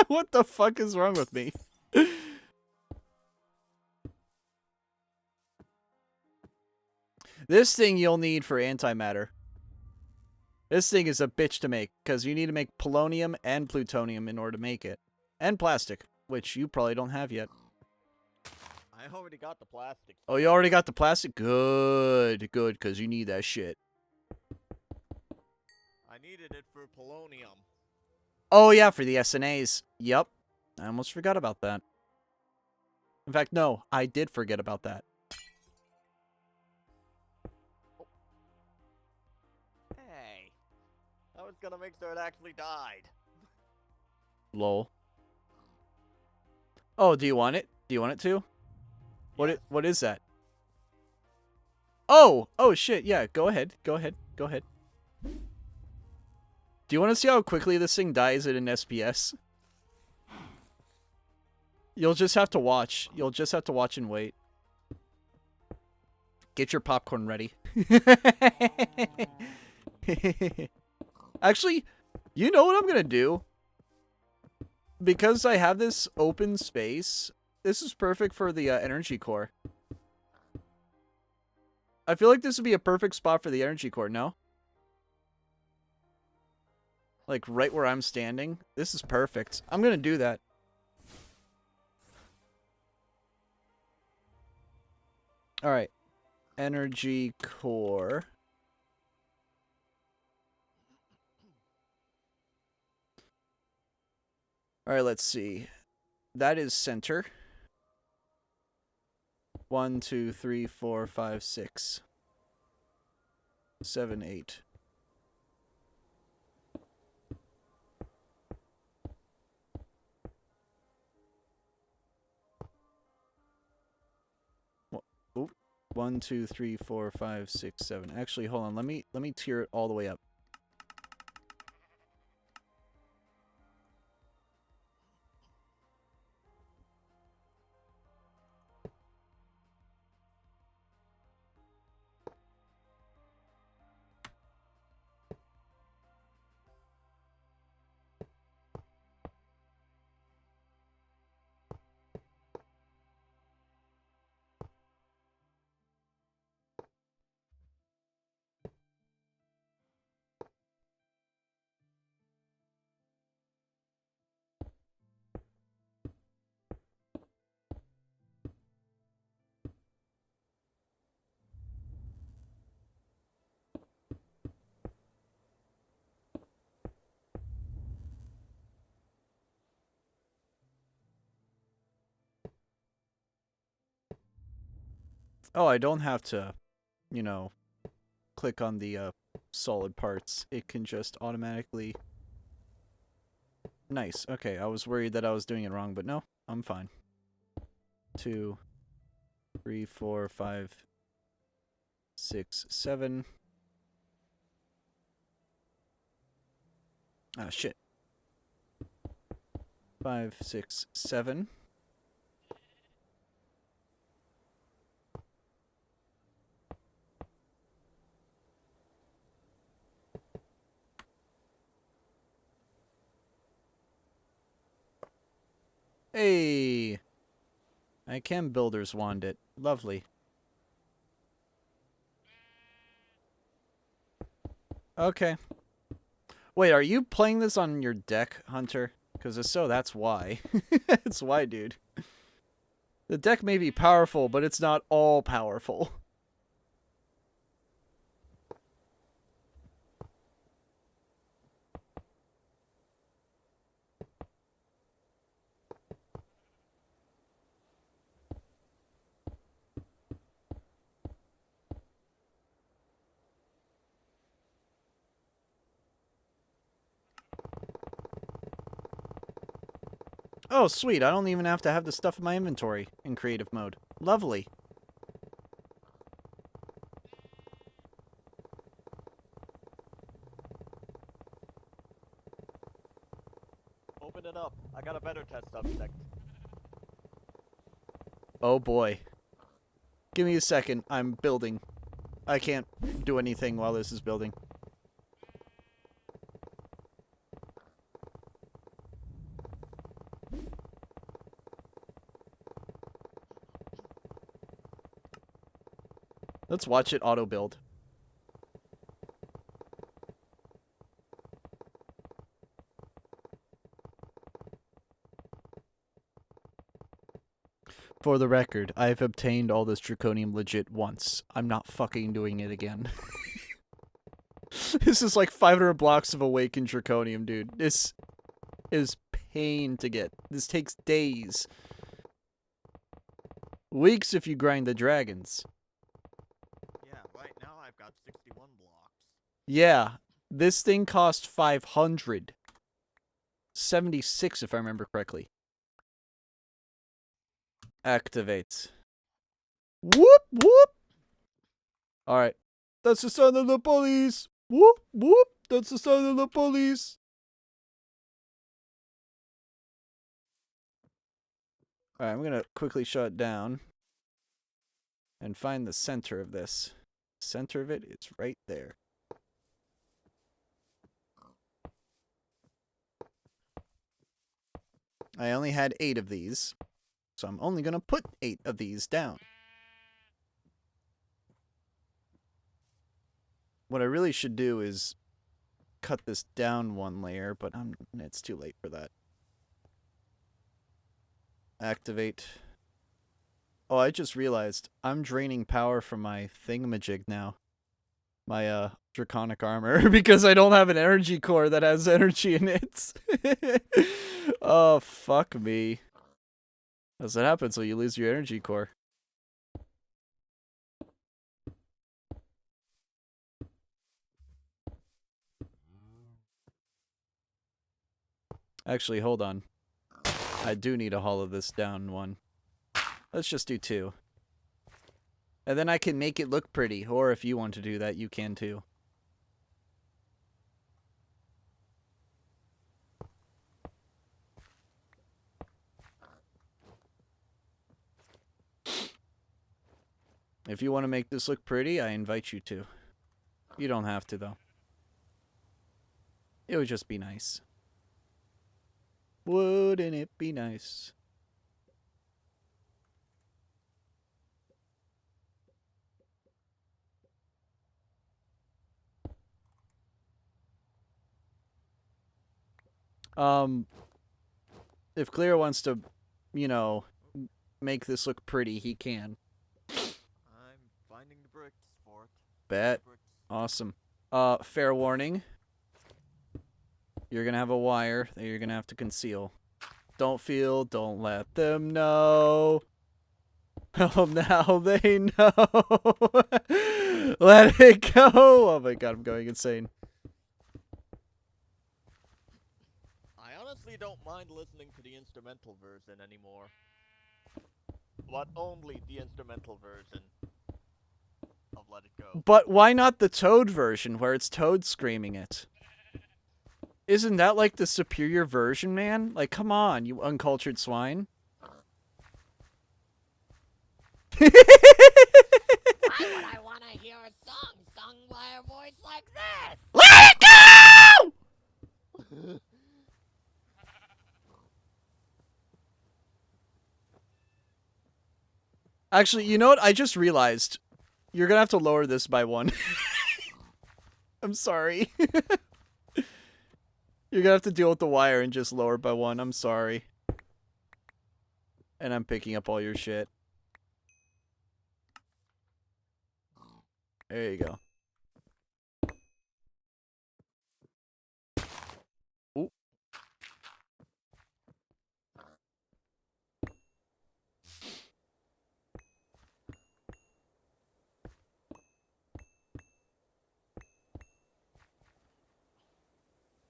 What the fuck is wrong with me? This thing you'll need for antimatter. This thing is a bitch to make, because you need to make polonium and plutonium in order to make it. And plastic, which you probably don't have yet. I already got the plastic. Oh, you already got the plastic? Good, good, because you need that shit. I needed it for polonium. Oh, yeah, for the SNAs. Yep. I almost forgot about that. In fact, no, I did forget about that. Hey. I was gonna make sure it actually died. Lol. Oh, do you want it? Do you want it to? Yes. What is that? Oh! Oh, shit, yeah, go ahead. Go ahead. Go ahead. Do you want to see how quickly this thing dies at an SPS? You'll just have to watch. You'll just have to watch and wait. Get your popcorn ready. Actually, you know what I'm going to do? Because I have this open space, this is perfect for the energy core. I feel like this would be a perfect spot for the energy core, no? Like, right where I'm standing. This is perfect. I'm gonna do that. Alright. Energy core. Alright, let's see. That is center. 1, 2, 3, 4, 5, 6. 7, 8. Oop. 1, 2, 3, 4, 5, 6, 7. Actually, hold on. Let me tier it all the way up. Oh, I don't have to, click on the solid parts. It can just automatically... Nice. Okay, I was worried that I was doing it wrong, but no, I'm fine. 2, 3, 4, 5, 6, 7. Ah, shit. 5, 6, 7. Hey! I can builder's wand it. Lovely. Okay. Wait, are you playing this on your deck, Hunter? Because if so, that's why. That's why, dude. The deck may be powerful, but it's not all powerful. Oh, sweet. I don't even have to have the stuff in my inventory in creative mode. Lovely. Open it up. I got a better test subject. Oh, boy. Give me a second. I'm building. I can't do anything while this is building. Let's watch it auto-build. For the record, I've obtained all this draconium legit once. I'm not fucking doing it again. This is like 500 blocks of awakened draconium, dude. This is pain to get. This takes days. Weeks if you grind the dragons. Yeah, right now I've got 61 blocks. Yeah, this thing cost 500. 76 if I remember correctly. Activate. Whoop, whoop. Alright. That's the sound of the police. Whoop, whoop. That's the sound of the police. Alright, I'm going to quickly shut it down. And find the center of this. Center of it is right there. I only had 8 of these. So I'm only going to put 8 of these down. What I really should do is cut this down 1 layer, but it's too late for that. Activate. Oh, I just realized I'm draining power from my thingamajig now. My draconic armor because I don't have an energy core that has energy in it. Oh, fuck me. That's what happens when you lose your energy core. Actually, hold on. I do need to hollow this down 1. Let's just do 2. And then I can make it look pretty, or if you want to do that, you can too. If you want to make this look pretty, I invite you to. You don't have to, though. It would just be nice. Wouldn't it be nice? If Clear wants to, make this look pretty, he can. I'm finding the bricks for it. Bet. Bricks. Awesome. Fair warning. You're gonna have a wire that you're gonna have to conceal. Don't let them know. Oh, now they know. Let it go. Oh my god, I'm going insane. I honestly don't mind listening to the instrumental version anymore. But only the instrumental version of Let It Go. But why not the Toad version where it's Toad screaming it? Isn't that like the superior version, man? Like, come on, you uncultured swine. Why would I want to hear a song sung by a voice like this? Let it go! Actually, you know what? I just realized. You're gonna have to lower this by 1. I'm sorry. You're gonna have to deal with the wire and just lower it by 1. I'm sorry. And I'm picking up all your shit. There you go. Ooh.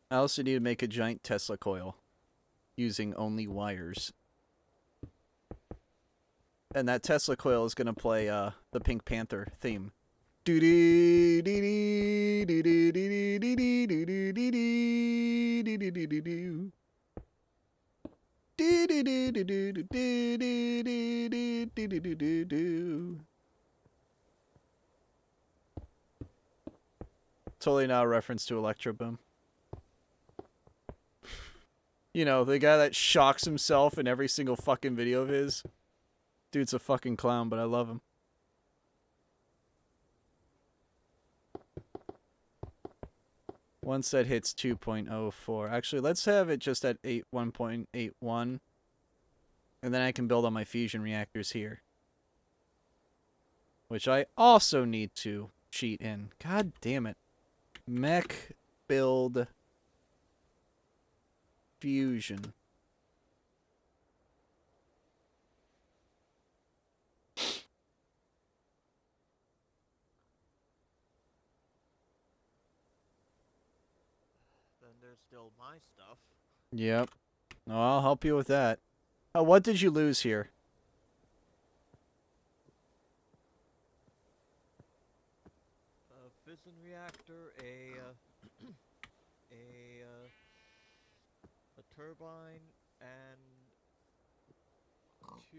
I also need to make a giant Tesla coil using only wires. And that Tesla coil is gonna play the Pink Panther theme. Totally not a reference to Electro Boom. You know, the guy that shocks himself in every single fucking video of his. Dude's a fucking clown, but I love him. Once that hits 2.04. Actually, let's have it just at 1.81. And then I can build on my fusion reactors here. Which I also need to cheat in. God damn it. Mech build fusion. Then there's still my stuff. Yep. Oh, I'll help you with that. What did you lose here? A fission reactor, a turbine, and 2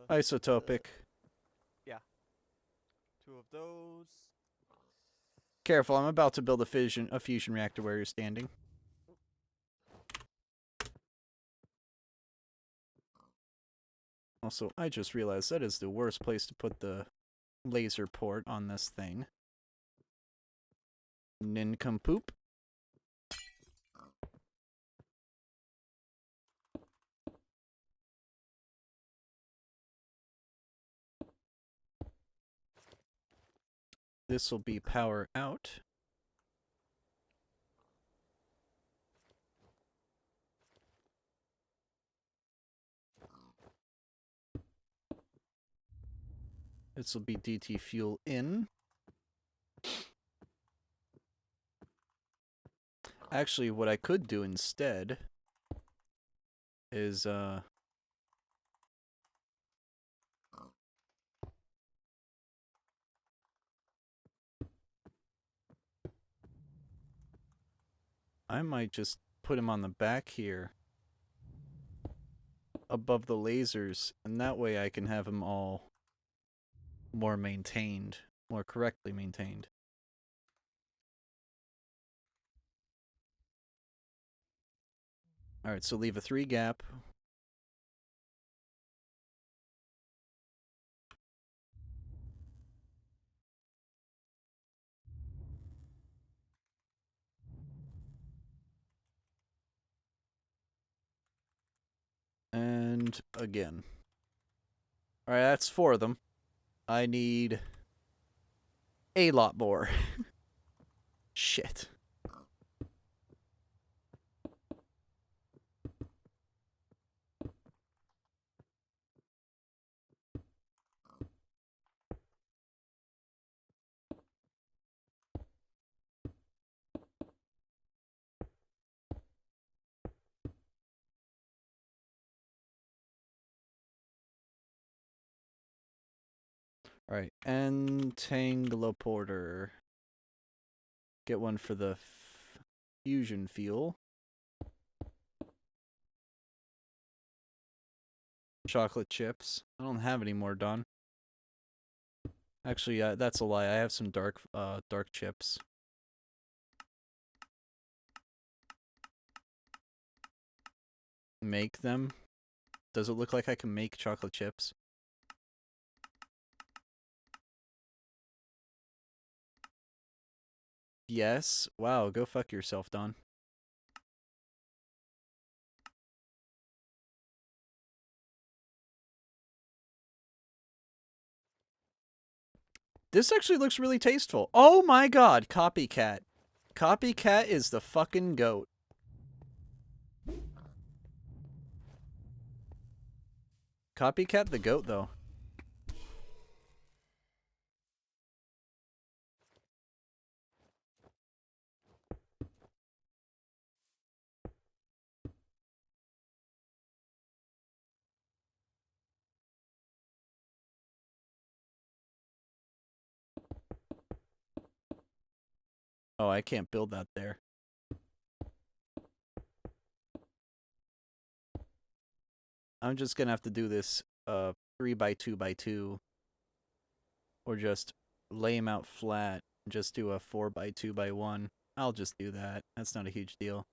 Isotopic. yeah. 2 of those. Careful, I'm about to build a fusion reactor where you're standing. Also, I just realized that is the worst place to put the laser port on this thing. Nincompoop. This will be power out. This will be DT fuel in. Actually, what I could do instead is I might just put him on the back here above the lasers, and that way I can have them all more maintained, more correctly maintained. Alright, so leave a 3 gap. And again. Alright, that's 4 of them. I need a lot more. Shit. Alright, Entangloporter. Get one for the fusion fuel. Chocolate chips. I don't have any more, Don. Actually, that's a lie. I have some dark chips. Make them? Does it look like I can make chocolate chips? Yes. Wow, go fuck yourself, Don. This actually looks really tasteful. Oh my god, Copycat. Copycat is the fucking goat. Copycat the goat, though. Oh, I can't build that there. I'm just gonna have to do this 3x2x2, or just lay them out flat and just do a 4x2x1. I'll just do that. That's not a huge deal.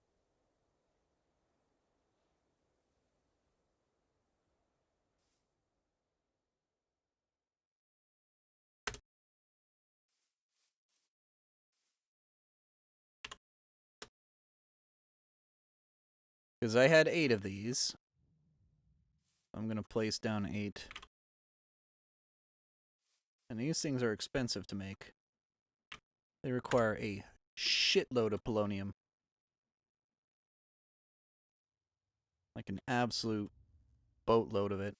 Because I had 8 of these. I'm gonna place down 8. And these things are expensive to make. They require a shitload of polonium. Like an absolute boatload of it.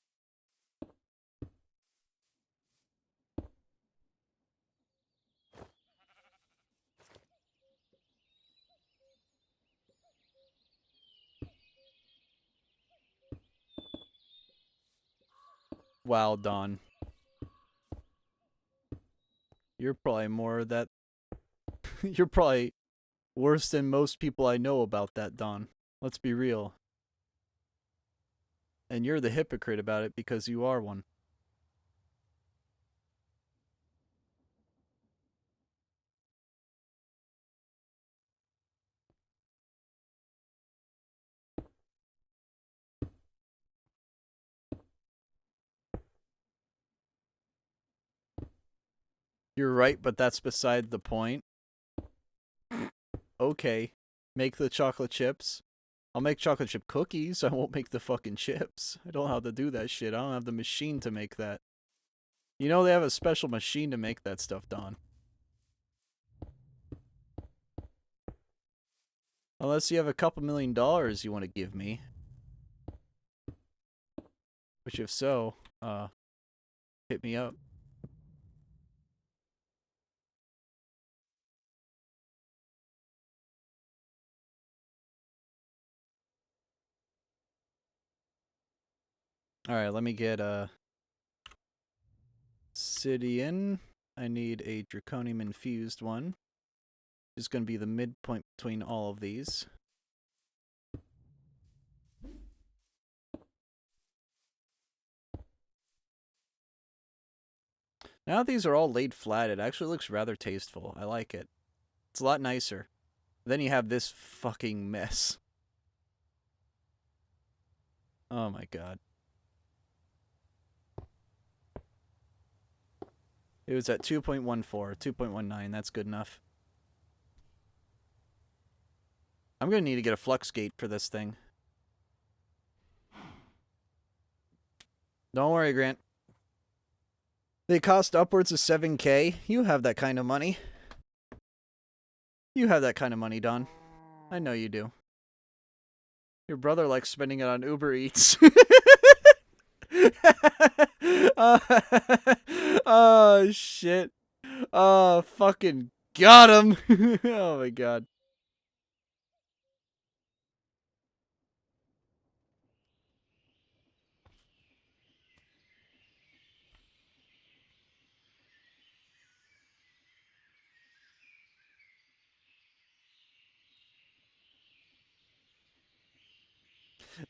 Wow, Don. You're probably more of that. You're probably worse than most people I know about that, Don. Let's be real. And you're the hypocrite about it because you are one. You're right, but that's beside the point. Okay. Make the chocolate chips. I'll make chocolate chip cookies. I won't make the fucking chips. I don't know how to do that shit. I don't have the machine to make that. You know they have a special machine to make that stuff, Don. Unless you have a couple $1,000,000 you want to give me. Which if so, hit me up. Alright, let me get Obsidian. I need a Draconium infused one. It's going to be the midpoint between all of these. Now that these are all laid flat, it actually looks rather tasteful. I like it. It's a lot nicer. Then you have this fucking mess. Oh my god. It was at 2.14, 2.19. That's good enough. I'm going to need to get a flux gate for this thing. Don't worry, Grant. They cost upwards of 7K. You have that kind of money. You have that kind of money, Don. I know you do. Your brother likes spending it on Uber Eats. Oh, shit. Oh, fucking got him. Oh, my God.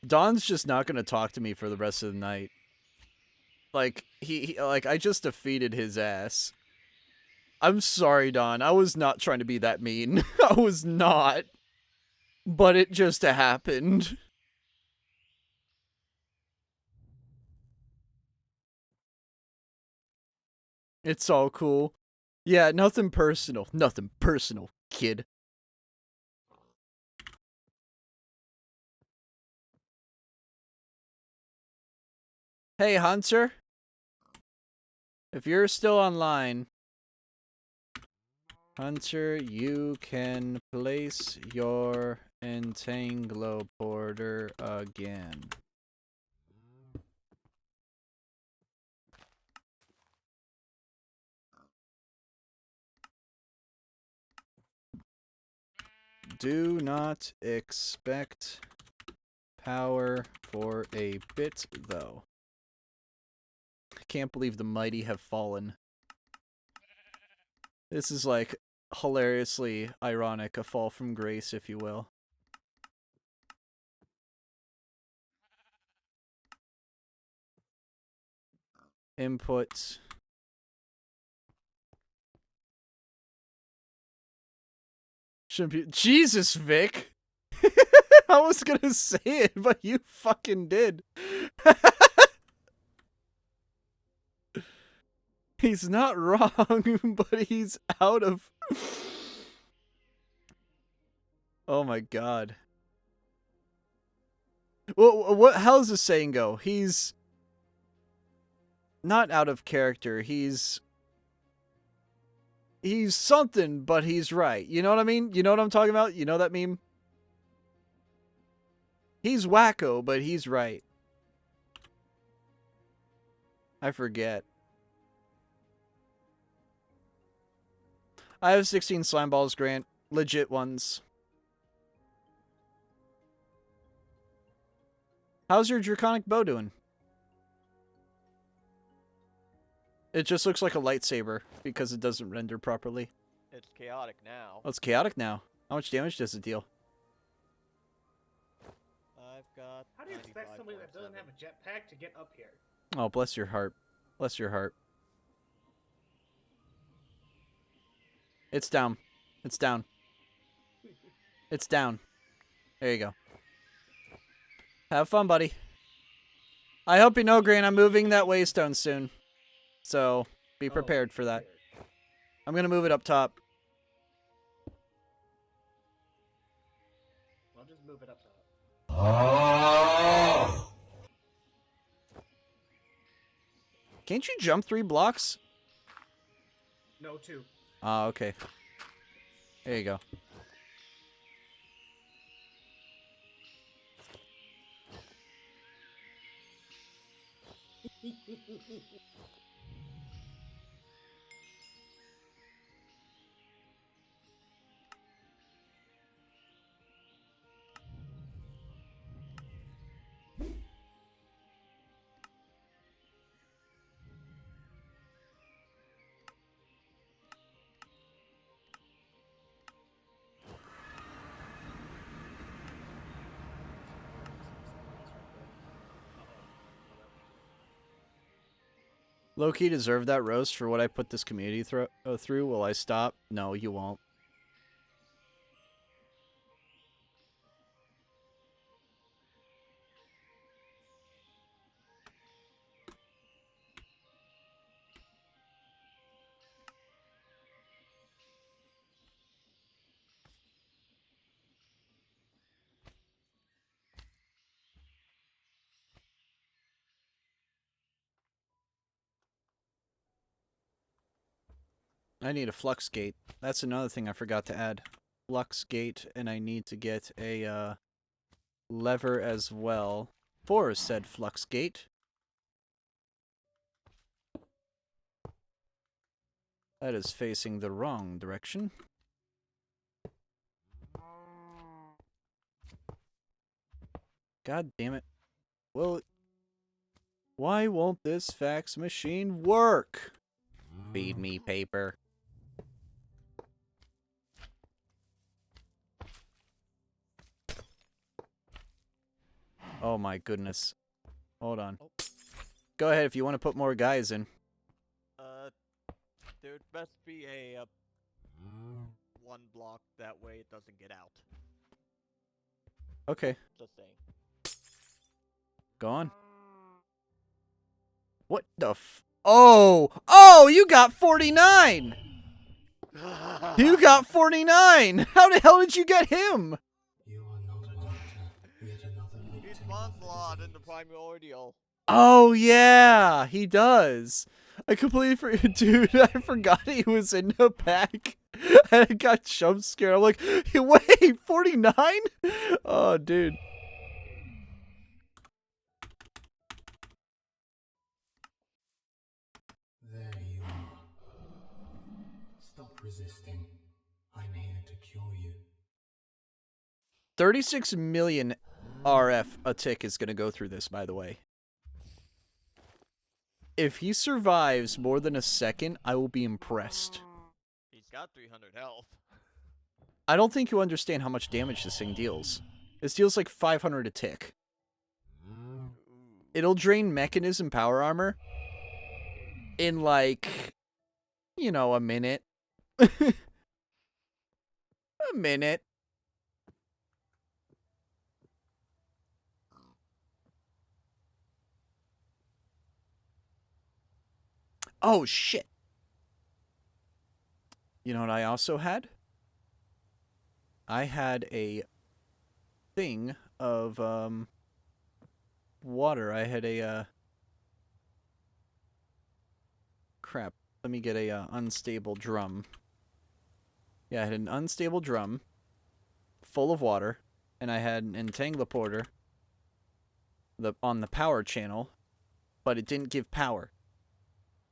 Don's just not gonna talk to me for the rest of the night. Like, like, I just defeated his ass. I'm sorry, Don. I was not trying to be that mean. I was not. But it just happened. It's all cool. Yeah, nothing personal. Nothing personal, kid. Hey, Hunter. If you're still online, Hunter, you can place your entangloporter again. Do not expect power for a bit, though. I can't believe the mighty have fallen. This is like hilariously ironic, a fall from grace, if you will. Input. Shouldn't be. Jesus, Vic! I was gonna say it, but you fucking did. He's not wrong, but he's out of... Oh my god. Well, how does this saying go? He's... not out of character, he's something, but he's right. You know what I mean? You know what I'm talking about? You know that meme? He's wacko, but he's right. I forget. I have 16 slime balls, Grant. Legit ones. How's your draconic bow doing? It just looks like a lightsaber because it doesn't render properly. It's chaotic now. Oh, it's chaotic now. How much damage does it deal? I've got. How do you expect somebody that doesn't have a jetpack to get up here? Oh, bless your heart. Bless your heart. It's down. It's down. It's down. There you go. Have fun, buddy. I hope you know, Grant, I'm moving that waystone soon. So, be prepared for that. I'm going to move it up top. I'll just move it up top. Can't you jump 3 blocks? No, 2. Ah, okay. There you go. Low-key deserve that roast for what I put this community through. Will I stop? No, you won't. I need a flux gate. That's another thing I forgot to add. Flux gate, and I need to get a lever as well for said flux gate. That is facing the wrong direction. God damn it. Well, why won't this fax machine work? Feed me paper. Oh my goodness. Hold on. Oh. Go ahead if you want to put more guys in. There'd best be a one block, that way it doesn't get out. Okay, Just saying. go on. What the f- Oh! Oh, you got 49! You got 49! How the hell did you get him? You are not a doctor. Yet another He victim spawns of a the lot in the disease. primordial. Oh, yeah, he does. I completely forgot. Dude, I forgot he was in the pack. And I got jump scared. I'm like, wait, 49? Oh, dude. There you are. Stop resisting. I'm here to cure you. 36 million RF a tick is going to go through this, by the way. If he survives more than a second, I will be impressed. He's got 300 health. I don't think you understand how much damage this thing deals. This deals like 500 a tick. It'll drain mechanism power armor in like, you know, a minute. A minute. Oh, shit. You know what I also had? I had a thing of, water. I had a, crap. Let me get a, unstable drum. Yeah, I had an unstable drum full of water, and I had an entangleporter on the power channel, but it didn't give power.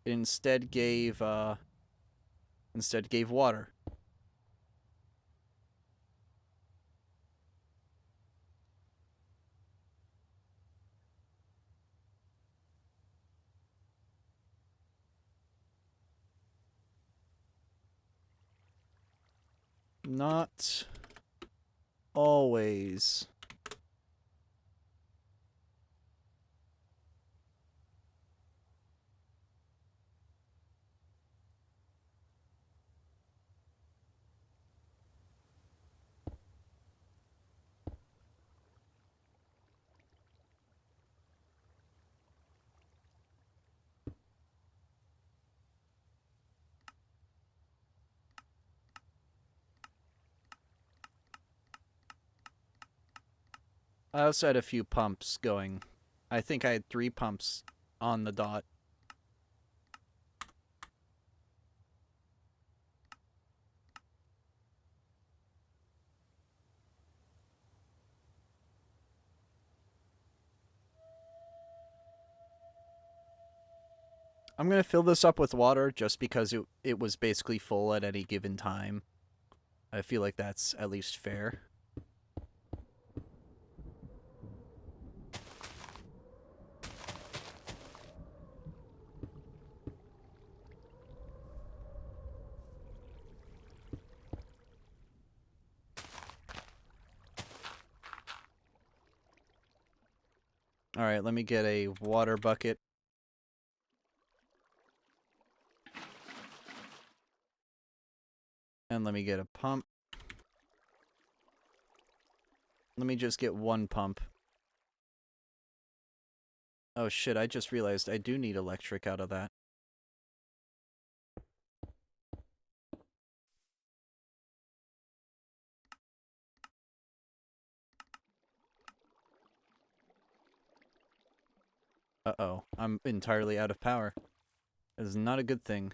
It instead gave water. Not always. I also had a few pumps going. I think I had 3 pumps on the dot. I'm going to fill this up with water just because it was basically full at any given time. I feel like that's at least fair. Alright, let me get a water bucket. And let me get a pump. Let me just get 1 pump. Oh shit, I just realized I do need electric out of that. Uh-oh, I'm entirely out of power. That is not a good thing.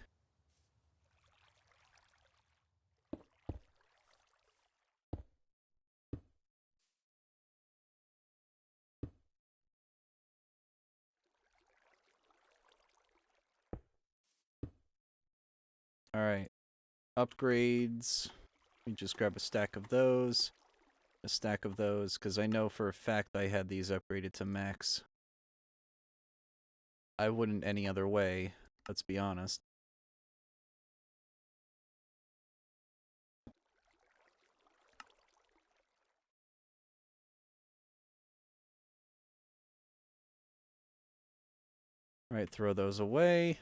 Alright. Upgrades. Let me just grab a stack of those. A stack of those, because I know for a fact I had these upgraded to max. I wouldn't any other way, let's be honest. Alright, throw those away.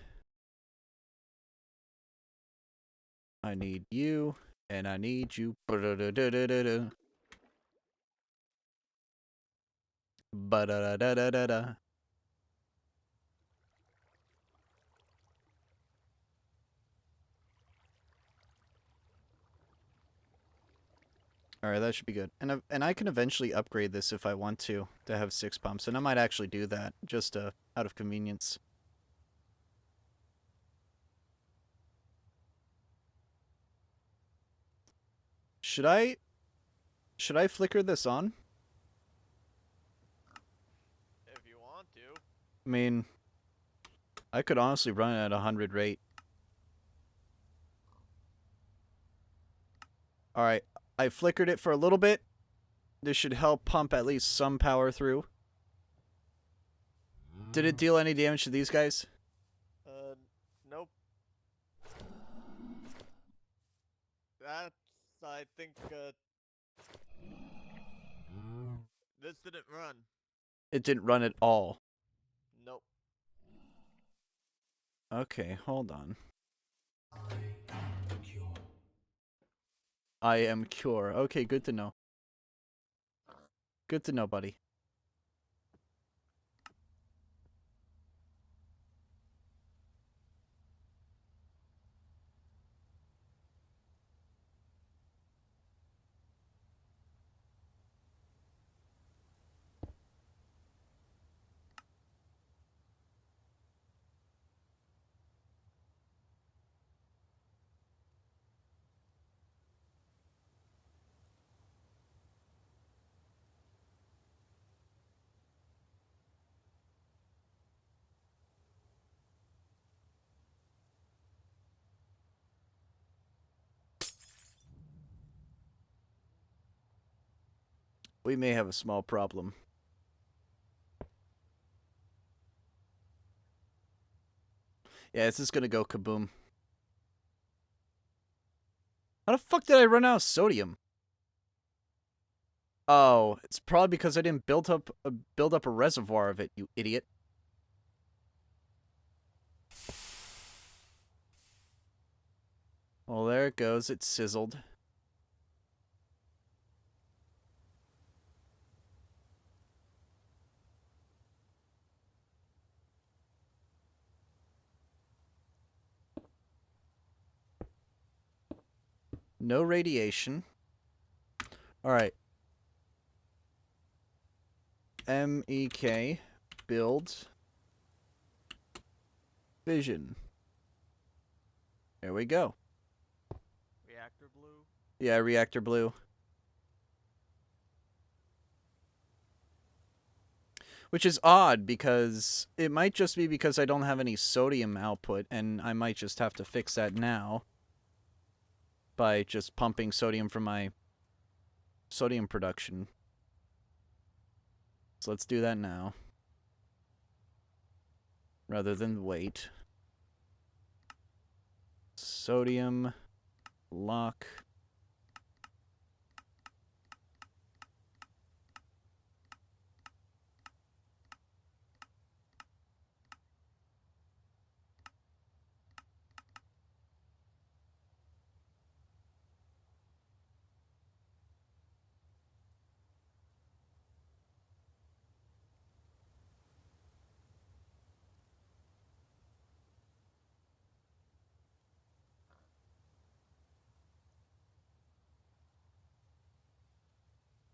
I need you, and I need you. Ba-da-da-da-da-da-da. Ba-da-da-da-da-da. Alright, that should be good. And I can eventually upgrade this if I want to have 6 pumps. And I might actually do that, just out of convenience. Should I flicker this on? If you want to. I mean, I could honestly run it at 100 rate. Alright, I flickered it for a little bit. This should help pump at least some power through. Did it deal any damage to these guys? Nope. That's, I think, this didn't run. It didn't run at all. Nope. Okay, hold on. I am Cure. Okay, good to know. Good to know, buddy. We may have a small problem. Yeah, this is gonna go kaboom. How the fuck did I run out of sodium? Oh, it's probably because I didn't build up a reservoir of it, you idiot. Well, there it goes. It sizzled. No radiation. Alright. MEK. Build. Vision. There we go. Reactor blue. Yeah, reactor blue. Which is odd, because it might just be because I don't have any sodium output, and I might just have to fix that now by just pumping sodium from my sodium production. So let's do that now, rather than wait. Sodium lock.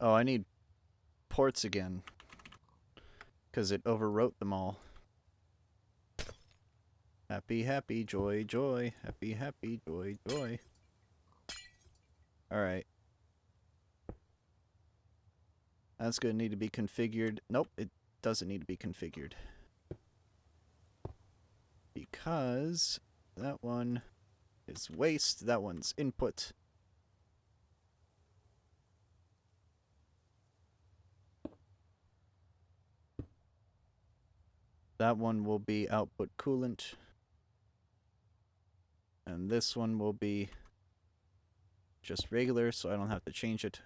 Oh, I need ports again, because it overwrote them all. Happy, happy, joy, joy. Happy, happy, joy, joy. Alright. That's going to need to be configured. Nope, it doesn't need to be configured. Because that one is waste, that one's input. That one will be output coolant. And this one will be just regular, so I don't have to change it.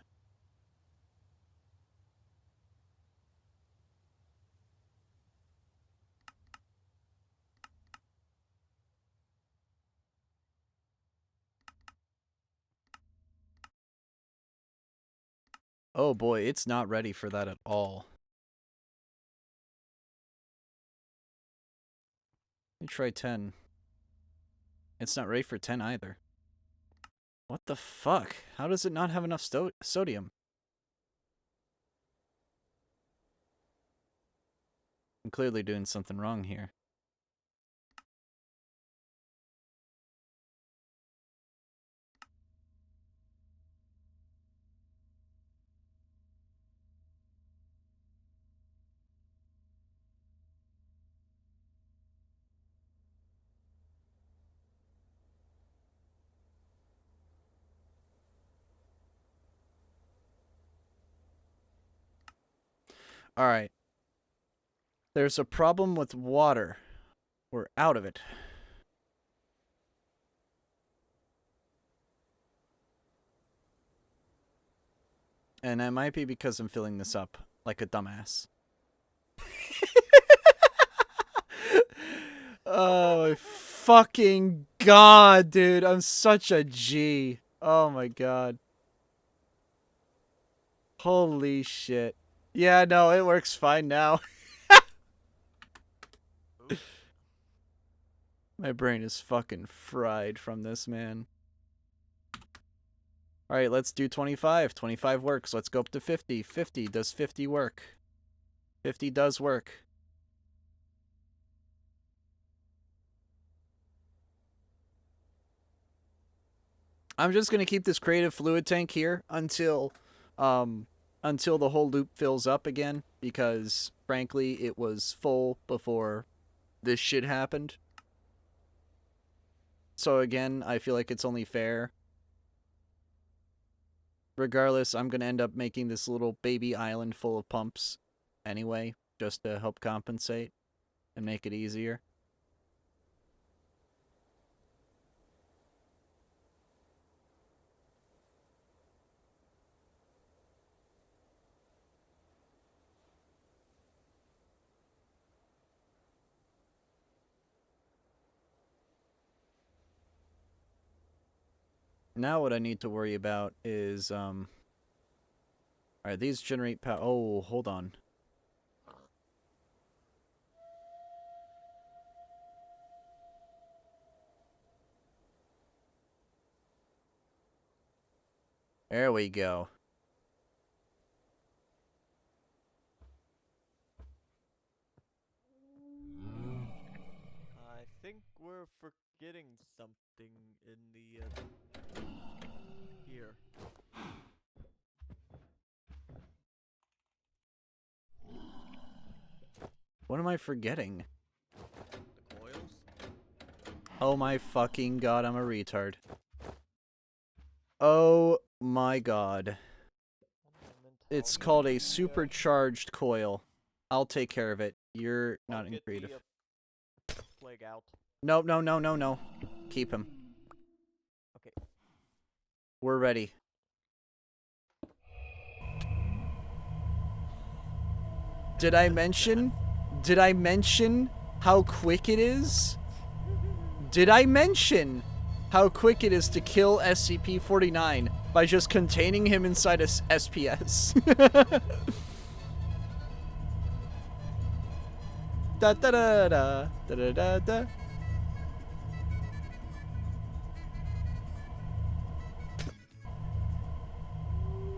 Oh boy, it's not ready for that at all. Let me try 10. It's not ready for 10 either. What the fuck? How does it not have enough sodium? I'm clearly doing something wrong here. Alright. There's a problem with water. We're out of it. And that might be because I'm filling this up like a dumbass. Oh my fucking god, dude. I'm such a G. Oh my god. Holy shit. Yeah, no, it works fine now. Oops. My brain is fucking fried from this, man. Alright, let's do 25. 25 works. Let's go up to 50. 50. Does 50 work? 50 does work. I'm just going to keep this creative fluid tank here until the whole loop fills up again, because frankly it was full before this shit happened. So again, I feel like it's only fair. Regardless, I'm going to end up making this little baby island full of pumps anyway, just to help compensate and make it easier. Now what I need to worry about is, alright, these generate power. Oh, hold on. There we go. I think we're forgetting something in the here. What am I forgetting? The coils. Oh my fucking god, I'm a retard. Oh my god. It's called a supercharged coil. I'll take care of it. You're not in creative. Plague out. No, no, no, no, no. Keep him. Okay. We're ready. Did I mention how quick it is? Did I mention how quick it is to kill SCP-49 by just containing him inside a SPS? Da da da da da da da da.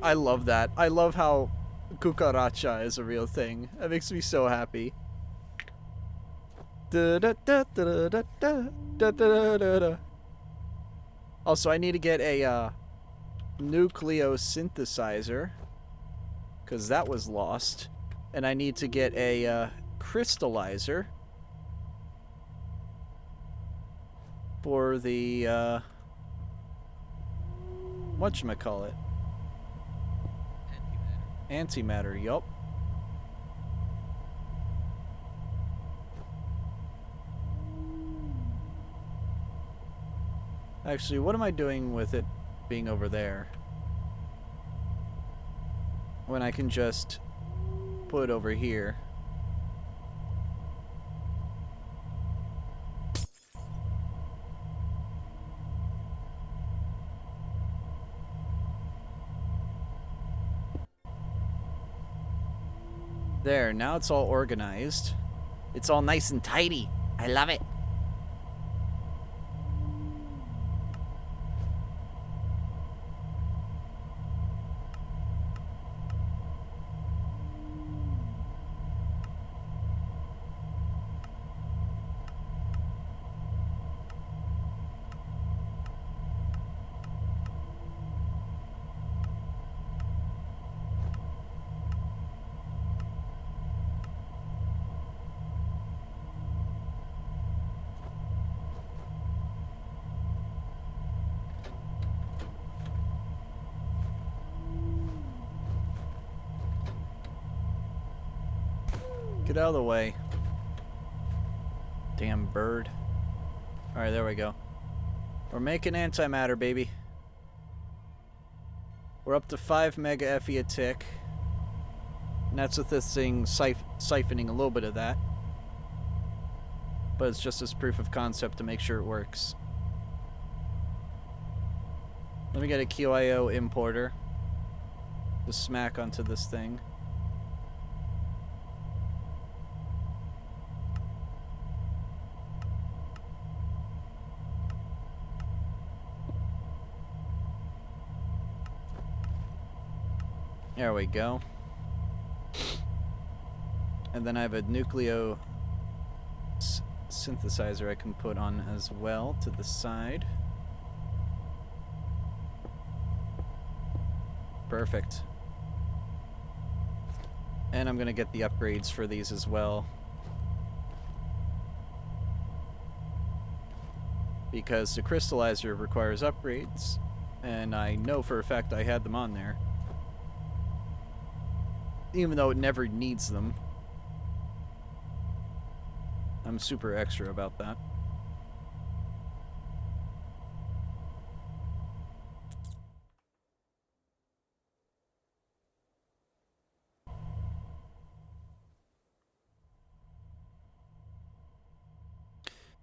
I love that. I love how cucaracha is a real thing. That makes me so happy. Da da da da da da da da da da. Also, I need to get a nucleosynthesizer, because that was lost, and I need to get a crystallizer for the whatchamacallit? Antimatter, yup. Actually, what am I doing with it being over there? When I can just put it over here. There, now it's all organized. It's all nice and tidy. I love it. Get out of the way. Damn bird. Alright, there we go. We're making antimatter, baby. We're up to 5 mega FE a tick. And that's with this thing siphoning a little bit of that. But it's just as proof of concept to make sure it works. Let me get a QIO importer to smack onto this thing. There we go. And then I have a nucleo synthesizer I can put on as well to the side. Perfect. And I'm gonna get the upgrades for these as well. Because the crystallizer requires upgrades, and I know for a fact I had them on there. Even though it never needs them. I'm super extra about that.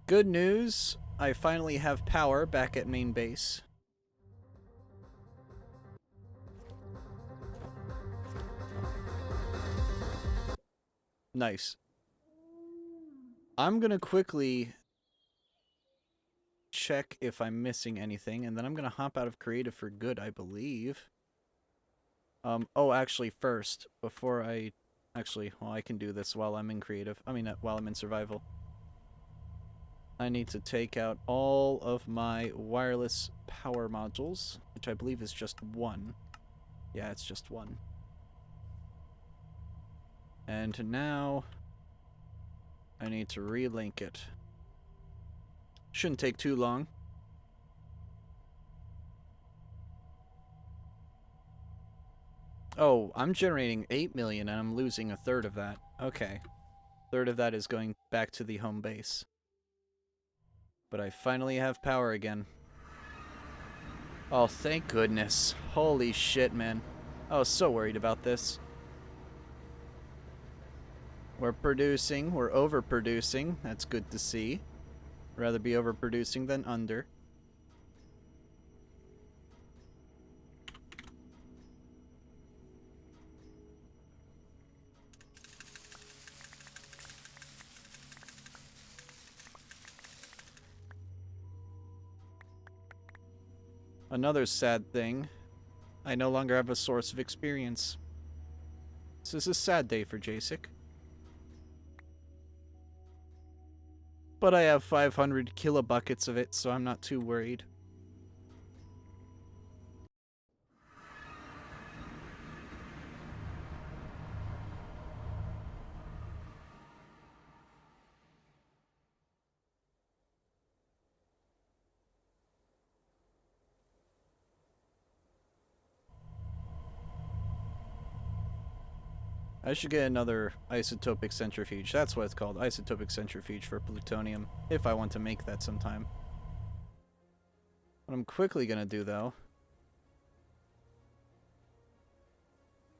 Good news, I finally have power back at main base. Nice. I'm gonna quickly check if I'm missing anything, and then I'm gonna hop out of creative for good, I believe. Oh, actually, first, before I... Actually, well, I can do this while I'm in creative. I mean, while I'm in survival. I need to take out all of my wireless power modules, which I believe is just one. Yeah, it's just one. And now I need to relink it. Shouldn't take too long. Oh, I'm generating 8 million and I'm losing a third of that. Okay. A third of that is going back to the home base. But I finally have power again. Oh, thank goodness. Holy shit, man. I was so worried about this. We're producing. We're overproducing. That's good to see. Rather be overproducing than under. Another sad thing. I no longer have a source of experience. This is a sad day for JaceKraft. But I have 500 kilobuckets of it, so I'm not too worried. I should get another isotopic centrifuge. That's what it's called, isotopic centrifuge for plutonium, if I want to make that sometime. What I'm quickly gonna do, though,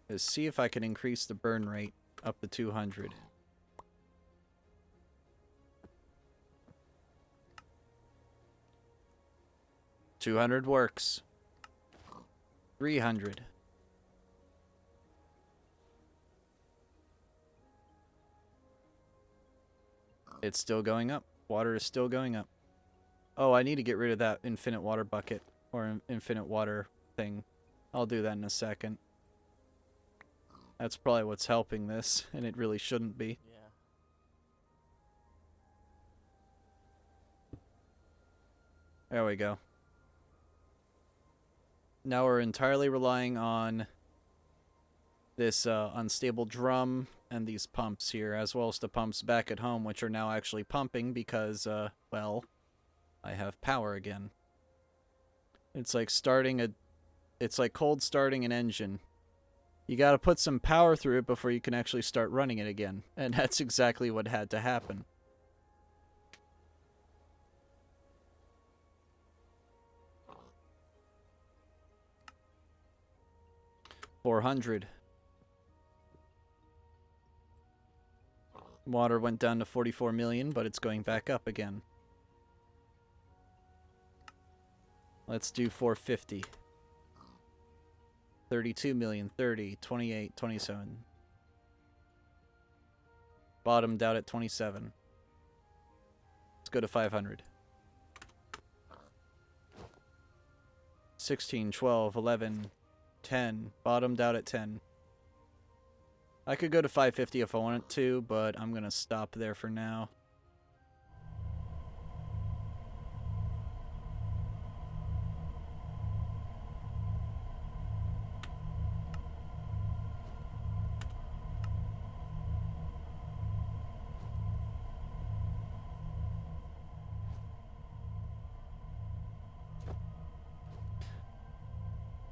is see if I can increase the burn rate up to 200. $200 works. 300. It's still going up. Water is still going up. Oh, I need to get rid of that infinite water bucket. Or infinite water thing. I'll do that in a second. That's probably what's helping this, and it really shouldn't be. Yeah. There we go. Now we're entirely relying on this unstable drum and these pumps here, as well as the pumps back at home, which are now actually pumping because, well, I have power again. It's like it's like cold starting an engine. You gotta put some power through it before you can actually start running it again. And that's exactly what had to happen. $400. Water went down to 44 million, but it's going back up again. Let's do 450. 32 million, 30, 28, 27. Bottomed out at 27. Let's go to 500. 16, 12, 11, 10. Bottomed out at 10. I could go to 550 if I wanted to, but I'm going to stop there for now.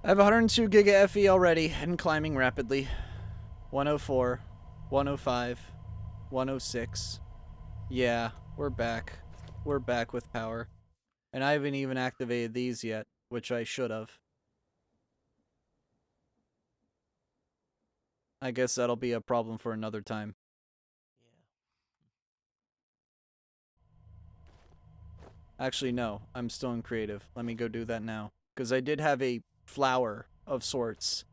I have 102 giga FE already and climbing rapidly. 104, 105, 106. Yeah, we're back. We're back with power. And I haven't even activated these yet, which I should have. I guess that'll be a problem for another time. Yeah. Actually, no. I'm still in creative. Let me go do that now. Because I did have a flower of sorts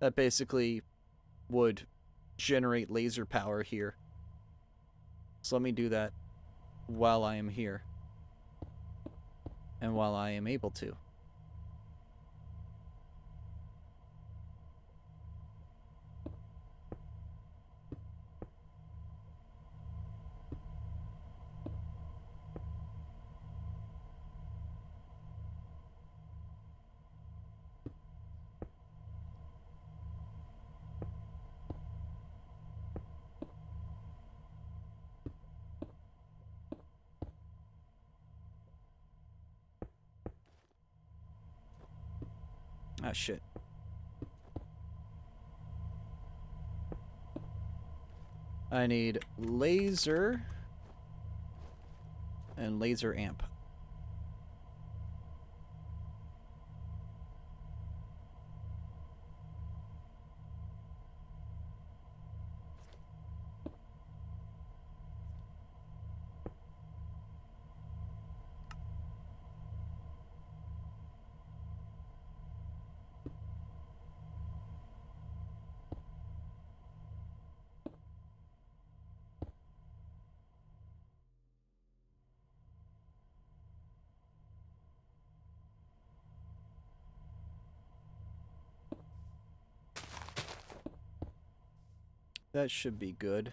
that basically would generate laser power here. So let me do that while I am here. And while I am able to. Ah, shit. I need laser and laser amp. That should be good.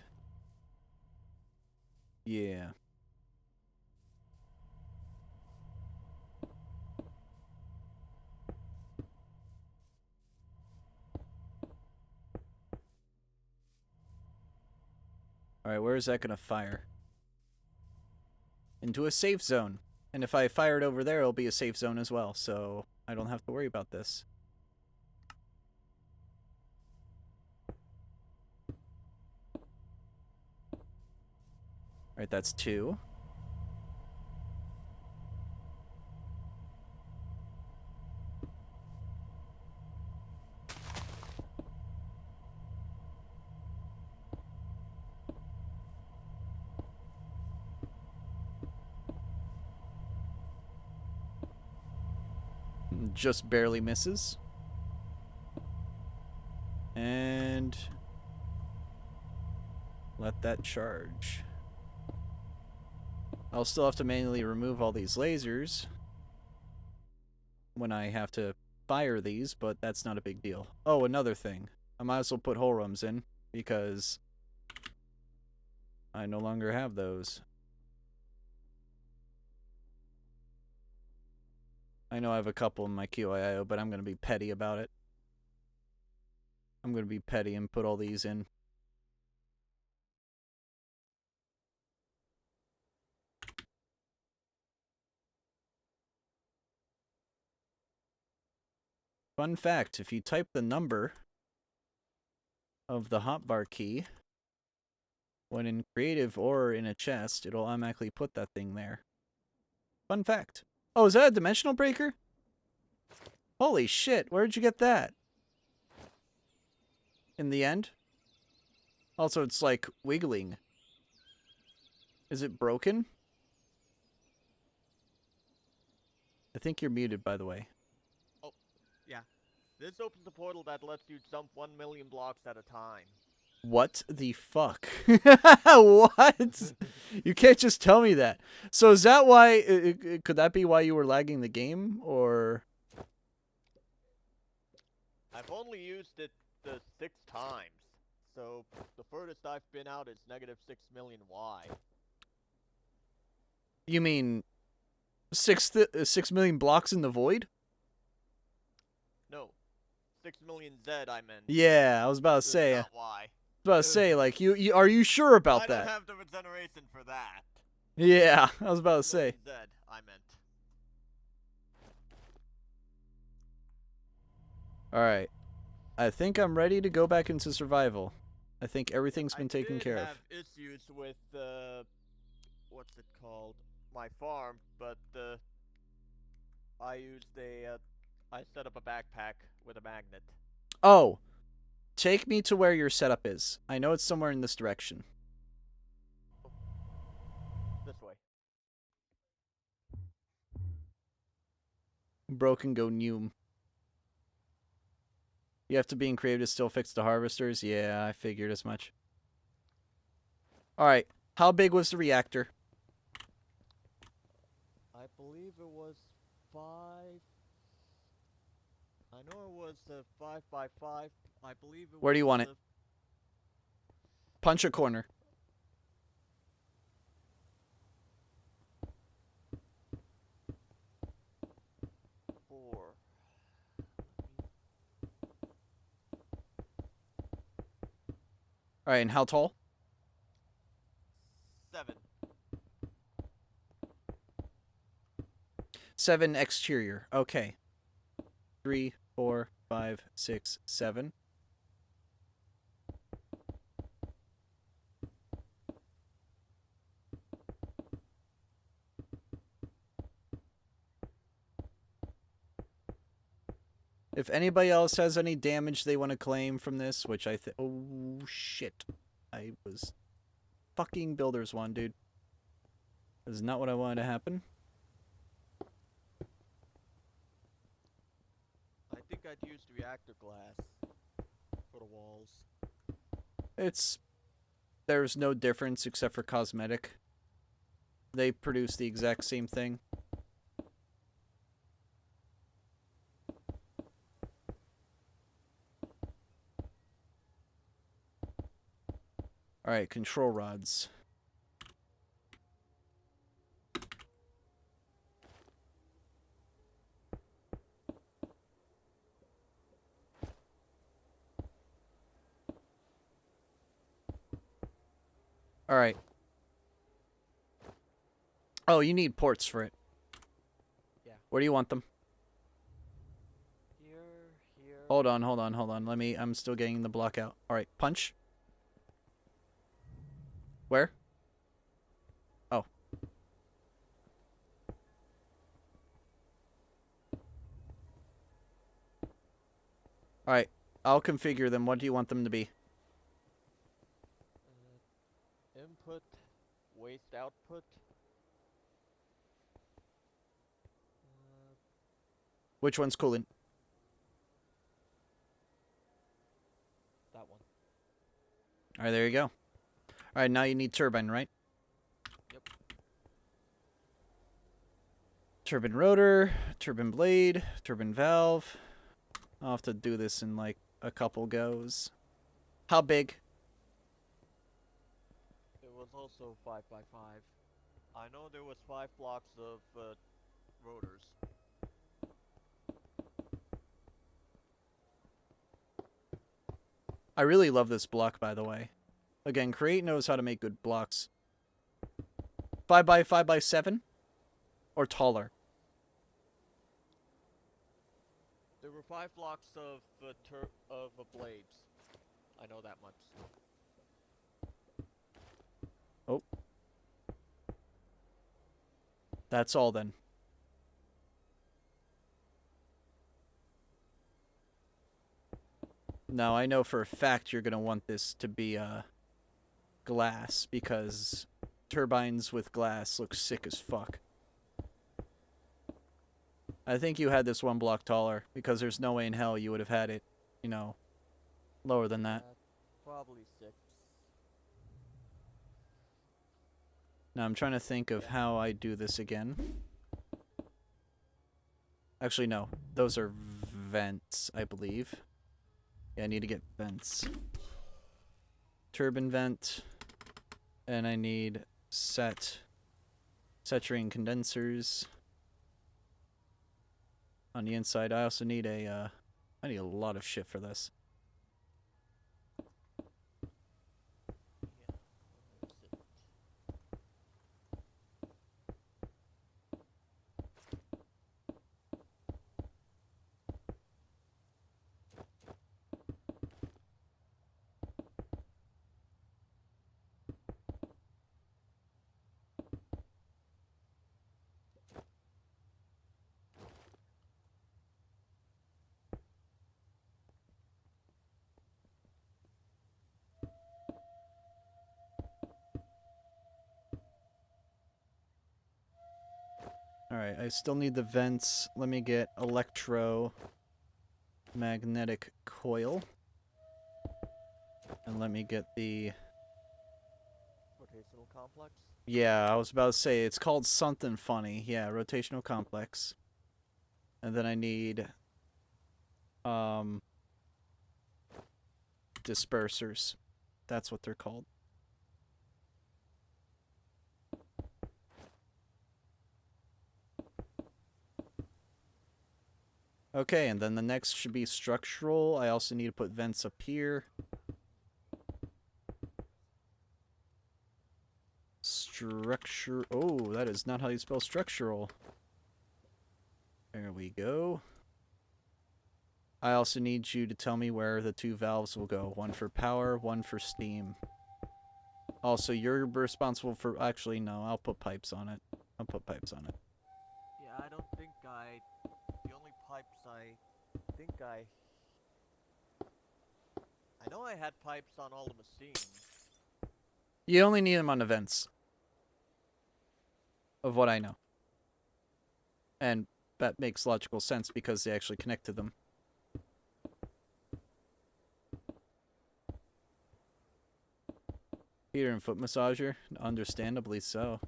Yeah. Alright, where is that going to fire? Into a safe zone. And if I fire it over there, it'll be a safe zone as well, so I don't have to worry about this. Alright, that's 2. Just barely misses. And let that charge. I'll still have to manually remove all these lasers when I have to fire these, but that's not a big deal. Oh, another thing. I might as well put hole rums in, because I no longer have those. I know I have a couple in my QIO, but I'm going to be petty about it. I'm going to be petty and put all these in. Fun fact, if you type the number of the hotbar key when in creative or in a chest, it'll automatically put that thing there. Fun fact. Oh, is that a dimensional breaker? Holy shit, where'd you get that? In the end? Also, it's like wiggling. Is it broken? I think you're muted, by the way. This opens a portal that lets you jump 1 million blocks at a time. What the fuck? What? You can't just tell me that. So is that why, could that be why you were lagging the game, or? I've only used it the 6 times, so the furthest I've been out is -6 million Y. You mean 6 million blocks in the void? No, 6 million Z I meant. Yeah, I was about to say. Not Y. Like, you are you sure about I that? don't have the regeneration for that. Yeah, I was about to say. Z I meant. Alright. I think I'm ready to go back into survival. I think everything's been taken care I of. have issues with what's it called? My farm, but I used I set up a backpack with a magnet. Oh, take me to where your setup is. I know it's somewhere in this direction. This way. Broken go new. You have to be in creative to still fix the harvesters? Yeah, I figured as much. Alright, how big was the reactor? I believe it was 5. I know it was 5 by 5. I believe it Where was, do you want it? Punch a corner. Alright, and how tall? 7. 7 exterior. Okay. 3, 4, 5, 6, 7. If anybody else has any damage they want to claim from this, which I think... Oh, shit. I was... Fucking Builder's one, dude. This is not what I wanted to happen. I think I'd used reactor glass for the walls. There's no difference except for cosmetic. They produce the exact same thing. Alright, control rods. Alright. Oh, you need ports for it. Yeah. Where do you want them? Here. Hold on. I'm still getting the block out. Alright, punch. Where? Oh. Alright, I'll configure them. What do you want them to be? Input, waste output. Which one's coolant? That one. Alright, there you go. Alright, now you need turbine, right? Yep. Turbine rotor, turbine blade, turbine valve. I'll have to do this in like a couple goes. How big? It was also 5x5. I know there was 5 blocks of rotors. I really love this block, by the way. Again, Create knows how to make good blocks. 5x5x7? Or taller? There were 5 blocks of blades. I know that much. Oh. That's all then. Now, I know for a fact you're going to want this to be glass, because turbines with glass look sick as fuck. I think you had this one block taller, because there's no way in hell you would have had it, you know, lower than that. Probably 6. Now, I'm trying to think of how I do this again. Actually, no. Those are vents, I believe. Yeah, I need to get vents. Turbine vent. And I need saturating condensers. On the inside, I also need I need a lot of shit for this. Alright, I still need the vents. Let me get electromagnetic coil. And let me get the... Rotational complex? Yeah, I was about to say, it's called something funny. Yeah, rotational complex. And then I need... dispersers. That's what they're called. Okay, and then the next should be structural. I also need to put vents up here. Structure... Oh, that is not how you spell structural. There we go. I also need you to tell me where the 2 valves will go. One for power, one for steam. Also, you're responsible for... Actually, no, I'll put pipes on it. I'll put pipes on it. Yeah, I don't think the only pipes I know I had pipes on all the machines. You only need them on the vents. Of what I know. And that makes logical sense because they actually connect to them. Heater and foot massager? Understandably so.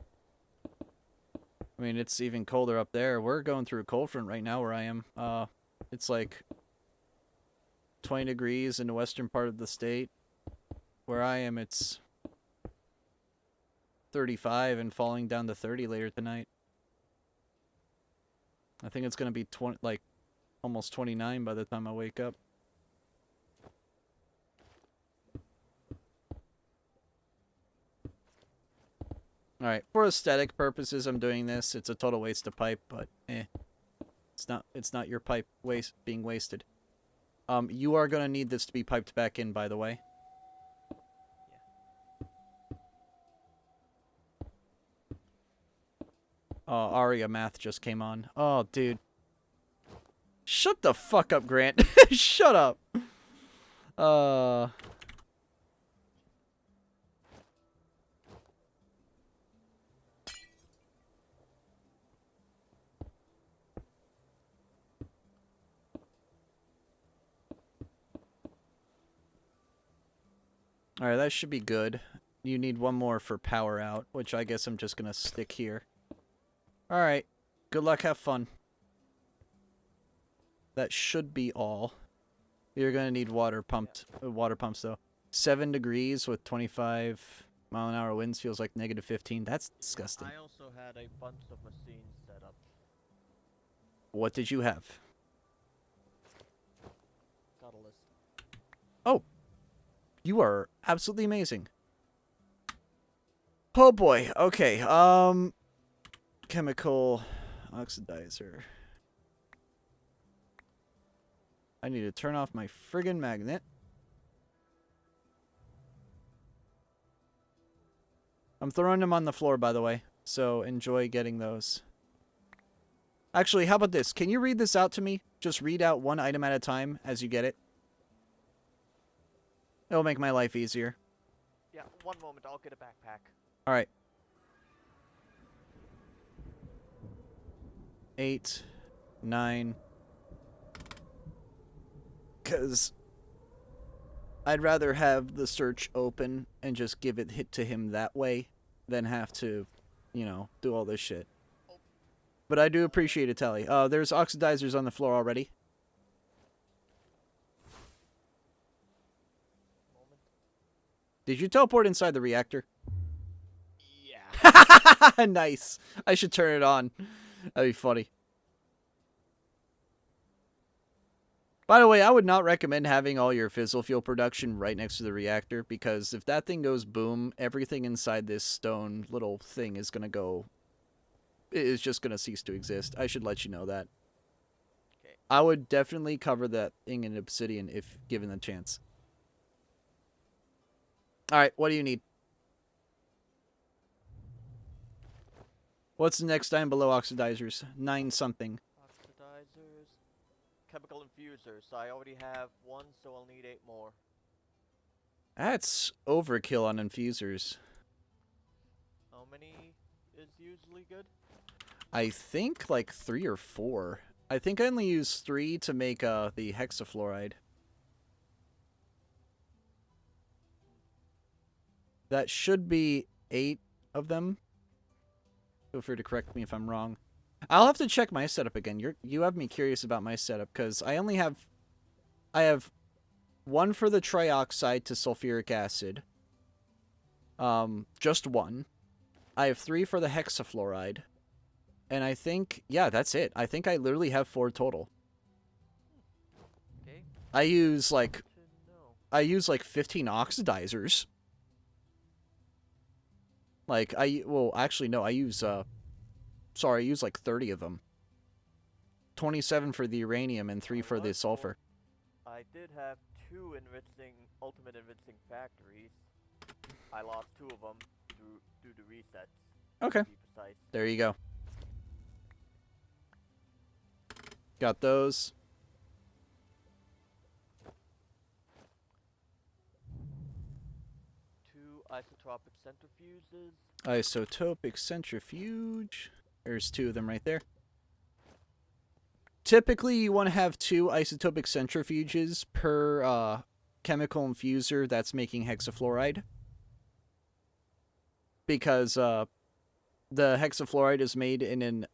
I mean, it's even colder up there. We're going through a cold front right now where I am. It's like 20 degrees in the western part of the state. Where I am, it's 35 and falling down to 30 later tonight. I think it's going to be almost 29 by the time I wake up. Alright, for aesthetic purposes I'm doing this. It's a total waste of pipe, but it's not your pipe being wasted. You are going to need this to be piped back in, by the way. Aria math just came on. Oh, dude. Shut the fuck up, Grant. Shut up. Alright, that should be good. You need one more for power out, which I guess I'm just gonna stick here. Alright. Good luck, have fun. That should be all. You're gonna need water pumps though. 7 degrees with 25-mile-an-hour winds feels like -15. That's disgusting. I also had a bunch of machines set up. What did you have? Got a list. Oh, you are absolutely amazing. Oh boy. Okay. Chemical oxidizer. I need to turn off my friggin' magnet. I'm throwing them on the floor, by the way, so enjoy getting those. Actually, how about this? Can you read this out to me? Just read out one item at a time as you get it. It'll make my life easier. Yeah, one moment, I'll get a backpack. Alright. 8, 9. Because I'd rather have the search open and just give it hit to him that way than have to, you know, do all this shit. But I do appreciate it, Tally. There's oxidizers on the floor already. Moment. Did you teleport inside the reactor? Yeah. Nice. I should turn it on. That'd be funny. By the way, I would not recommend having all your fissile fuel production right next to the reactor, because if that thing goes boom, everything inside this stone little thing is gonna go... is just gonna cease to exist. I should let you know that. Okay. I would definitely cover that thing in obsidian if given the chance. Alright, what do you need? What's the next item below oxidizers? 9 something. Oxidizers. Chemical infusers. I already have 1, so I'll need 8 more. That's overkill on infusers. How many is usually good? I think like 3 or 4. I think I only use 3 to make the hexafluoride. That should be 8 of them. Feel free to correct me if I'm wrong. I'll have to check my setup again. You have me curious about my setup, because I have 1 for the trioxide to sulfuric acid. Just 1. I have 3 for the hexafluoride. And I think, yeah, that's it. I think I literally have 4 total. Okay. I use like To know. 15 oxidizers. Like well, actually no, I use like 30 of them. 27 for the uranium and 3 for the sulfur. I did have 2 ultimate enriching factories. I lost 2 of them due to resets. Okay. To be precise. There you go. Got those. Two isotropic centrifuges. Isotopic centrifuge. There's 2 of them right there. Typically, you want to have 2 isotopic centrifuges per chemical infuser that's making hexafluoride. Because the hexafluoride is made in an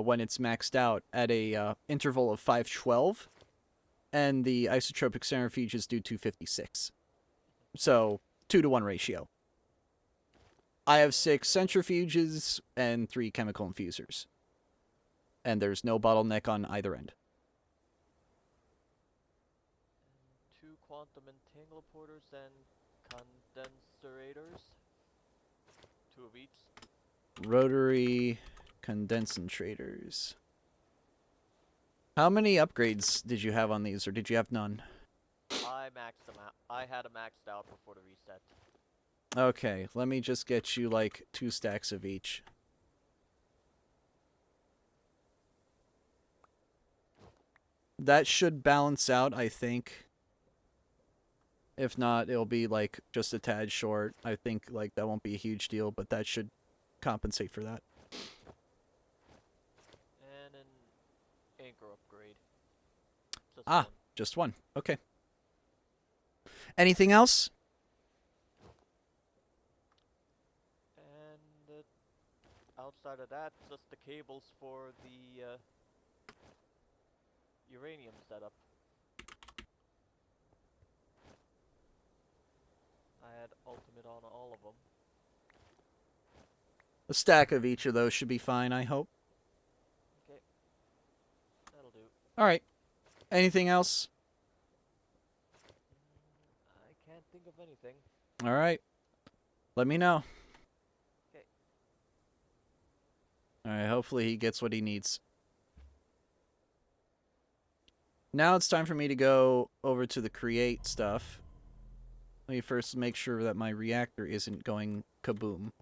when it's maxed out at a interval of 512, and the isotopic centrifuges do 256. So 2-to-1 ratio. I have 6 centrifuges and 3 chemical infusers. And there's no bottleneck on either end. 2 quantum entangler porters and condenserators. 2 of each. Rotary condensators. How many upgrades did you have on these, or did you have none? I maxed them out. I had them maxed out before the reset. Okay, let me just get you like 2 stacks of each. That should balance out, I think. If not, it'll be like just a tad short. I think like that won't be a huge deal, but that should compensate for that. And an anchor upgrade. Just Ah, 1. just 1. Okay. Anything else? And outside outside of that, just the cables for the uranium setup. I had ultimate on all of them. A stack of each of those should be fine, I hope. Okay. That'll do. Alright. Anything else? I can't think of anything. Alright. Let me know. Okay. Alright, hopefully he gets what he needs. Now it's time for me to go over to the create stuff. Let me first make sure that my reactor isn't going kaboom.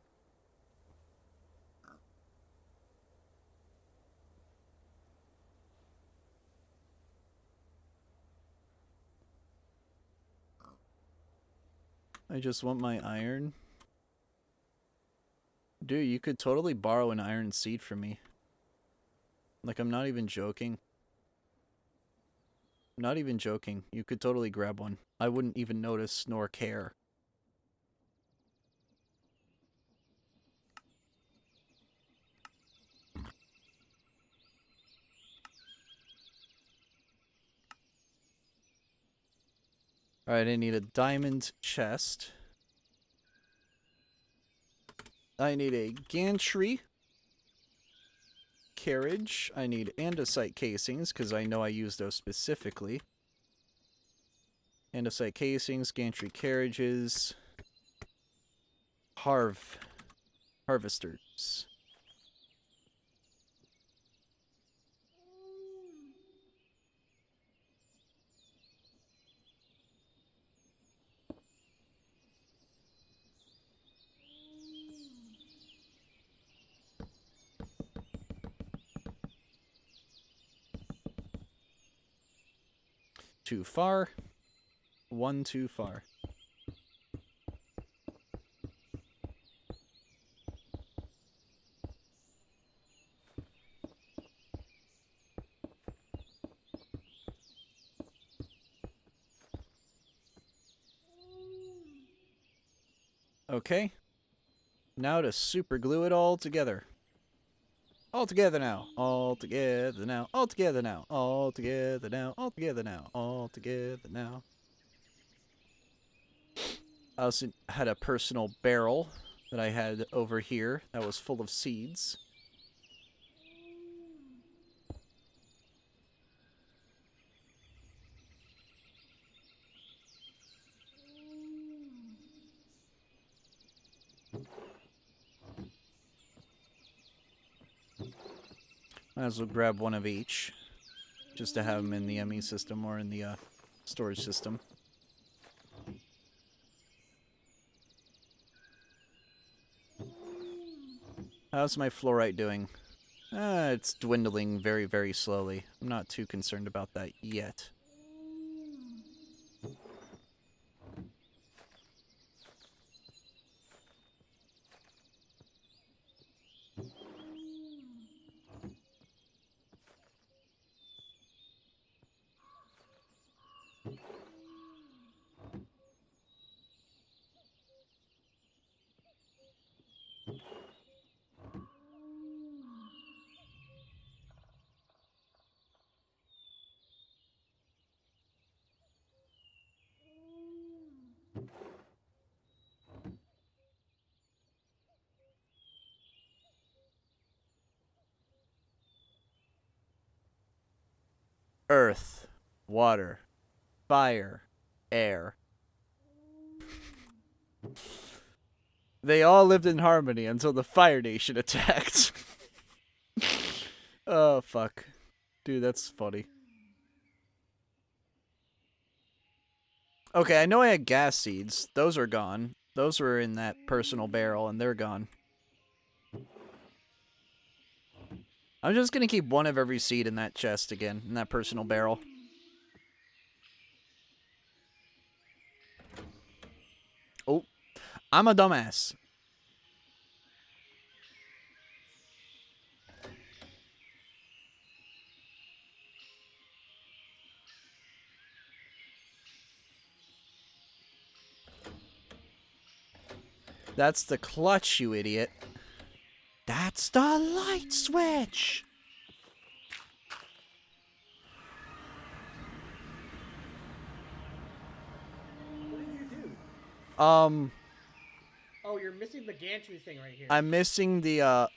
I just want my iron. Dude, you could totally borrow an iron seed from me. Like, I'm not even joking. I'm not even joking. You could totally grab one. I wouldn't even notice nor care. Alright, I need a diamond chest. I need a gantry carriage. I need andesite casings, because I know I use those specifically. Andesite casings, gantry carriages, harvesters. Too far. One too far. Okay. Now to super glue it all together. All together now. All together now. All together now. All together now. All together now. All together now. I also had a personal barrel that I had over here that was full of seeds. Might as well grab one of each, just to have them in the ME system or in the storage system. How's my fluorite doing? It's dwindling very, very slowly. I'm not too concerned about that yet. Earth, water, fire, air. They all lived in harmony until the Fire Nation attacked. Oh, fuck. Dude, that's funny. Okay, I know I had gas seeds. Those are gone. Those were in that personal barrel, and they're gone. I'm just gonna keep one of every seed in that chest again, in that personal barrel. Oh, I'm a dumbass. That's the clutch, you idiot. That's It's the light switch! What did you do? Oh, you're missing the gantry thing right here. I'm missing the,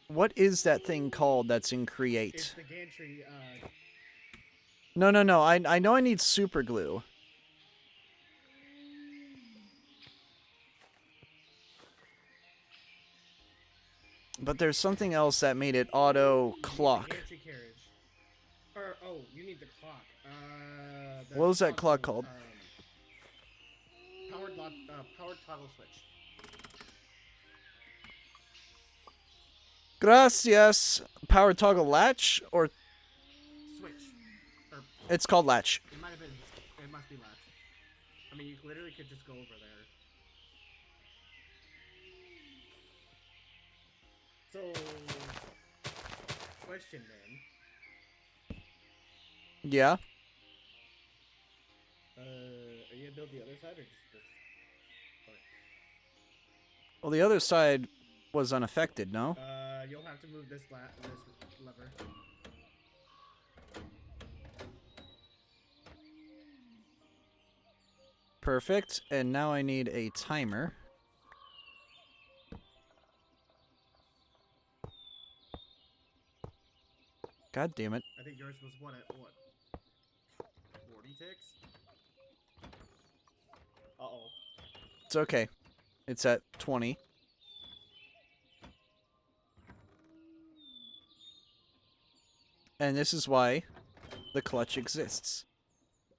what is that thing called that's in Create? It's the gantry, No, I know I need super glue. But there's something else that made it auto clock. The gantry carriage. Or, you need the clock. What was that clock called? Powered toggle switch. Gracias. Power toggle latch? Or Switch. Or, it's called latch. it might have been, it must be latch. I mean, you literally could just go over there. So, question, man. Yeah. Are you gonna build the other side or just this part? Well, the other side was unaffected, no? You'll have to move this lever. Perfect. And now I need a timer. God damn it. I think yours was what? 40 ticks? Uh-oh. It's okay. It's at 20. And this is why the clutch exists.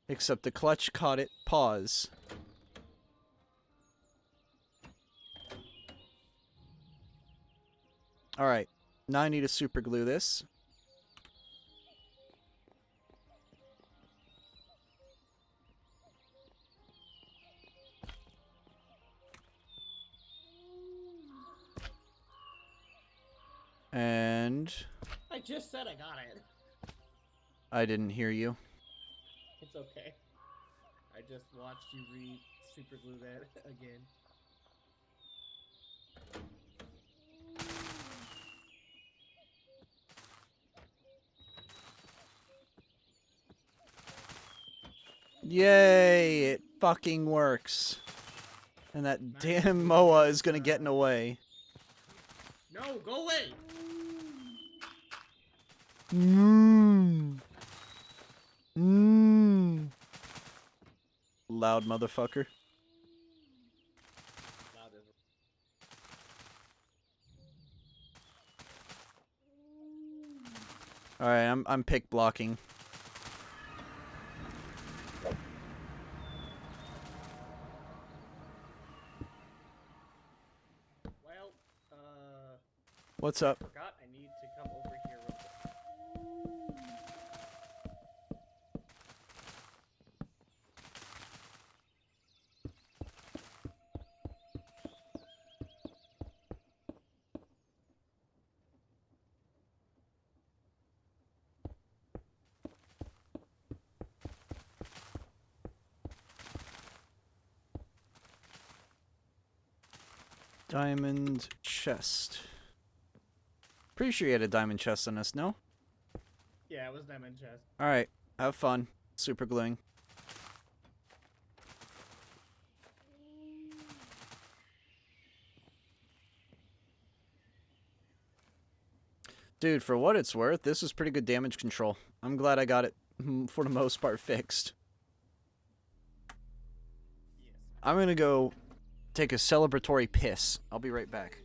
Except the clutch caught it pause. Alright. Now I need to super glue this. And I just said I got it. I didn't hear you. It's okay. I just watched you super glue that again. Yay! It fucking works. And that damn MOA is gonna get in the way. No, go away! Loud motherfucker. Loud as Alright, I'm pick blocking. well, What's up? forgot I need to come over here real quick. Diamond chest. Pretty sure you had a diamond chest on this, no? Yeah, it was diamond chest. Alright, have fun. Super gluing. Dude, for what it's worth, this is pretty good damage control. I'm glad I got it, for the most part, fixed. Yes. I'm gonna go take a celebratory piss. I'll be right back.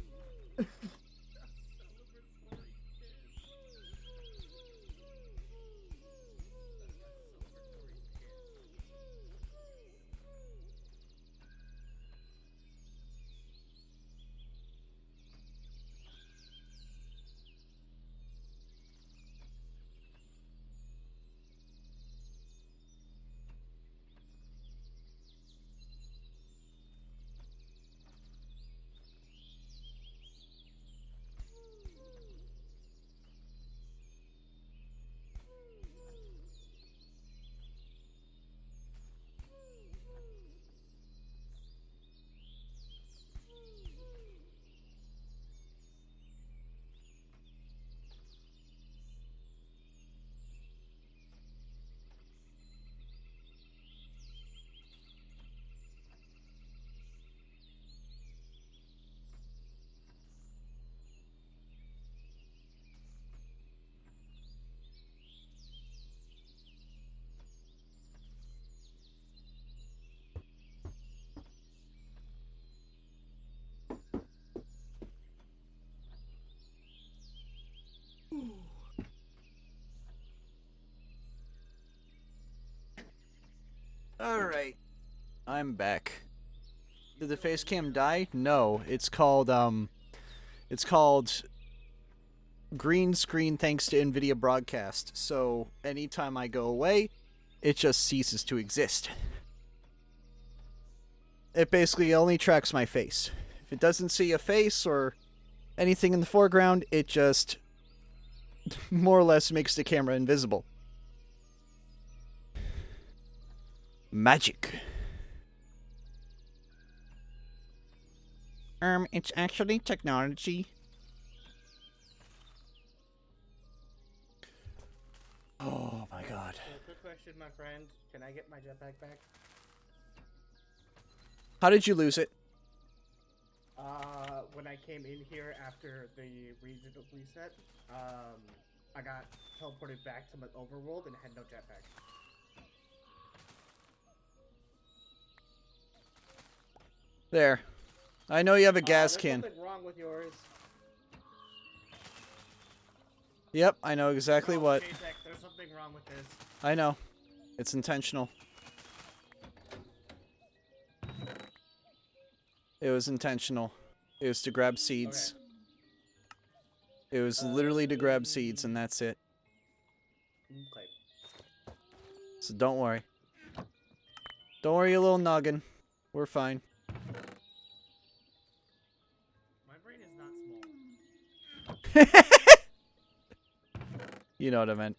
Alright. I'm back. Did the face cam die? No. It's called green screen thanks to NVIDIA broadcast. So anytime I go away, it just ceases to exist. It basically only tracks my face. If it doesn't see a face or anything in the foreground, it just more or less makes the camera invisible. Magic. It's actually technology. Oh my god. Quick question, my friend. Can I get my jetpack back? How did you lose it? When I came in here after the regional reset, I got teleported back to my overworld and had no jetpack. There. I know you have a gas can. There's something wrong with yours. Yep, I know exactly what. JaceKraft, there's something wrong with this. I know. It's intentional. It was intentional. It was to grab seeds. Okay. It was literally to grab seeds, and that's it. Okay. So don't worry. Don't worry, you little noggin. We're fine. My brain is not small. You know what I meant.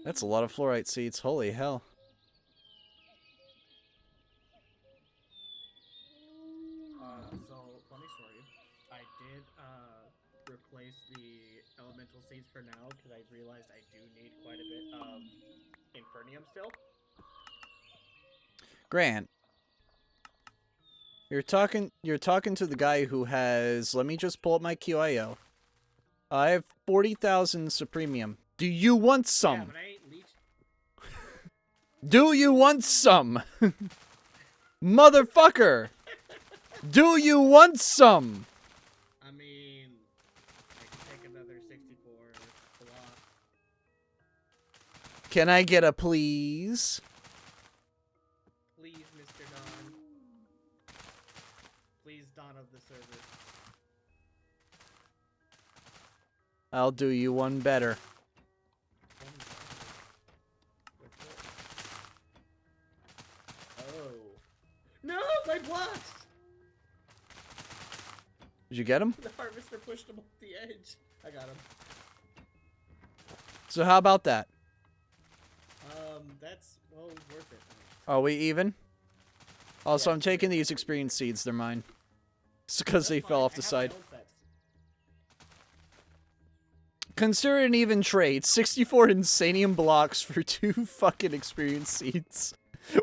That's a lot of fluorite seeds. Holy hell. So, funny story. I did, replace the elemental seeds for now, because I realized I do need quite a bit of Infernium still. Grant. You're talking to the guy who has, let me just pull up my QIO. I have 40,000 Supremium. Do you want some? Yeah, but I ain't leech. Do you want some? Motherfucker! Do you want some? I mean, I can take another 64 block. Can I get a please? Please, Mr. Don. Please, Don of the server. I'll do you one better. Oh. No, my blocks! Did you get him? The harvester pushed him off the edge. I got him. So how about that? That's, well, worth it. Are we even? Also, Yeah, I'm taking these experience seeds. They're mine. It's because they That's fell fine, off the I have side. my own sets. Consider an even trade. 64 Insanium blocks for 2 fucking experience seeds.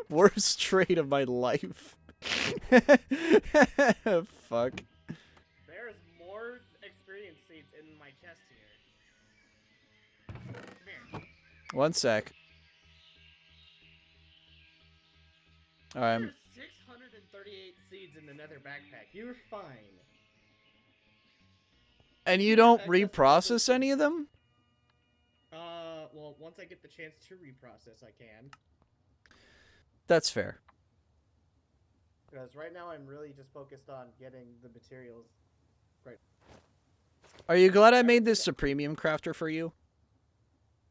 Worst trade of my life. Fuck. There's more experience seeds in my chest here. Come here. One sec. Alright. There's 638 seeds in the nether backpack. You're fine. And you don't reprocess any of them? Well, once I get the chance to reprocess, I can. That's fair. Because right now I'm really just focused on getting the materials. Are you glad I made this a premium crafter for you?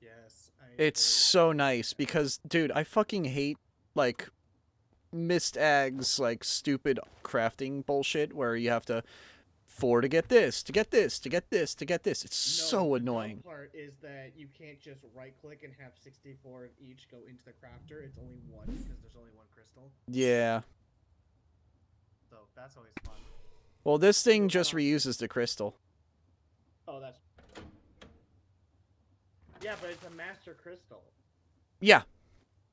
Yes. It's so nice because, dude, I fucking hate, like, Mist Ag's, like, stupid crafting bullshit where you have to 4 to get this, to get this, to get this, to get this. It's so annoying. The part is that you can't just right-click and have 64 of each go into the crafter. It's only one because there's only one crystal. Yeah. So that's always fun. Well, this thing just reuses the crystal. Oh, that's... Yeah, but it's a master crystal. Yeah.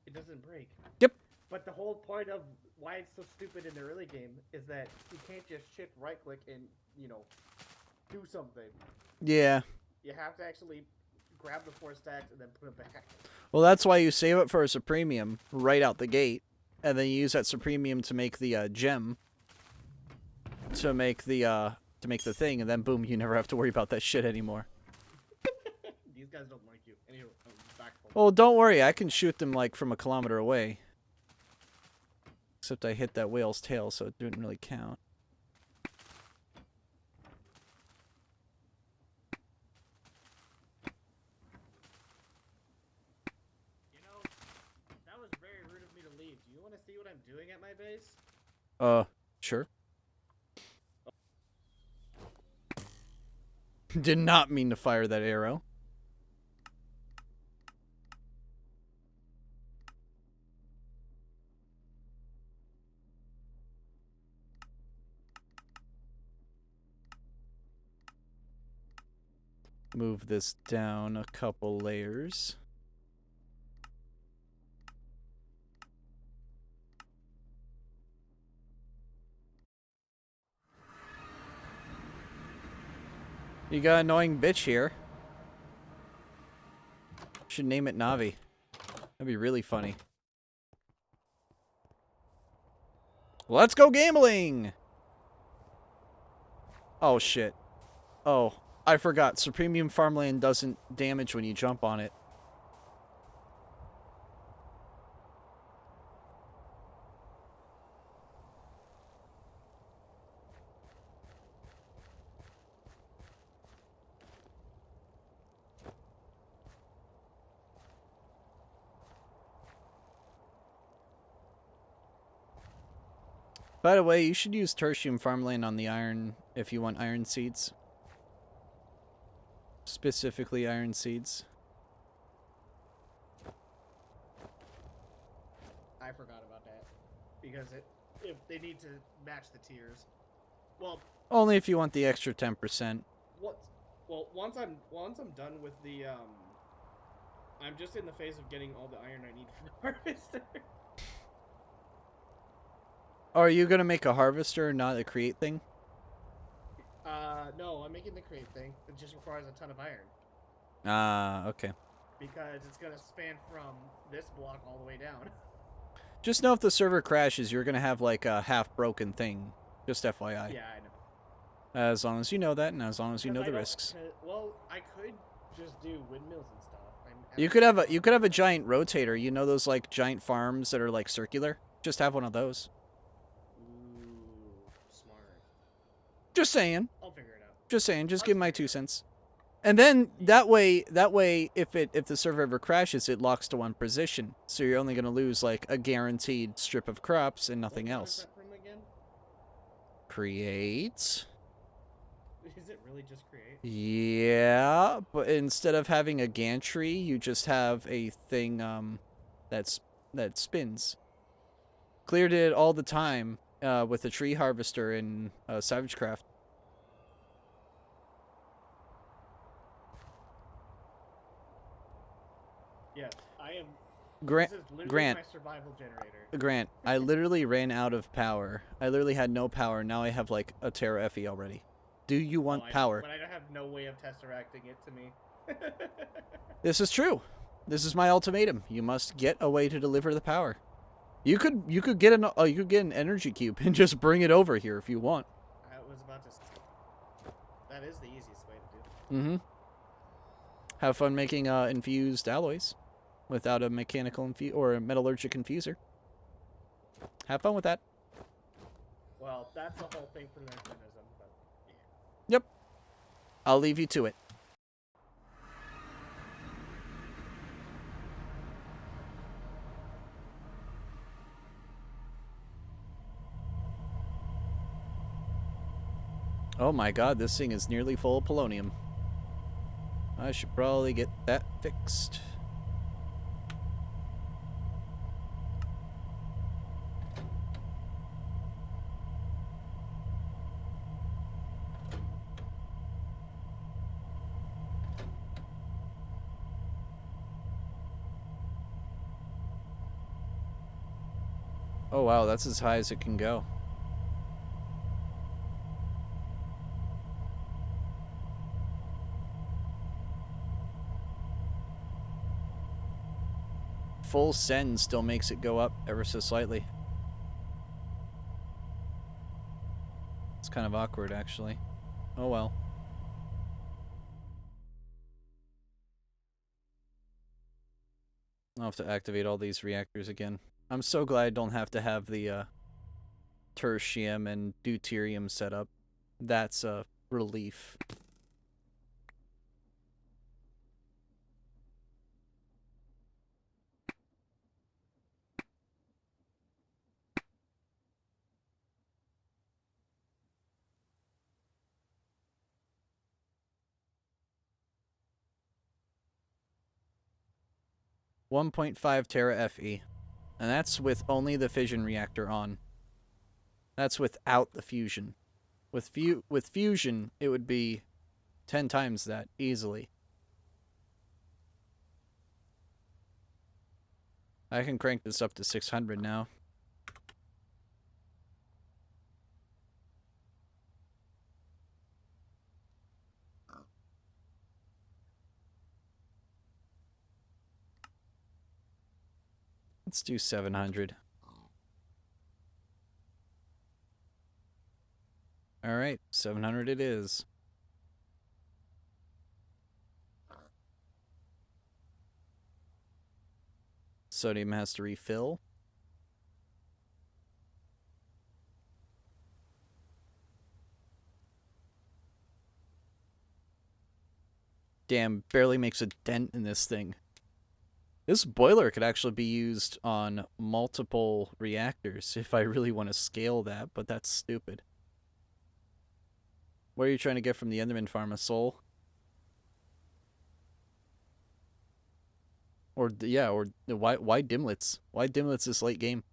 It doesn't break. Yep. But the whole point of why it's so stupid in the early game is that you can't just shift right-click and, you know, do something. Yeah. You have to actually grab the 4 stacks and then put it back. Well, that's why you save it for a Supremium right out the gate. and then you use that Supremium to make the gem, to make the thing, and then boom, you never have to worry about that shit anymore. These guys don't like you. Anyway, back home. Well, don't worry, I can shoot them like from a kilometer away. Except I hit that whale's tail, so it didn't really count. You know, that was very rude of me to leave. Do you want to see what I'm doing at my base? Sure. Did not mean to fire that arrow. Move this down a couple layers. You got an annoying bitch here. Should name it Navi. That'd be really funny. Let's go gambling! Oh shit. Oh, I forgot. Supremium farmland doesn't damage when you jump on it. By the way, you should use tertium farmland on the iron if you want iron seeds. Specifically iron seeds. I forgot about that because if they need to match the tiers. Well, Only if you want the extra 10%. once I'm done with the I'm just in the phase of getting all the iron I need for the harvester. Oh, are you gonna make a harvester, not a create thing? No, I'm making the crate thing. It just requires a ton of iron. Ah, okay. Because it's gonna span from this block all the way down. Just know if the server crashes, you're gonna have like a half-broken thing. Just FYI. Yeah, I know. As long as you know that, and as long as you know the risks. Well, I could just do windmills and stuff. You could have a giant rotator. You know those like giant farms that are like circular? Just have one of those. Ooh, smart. Just saying. I'll figure it out. Just saying. Just give my 2 cents. And then that way, if the server ever crashes, it locks to one position. So you're only gonna lose like a guaranteed strip of crops and nothing What else. is that from again? Create. Is it really just create? Yeah, but instead of having a gantry, you just have a thing that spins. Clear did it all the time with a tree harvester in JaceKraft. Yes, I am. Grant, This is literally Grant, my survival generator. Grant, I literally ran out of power. I literally had no power. Now I have like a Tera FE already. Do you want power? But I don't have no way of tesseracting it to me. This is true. This is my ultimatum. You must get a way to deliver the power. You could get an energy cube and just bring it over here if you want. I was about to say. That is the easiest way to do it. Mm-hmm. Have fun making infused alloys without a mechanical or a metallurgic infuser. Have fun with that. Well, that's the whole thing for the mechanism, but yeah. Yep. I'll leave you to it. Oh my god, this thing is nearly full of polonium. I should probably get that fixed. Oh wow, that's as high as it can go. full send still makes it go up ever so slightly. It's kind of awkward, actually. Oh well. I'll have to activate all these reactors again. I'm so glad I don't have to have the tertium and deuterium set up. That's a relief. .5 tera FE. And that's with only the fission reactor on. That's without the fusion. With fusion, it would be 10 times that, easily. I can crank this up to 600 now. Let's do 700. Alright, 700 it is. Sodium has to refill. Damn, barely makes a dent in this thing. This boiler could actually be used on multiple reactors if I really want to scale that, but that's stupid. What are you trying to get from the Enderman farm? A soul? Or, yeah, or why dimlets? Why dimlets this late game?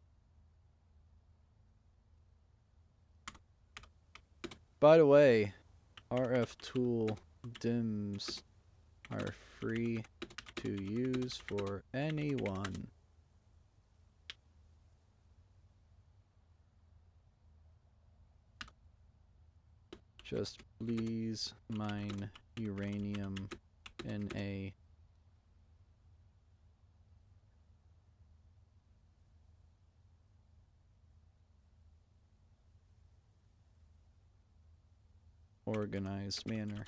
By the way, RF tool dims are free to use for anyone. Just please mine uranium in a organized manner.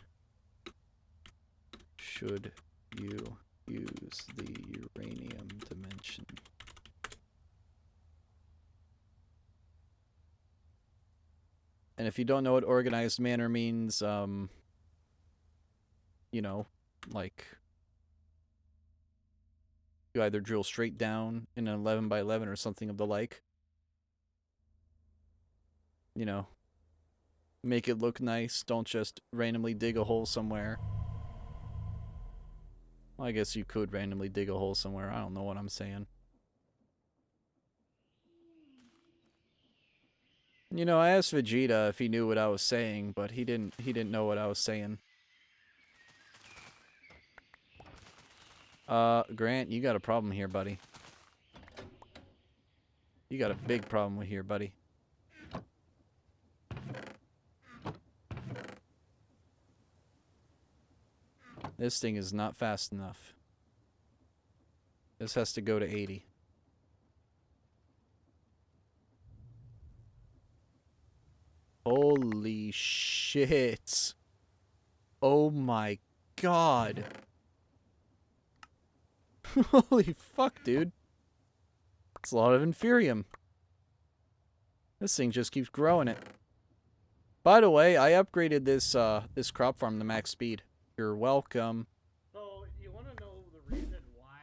Should you use the uranium dimension? And if you don't know what organized manner means, you know, like you either drill straight down in an 11 by 11 or something of the like. You know, make it look nice. Don't just randomly dig a hole somewhere. Well, I guess you could randomly dig a hole somewhere. I don't know what I'm saying. You know, I asked Vegeta if he knew what I was saying, but he didn't know what I was saying. Grant, you got a problem here, buddy. You got a big problem with here, buddy. This thing is not fast enough. This has to go to 80. Holy shit. Oh my god. Holy fuck, dude. It's a lot of inferium. This thing just keeps growing it. By the way, I upgraded this this crop farm to max speed. You're welcome. So, you want to know the reason why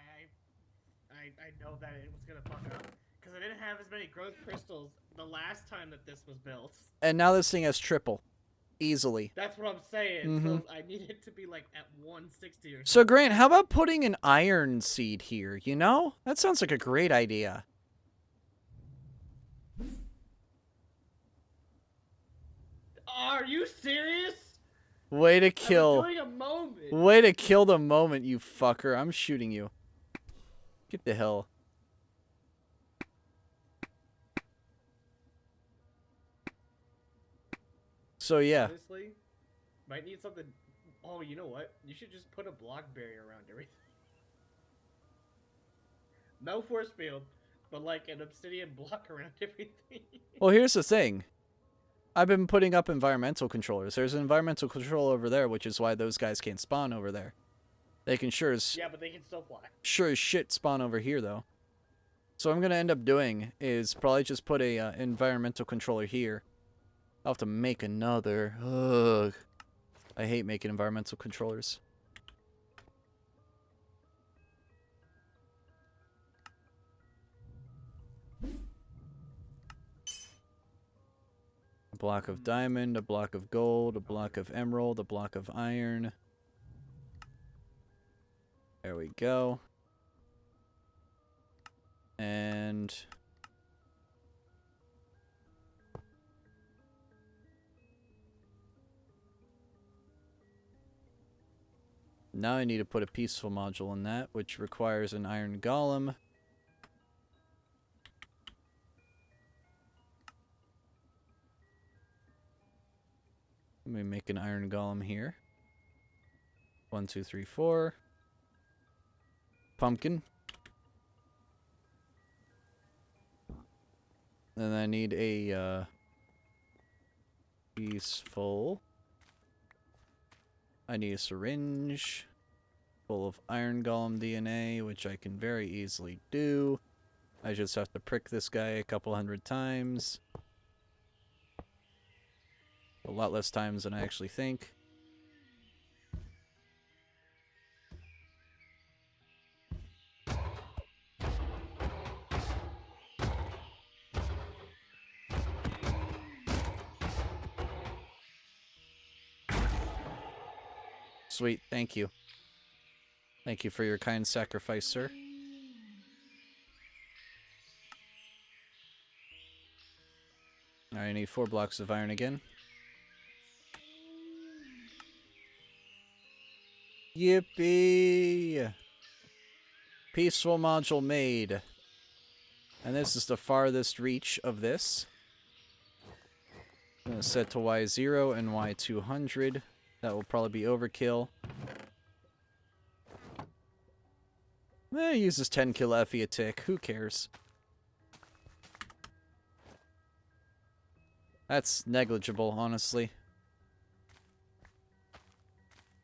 I know that it was going to fuck up? Because I didn't have as many growth crystals the last time that this was built. And now this thing has triple. Easily. That's what I'm saying. So I need it to be like at 160 or something. So Grant, how about putting an iron seed here, you know? That sounds like a great idea. Are you serious? Way to kill. I'm enjoying a moment. Way to kill the moment, you fucker. I'm shooting you. Get the hell. So yeah. Honestly, might need something. Oh, you know what? You should just put a block barrier around everything. No force field, but like an obsidian block around everything. Well, here's the thing. I've been putting up environmental controllers. There's an environmental control over there, which is why those guys can't spawn over there. They can sure as but they can still fly. shit spawn over here, though. So what I'm going to end up doing is probably just put a environmental controller here. I'll have to make another. Ugh. I hate making environmental controllers. A block of diamond, a block of gold, a block of emerald, a block of iron. There we go. And now I need to put a peaceful module in that, which requires an iron golem. Let me make an iron golem here. 1, 2, 3, 4. Pumpkin. Then I need a peaceful. I need a syringe full of iron golem DNA, which I can very easily do. I just have to prick this guy a couple hundred times. A lot less times than I actually think. Sweet, thank you. Thank you for your kind sacrifice, sir. Alright, I need 4 blocks of iron again. Yippee! Peaceful module made. And this is the farthest reach of this. I'm going to set to Y0 and Y200. That will probably be overkill. It uses 10 kill FE a tick. Who cares? That's negligible, honestly.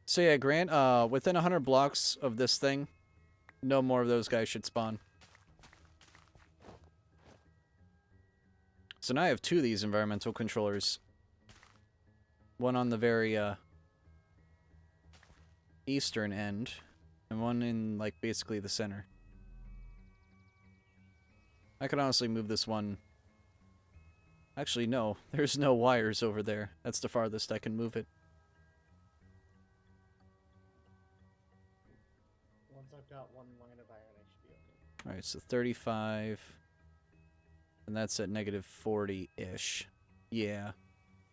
So yeah, Grant, within 100 blocks of this thing, no more of those guys should spawn. So now I have 2 of these environmental controllers. One on the very, eastern end, and one in, like, basically the center. I could honestly move this one. Actually, no. There's no wires over there. That's the farthest I can move it. Once I've got one line of iron, I should be okay. Alright, so 35. And that's at negative 40-ish. Yeah.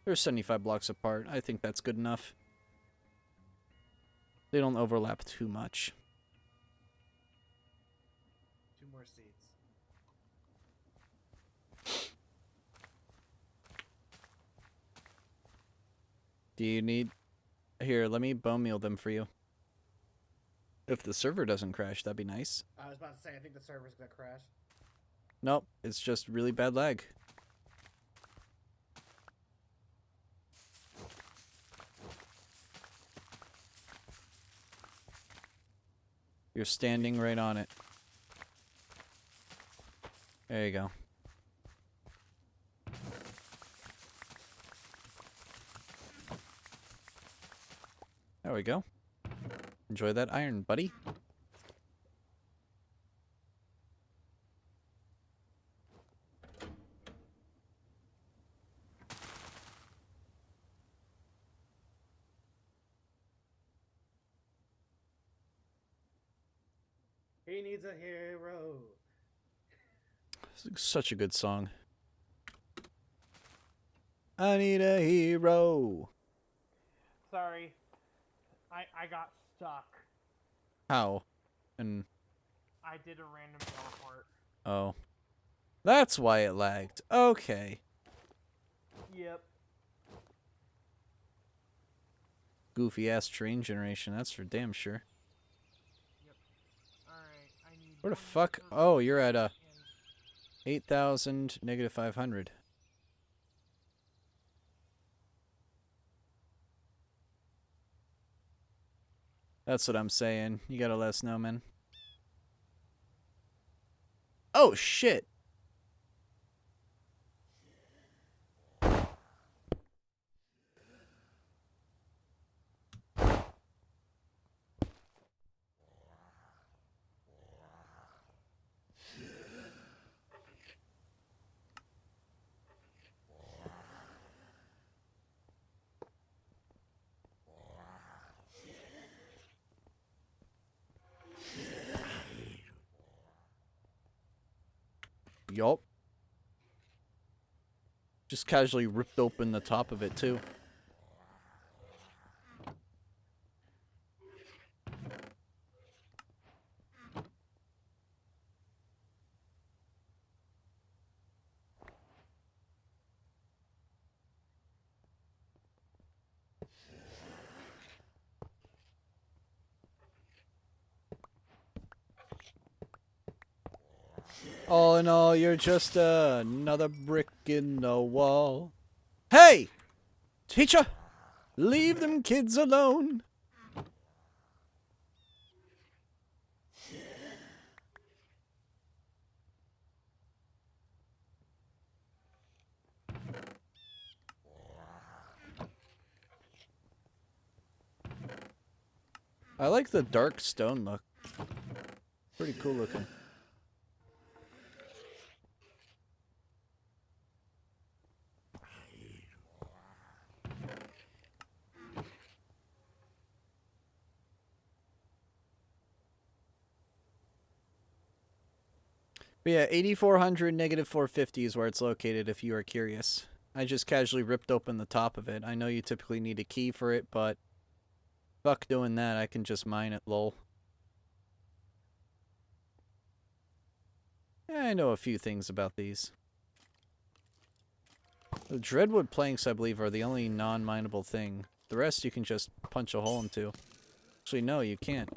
They're 75 blocks apart. I think that's good enough. They don't overlap too much. 2 more seeds. Do you need... Here, let me bone meal them for you. If the server doesn't crash, that'd be nice. I was about to say, I think the server's gonna crash. Nope, it's just really bad lag. You're standing right on it. There you go. There we go. Enjoy that iron, buddy. He needs a hero. Such a good song. I need a hero. Sorry. I got stuck. How? And I did a random teleport. oh. That's why it lagged. Okay. Yep. Goofy ass train generation, that's for damn sure. Alright, I need Where the fuck? Oh, you're at 8,000, negative 500. That's what I'm saying. You gotta let us know, man. Oh, shit. Yup. Just casually ripped open the top of it, too. All in all, you're just another brick in the wall. Hey! Teacher! Leave them kids alone! I like the dark stone look. Pretty cool looking. But yeah, 8400, negative 450 is where it's located if you are curious. I just casually ripped open the top of it. I know you typically need a key for it, but fuck doing that. I can just mine it, lol. Yeah, I know a few things about these. The Dreadwood planks, I believe, are the only non-mineable thing. The rest you can just punch a hole into. Actually, no, you can't.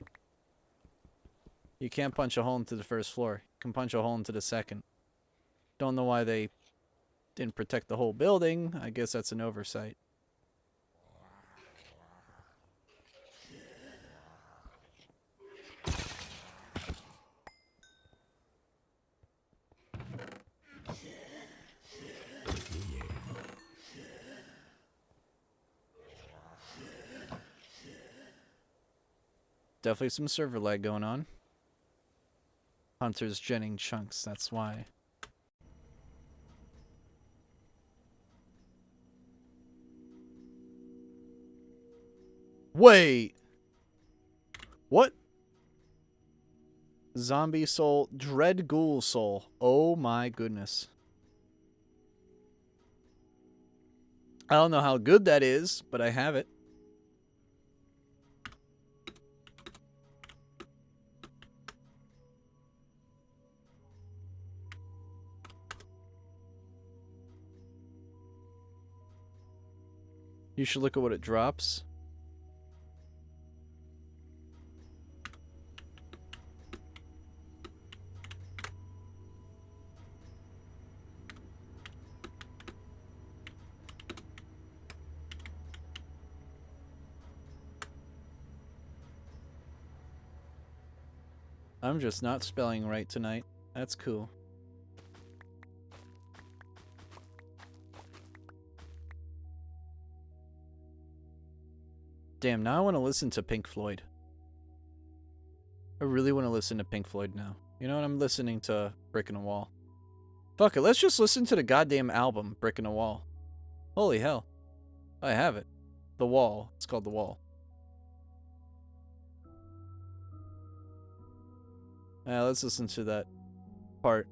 You can't punch a hole into the first floor. You can punch a hole into the second. Don't know why they didn't protect the whole building. I guess that's an oversight. Definitely some server lag going on. Hunter's genning chunks, that's why. Wait! What? Zombie soul, Dread Ghoul soul. Oh my goodness. I don't know how good that is, but I have it. You should look at what it drops. I'm just not spelling right tonight. That's cool. Damn, now I want to listen to Pink Floyd. I really want to listen to Pink Floyd now. You know what? I'm listening to Brick in a Wall. Fuck it, let's just listen to the goddamn album, Brick in a Wall. Holy hell. I have it. The Wall. It's called The Wall. Yeah, let's listen to that part.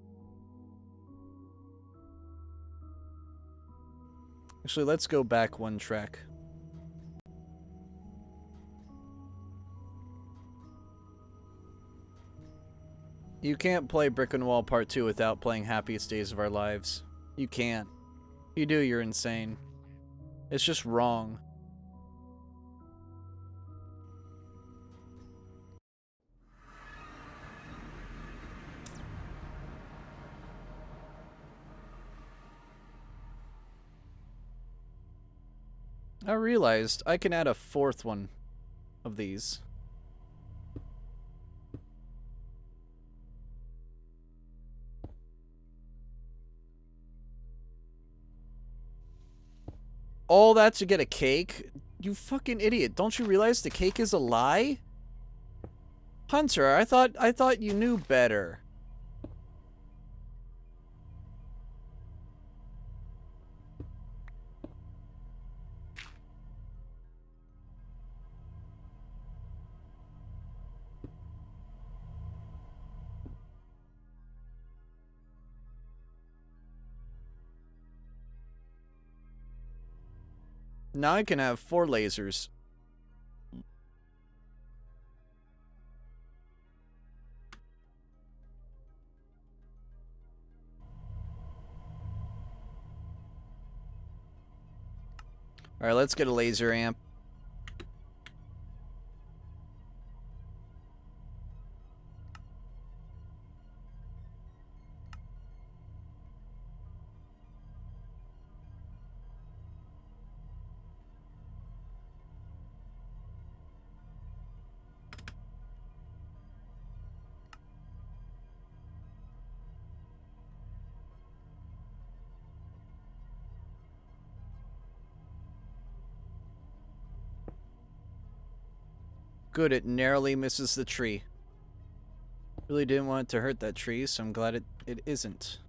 Actually, let's go back one track. You can't play Brick and Wall Part 2 without playing Happiest Days of Our Lives. You can't. If you do, you're insane. It's just wrong. I realized I can add a 4th one of these. All that to get a cake? You fucking idiot. Don't you realize the cake is a lie? Hunter, I thought you knew better. Now I can have 4 lasers. Alright, let's get a laser amp. Good, it narrowly misses the tree. Really didn't want it to hurt that tree, so I'm glad it isn't.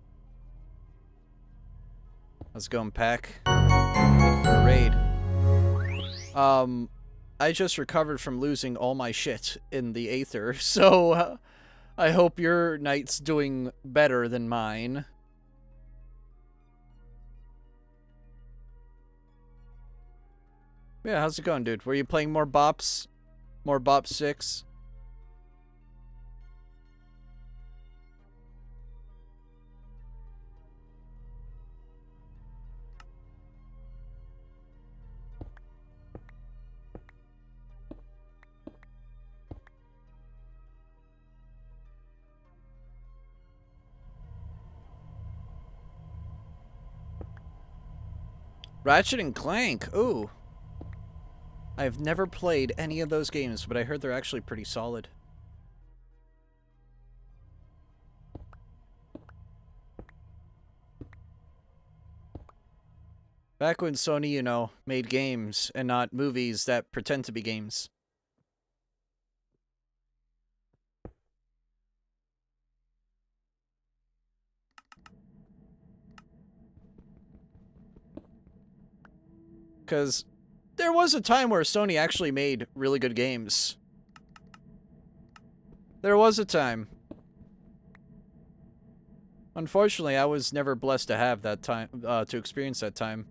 Let's go and pack. For a raid. I just recovered from losing all my shit in the Aether, so I hope your night's doing better than mine. Yeah, how's it going, dude? Were you playing more Bops? More Bop 6? Ratchet and Clank, ooh. I've never played any of those games, but I heard they're actually pretty solid. Back when Sony, you know, made games and not movies that pretend to be games. Because there was a time where Sony actually made really good games. There was a time. Unfortunately, I was never blessed to have that time, to experience that time.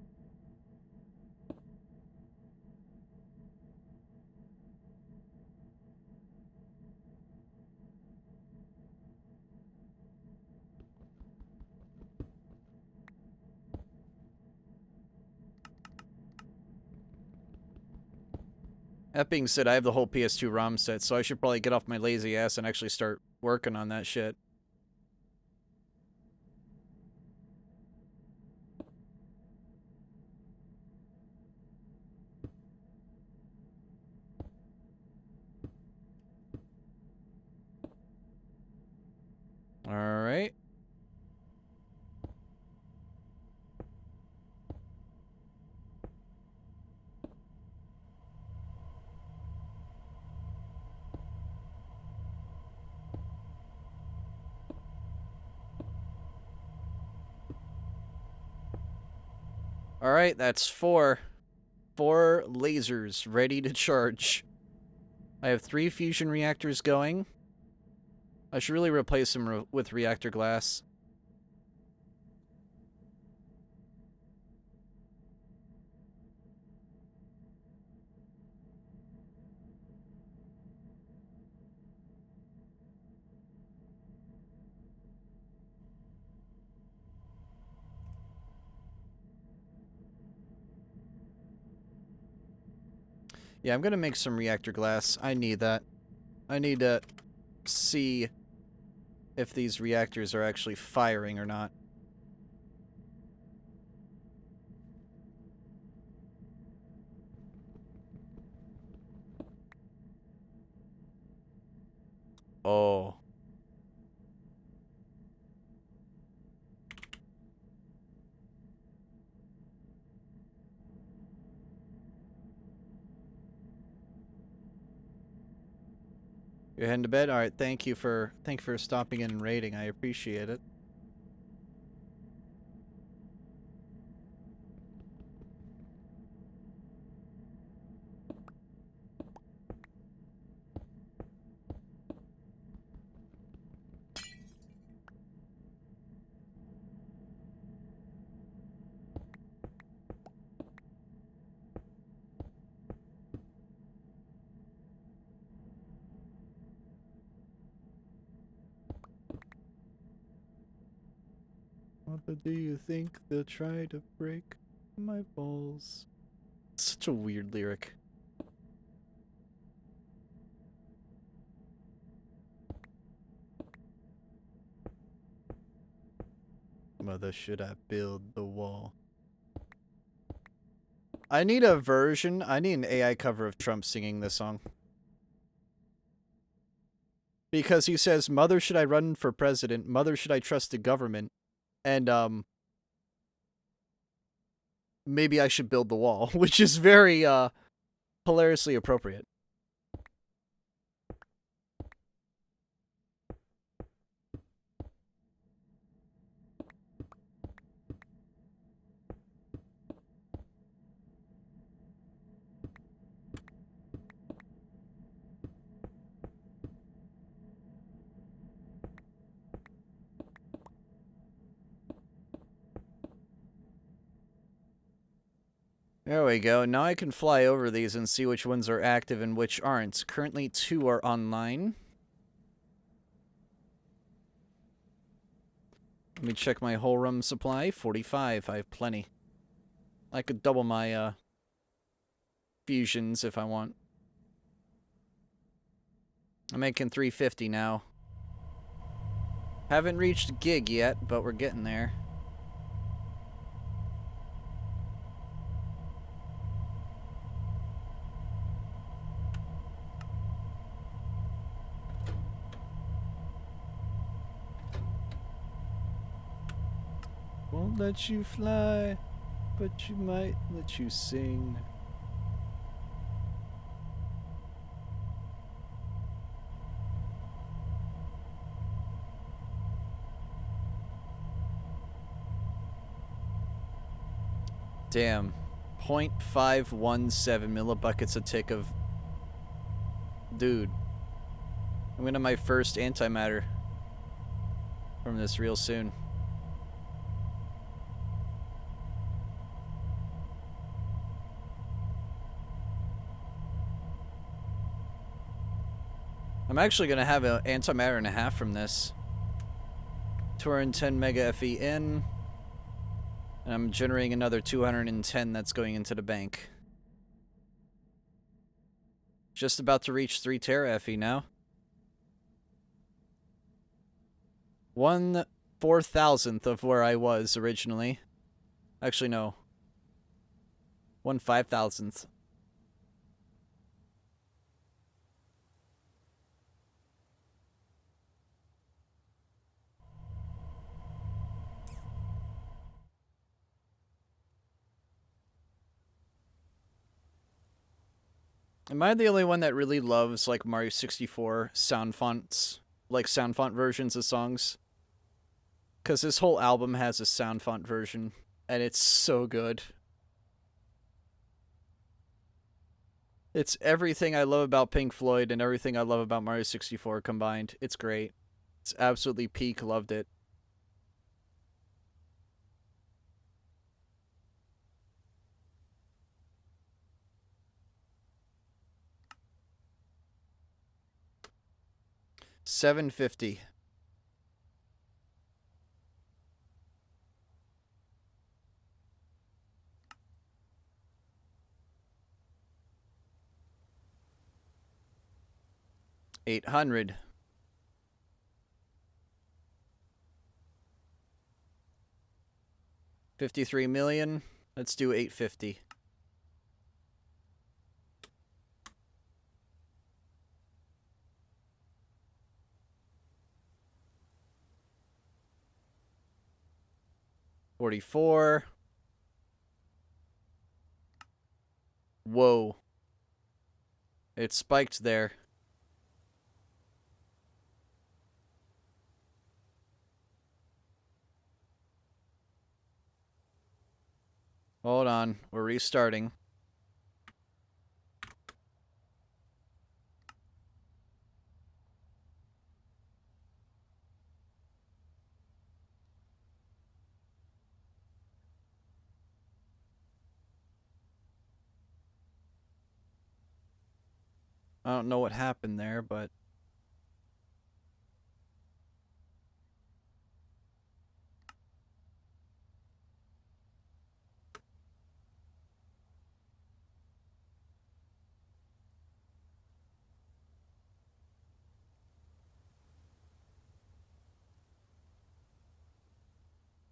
That being said, I have the whole PS2 ROM set, so I should probably get off my lazy ass and actually start working on that shit. Alright. Alright, that's 4. 4 lasers ready to charge. I have 3 fusion reactors going. I should really replace them with reactor glass. Yeah, I'm gonna make some reactor glass. I need that. I need to see if these reactors are actually firing or not. Oh. You're heading to bed? Alright, thank you for stopping in and raiding. I appreciate it. What do you think they'll try to break my balls? Such a weird lyric. Mother, should I build the wall? I need a version. I need an AI cover of Trump singing this song. Because he says, Mother, should I run for president? Mother, should I trust the government? And, maybe I should build the wall, which is very, hilariously appropriate. There we go. Now I can fly over these and see which ones are active and which aren't. Currently, 2 are online. Let me check my whole room supply. 45. I have plenty. I could double my, fusions if I want. I'm making 350 now. Haven't reached gig yet, but we're getting there. Won't let you fly, but you might let you sing. Damn. 0.517 millibuckets a tick of... Dude. I'm gonna have my first antimatter from this real soon. I'm actually gonna have an antimatter and a half from this. 210 mega FE in. And I'm generating another 210 that's going into the bank. Just about to reach 3 tera FE now. 1/4000th of where I was originally. Actually, no. 1/5000th. Am I the only one that really loves, like, Mario 64 sound fonts? Like, sound font versions of songs? Because this whole album has a sound font version, and it's so good. It's everything I love about Pink Floyd and everything I love about Mario 64 combined. It's great. It's absolutely peak. Loved it. $750. $800. $53 million. Let's do $850. 44. Whoa. It spiked there. Hold on. We're restarting. I don't know what happened there, but...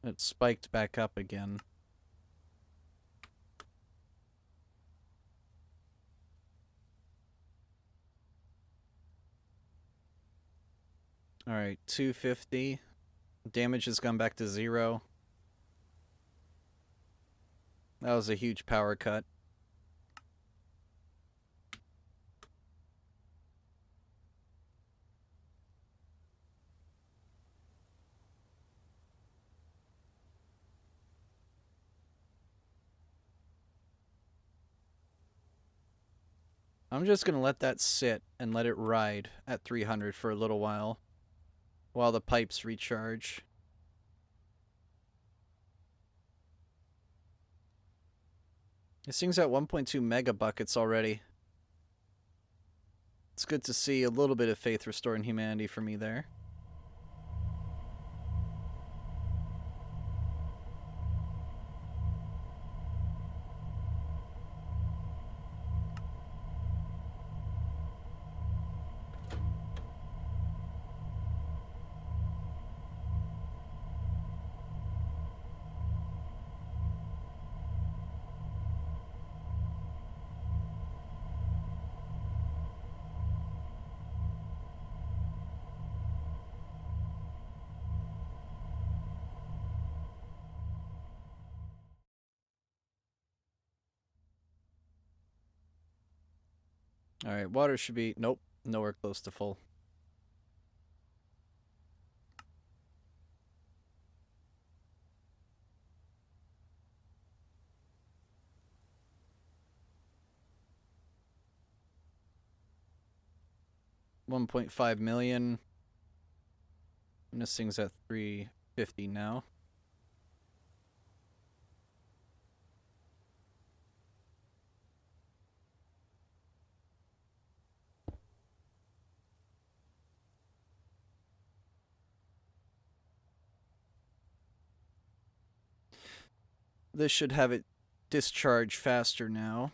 it spiked back up again. Alright, 250. Damage has gone back to 0. That was a huge power cut. I'm just going to let that sit and let it ride at 300 for a little while the pipes recharge. This thing's at 1.2 megabuckets already. It's good to see a little bit of faith restoring humanity for me there. Alright, water should be... Nope, nowhere close to full. $1.5 million. And this thing's at 350 now. This should have it discharge faster now.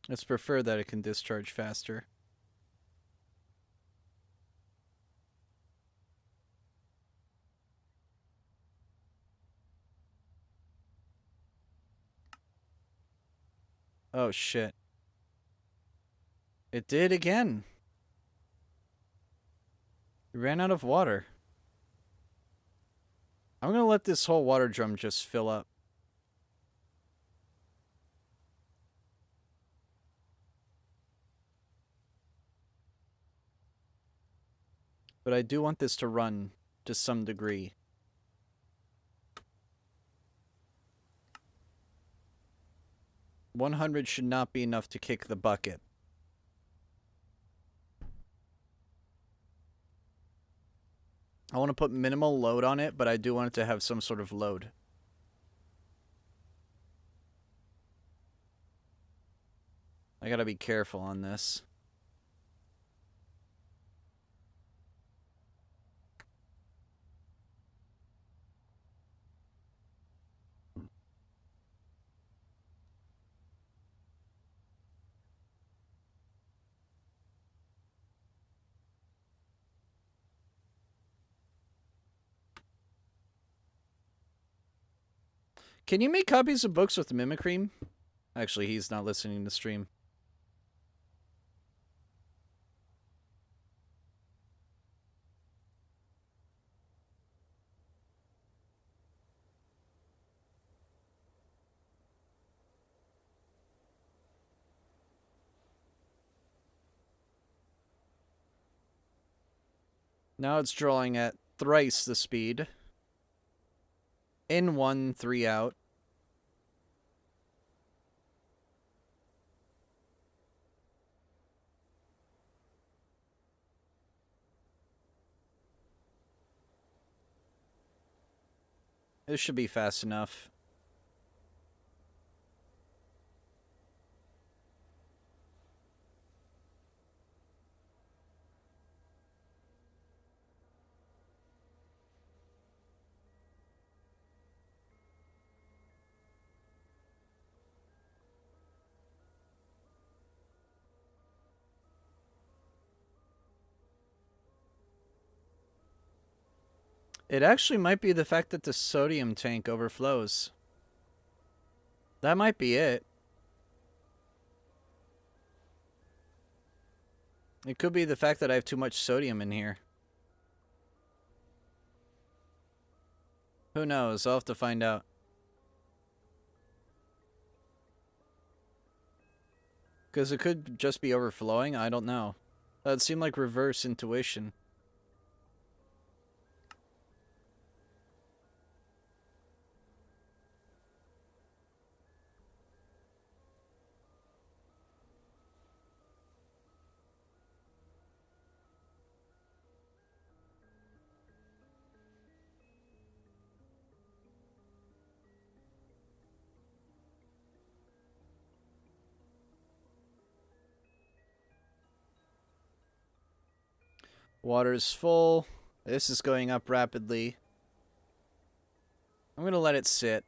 It's preferred that it can discharge faster. Oh shit. It did again. It ran out of water. I'm gonna let this whole water drum just fill up. But I do want this to run to some degree. $100 should not be enough to kick the bucket. I want to put minimal load on it, but I do want it to have some sort of load. I gotta be careful on this. Can you make copies of books with mimicry? Actually, he's not listening to stream. Now it's drawing at thrice the speed. In 1, 3 out. This should be fast enough. It actually might be the fact that the sodium tank overflows. That might be it. It could be the fact that I have too much sodium in here. Who knows? I'll have to find out. Because it could just be overflowing. I don't know. That would seem like reverse intuition. Water is full. This is going up rapidly. I'm going to let it sit.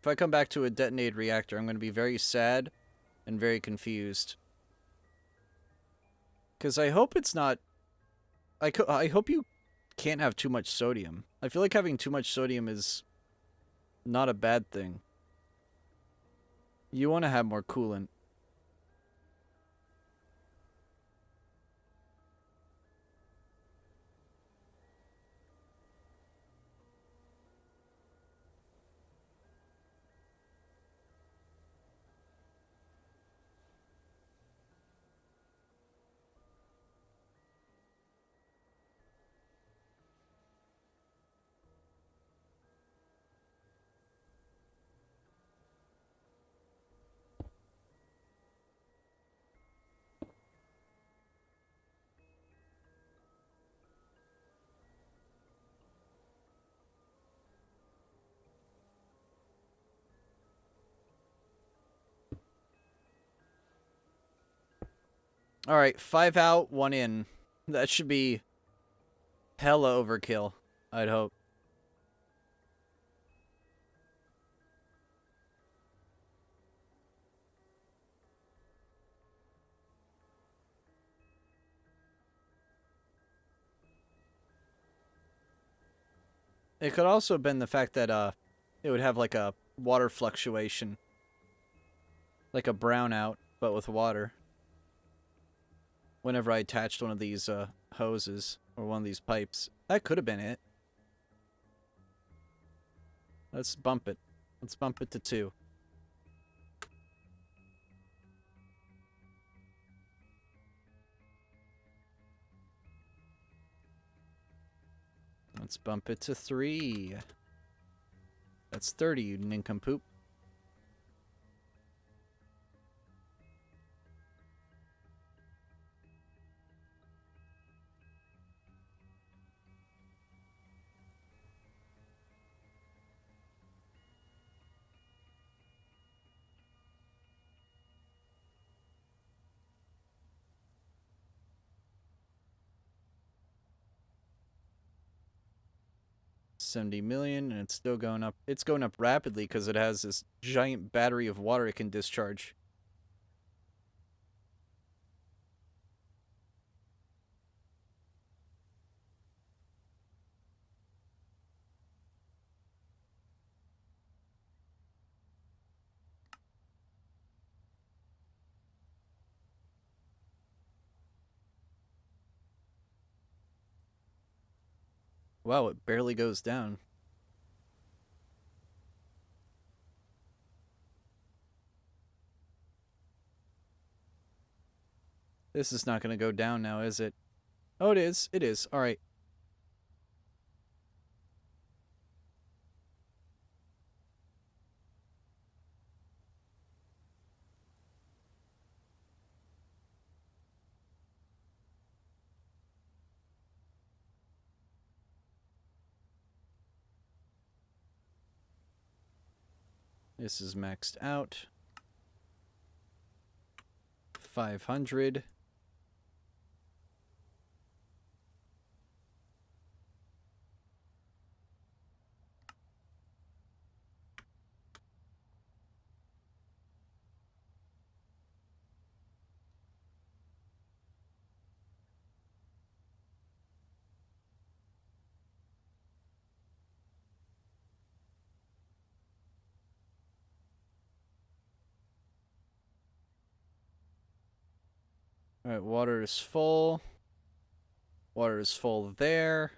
If I come back to a detonated reactor, I'm going to be very sad and very confused. Because I hope it's not... I hope you can't have too much sodium. I feel like having too much sodium is not a bad thing. You want to have more coolant. Alright, 5 out, 1 in. That should be hella overkill, I'd hope. It could also have been the fact that it would have like a water fluctuation. Like a brownout, but with water. Whenever I attached one of these hoses, or one of these pipes. That could have been it. Let's bump it. Let's bump it to 2. Let's bump it to 3. That's 30, you nincompoop. $70 million, and it's still going up. It's going up rapidly because it has this giant battery of water it can discharge. Wow, it barely goes down. This is not going to go down now, is it? Oh, it is. It is. All right. This is maxed out. 500. All right, water is full. Water is full there.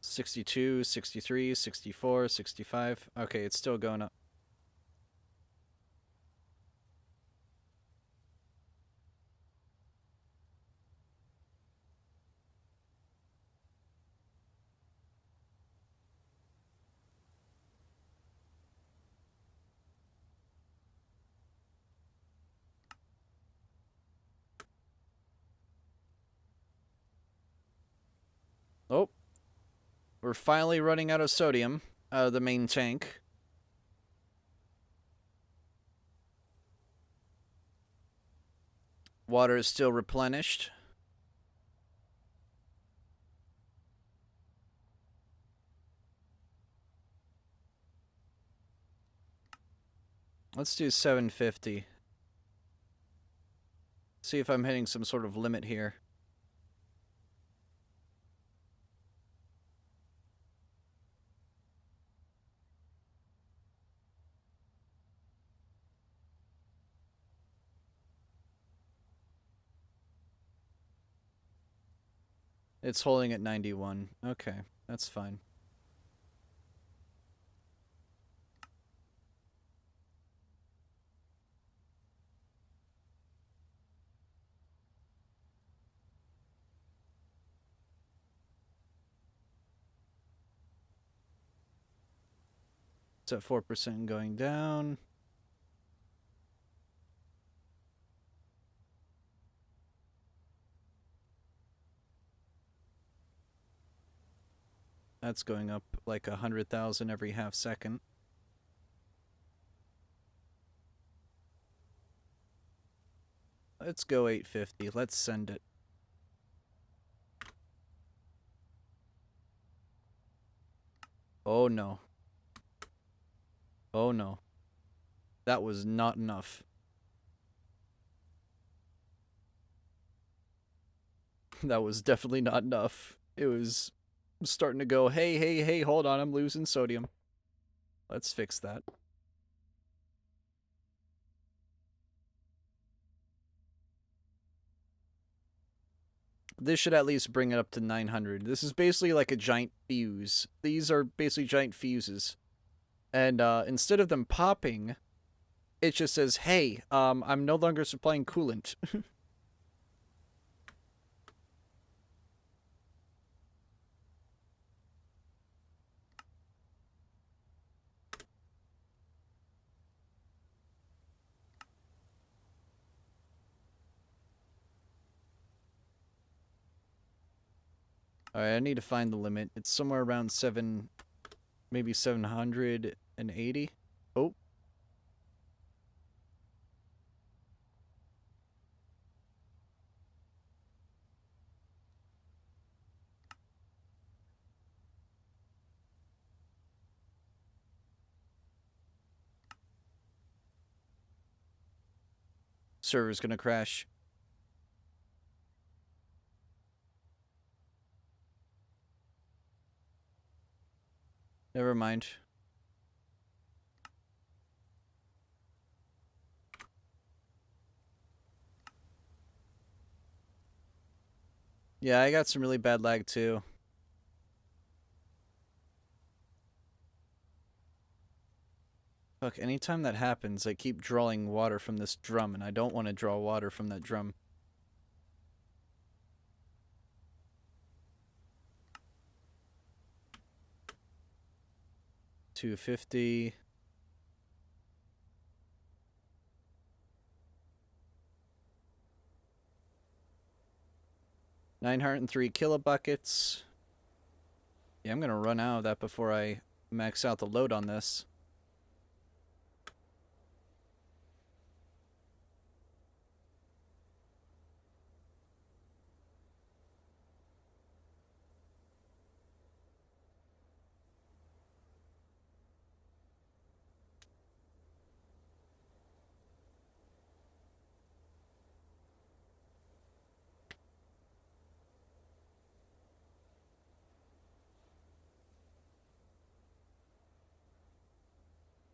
$62, $63, $64, $65. Okay, it's still going up. Oh, we're finally running out of sodium out of the main tank. Water is still replenished. Let's do 750. See if I'm hitting some sort of limit here. It's holding at 91. Okay, that's fine. It's at 4% going down. That's going up like 100,000 every half second. Let's go 850. Let's send it. Oh no. Oh no. That was not enough. That was definitely not enough. It was starting to go, hey, hey, hey, hold on, I'm losing sodium. Let's fix that. This should at least bring it up to 900. This is basically like a giant fuse. These are basically giant fuses. And instead of them popping, it just says, hey, I'm no longer supplying coolant. Alright, I need to find the limit. It's somewhere around maybe 780. Oh. Server's gonna crash. Never mind. Yeah, I got some really bad lag too. Fuck, anytime that happens, I keep drawing water from this drum, and I don't want to draw water from that drum. $250. $903 kilobuckets. Yeah, I'm gonna run out of that before I max out the load on this.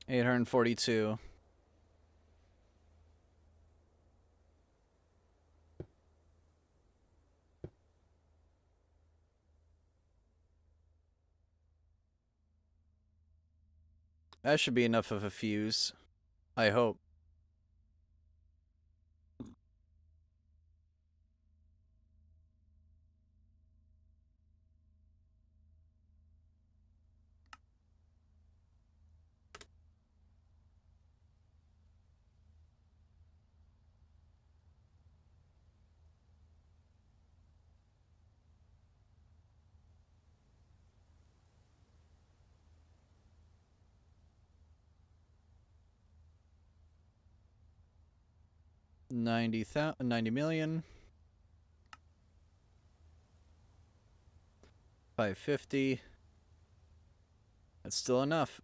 $842. That should be enough of a fuse. I hope. $90 million. $550. That's still enough.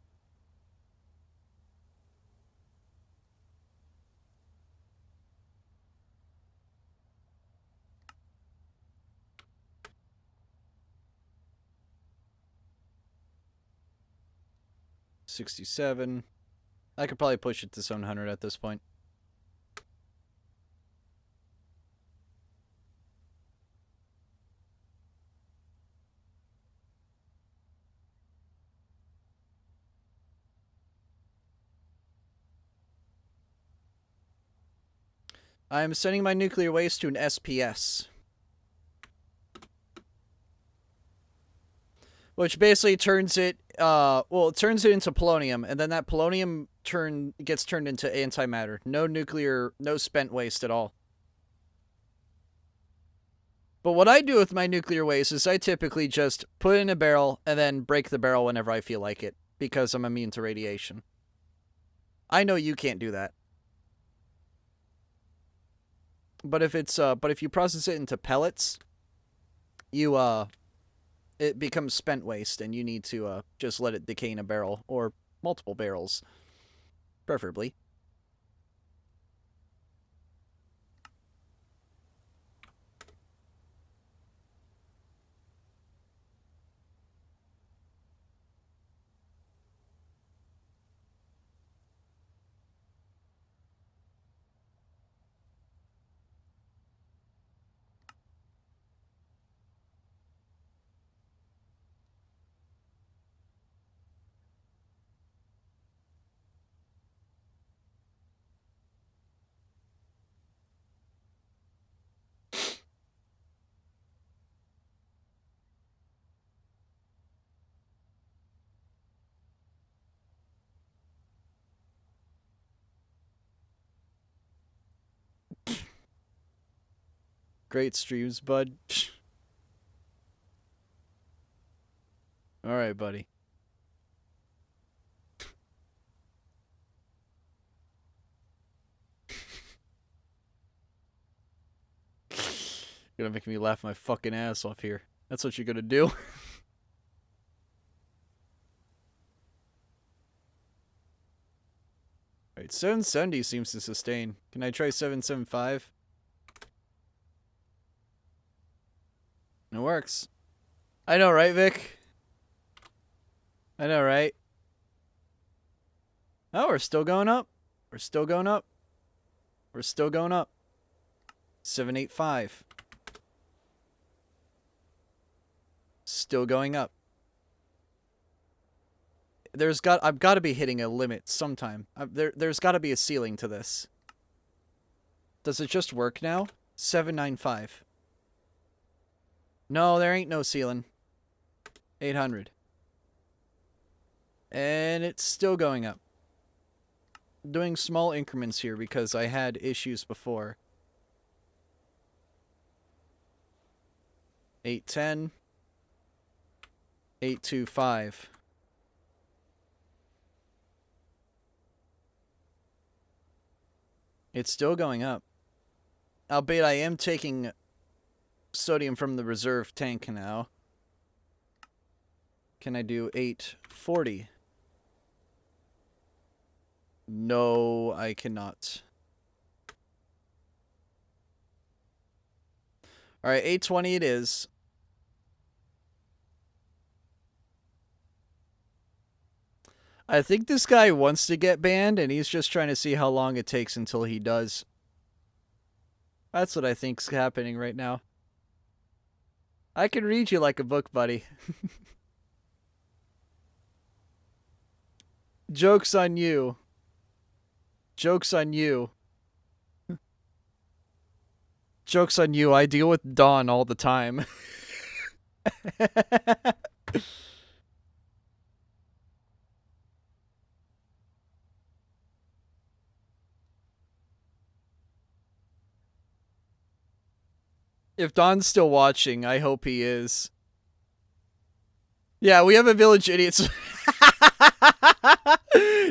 $67. I could probably push it to 700 at this point. I am sending my nuclear waste to an SPS. Which basically turns it, it turns it into polonium, and then that polonium gets turned into antimatter. No nuclear, no spent waste at all. But what I do with my nuclear waste is I typically just put it in a barrel and then break the barrel whenever I feel like it, because I'm immune to radiation. I know you can't do that. But if you process it into pellets, it becomes spent waste, and you need to just let it decay in a barrel, or multiple barrels, preferably. Great streams, bud. Alright, buddy. You're gonna make me laugh my fucking ass off here. That's what you're gonna do. Alright, 770 seems to sustain. Can I try 775? It works. I know, right, Vic? I know, right? Oh, we're still going up. We're still going up. We're still going up. 785. Still going up. I've got to be hitting a limit sometime. There's got to be a ceiling to this. Does it just work now? 795. No, there ain't no ceiling. 800. And it's still going up. Doing small increments here because I had issues before. 810. 825. It's still going up. Albeit I am taking sodium from the reserve tank now. Can I do 840? No, I cannot. Alright, 820 it is. I think this guy wants to get banned, and he's just trying to see how long it takes until he does. That's what I think's happening right now. I can read you like a book, buddy. Joke's on you. Joke's on you. Joke's on you. I deal with Dawn all the time. If Don's still watching, I hope he is. Yeah, we have a village idiot.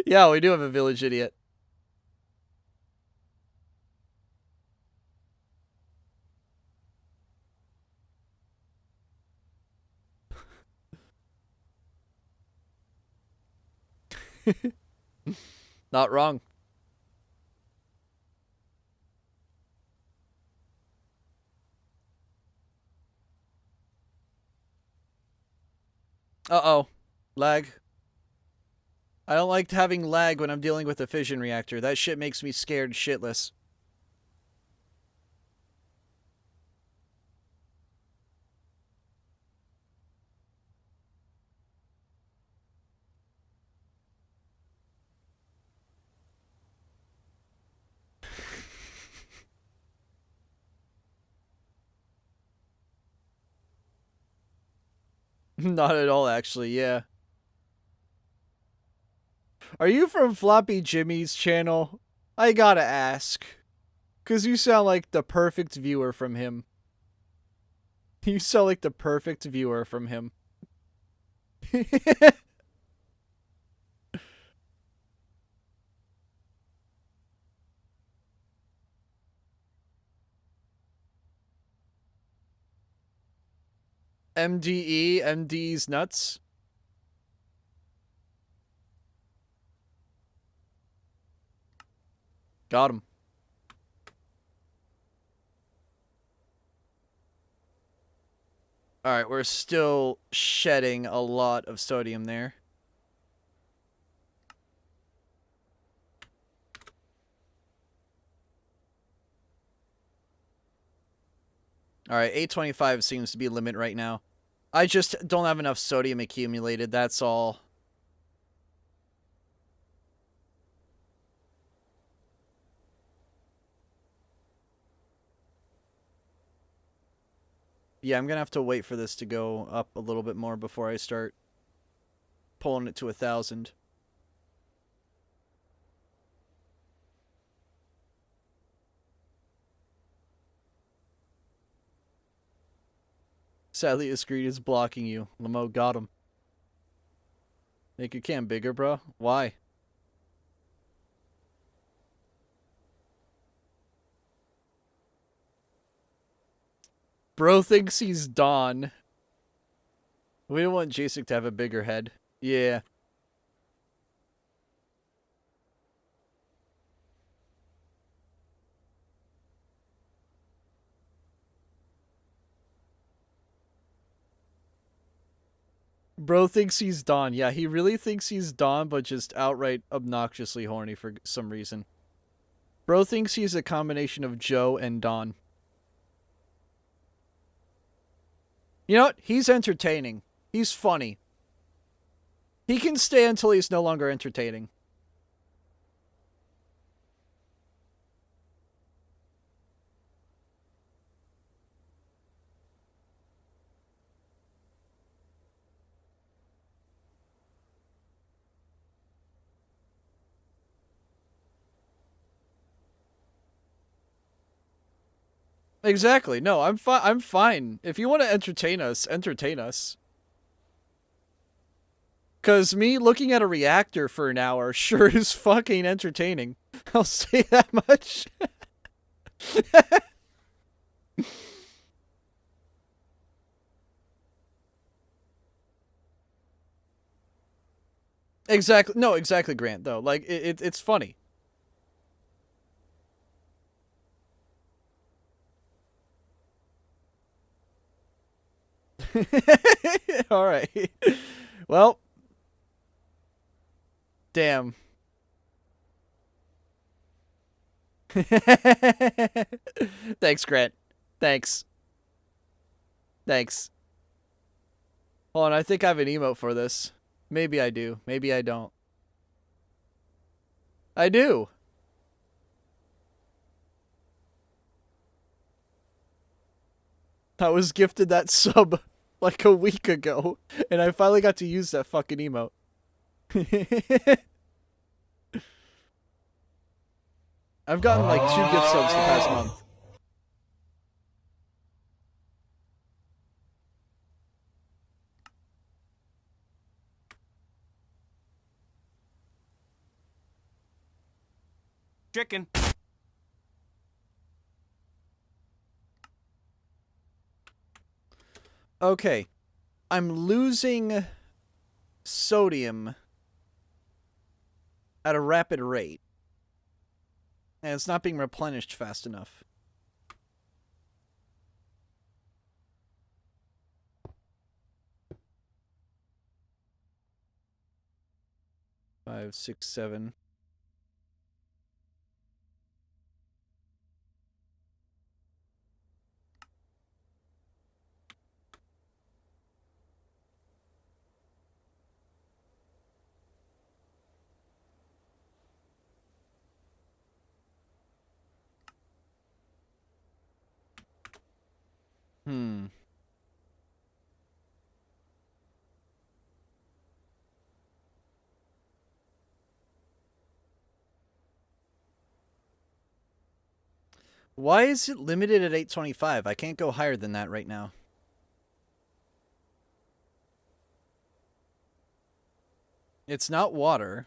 Yeah, we do have a village idiot. Not wrong. Uh-oh. Lag. I don't like having lag when I'm dealing with a fission reactor. That shit makes me scared shitless. Not at all, actually, yeah. Are you from Floppy Jimmy's channel? I gotta ask. 'Cause you sound like the perfect viewer from him. You sound like the perfect viewer from him. MDE, MD's nuts. Got him. Alright, we're still shedding a lot of sodium there. Alright, 825 seems to be a limit right now. I just don't have enough sodium accumulated, that's all. Yeah, I'm gonna have to wait for this to go up a little bit more before I start pulling it to 1,000. Sadly, his screen is blocking you. Lamo got him. Make your cam bigger, bro. Why? Bro thinks he's Don. We don't want JaceKraft to have a bigger head. Yeah. Bro thinks he's Don. Yeah, he really thinks he's Don, but just outright obnoxiously horny for some reason. Bro thinks he's a combination of Joe and Don. You know what? He's entertaining. He's funny. He can stay until he's no longer entertaining. Exactly. No, I'm fine. I'm fine. If you want to entertain us, entertain us. Cause me looking at a reactor for an hour sure is fucking entertaining. I'll say that much. Exactly. No, exactly, Grant. Though, like it's funny. All right. Well, damn. Thanks, Grant. Thanks. Thanks. Hold on, I think I have an emote for this. Maybe I do. Maybe I don't. I do. I was gifted that sub like a week ago, and I finally got to use that fucking emote. I've gotten like 2 gift subs the past month. Chicken. Okay. I'm losing sodium at a rapid rate. And it's not being replenished fast enough. Five, 6, 7. Why is it limited at 825? I can't go higher than that right now. It's not water.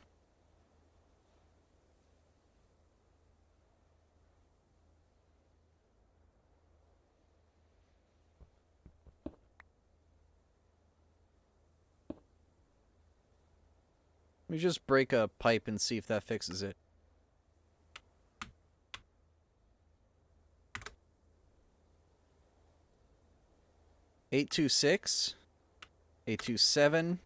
Let me just break a pipe and see if that fixes it. Eight 826, 827,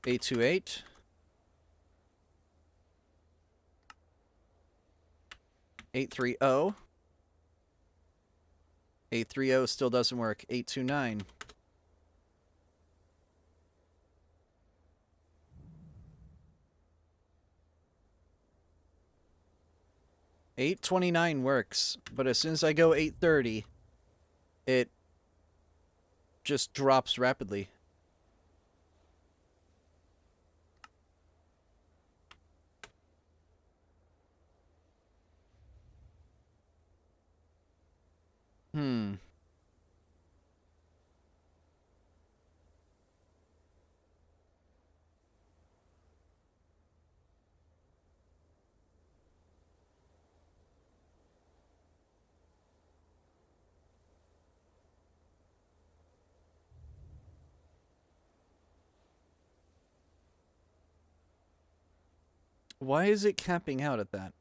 828, 830, 830 still doesn't work. 829. $829 works, but as soon as I go 830, it just drops rapidly. Why is it capping out at that?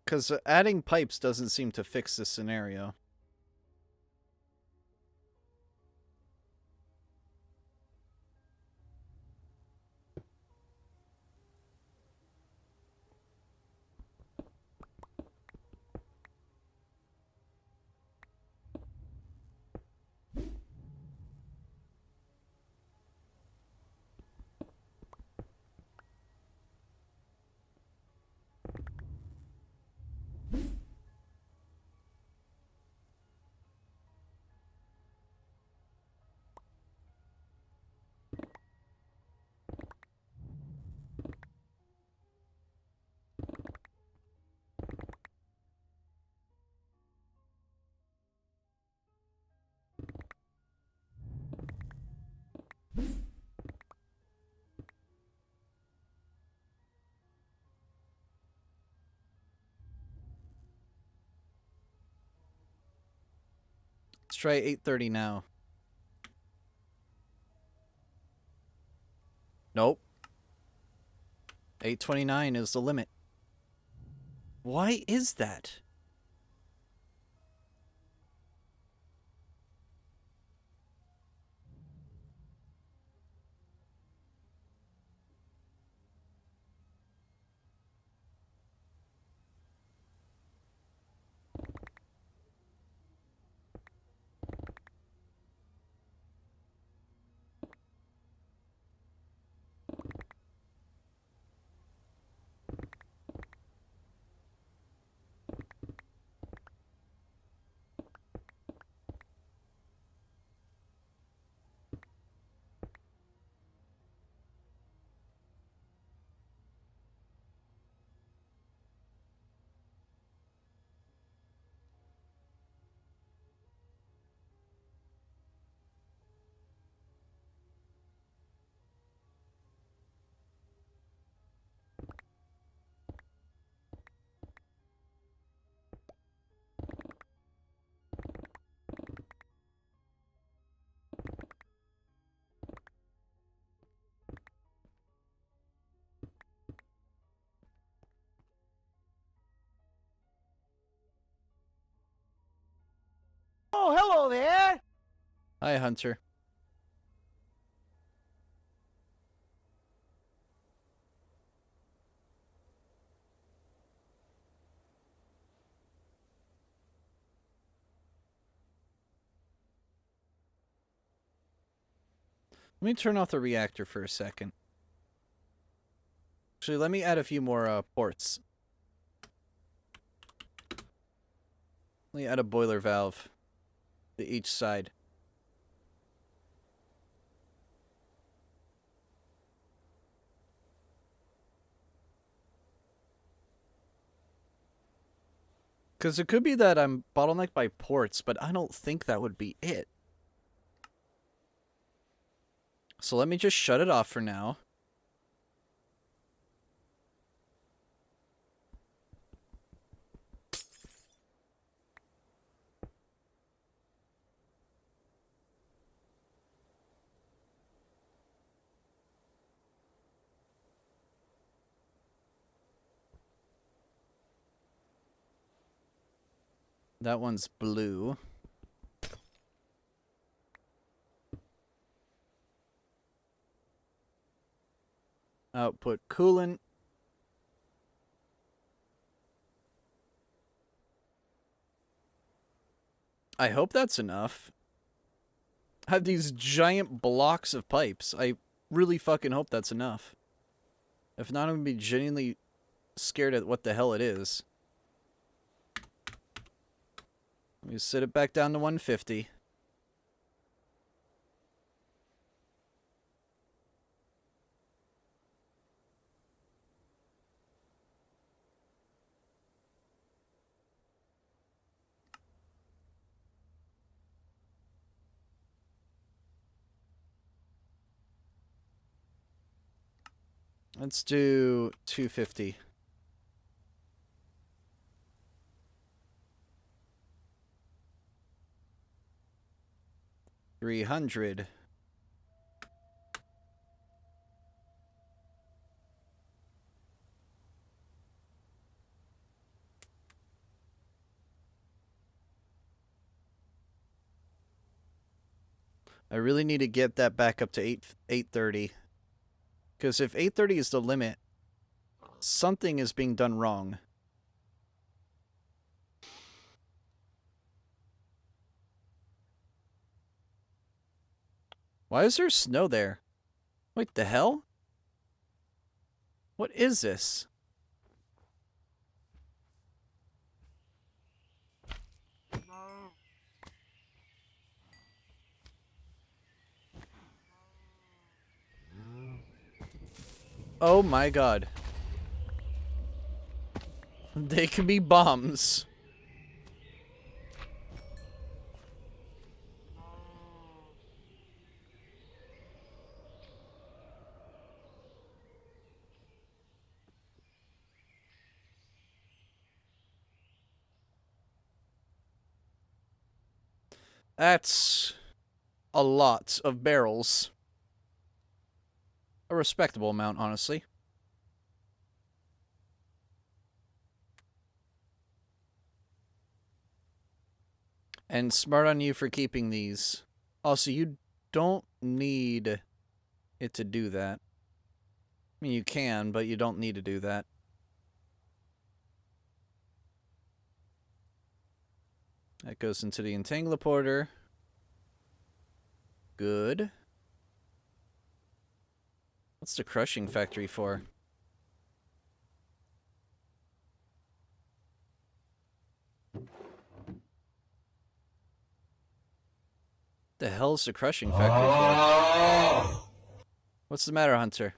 Because adding pipes doesn't seem to fix this scenario. Let's try 830 now. Nope. 829 is the limit. Why is that? Oh, hello there. Hi, Hunter. Let me turn off the reactor for a second. Actually, let me add a few more ports. Let me add a boiler valve to each side. Because it could be that I'm bottlenecked by ports, but I don't think that would be it. So let me just shut it off for now. That one's blue. Output coolant. I hope that's enough. I have these giant blocks of pipes. I really fucking hope that's enough. If not, I'm gonna be genuinely scared at what the hell it is. Let me set it back down to 150. Let's do 250. $300. I really need to get that back up to 830. Because if 830 is the limit, something is being done wrong. Why is there snow there? Wait, the hell? What is this? Oh my god. They can be bombs. That's a lot of barrels. A respectable amount, honestly. And smart on you for keeping these. Also, you don't need it to do that. I mean, you can, but you don't need to do that. That goes into the entangler. Good. What's the crushing factory for? The hell's the crushing factory for? What's the matter, Hunter?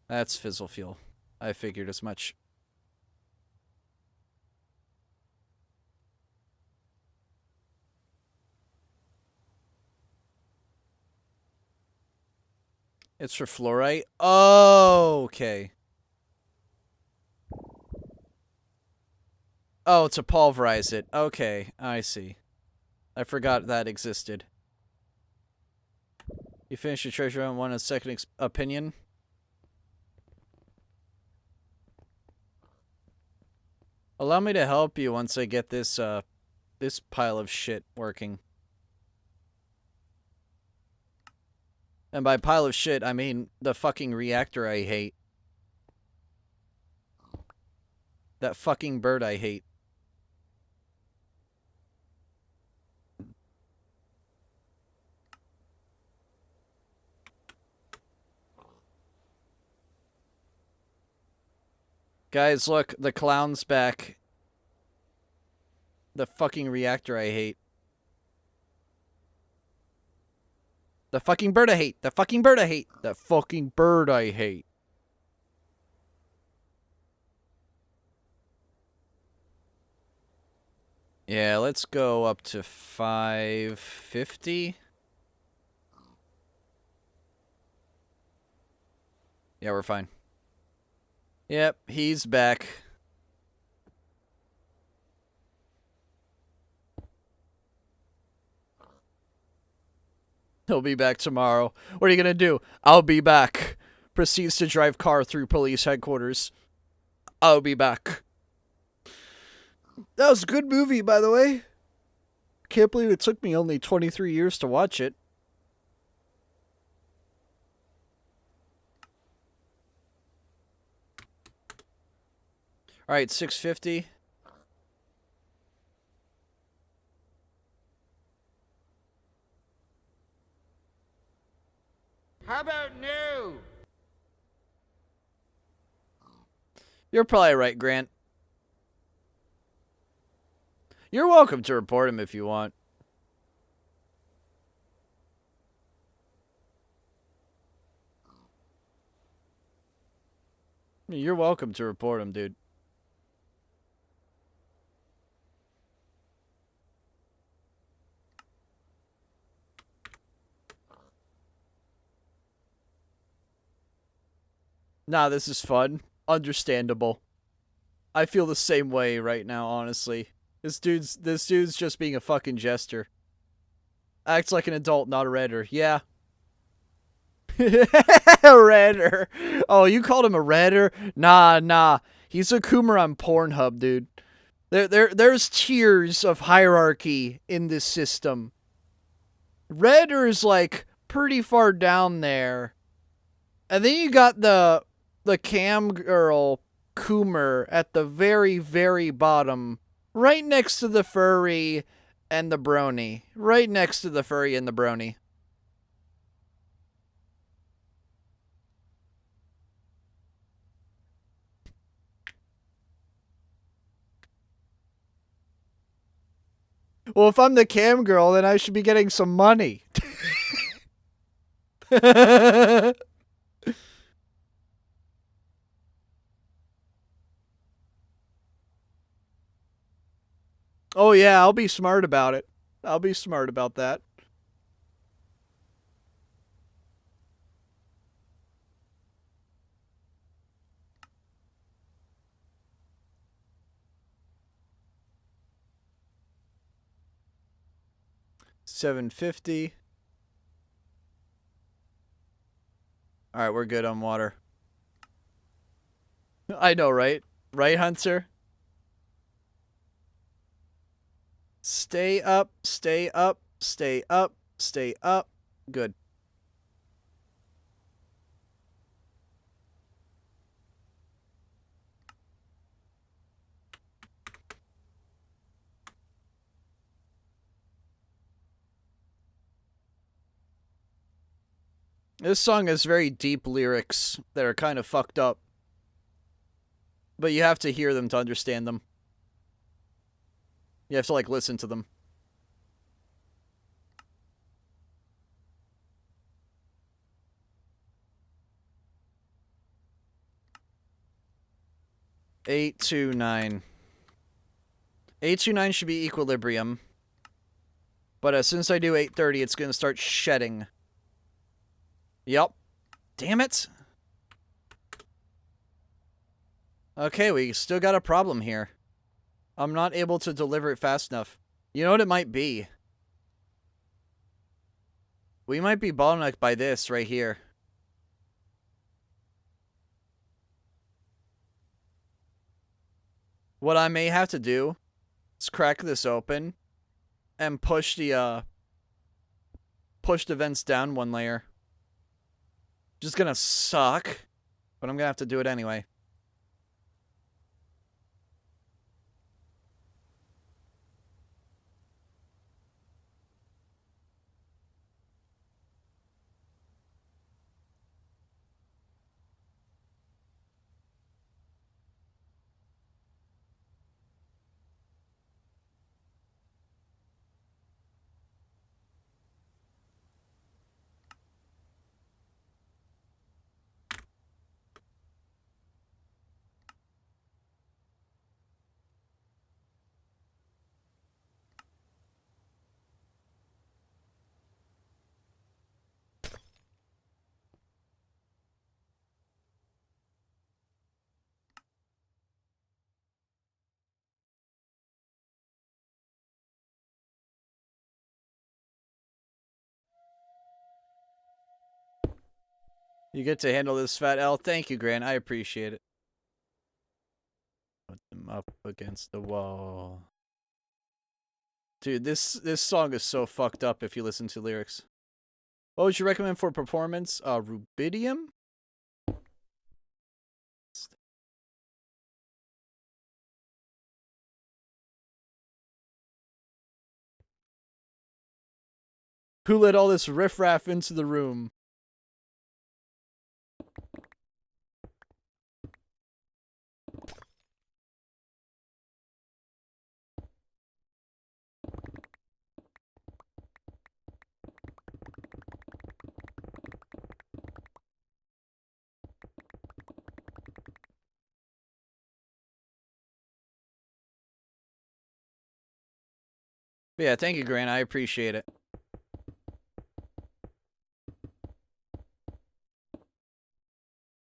That's fizzle fuel. I figured as much. It's for fluorite? Oh, okay. Oh, to pulverize it. Okay, I see. I forgot that existed. You finished your treasure hunt, want a second opinion? Allow me to help you once I get this, this pile of shit working. And by pile of shit, I mean the fucking reactor I hate. That fucking bird I hate. Guys, look, the clown's back. The fucking reactor I hate. The fucking bird I hate. The fucking bird I hate. The fucking bird I hate. Yeah, let's go up to 550. Yeah, we're fine. Yep, he's back. He'll be back tomorrow. What are you gonna do? I'll be back. Proceeds to drive car through police headquarters. I'll be back. That was a good movie, by the way. Can't believe it took me only 23 years to watch it. Alright, 650. How about no? You're probably right, Grant. You're welcome to report him if you want. You're welcome to report him, dude. Nah, this is fun. Understandable. I feel the same way right now, honestly. This dude's just being a fucking jester. Acts like an adult, not a redder. Yeah. A redder. Oh, you called him a redder? Nah. He's a coomer on Pornhub, dude. There's tiers of hierarchy in this system. Redder's like pretty far down there. And then you got the cam girl coomer at the very, very bottom. Right next to the furry and the brony. Right next to the furry and the brony. Well, if I'm the cam girl, then I should be getting some money. Oh, yeah, I'll be smart about it. I'll be smart about that. 750. Alright, we're good on water. I know, right? Right, Hunter? Stay up, stay up, stay up, stay up. Good. This song has very deep lyrics that are kind of fucked up. But you have to hear them to understand them. You have to, like, listen to them. Eight to 9. 8 to 9 should be equilibrium. But as soon as I do 8:30, it's going to start shedding. Yep. Damn it. Okay, we still got a problem here. I'm not able to deliver it fast enough. You know what it might be? We might be bottlenecked by this right here. What I may have to do is crack this open and push the vents down one layer. Just gonna suck, but I'm gonna have to do it anyway. You get to handle this, Fat L. Thank you, Grant. I appreciate it. Put them up against the wall. Dude, this song is so fucked up if you listen to lyrics. What would you recommend for performance? Rubidium? Who let all this riffraff into the room? But yeah, thank you, Grant. I appreciate it.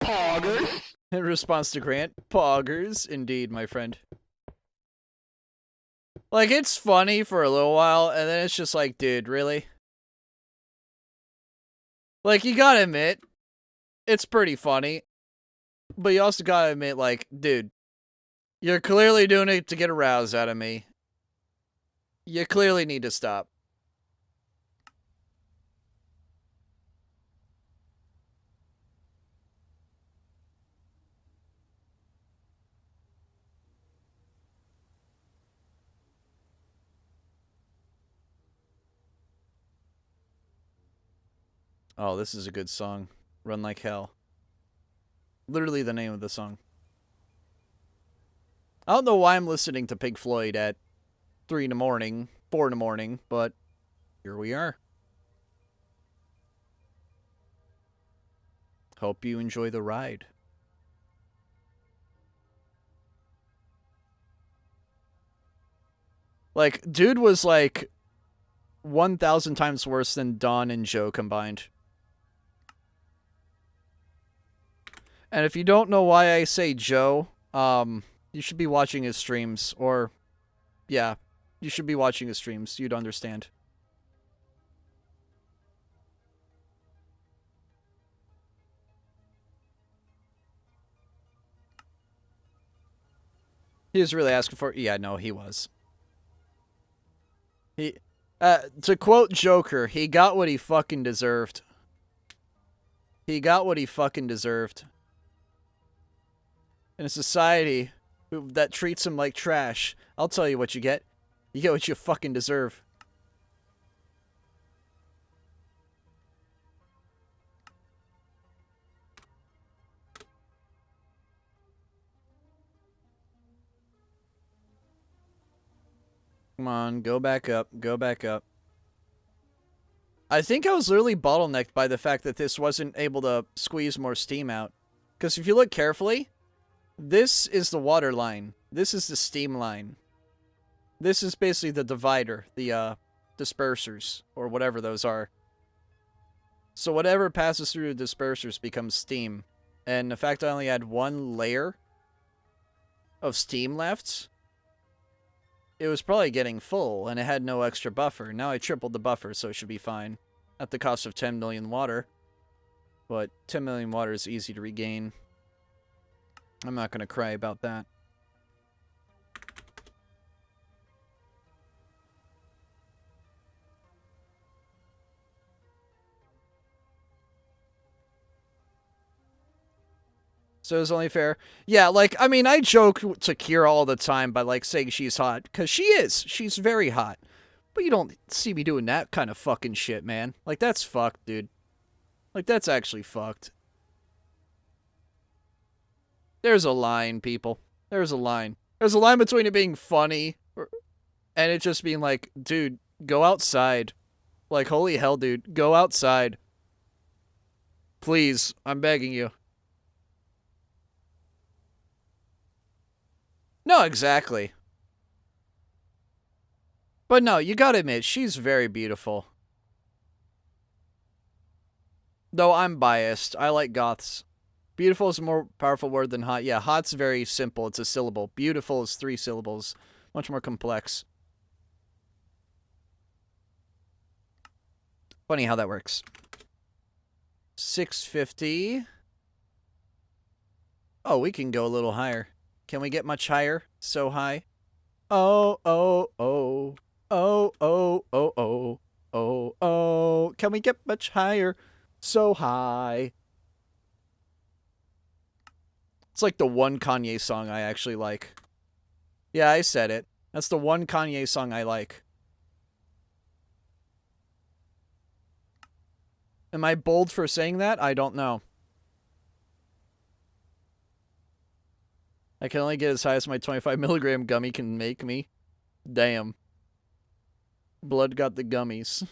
Poggers. In response to Grant, poggers, indeed, my friend. Like, it's funny for a little while, and then it's just like, dude, really? Like, you gotta admit, it's pretty funny. But you also gotta admit, like, dude, you're clearly doing it to get a rouse out of me. You clearly need to stop. Oh, this is a good song. Run Like Hell. Literally the name of the song. I don't know why I'm listening to Pink Floyd at 3 in the morning, 4 in the morning, but here we are. Hope you enjoy the ride. Like, dude was like 1,000 times worse than Don and Joe combined. And if you don't know why I say Joe, you should be watching his streams, or, yeah, you should be watching his streams. You'd understand. He was really asking for it. Yeah, no, he was. To quote Joker, he got what he fucking deserved. He got what he fucking deserved. In a society that treats him like trash, I'll tell you what you get. You get what you fucking deserve. Come on, go back up. Go back up. I think I was literally bottlenecked by the fact that this wasn't able to squeeze more steam out. Because if you look carefully, this is the water line. This is the steam line. This is basically the divider, the dispersers, or whatever those are. So whatever passes through the dispersers becomes steam. And the fact I only had one layer of steam left, it was probably getting full, and it had no extra buffer. Now I tripled the buffer, so it should be fine. At the cost of 10 million water. But 10 million water is easy to regain. I'm not going to cry about that. So it's only fair. Yeah, like, I mean, I joke to Kira all the time by, like, saying she's hot. Because she is. She's very hot. But you don't see me doing that kind of fucking shit, man. Like, that's fucked, dude. Like, that's actually fucked. There's a line, people. There's a line. There's a line between it being funny and it just being like, dude, go outside. Like, holy hell, dude. Go outside. Please. I'm begging you. No, exactly. But no, you gotta admit, she's very beautiful. Though I'm biased. I like goths. Beautiful is a more powerful word than hot. Yeah, hot's very simple. It's a syllable. Beautiful is 3 syllables. Much more complex. Funny how that works. 650. Oh, we can go a little higher. Can we get much higher? So high. Oh, oh, oh. Oh, oh, oh, oh. Oh, oh. Can we get much higher? So high. It's like the one Kanye song I actually like. Yeah, I said it. That's the one Kanye song I like. Am I bold for saying that? I don't know. I can only get as high as my 25 milligram gummy can make me. Damn. Blood got the gummies.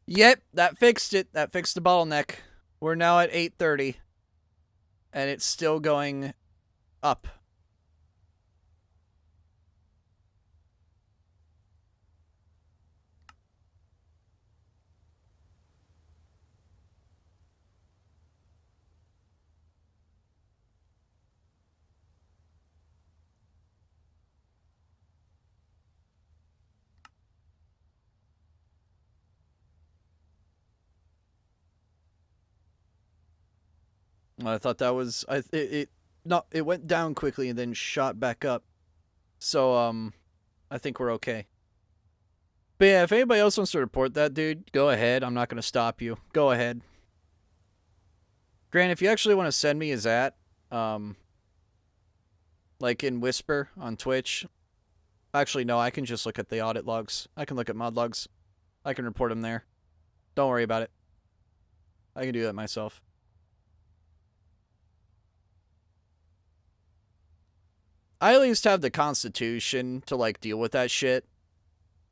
Yep, that fixed it. That fixed the bottleneck. We're now at 830. And it's still going up. I thought that was it went down quickly and then shot back up. So I think we're okay. But yeah, if anybody else wants to report that, dude, go ahead. I'm not going to stop you. Go ahead. Grant, if you actually want to send me his like in Whisper on Twitch. Actually, no, I can just look at the audit logs. I can look at mod logs. I can report them there. Don't worry about it. I can do that myself. I at least have the constitution to, like, deal with that shit.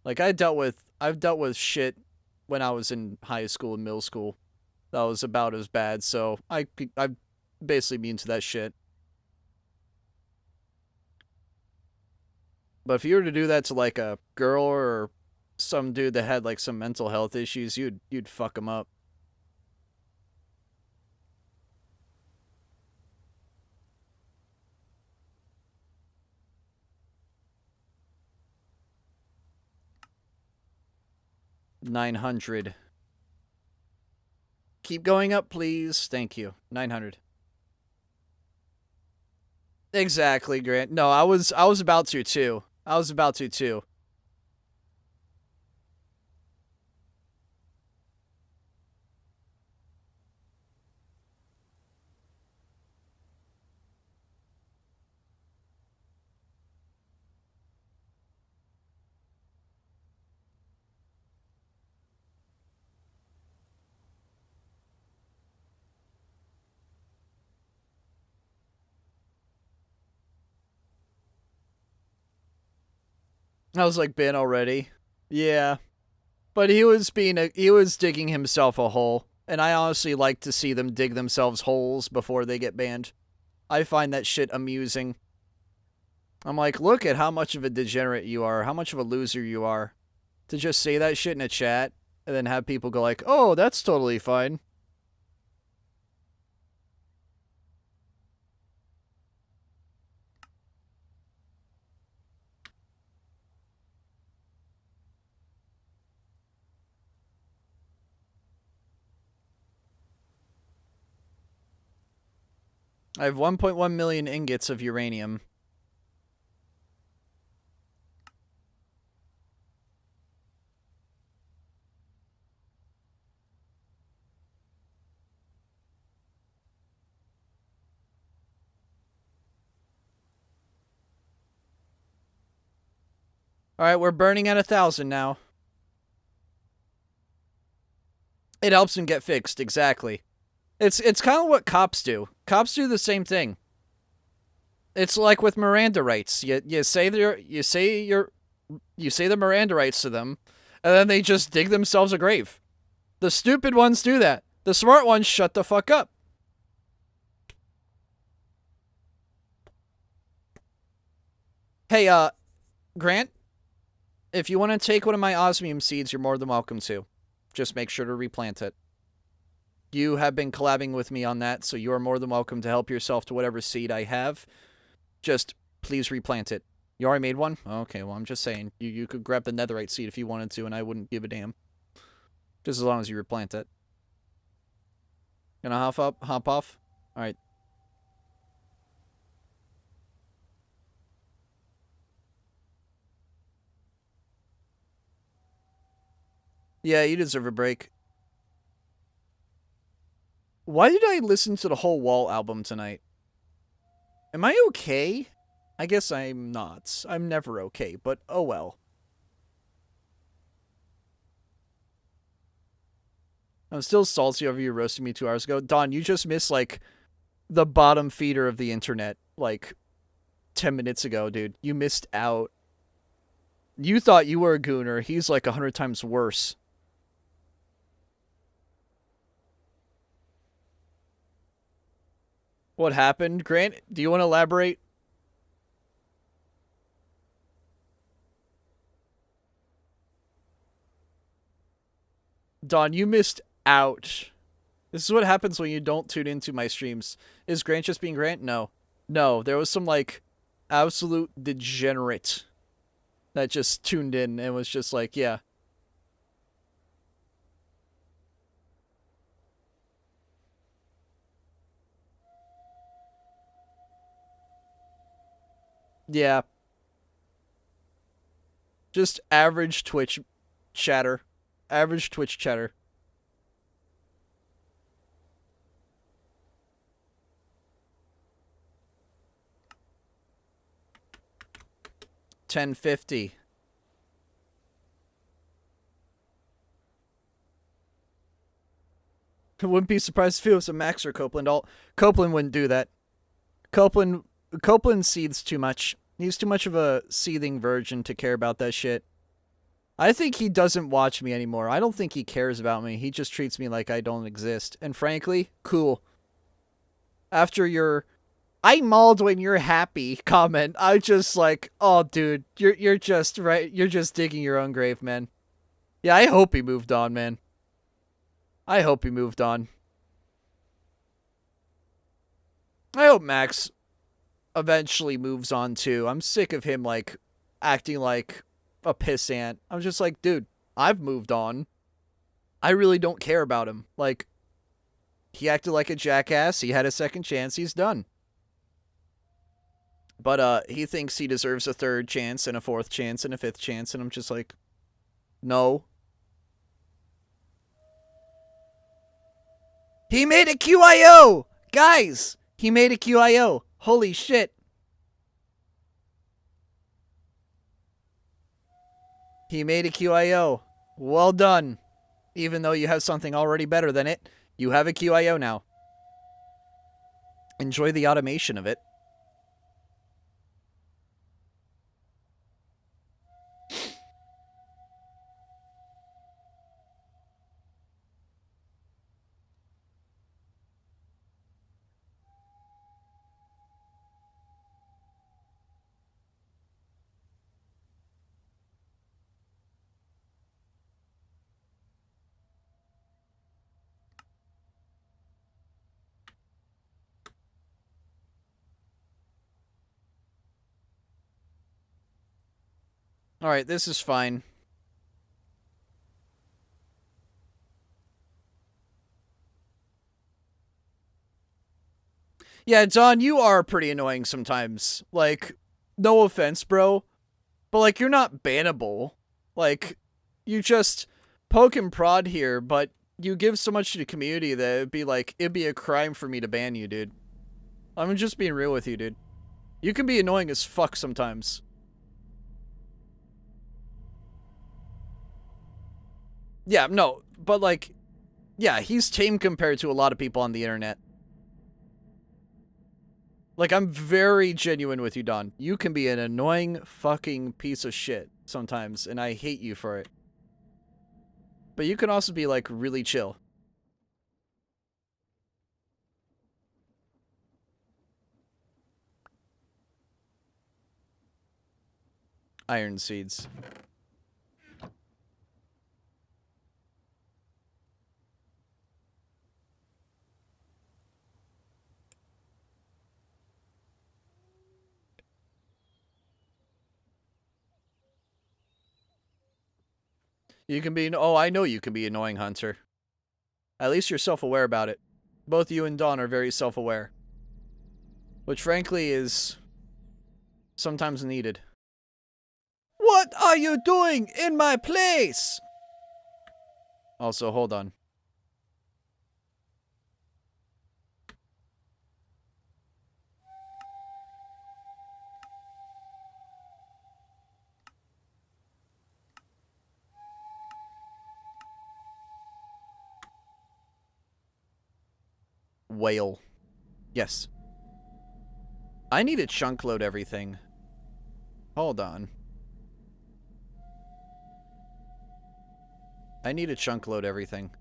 Like, I've dealt with shit when I was in high school and middle school that was about as bad, so I'm basically immune to that shit. But if you were to do that to like a girl or some dude that had like some mental health issues, you'd fuck him up. $900. Keep going up, please. Thank you. 900. Exactly, Grant. No, I was about to too. I was about to too. I was like, Ben already. Yeah. But he was digging himself a hole. And I honestly like to see them dig themselves holes before they get banned. I find that shit amusing. I'm like, look at how much of a degenerate you are, how much of a loser you are. To just say that shit in a chat, and then have people go like, oh, that's totally fine. I have 1.1 million ingots of uranium. Alright, we're burning at 1,000 now. It helps them get fixed, exactly. It's kind of what cops do. Cops do the same thing. It's like with Miranda rights. You say the Miranda rights to them, and then they just dig themselves a grave. The stupid ones do that. The smart ones shut the fuck up. Hey, Grant, if you want to take one of my osmium seeds, you're more than welcome to. Just make sure to replant it. You have been collabing with me on that, so you are more than welcome to help yourself to whatever seed I have. Just please replant it. You already made one? Okay, well, I'm just saying. You could grab the netherite seed if you wanted to, and I wouldn't give a damn. Just as long as you replant it. Gonna hop off? Alright. Yeah, you deserve a break. Why did I listen to the whole Wall album tonight? Am I okay? I guess I'm not. I'm never okay, but oh well. I'm still salty over you roasting me 2 hours ago. Don, you just missed, like, the bottom feeder of the internet, like, 10 minutes ago, dude. You missed out. You thought you were a gooner. He's, like, 100 times worse. What happened, Grant? Do you want to elaborate? Don, you missed out. This is what happens when you don't tune into my streams. Is Grant just being Grant? No. No, there was some, like, absolute degenerate that just tuned in and was just like, yeah. Yeah. Just average Twitch chatter. Average Twitch chatter. $10.50. I wouldn't be surprised if it was a Max or Copeland. Copeland wouldn't do that. Copeland seethes too much. He's too much of a seething virgin to care about that shit. I think he doesn't watch me anymore. I don't think he cares about me. He just treats me like I don't exist. And frankly, cool. After your I mauled when you're happy comment. I just like, oh dude, you're just right. You're just digging your own grave, man. Yeah, I hope he moved on, man. I hope he moved on. I hope Max eventually moves on too. I'm sick of him like acting like a pissant. I'm just like, dude, I've moved on. I really don't care about him. Like, he acted like a jackass. He had a second chance. He's done. But he thinks he deserves a third chance and a fourth chance and a fifth chance, and I'm just like, no. He made a QIO! Guys! He made a QIO. Holy shit. He made a QIO. Well done. Even though you have something already better than it, you have a QIO now. Enjoy the automation of it. Alright, this is fine. Yeah, Don, you are pretty annoying sometimes. Like, no offense, bro. But, like, you're not bannable. Like, you just poke and prod here, but you give so much to the community that it'd be a crime for me to ban you, dude. I'm just being real with you, dude. You can be annoying as fuck sometimes. Yeah, no, but like, yeah, he's tame compared to a lot of people on the internet. Like, I'm very genuine with you, Don. You can be an annoying fucking piece of shit sometimes, and I hate you for it. But you can also be, like, really chill. Iron seeds. You can be, oh, I know you can be annoying, Hunter. At least you're self-aware about it. Both you and Dawn are very self-aware. Which, frankly, is sometimes needed. What are you doing in my place? Also, hold on. Whale. Yes. I need to chunk load everything. Hold on. I need to chunk load everything.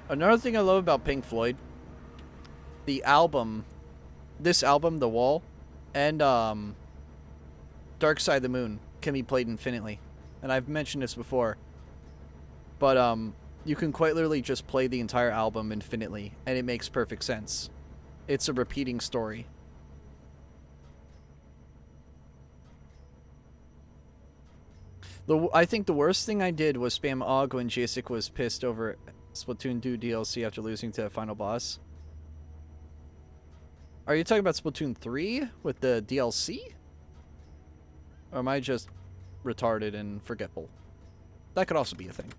Another thing I love about Pink Floyd, the album, this album, The Wall, and Dark Side of the Moon can be played infinitely. And I've mentioned this before. But you can quite literally just play the entire album infinitely, and it makes perfect sense. It's a repeating story. I think the worst thing I did was spam AUG when JaceKraft was pissed over Splatoon 2 DLC after losing to the final boss. Are you talking about Splatoon 3 with the DLC? Or am I just retarded and forgetful? That could also be a thing.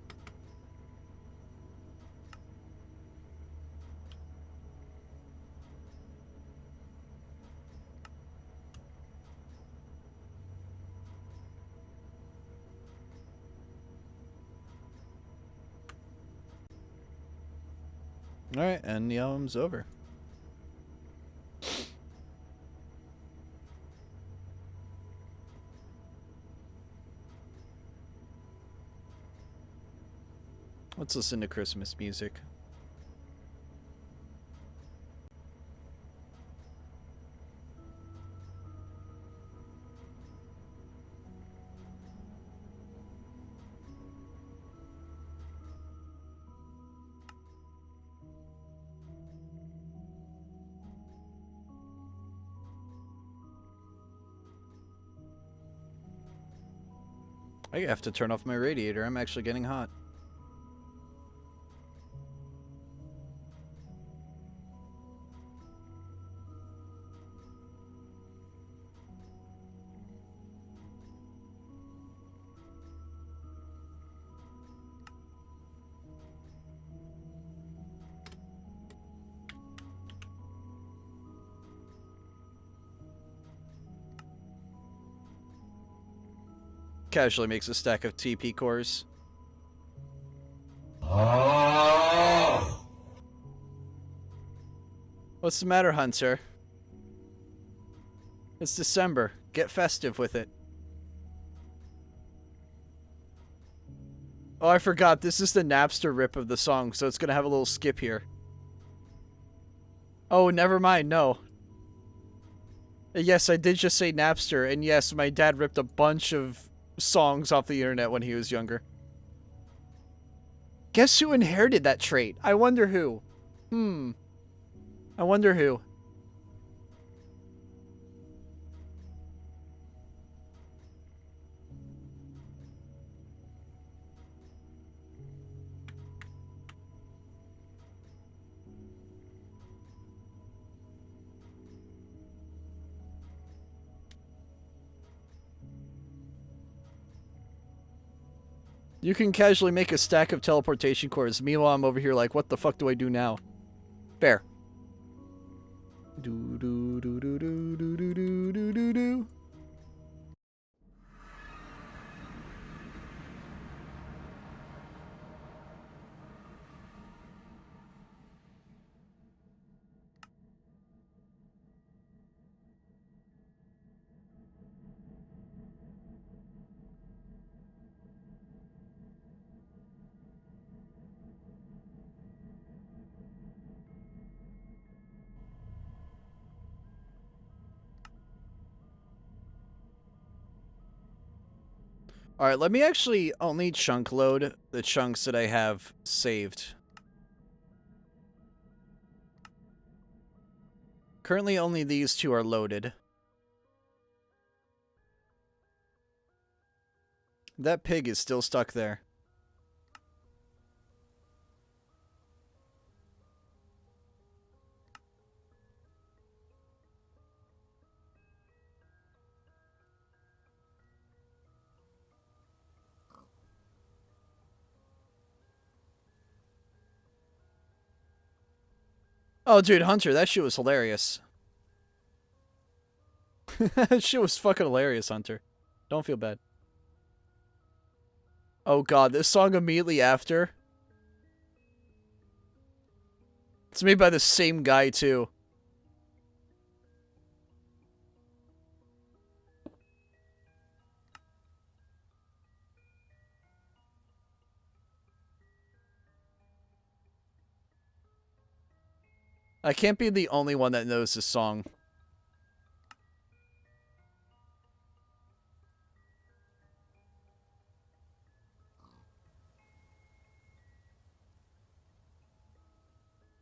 Alright, and the album's over. Let's listen to Christmas music. I have to turn off my radiator. I'm actually getting hot. Casually makes a stack of TP cores. What's the matter, Hunter? It's December. Get festive with it. Oh, I forgot. This is the Napster rip of the song, so it's gonna have a little skip here. Oh, never mind. No. Yes, I did just say Napster, and yes, my dad ripped a bunch of songs off the internet when he was younger. Guess who inherited that trait? I wonder who. I wonder who. You can casually make a stack of teleportation cores. Meanwhile, I'm over here like, what the fuck do I do now? Fair. Do do do do do do do do do do do. Alright, let me actually only chunk load the chunks that I have saved. Currently only these two are loaded. That pig is still stuck there. Oh, dude, Hunter, that shit was hilarious. That shit was fucking hilarious, Hunter. Don't feel bad. Oh god, this song immediately after. It's made by the same guy, too. I can't be the only one that knows this song.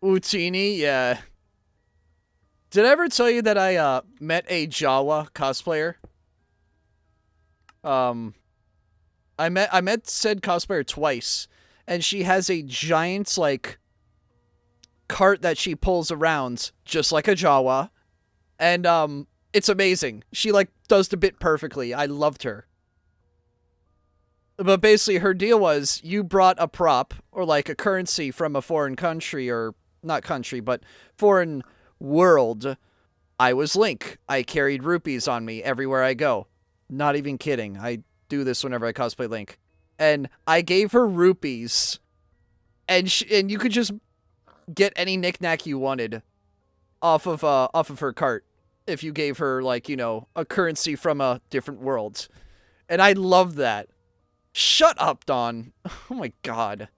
Utini, yeah. Did I ever tell you that I met a Jawa cosplayer? I met said cosplayer twice, and she has a giant like cart that she pulls around just like a Jawa, and it's amazing. She like does the bit perfectly. I loved her. But basically her deal was you brought a prop or like a currency from a foreign country, or not country, but foreign world. I was Link. I carried rupees on me everywhere I go. Not even kidding. I do this whenever I cosplay Link. And I gave her rupees. And you could just get any knickknack you wanted off of her cart if you gave her, like, you know, a currency from a different world. And I love that. Shut up, Dawn. Oh my god.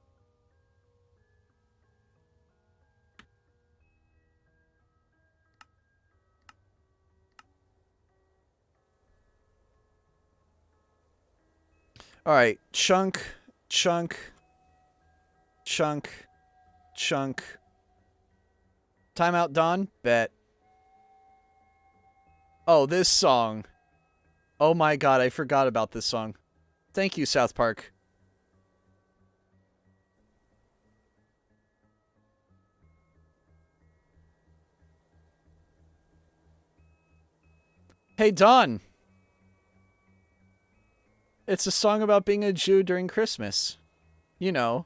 Alright, chunk, chunk, chunk, chunk. Timeout, Dawn? Bet. Oh, this song. Oh my god, I forgot about this song. Thank you, South Park. Hey, Dawn. It's a song about being a Jew during Christmas. You know.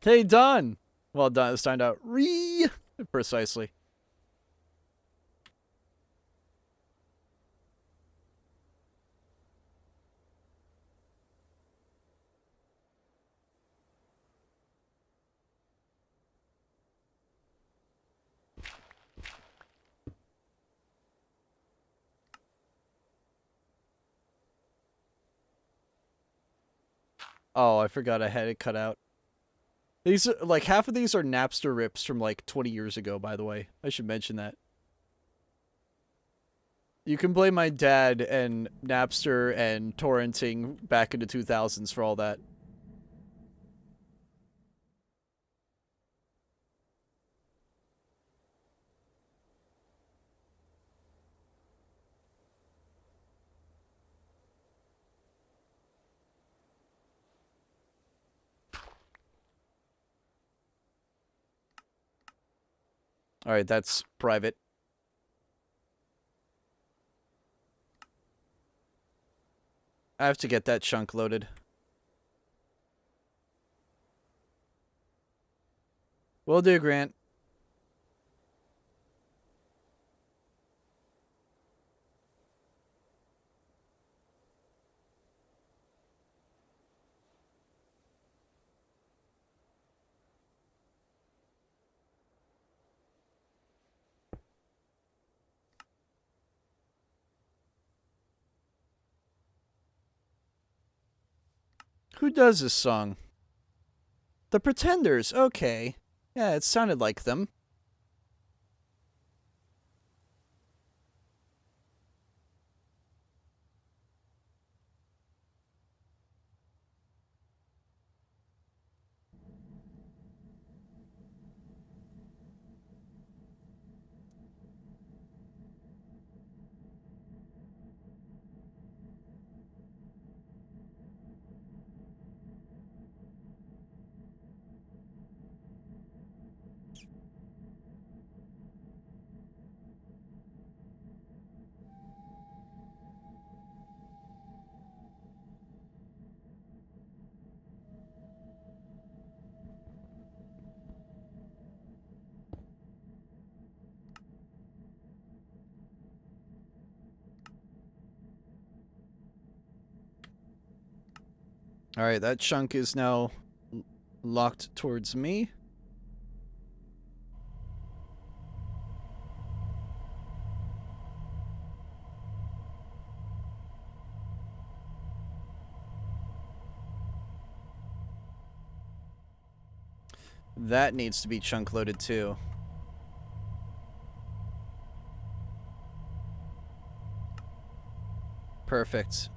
Hey, Dawn. Well done. It's timed out. Precisely. Oh, I forgot I had it cut out. These are, like, half of these are Napster rips from, like, 20 years ago, by the way. I should mention that. You can blame my dad and Napster and torrenting back in the 2000s for all that. Alright, that's private. I have to get that chunk loaded. Will do, Grant. Who does this song? The Pretenders. Okay. Yeah, it sounded like them. Alright, that chunk is now locked towards me. That needs to be chunk loaded too. Perfect.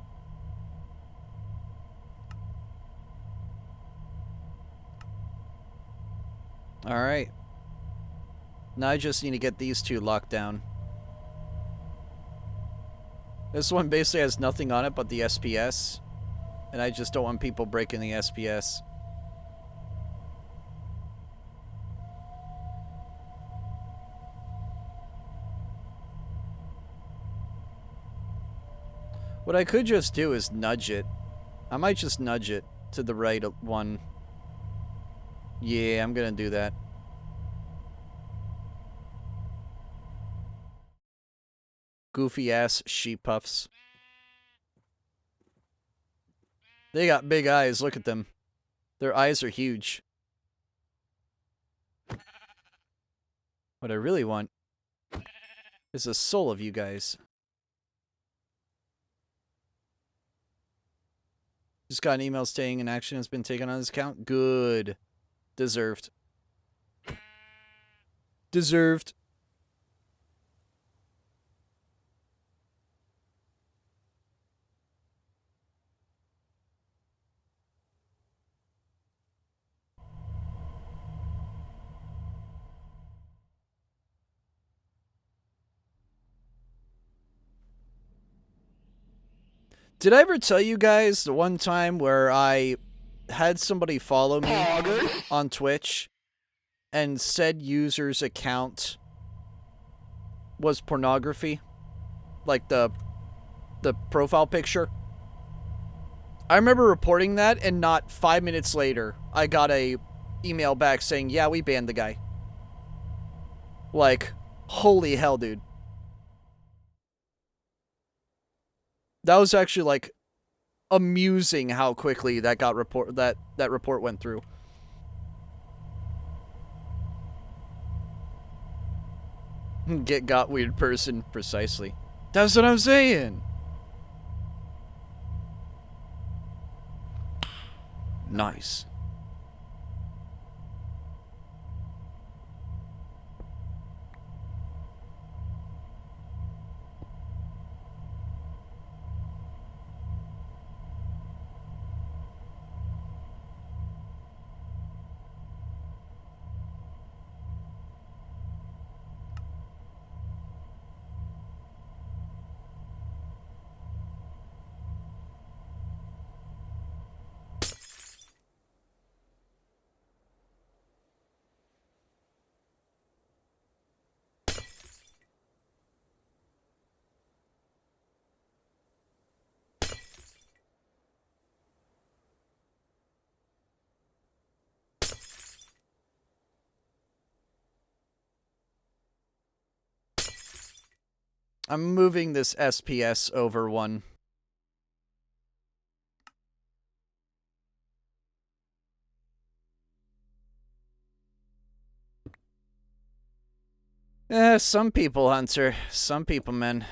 Alright. Now I just need to get these two locked down. This one basically has nothing on it but the SPS. And I just don't want people breaking the SPS. What I could just do is nudge it. I might just nudge it to the right one. Yeah, I'm gonna do that. Goofy ass sheep puffs. They got big eyes, look at them. Their eyes are huge. What I really want is the soul of you guys. Just got an email saying an action has been taken on his account. Good. Deserved. Deserved. Did I ever tell you guys the one time where I had somebody follow me on Twitch and said user's account was pornography? Like the profile picture? I remember reporting that, and not 5 minutes later, I got a email back saying, yeah, we banned the guy. Like, holy hell, dude. That was actually, like, amusing how quickly that got that report went through. Get got weird person, precisely. That's what I'm saying. Nice. I'm moving this SPS over one. Some people, Hunter. Some people, man.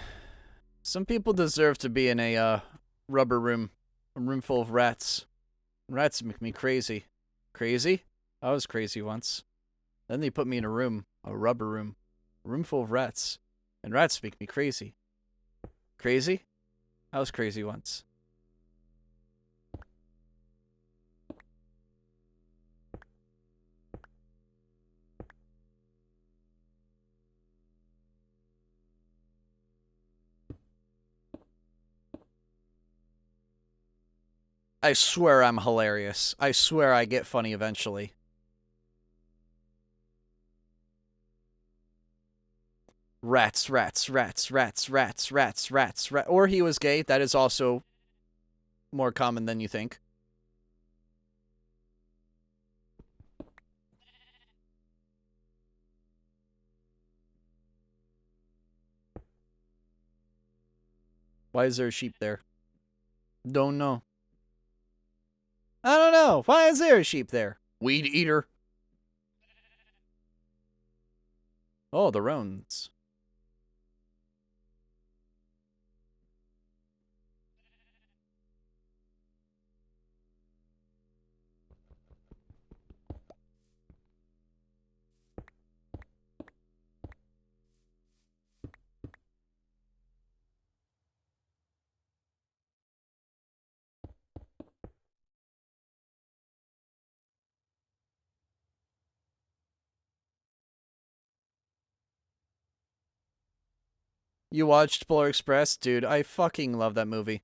Some people deserve to be in a, rubber room. A room full of rats. Rats make me crazy. Crazy? I was crazy once. Then they put me in a room. A rubber room. A room full of rats. And rats make me crazy. Crazy? I was crazy once. I swear I'm hilarious. I swear I get funny eventually. Rats, rats, rats, rats, rats, rats, rats, rats. Or he was gay. That is also more common than you think. Why is there a sheep there? Don't know. I don't know. Why is there a sheep there? Weed eater. Oh, the roans. You watched Polar Express? Dude, I fucking love that movie.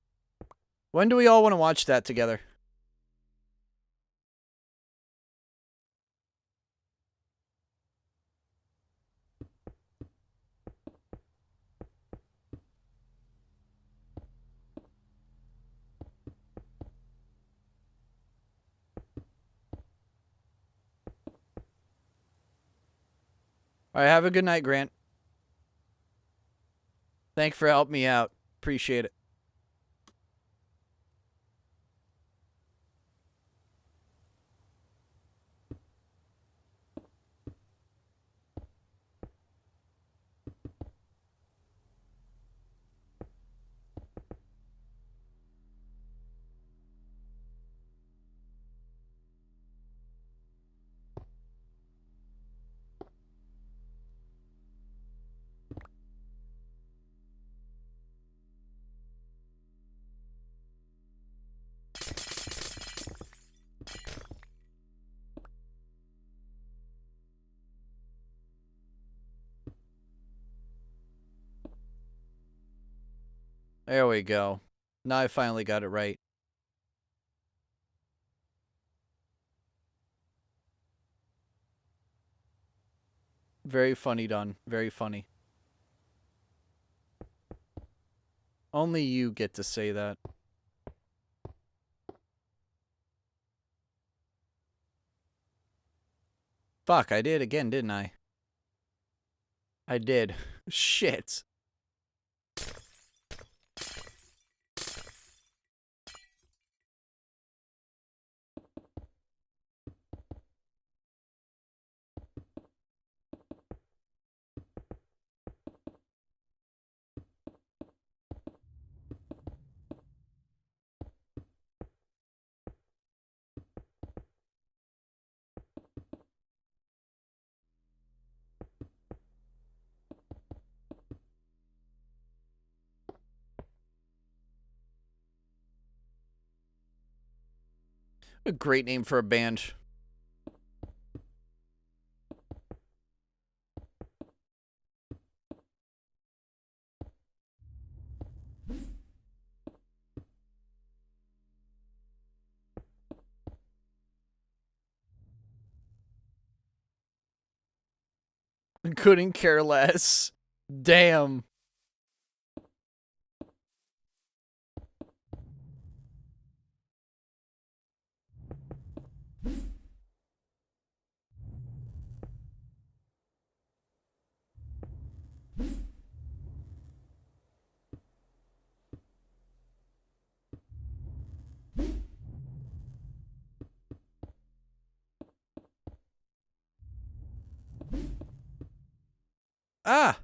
When do we all want to watch that together? All right, have a good night, Grant. Thank you for helping me out. Appreciate it. There we go. Now I finally got it right. Very funny done. Very funny. Only you get to say that. Fuck, I did again, didn't I? I did. Shit. A great name for a band. Couldn't care less. Damn. Ah!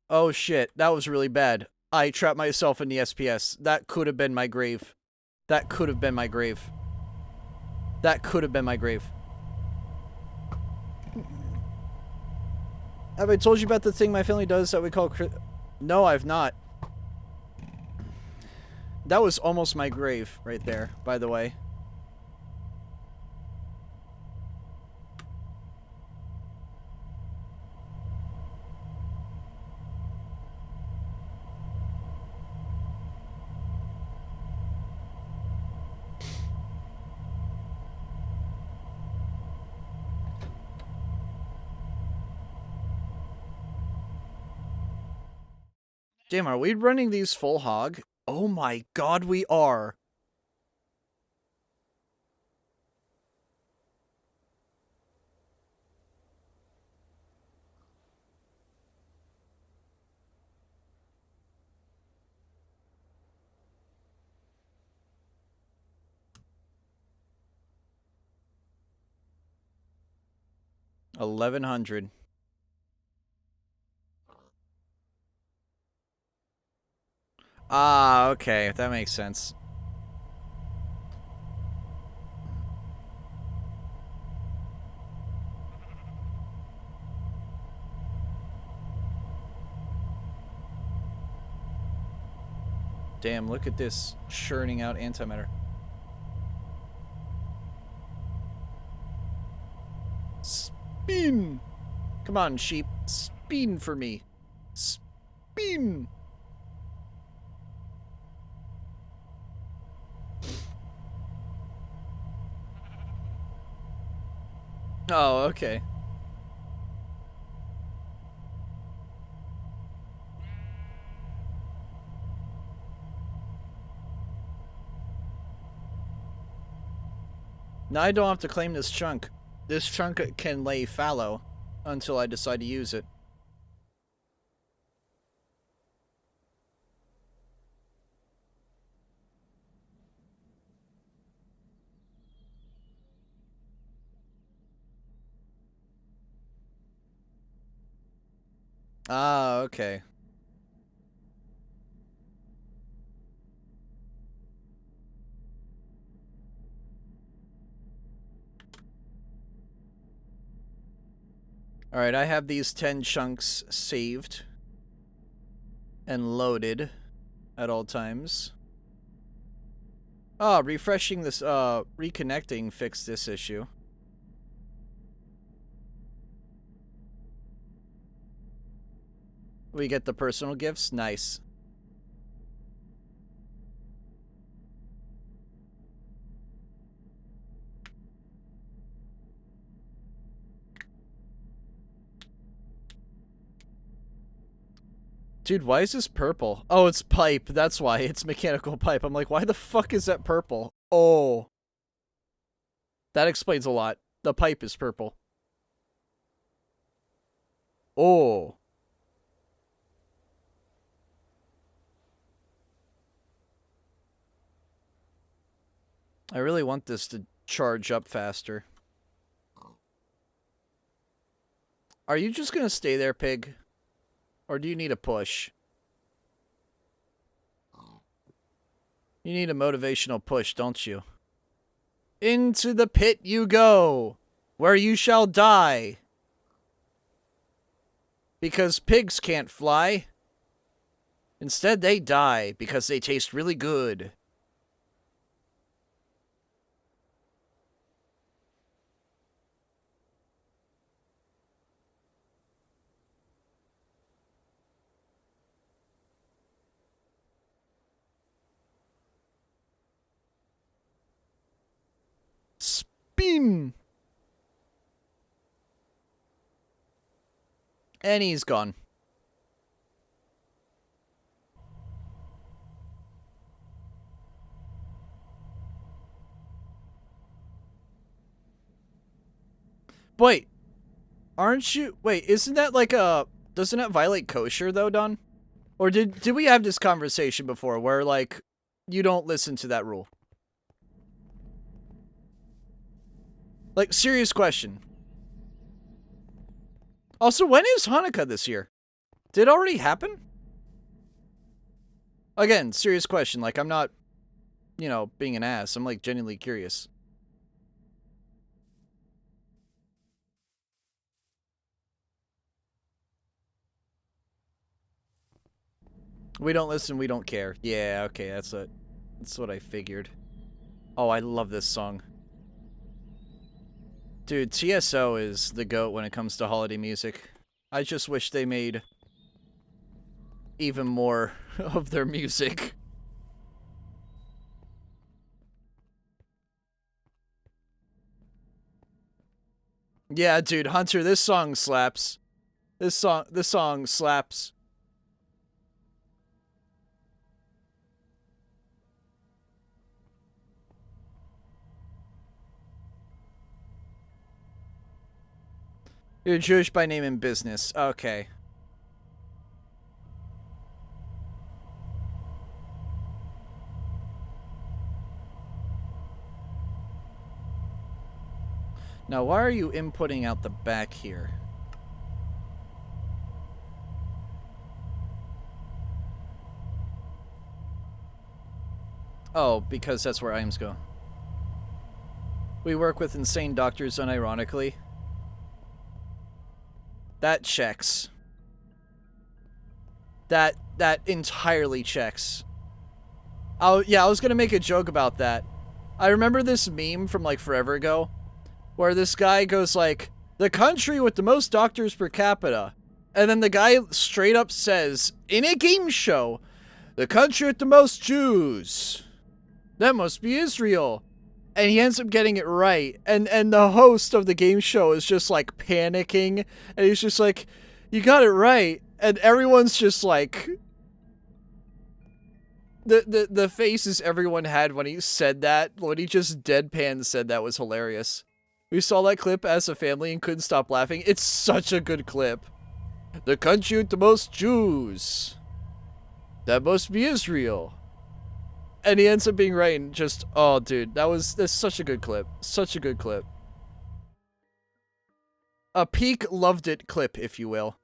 Oh shit, that was really bad. I trapped myself in the SPS. That could have been my grave. That could have been my grave. That could have been my grave. Have I told you about the thing my family does that we call... No, I've not. That was almost my grave right there, by the way. Damn, are we running these full hog? Oh my god, we are. $1,100. Ah, okay, that makes sense. Damn, look at this churning out antimatter. Spin! Come on, sheep. Spin for me. Spin! Oh, okay. Now I don't have to claim this chunk. This chunk can lay fallow until I decide to use it. Ah, okay. Alright, I have these 10 chunks saved and loaded at all times. Ah, refreshing this, reconnecting fixed this issue. We get the personal gifts? Nice. Dude, why is this purple? Oh, it's pipe. That's why. It's mechanical pipe. I'm like, why the fuck is that purple? Oh. That explains a lot. The pipe is purple. Oh. I really want this to charge up faster. Are you just gonna stay there, pig? Or do you need a push? You need a motivational push, don't you? Into the pit you go, where you shall die. Because pigs can't fly. Instead, they die because they taste really good. Spin! And he's gone. Wait. Aren't you... Wait, isn't that like a... Doesn't that violate kosher, though, Don? Or did we have this conversation before where, like, you don't listen to that rule? Like, serious question. Also, when is Hanukkah this year? Did it already happen? Again, serious question. Like, I'm not, you know, being an ass. I'm, like, genuinely curious. We don't listen, we don't care. Yeah, okay, that's what I figured. Oh, I love this song. Dude, TSO is the GOAT when it comes to holiday music. I just wish they made even more of their music. Yeah, dude, Hunter, this song slaps. This song slaps. You're Jewish by name and business. Okay. Now, why are you inputting out the back here? Oh, because that's where items go. We work with insane doctors, unironically. That checks. That entirely checks. Oh, yeah, I was gonna make a joke about that. I remember this meme from, like, forever ago, where this guy goes like, the country with the most doctors per capita. And then the guy straight up says, in a game show, the country with the most Jews. That must be Israel. and he ends up getting it right. And the host of the game show is just like panicking, and he's just like, "You got it right," and everyone's just like, the faces everyone had when he said that, when he just deadpan said that, was hilarious. We saw that clip as a family and couldn't stop laughing. It's such a good clip. The country with the most Jews. That must be Israel. And he ends up being right, and just, oh dude, that's such a good clip. Such a good clip. A peak loved it clip, if you will.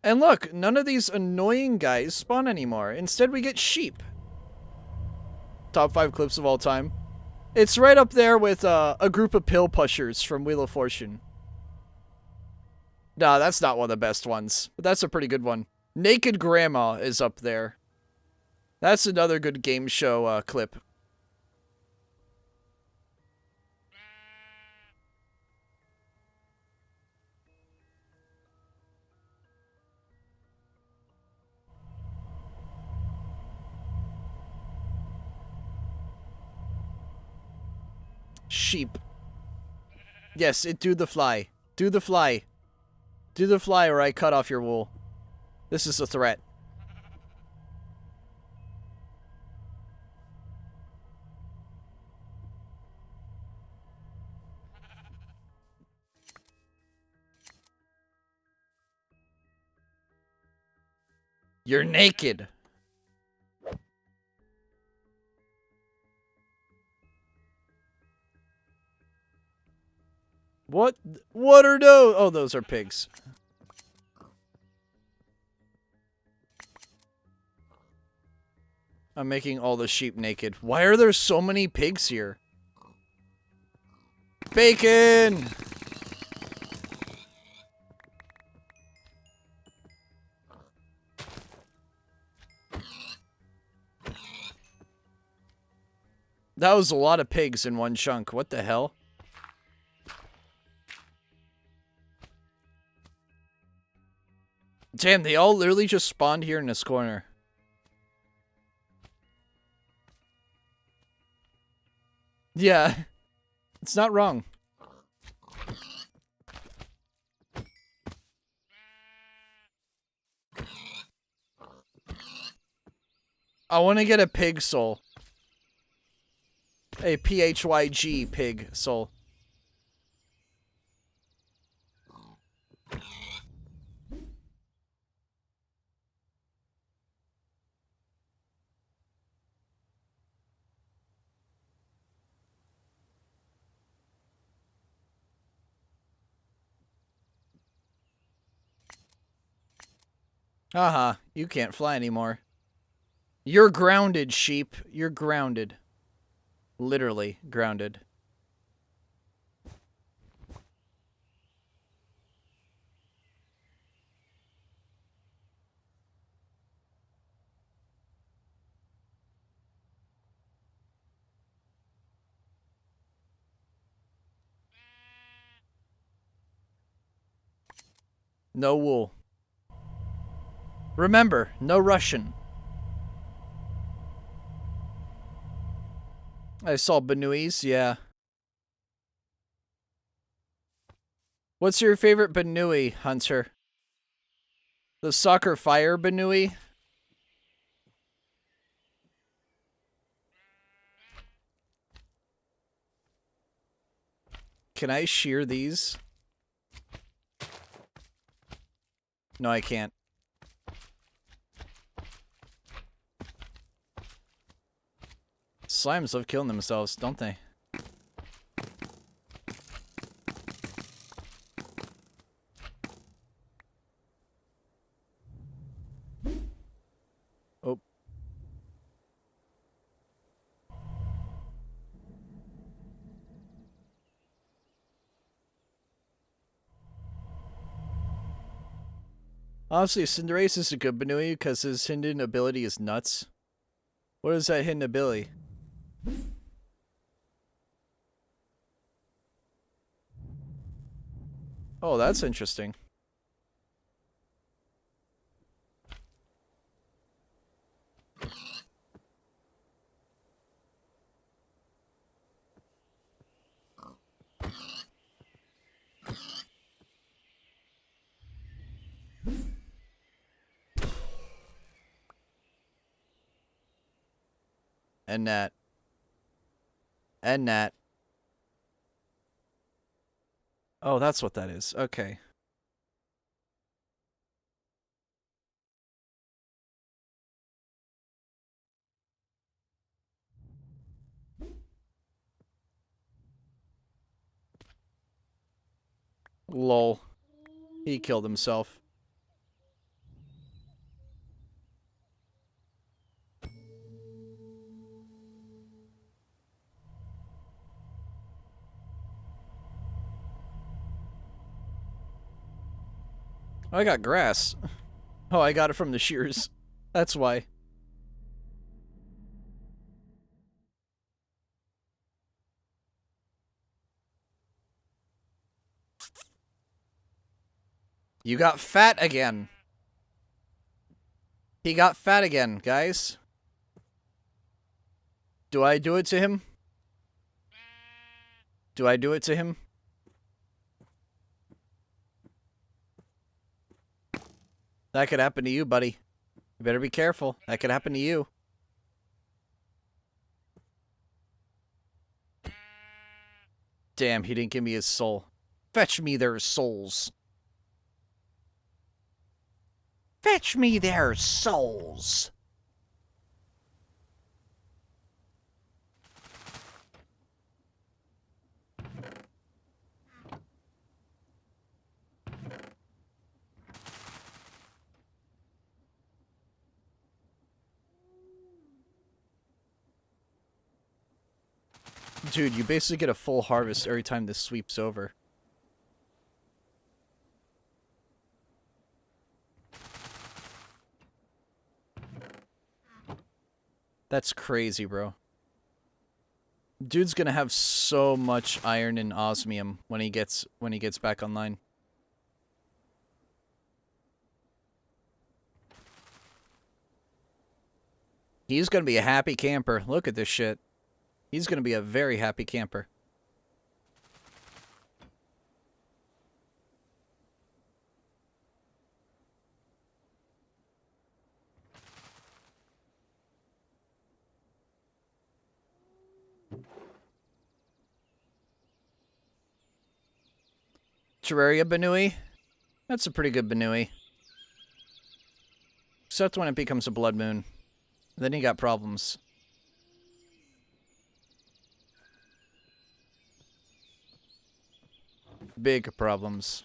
And look, none of these annoying guys spawn anymore. Instead, we get sheep. Top 5 clips of all time. It's right up there with a group of pill pushers from Wheel of Fortune. Nah, that's not one of the best ones, but that's a pretty good one. Naked Grandma is up there. That's another good game show clip. Sheep. Yes, it do the fly. Do the fly. Do the fly or I cut off your wool. This is a threat. You're naked. What? What are those? Oh, those are pigs. I'm making all the sheep naked. Why are there so many pigs here? Bacon! That was a lot of pigs in one chunk. What the hell? Damn, they all literally just spawned here in this corner. Yeah. It's not wrong. I want to get a pig soul. A PHYG pig soul. Haha, you can't fly anymore. You're grounded, sheep. You're grounded. Literally grounded. No wool. Remember, no Russian. I saw Benuis, yeah. What's your favorite Benui, Hunter? The Soccer Fire Benui? Can I shear these? No, I can't. Slimes love killing themselves, don't they? Oh. Honestly, Cinderace is a good Benui because his hidden ability is nuts. What is that hidden ability? Oh, that's interesting. And that. And that. Oh, that's what that is. Okay. Lol. He killed himself. Oh, I got grass. Oh, I got it from the shears. That's why. You got fat again. He got fat again, guys. Do I do it to him? Do I do it to him? That could happen to you, buddy. You better be careful. That could happen to you. Damn, he didn't give me his soul. Fetch me their souls. Fetch me their souls. Dude, you basically get a full harvest every time this sweeps over. That's crazy, bro. Dude's gonna have so much iron and osmium when he gets back online. He's gonna be a happy camper. Look at this shit. He's gonna be a very happy camper. Terraria Banui? That's a pretty good Banui. Except when it becomes a blood moon. Then you got problems. Big problems.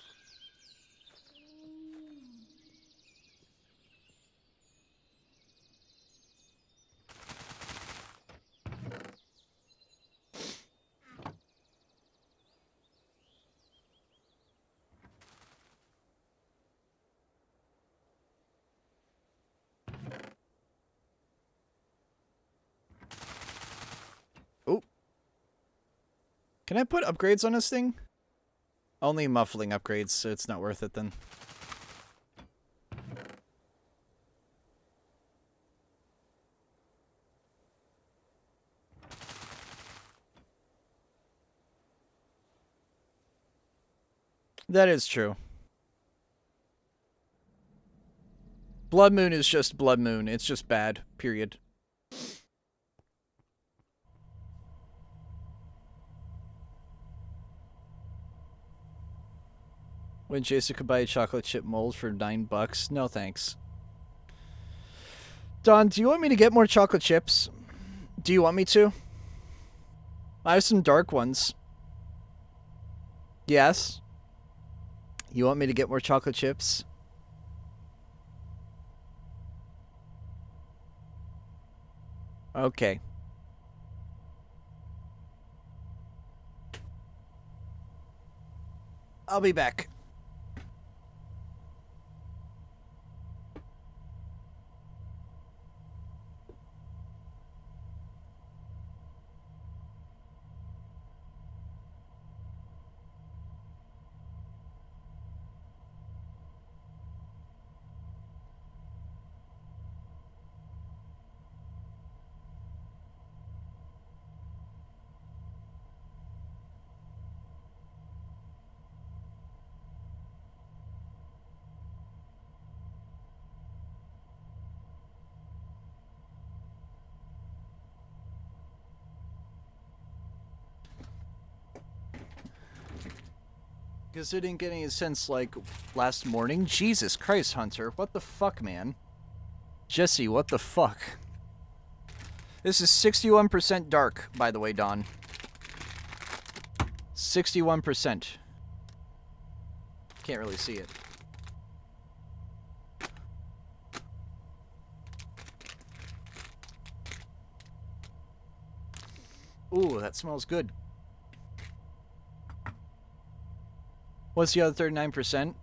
Oh. Can I put upgrades on this thing? Only muffling upgrades, so it's not worth it then. That is true. Blood Moon is just Blood Moon. It's just bad. Period. When Jason could buy a chocolate chip mold for $9. No thanks. Don, do you want me to get more chocolate chips? Do you want me to? I have some dark ones. Yes. You want me to get more chocolate chips? Okay. I'll be back. Because it didn't get any sense, like, last morning. Jesus Christ, Hunter. What the fuck, man? Jesse, what the fuck? This is 61% dark, by the way, Don. 61%. Can't really see it. Ooh, that smells good. What's the other 39%?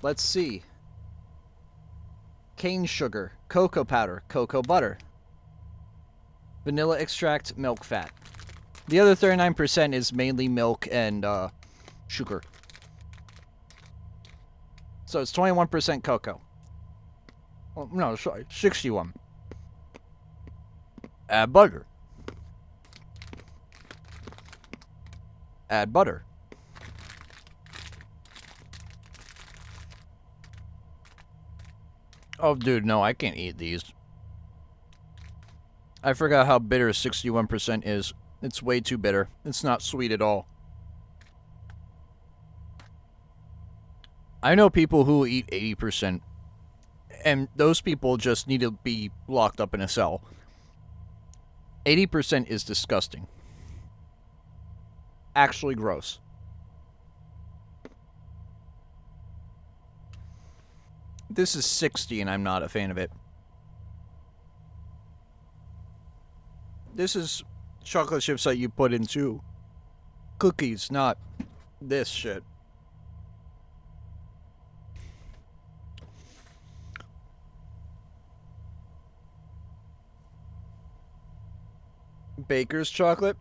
Let's see. Cane sugar, cocoa powder, cocoa butter, vanilla extract, milk fat. The other 39% is mainly milk and sugar. So it's 21% cocoa. Oh, no, sorry, 61. Add butter. Add butter. Oh, dude, no, I can't eat these. I forgot how bitter 61% is. It's way too bitter. It's not sweet at all. I know people who eat 80%, and those people just need to be locked up in a cell. 80% is disgusting. Actually gross. This is 60 and I'm not a fan of it. This is chocolate chips that you put into cookies, not this shit. Baker's chocolate?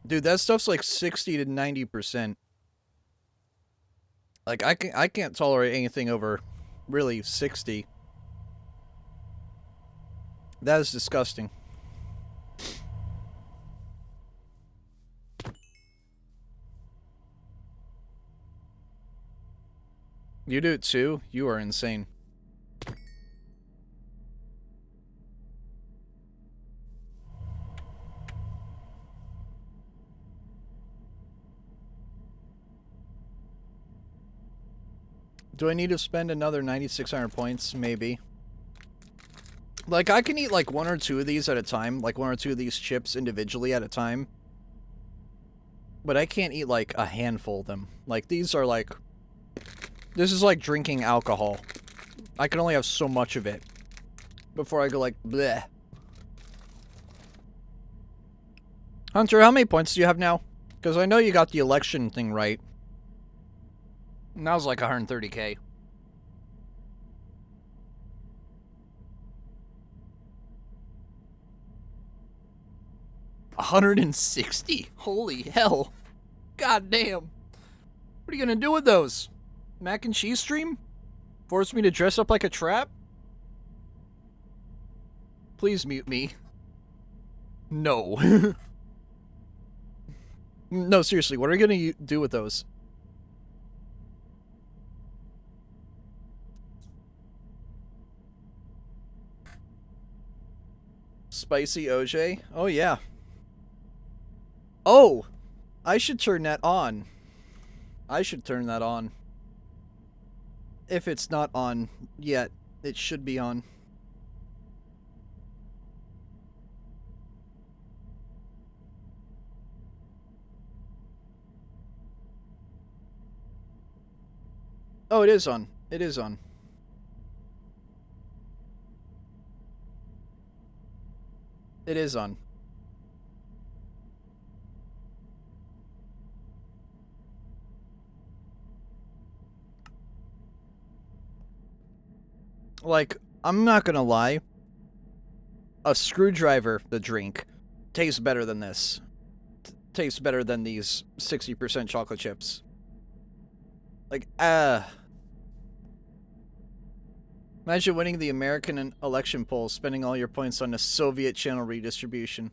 Dude, that stuff's like 60 to 90%. Like I can't tolerate anything over really 60. That is disgusting. You do it too? You are insane. Do I need to spend another 9,600 points? Maybe. Like, I can eat like one or two of these at a time. Like, one or two of these chips individually at a time. But I can't eat like a handful of them. Like, these are like... This is like drinking alcohol. I can only have so much of it before I go like, bleh. Hunter, how many points do you have now? Because I know you got the election thing right. And that was like 130k. $160? Holy hell. God damn. What are you gonna do with those? Mac and cheese stream? Force me to dress up like a trap? Please mute me. No. No, seriously, what are you gonna do with those? Spicy OJ? Oh, yeah. Oh! I should turn that on. I should turn that on. If it's not on yet, it should be on. Oh, it is on. It is on. It is on. Like, I'm not gonna lie. A screwdriver, the drink, tastes better than this. Tastes better than these 60% chocolate chips. Like, Imagine winning the American election poll, spending all your points on a Soviet channel redistribution.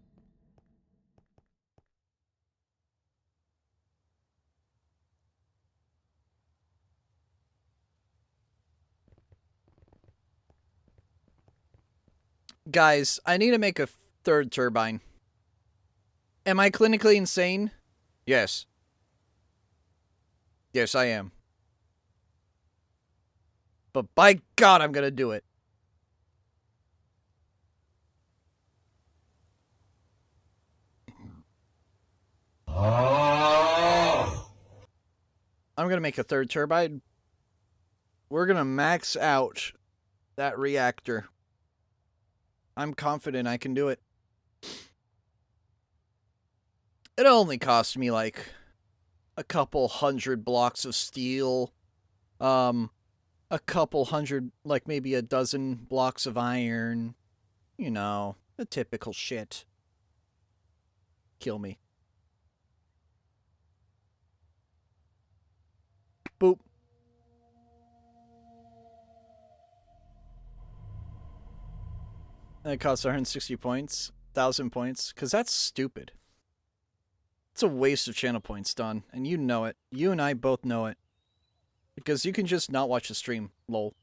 Guys, I need to make a third turbine. Am I clinically insane? Yes. Yes, I am. But by God, I'm gonna do it. I'm gonna make a third turbine. We're gonna max out that reactor. I'm confident I can do it. It only cost me like a couple hundred blocks of steel, a couple hundred, like maybe a dozen blocks of iron. You know, the typical shit. Kill me. Boop. And it costs 160 points, 1,000 points, because that's stupid. It's a waste of channel points, Don, and you know it. You and I both know it. Because you can just not watch the stream, lol.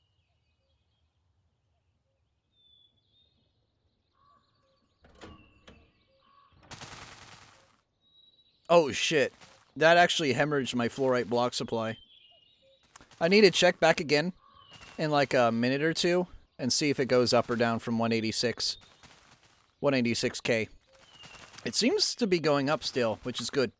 Oh shit. That actually hemorrhaged my fluorite block supply. I need to check back again in like a minute or two and see if it goes up or down from 186. 186k. It seems to be going up still, which is good.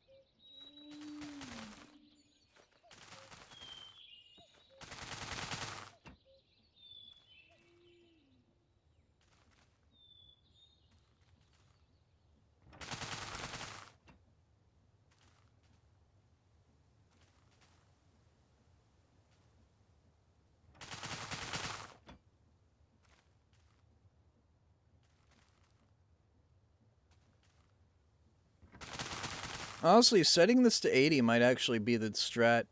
Honestly, setting this to 80 might actually be the strat.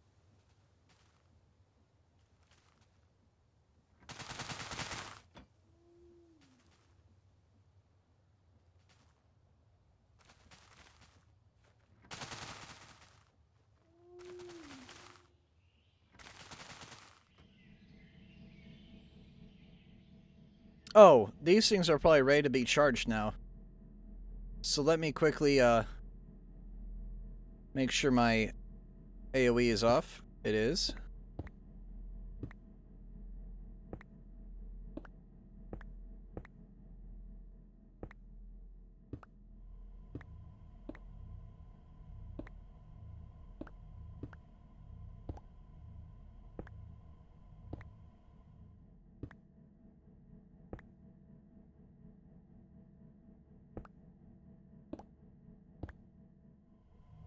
Oh, these things are probably ready to be charged now. So let me quickly, make sure my AoE is off. It is.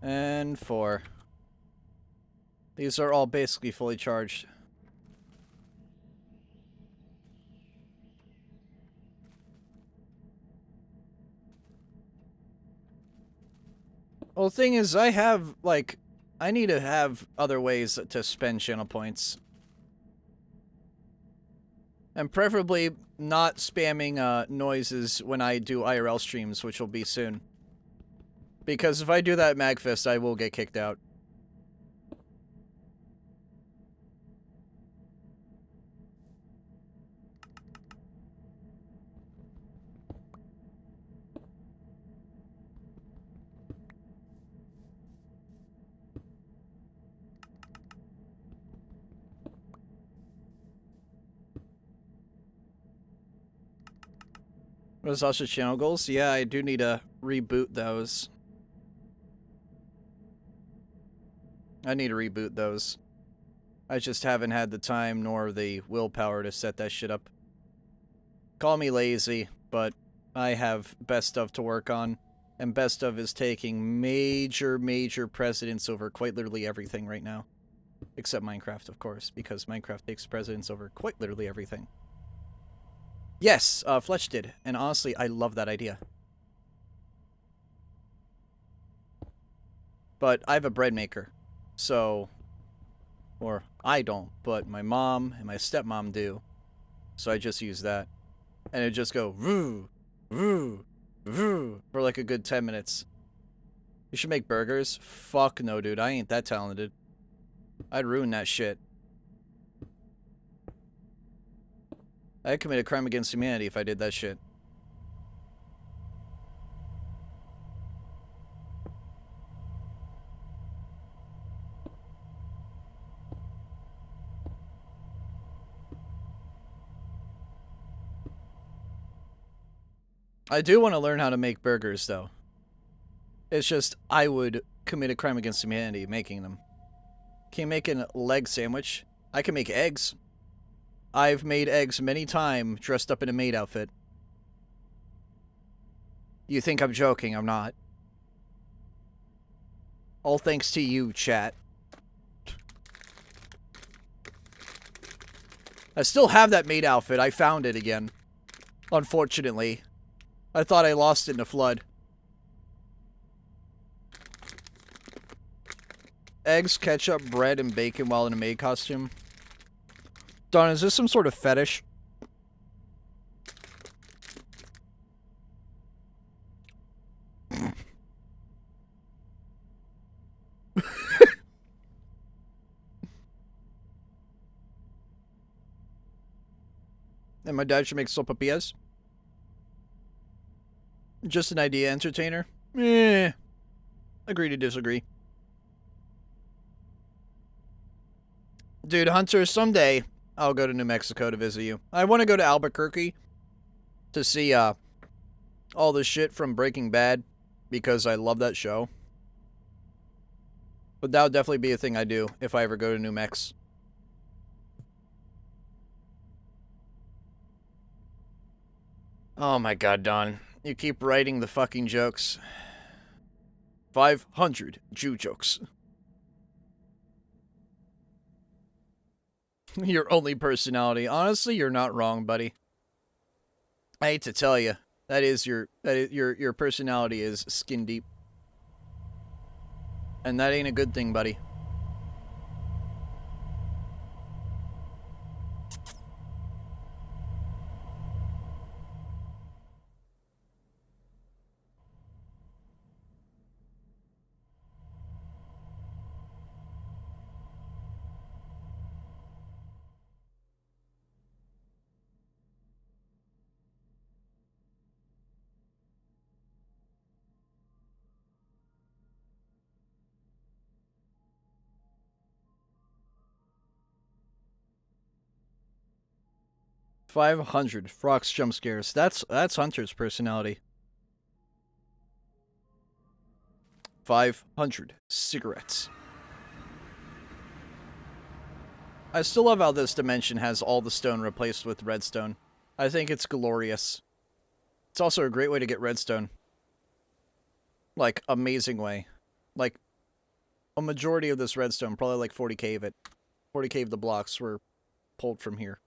And 4. These are all basically fully charged. Well, the thing is, I have, like, I need to have other ways to spend channel points. And preferably not spamming noises when I do IRL streams, which will be soon. Because if I do that at MagFest, I will get kicked out. Was also channel goals? Yeah, I do need to reboot those. I need to reboot those. I just haven't had the time nor the willpower to set that shit up. Call me lazy, but I have best stuff to work on. And best stuff is taking major precedence over quite literally everything right now. Except Minecraft, of course, because Minecraft takes precedence over quite literally everything. Yes, Fletch did, and honestly, I love that idea. But I have a bread maker, so... Or, I don't, but my mom and my stepmom do. So I just use that. And it just go, woo, woo, woo, for like a good 10 minutes. You should make burgers? Fuck no, dude, I ain't that talented. I'd ruin that shit. I'd commit a crime against humanity if I did that shit. I do want to learn how to make burgers, though. It's just, I would commit a crime against humanity making them. Can you make a leg sandwich? I can make eggs. I've made eggs many times dressed up in a maid outfit. You think I'm joking, I'm not. All thanks to you, chat. I still have that maid outfit. I found it again. Unfortunately. I thought I lost it in a flood. Eggs, ketchup, bread, and bacon while in a maid costume. Don, is this some sort of fetish? And my dad should make sopapillas? Just an idea, entertainer? Agree to disagree. Dude, Hunter, someday I'll go to New Mexico to visit you. I want to go to Albuquerque to see all the shit from Breaking Bad because I love that show. But that would definitely be a thing I do if I ever go to New Mex. Oh my god, Don. You keep writing the fucking jokes. 500 Jew jokes. Your only personality. Honestly, you're not wrong, buddy. I hate to tell you. Your personality is skin deep. And that ain't a good thing, buddy. $500 Frox jump scares. That's Hunter's personality. 500 cigarettes. I still love how this dimension has all the stone replaced with redstone. I think it's glorious. It's also a great way to get redstone. Like, amazing way. Like, a majority of this redstone, probably like 40k of it. 40k of the blocks were pulled from here.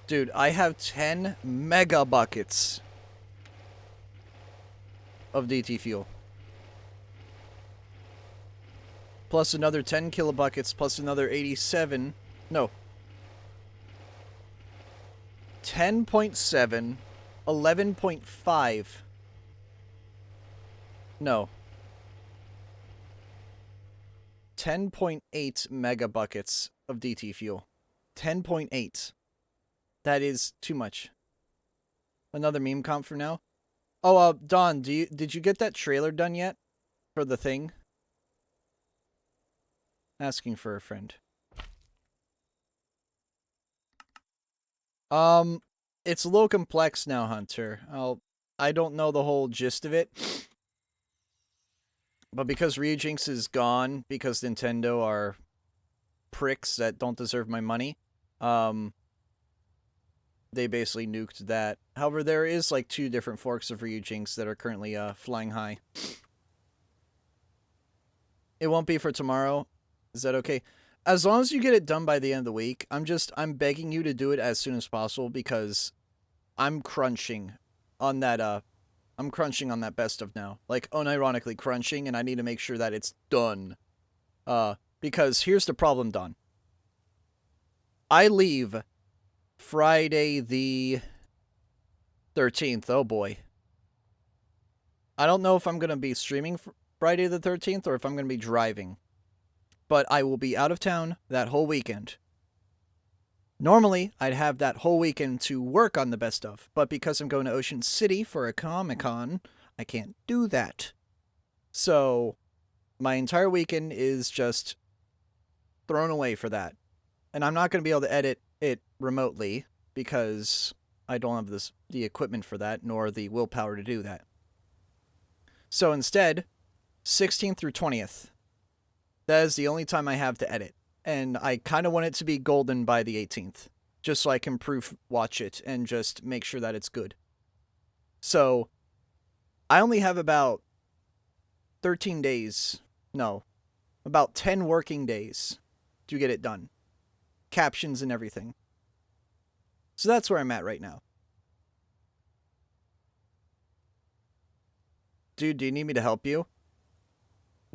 Dude, I have 10 mega buckets of DT fuel. Plus another 10 kilobuckets, plus another 87. No. 10.7, 11.5. No. 10.8 mega buckets of DT fuel. 10.8. That is too much. Another meme comp for now. Oh, Don, did you get that trailer done yet for the thing? Asking for a friend. It's a little complex now, Hunter. I don't know the whole gist of it. But because Ryujinx is gone, because Nintendo are pricks that don't deserve my money, they basically nuked that. However, there is like 2 different forks of Ryujinx that are currently flying high. It won't be for tomorrow. Is that okay? As long as you get it done by the end of the week, I'm begging you to do it as soon as possible because I'm crunching on that best of now. Like, unironically crunching, and I need to make sure that it's done. Because here's the problem, Don. I leave Friday the 13th. Oh boy. I don't know if I'm going to be streaming Friday the 13th or if I'm going to be driving. But I will be out of town that whole weekend. Normally, I'd have that whole weekend to work on the best of, but because I'm going to Ocean City for a Comic-Con, I can't do that. So, my entire weekend is just thrown away for that. And I'm not going to be able to edit it remotely because I don't have the equipment for that, nor the willpower to do that. So instead, 16th through 20th. That is the only time I have to edit. And I kind of want it to be golden by the 18th. Just so I can proof watch it and just make sure that it's good. So, I only have about 13 days. No, about 10 working days to get it done. Captions and everything. So that's where I'm at right now. Dude, do you need me to help you?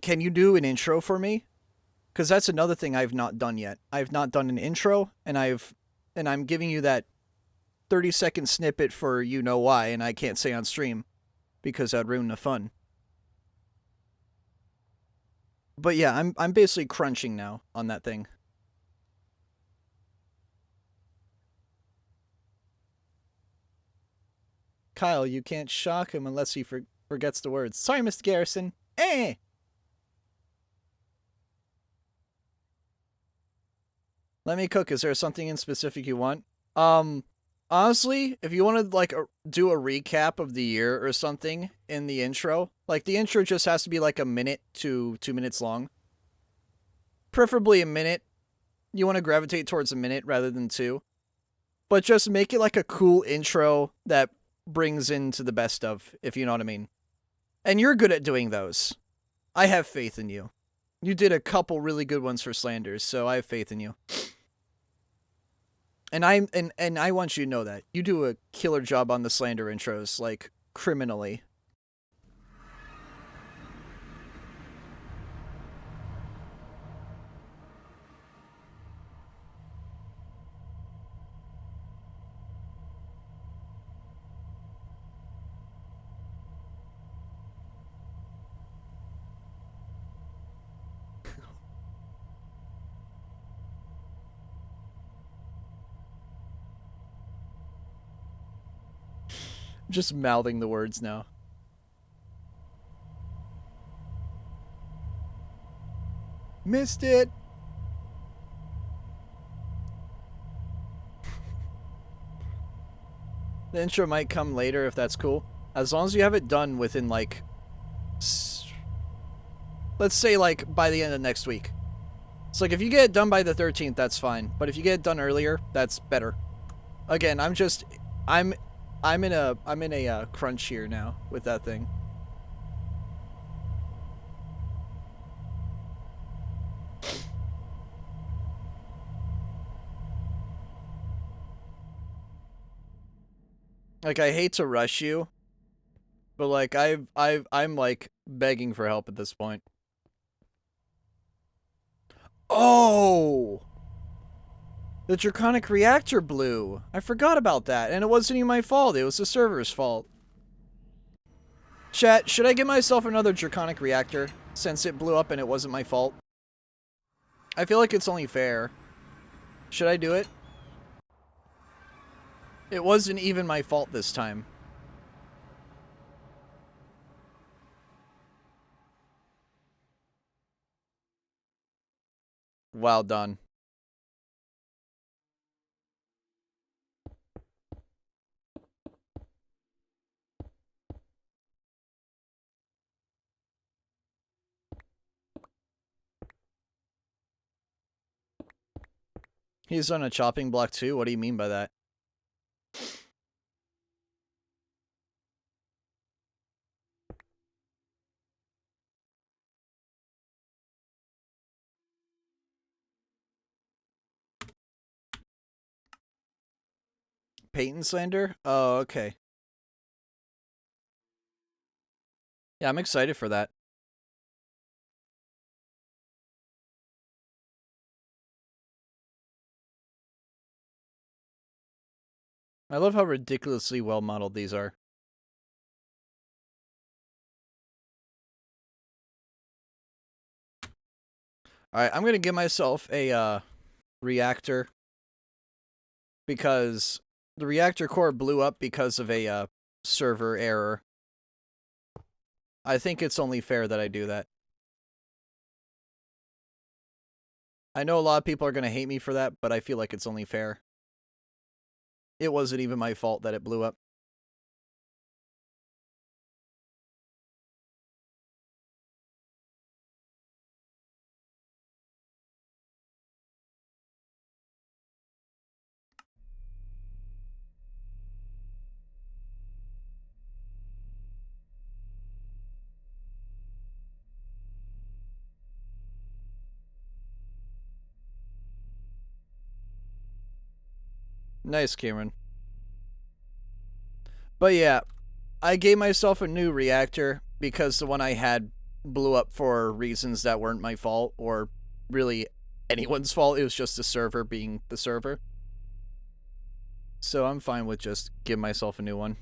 Can you do an intro for me? Because that's another thing I've not done yet. I've not done an intro, and I'm giving you that 30-second snippet for you know why, and I can't say on stream because that'd ruin the fun. But yeah, I'm basically crunching now on that thing. Kyle, you can't shock him unless he forgets the words. Sorry, Mr. Garrison. Eh! Let me cook. Is there something in specific you want? Honestly, if you want to, like, do a recap of the year or something in the intro, like, the intro just has to be, like, a minute to 2 minutes long. Preferably a minute. You want to gravitate towards a minute rather than 2. But just make it, like, a cool intro that brings into the best of, if you know what I mean. And you're good at doing those. I have faith in you. You did a couple really good ones for Slanders, so I have faith in you. And I want you to know that. You do a killer job on the Slander intros, like, criminally. Just mouthing the words now. Missed it! The intro might come later if that's cool. As long as you have it done within, like... let's say, like, by the end of next week. So, like, if you get it done by the 13th, that's fine. But if you get it done earlier, that's better. Again, I'm in a crunch here now with that thing. Like, I hate to rush you, but like I'm like begging for help at this point. Oh! The Draconic reactor blew. I forgot about that, and it wasn't even my fault. It was the server's fault. Chat, should I get myself another Draconic reactor, since it blew up and it wasn't my fault? I feel like it's only fair. Should I do it? It wasn't even my fault this time. Well done. He's on a chopping block too? What do you mean by that? Peyton slander? Oh, okay. Yeah, I'm excited for that. I love how ridiculously well modeled these are. Alright, I'm gonna give myself a reactor because the reactor core blew up because of a server error. I think it's only fair that I do that. I know a lot of people are going to hate me for that, but I feel like it's only fair. It wasn't even my fault that it blew up. Nice, Cameron. But yeah, I gave myself a new reactor because the one I had blew up for reasons that weren't my fault or really anyone's fault. It was just the server being the server. So I'm fine with just giving myself a new one.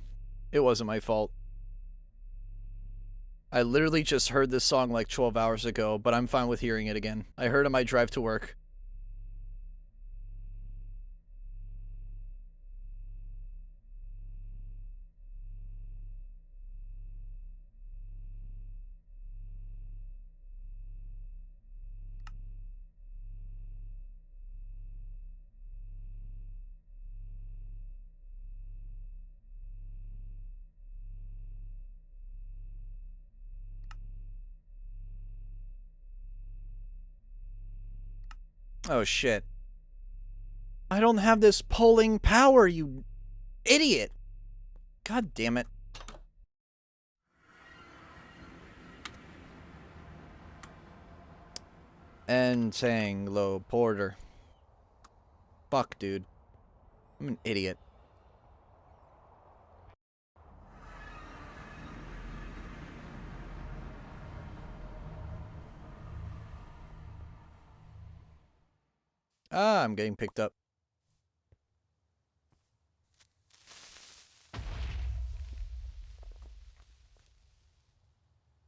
It wasn't my fault. I literally just heard this song like 12 hours ago, but I'm fine with hearing it again. I heard it on my drive to work. Oh shit. I don't have this polling power, you idiot. God damn it. And saying low porter. Fuck, dude. I'm an idiot. Ah, I'm getting picked up.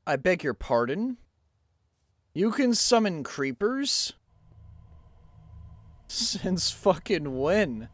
I beg your pardon? You can summon creepers? Since fucking when?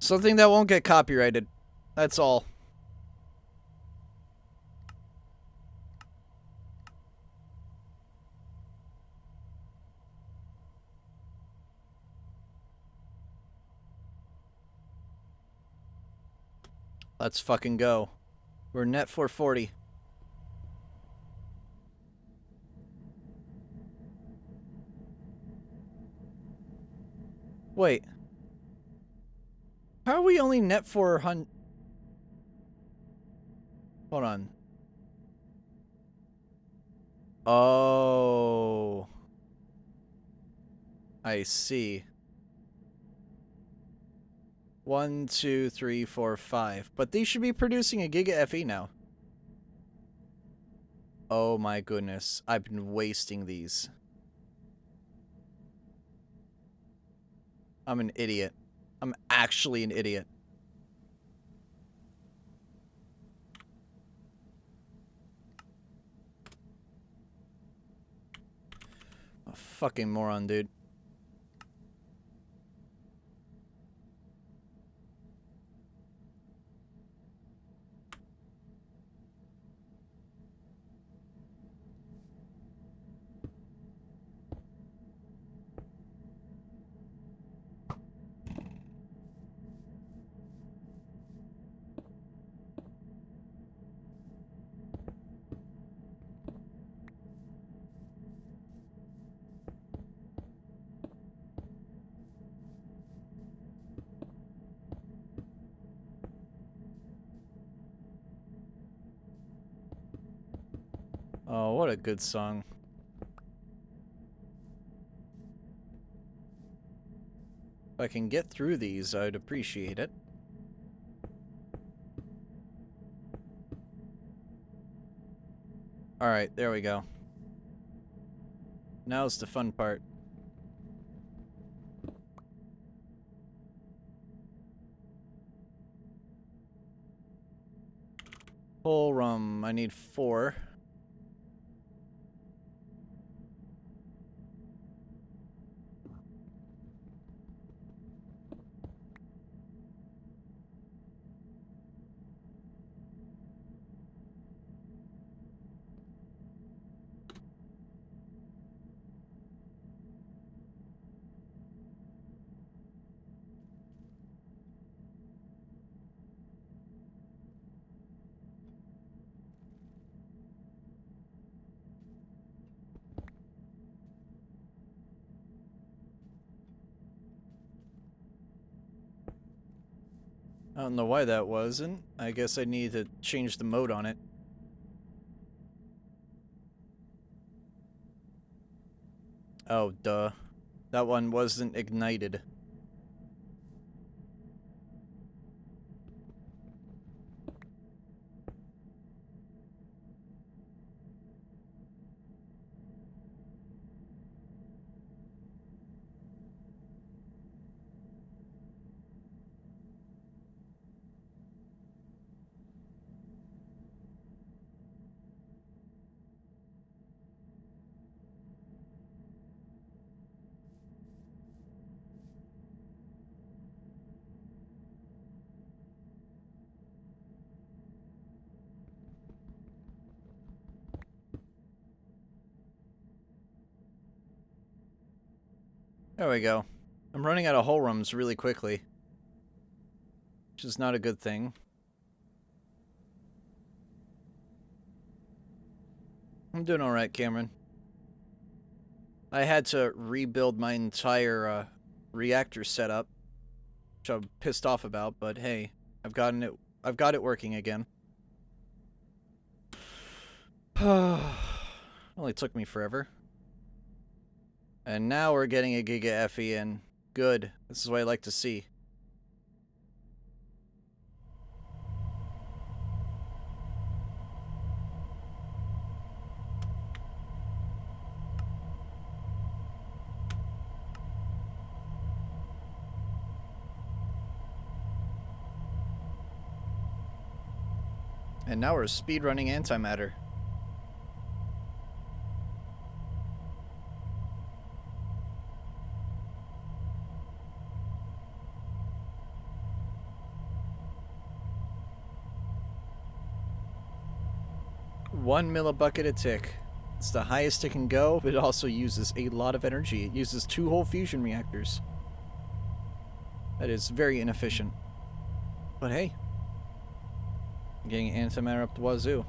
Something that won't get copyrighted. That's all. Let's fucking go. We're net 440. Wait. How are we only net 400? Hold on. Oh. I see. 1, 2, 3, 4, 5. But these should be producing a Giga FE now. Oh my goodness. I've been wasting these. I'm an idiot. I'm actually an idiot. A fucking moron, dude. Oh, what a good song. If I can get through these, I'd appreciate it. Alright, there we go. Now's the fun part. Whole rum. I need 4. I don't know why that wasn't. I guess I need to change the mode on it. Oh, duh. That one wasn't ignited. There we go. I'm running out of whole rums really quickly, which is not a good thing. I'm doing alright, Cameron. I had to rebuild my entire reactor setup, which I'm pissed off about, but hey, I've got it working again. Only took me forever. And now we're getting a Giga FE in. Good. This is what I like to see. And now we're speedrunning antimatter. One millibucket a tick. It's the highest it can go, but it also uses a lot of energy. It uses 2 whole fusion reactors. That is very inefficient. But hey, I'm getting antimatter up the wazoo.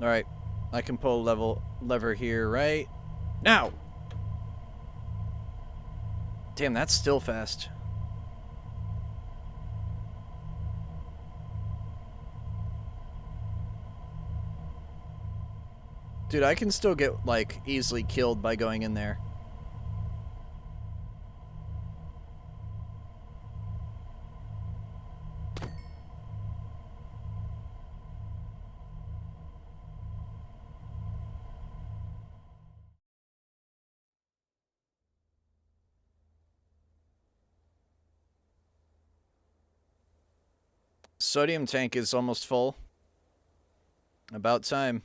Alright, I can pull lever here right now. Damn, that's still fast. Dude, I can still get, like, easily killed by going in there. Sodium tank is almost full. About time.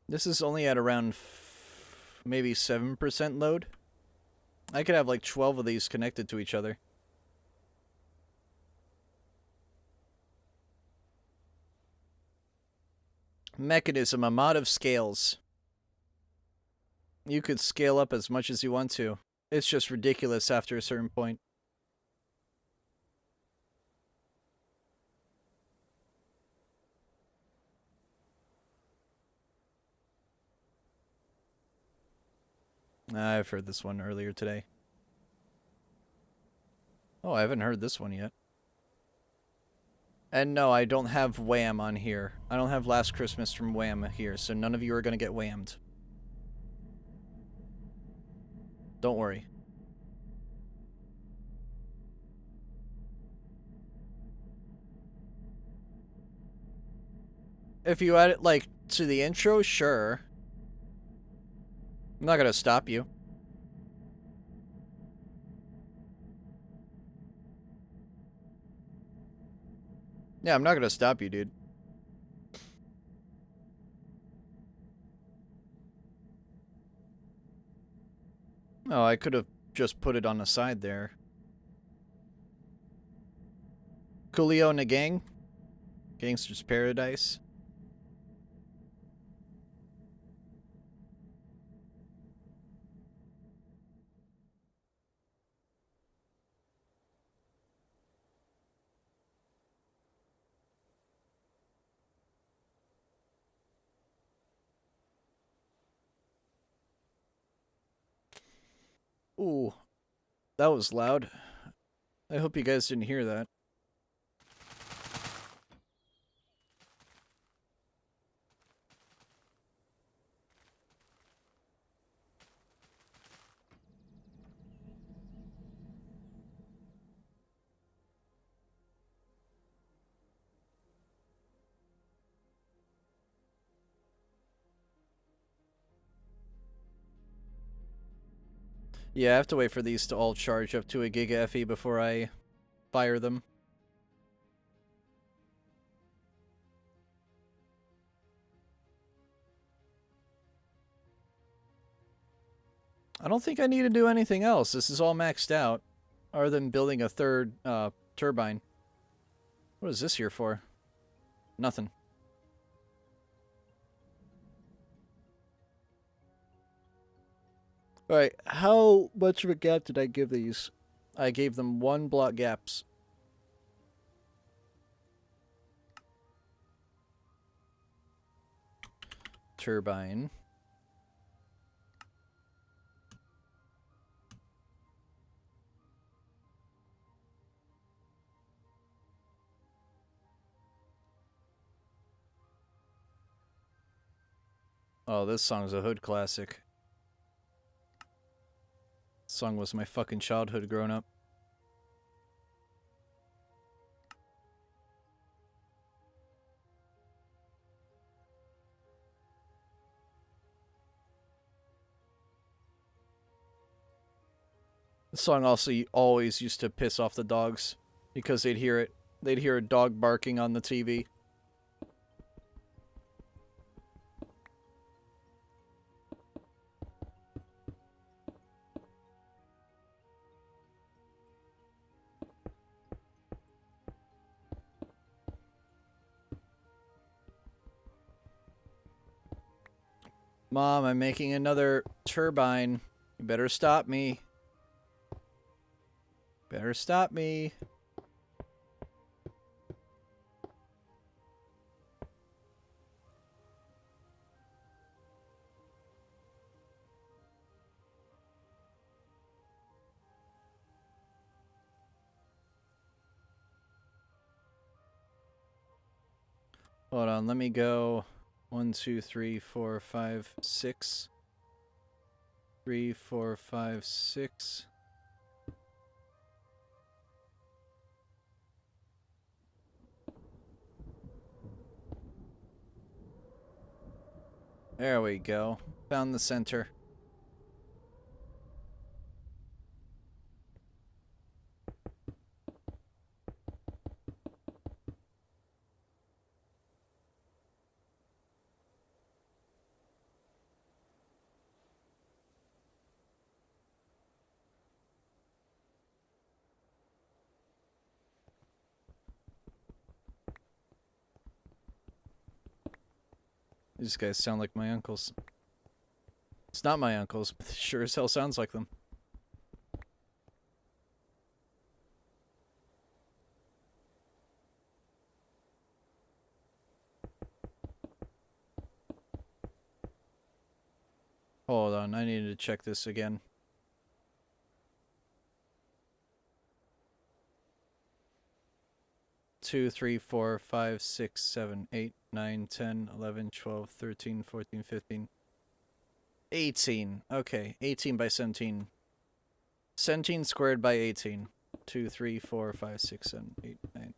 This is only at around maybe 7% load. I could have like 12 of these connected to each other. Mechanism, a mod of scales. You could scale up as much as you want to. It's just ridiculous after a certain point. I've heard this one earlier today. Oh, I haven't heard this one yet. And no, I don't have Wham on here. I don't have Last Christmas from Wham here, so none of you are going to get whammed. Don't worry. If you add it, like, to the intro, sure. I'm not going to stop you. Yeah, I'm not going to stop you, dude. Oh, I could have just put it on the side there. Coolio and the gang? Gangster's Paradise. Ooh, that was loud. I hope you guys didn't hear that. Yeah, I have to wait for these to all charge up to a Giga FE before I fire them. I don't think I need to do anything else. This is all maxed out, other than building a third turbine. What is this here for? Nothing. Alright, how much of a gap did I give these? I gave them 1 block gaps. Turbine. Oh, this song's a hood classic. This song was my fucking childhood growing up. This song also always used to piss off the dogs because they'd hear it. They'd hear a dog barking on the TV. Mom, I'm making another turbine. You better stop me. Better stop me. Hold on, let me go 1, 2, 3, 4, 5, 6. 3, 4, 5, 6. There we go. Found the center. These guys sound like my uncles. It's not my uncles, but it sure as hell sounds like them. Hold on, I needed to check this again. Two, 3, 4, 5, 6, 7, 8, 9, 10, 11, 12, 13, 14, 15, 18. Okay, 18 by 17. 17 squared by 18. 2, 3, 4, 5, 6, 7, 8, 9.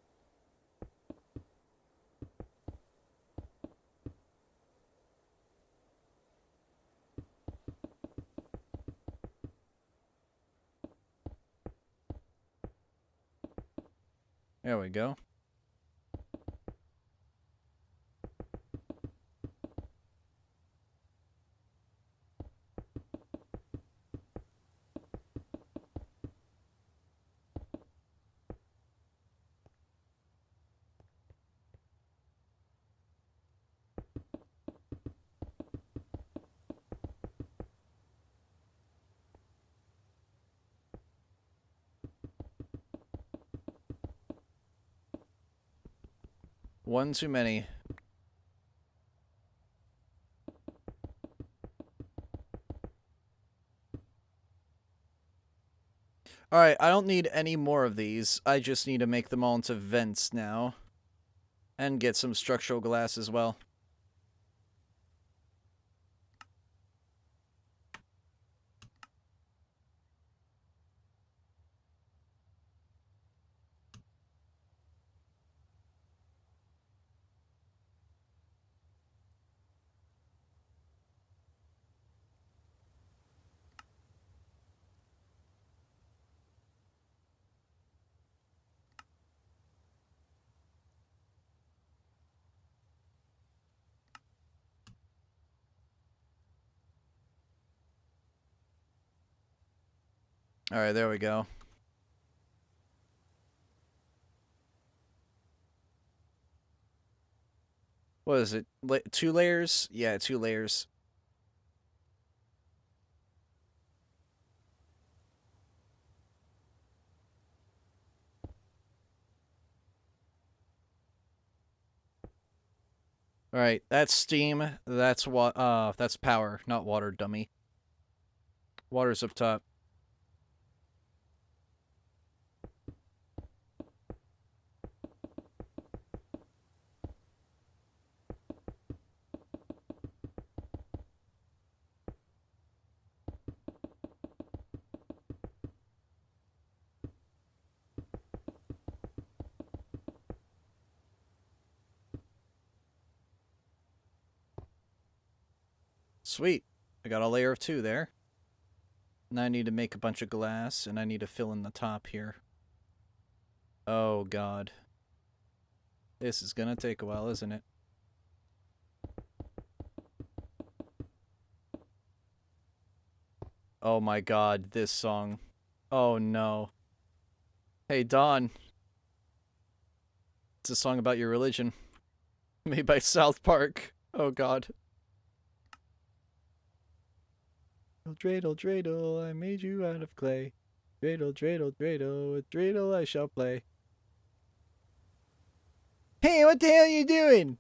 There we go. One too many. Alright, I don't need any more of these. I just need to make them all into vents now. And get some structural glass as well. Alright, there we go. What is it? 2 layers? Yeah, 2 layers. Alright, that's steam. That's that's power, not water, dummy. Water's up top. Sweet. I got a layer of 2 there. Now I need to make a bunch of glass, and I need to fill in the top here. Oh, God. This is gonna take a while, isn't it? Oh my God, this song. Oh no. Hey, Don. It's a song about your religion. Made by South Park. Oh God. Dreidel, dreidel, I made you out of clay. Dreidel, dreidel, dreidel, with dreidel I shall play. Hey, what the hell are you doing?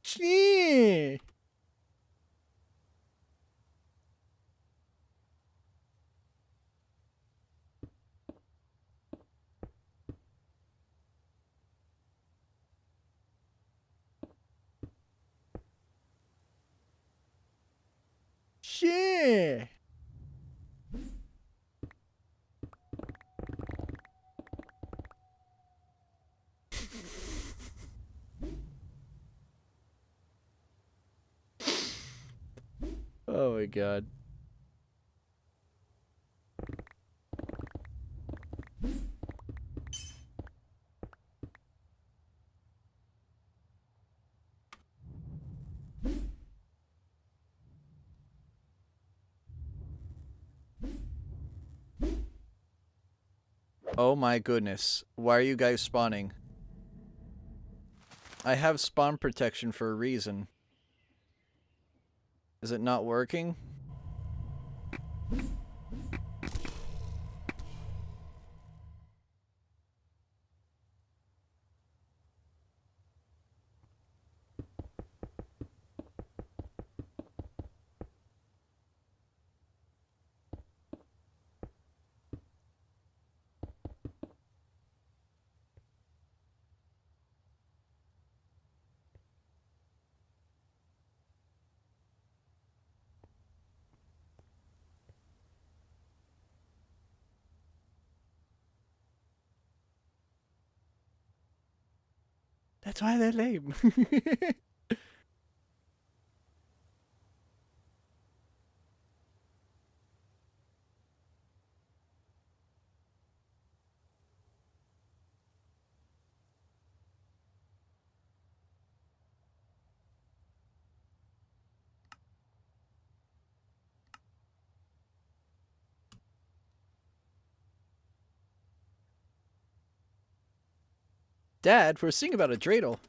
Shit. Shit. Oh my God. Oh my goodness. Why are you guys spawning? I have spawn protection for a reason. Is it not working? That's why they're lame. Dad, we're seeing about a dreidel.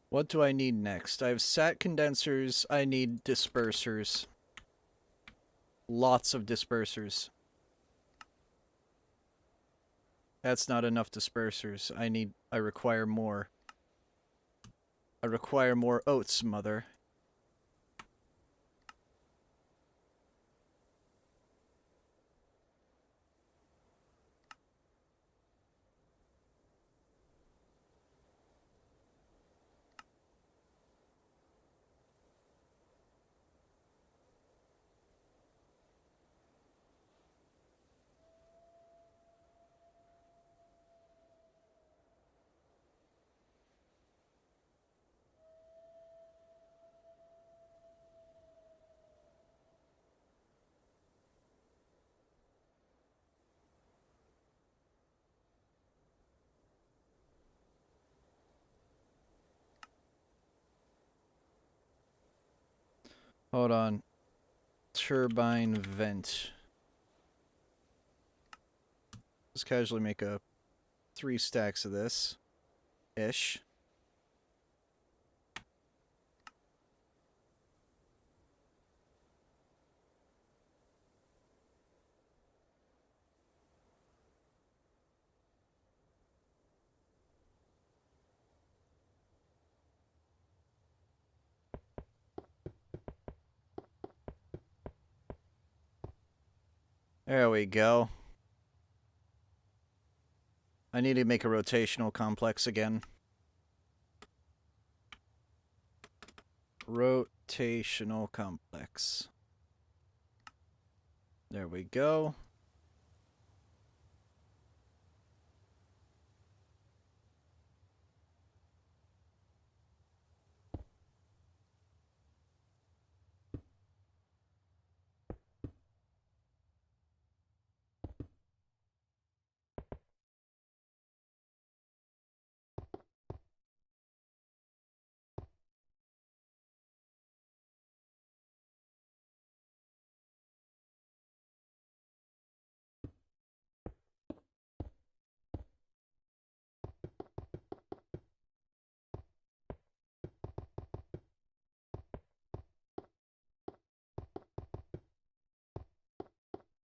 What do I need next? I have sat condensers. I need dispersers. Lots of dispersers. That's not enough dispersers. I require more. I require more oats, mother. Hold on. Turbine vent. Just casually make a 3 stacks of this. Ish. There we go. I need to make a rotational complex again. Rotational complex. There we go.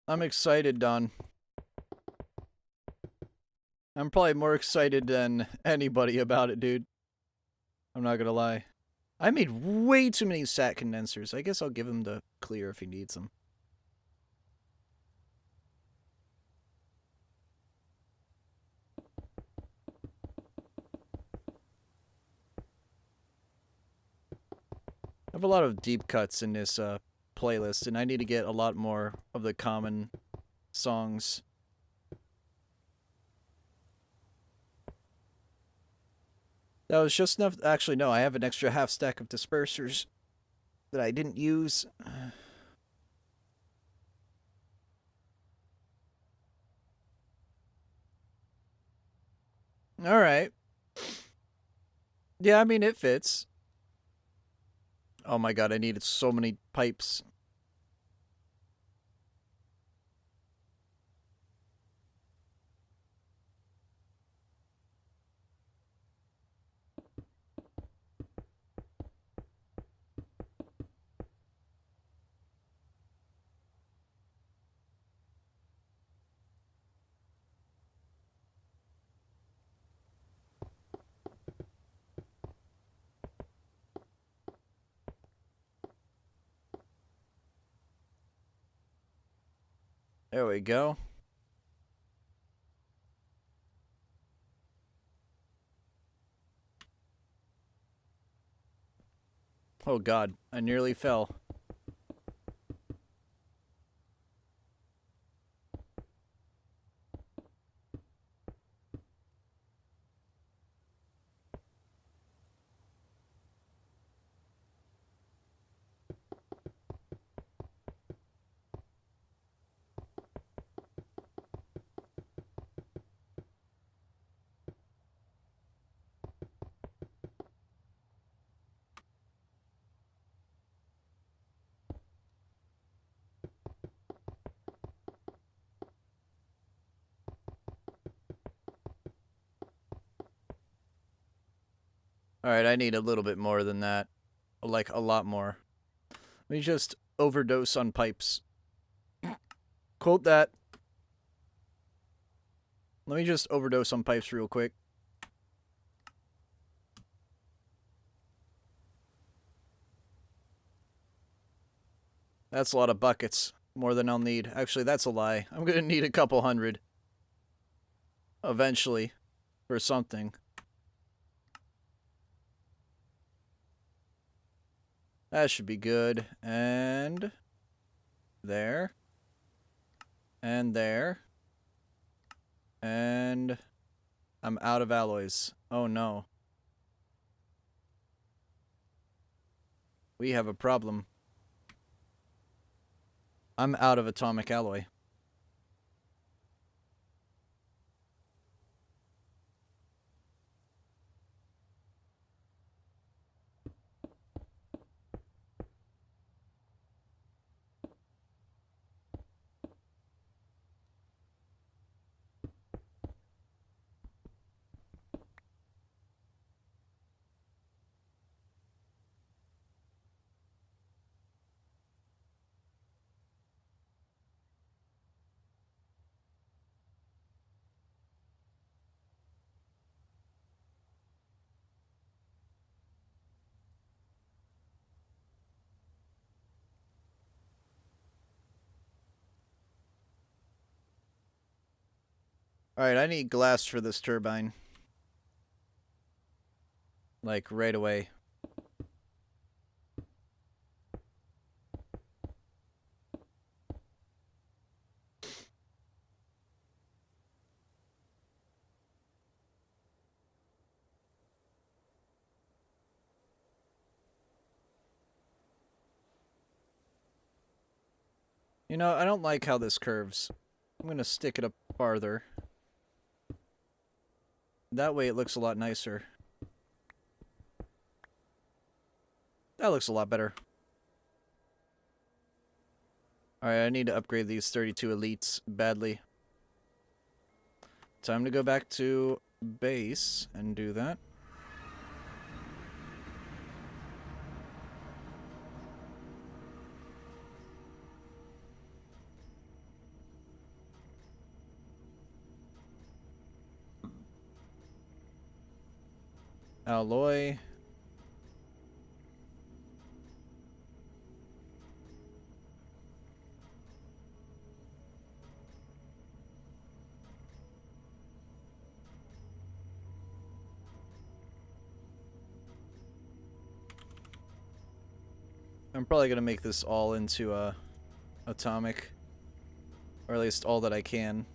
I'm excited, Don. I'm probably more excited than anybody about it, dude. I'm not gonna lie. I made way too many sat condensers. I guess I'll give him the clear if he needs them. I have a lot of deep cuts in this playlist, and I need to get a lot more of the common songs. That was just enough. Actually, no, I have an extra half stack of dispersers that I didn't use. Alright. Yeah, I mean, it fits. Oh my god, I needed so many pipes. There we go. Oh god, I nearly fell. Alright, I need a little bit more than that. Like, a lot more. Let me just overdose on pipes. Quote that. Let me just overdose on pipes real quick. That's a lot of buckets. More than I'll need. Actually, that's a lie. I'm gonna need a couple hundred. Eventually. For something. That should be good. And... there. And there. And... I'm out of alloys. Oh no. We have a problem. I'm out of atomic alloy. Alright, I need glass for this turbine. Like, right away. You know, I don't like how this curves. I'm gonna stick it up farther. That way it looks a lot nicer. That looks a lot better. Alright, I need to upgrade these 32 elites badly. Time to go back to base and do that. Alloy. I'm probably gonna make this all into atomic, or at least all that I can.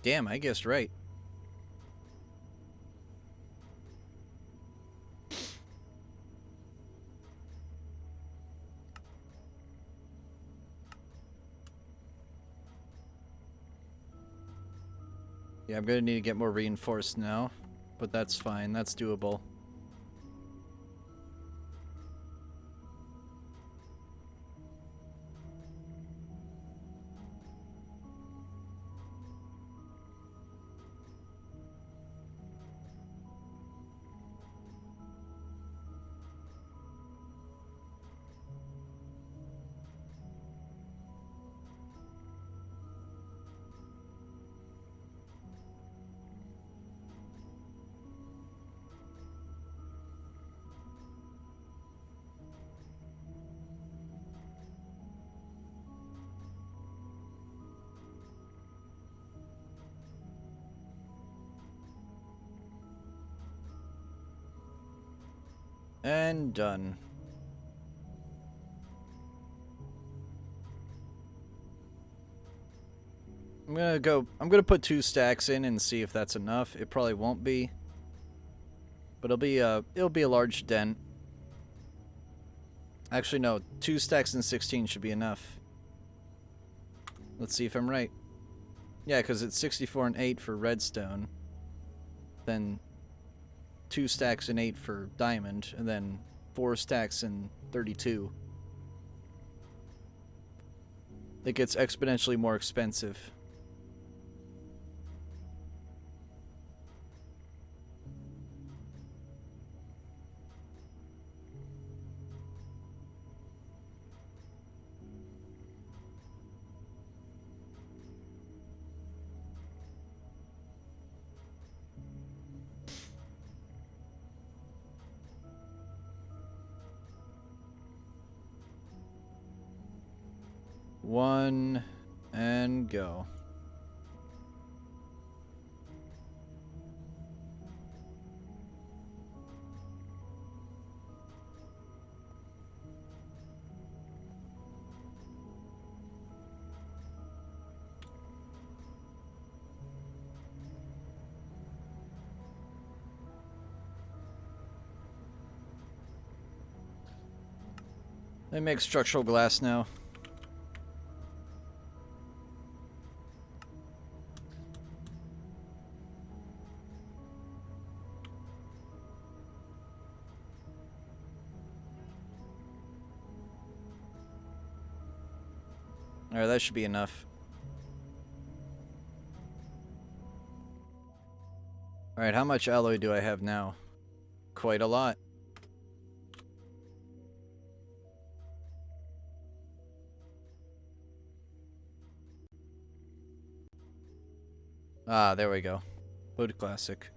Damn, I guessed right. Yeah, I'm gonna need to get more reinforced now, but that's fine. That's doable. And done. I'm gonna put 2 stacks in and see if that's enough. It probably won't be. But it'll be a large dent. Actually no, 2 stacks and 16 should be enough. Let's see if I'm right. Yeah, because it's 64 and 8 for redstone. Then 2 stacks and 8 for diamond, and then 4 stacks and 32. It gets exponentially more expensive. One and go. They make structural glass now. Alright, that should be enough. Alright, how much alloy do I have now? Quite a lot. Ah, there we go. Hood Classic.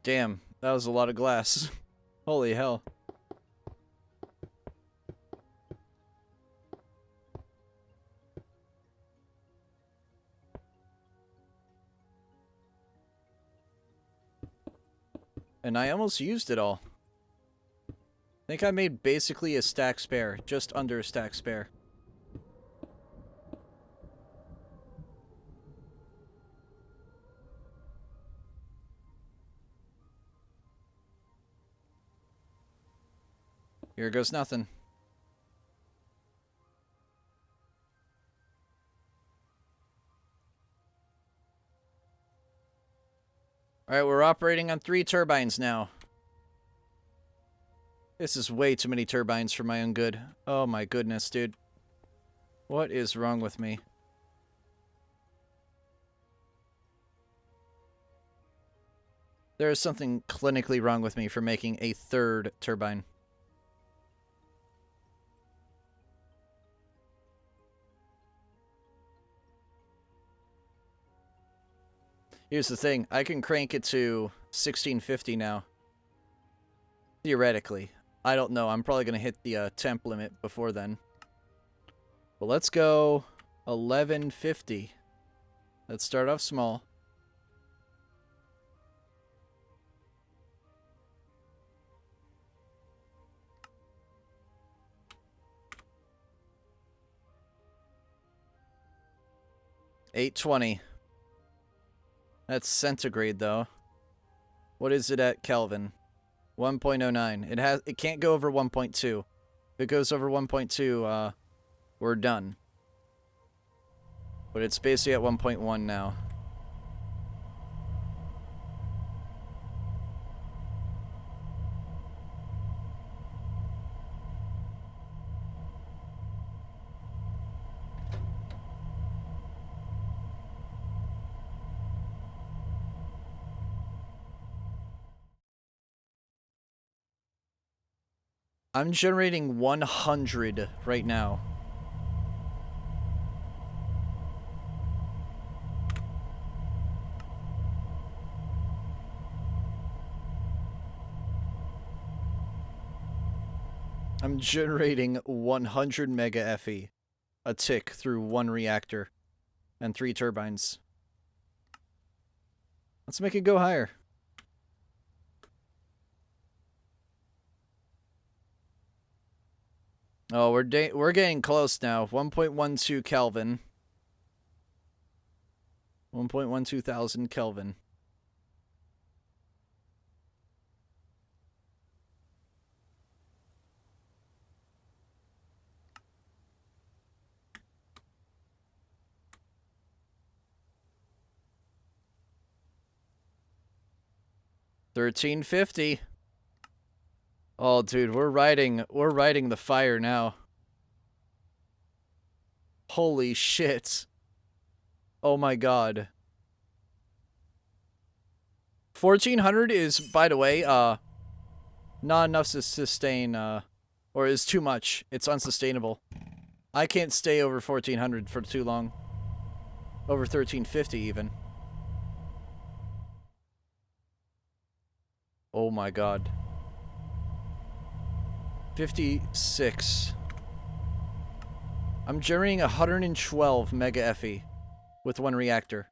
Damn, that was a lot of glass. Holy hell. And I almost used it all. I think I made basically a stack spare, just under a stack spare. Here goes nothing. Alright, we're operating on 3 turbines now. This is way too many turbines for my own good. Oh my goodness, dude. What is wrong with me? There is something clinically wrong with me for making a 3rd turbine. Here's the thing, I can crank it to 1650 now. Theoretically. I don't know, I'm probably going to hit the temp limit before then. But let's go 1150. Let's start off small. $820. That's centigrade, though. What is it at Kelvin? 1.09. It can't go over 1.2. If it goes over 1.2, we're done. But it's basically at 1.1 now. I'm generating 100 right now. I'm generating 100 mega FE a tick through one reactor and 3 turbines. Let's make it go higher. Oh, we're getting close now. 1.12 Kelvin. 1.12 thousand Kelvin. $13.50. Oh, dude, we're riding the fire now. Holy shit. Oh my god. 1400 is, by the way, not enough to sustain, or is too much. It's unsustainable. I can't stay over 1400 for too long. Over 1350 even. Oh my god. 56. I'm generating 112 mega FE with one reactor.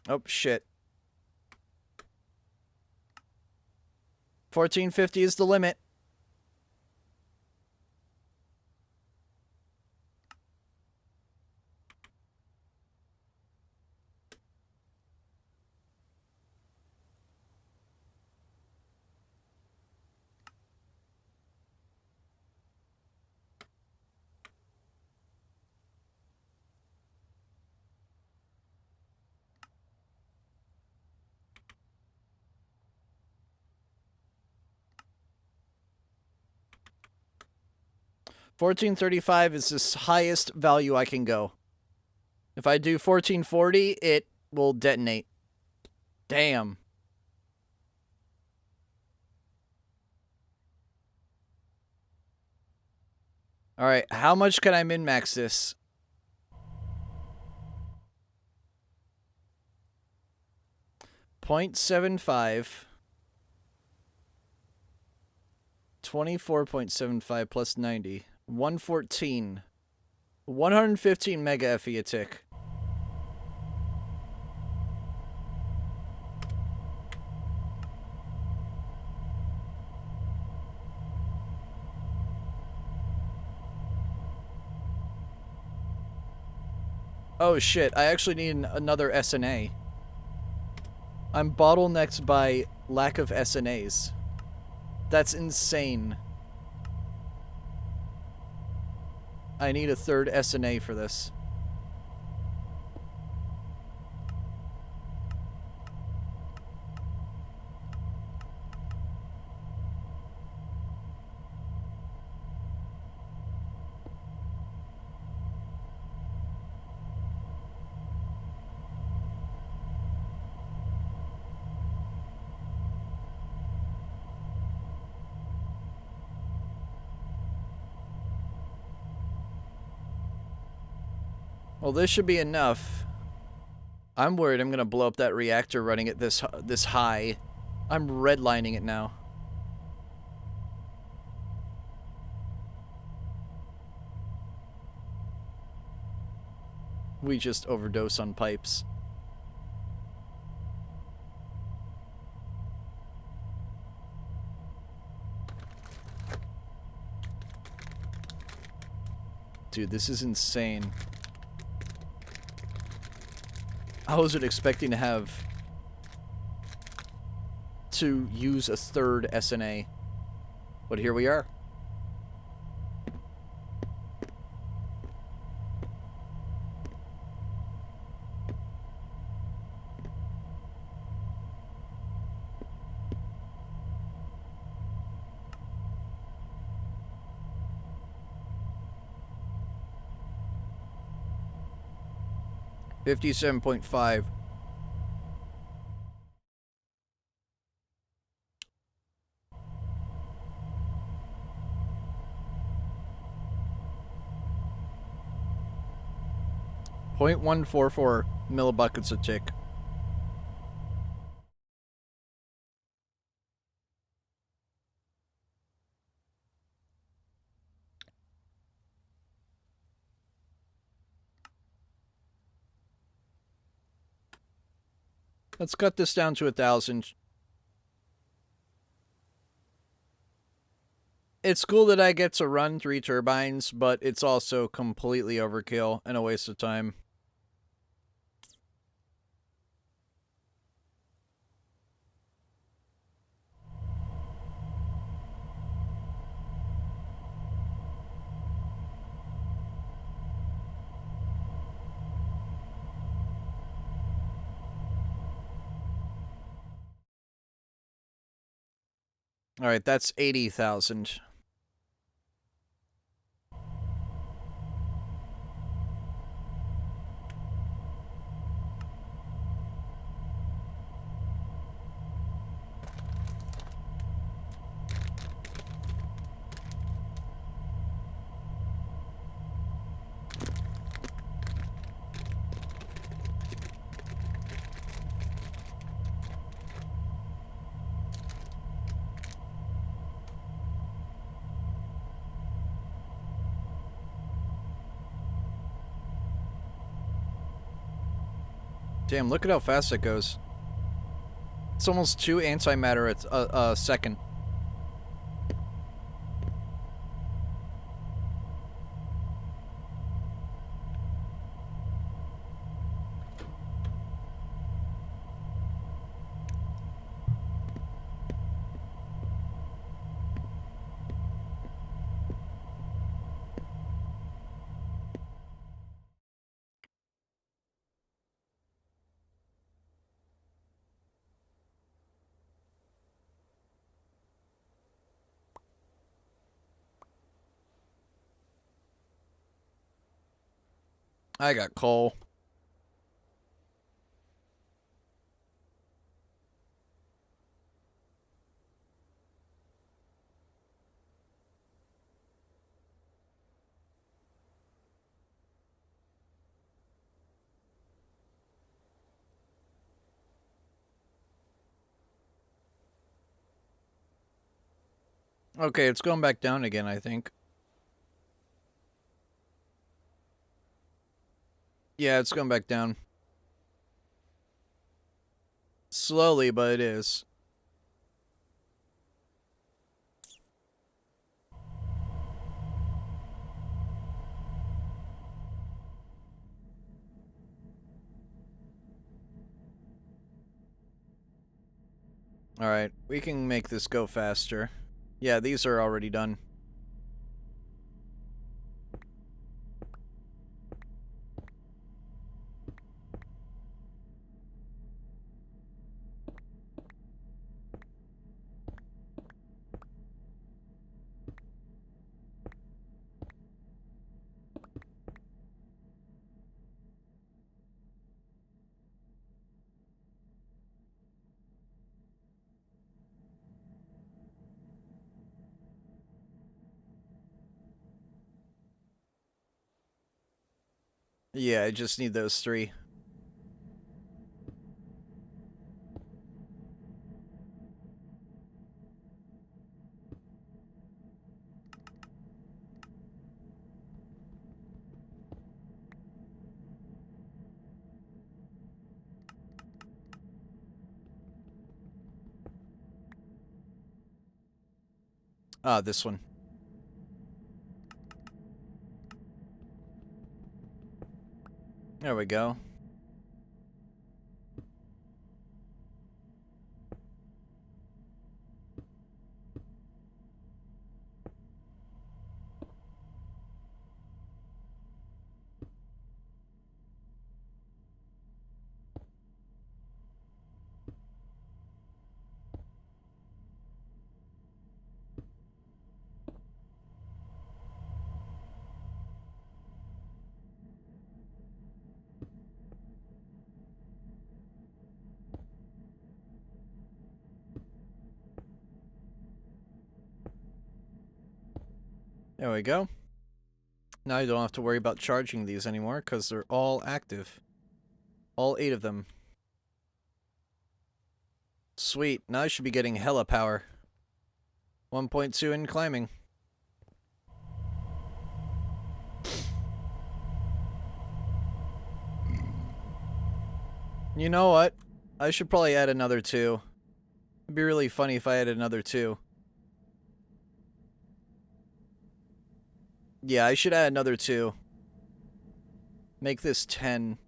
Oh, shit. 1450 is the limit. $14.35 is the highest value I can go. If I do $14.40, it will detonate. Damn. Alright, how much can I min-max this? .75. 24.75 plus 90. 114. 115 mega FE a tick. Oh shit, I actually need another SNA. I'm bottlenecked by lack of SNAs. That's insane. I need a third SNA for this. Well, this should be enough. I'm worried I'm gonna blow up that reactor running at this high. I'm redlining it now. We just overdose on pipes. Dude, this is insane. I wasn't expecting to have to use a third SNA, but here we are. $57.5. .144 millibuckets a tick. Let's cut this down to 1,000. It's cool that I get to run 3 turbines, but it's also completely overkill and a waste of time. All right, that's 80,000. Damn, look at how fast it goes. It's almost 2 antimatter a second. I got coal. Okay, it's going back down again, I think. Yeah, it's going back down. Slowly, but it is. Alright, we can make this go faster. Yeah, these are already done. Yeah, I just need those 3. Ah, this one. There we go. There we go. Now you don't have to worry about charging these anymore because they're all active. All 8 of them. Sweet. Now I should be getting hella power. 1.2 and climbing. You know what? I should probably add another 2. It'd be really funny if I had another 2. Yeah, I should add another 2. Make this 10.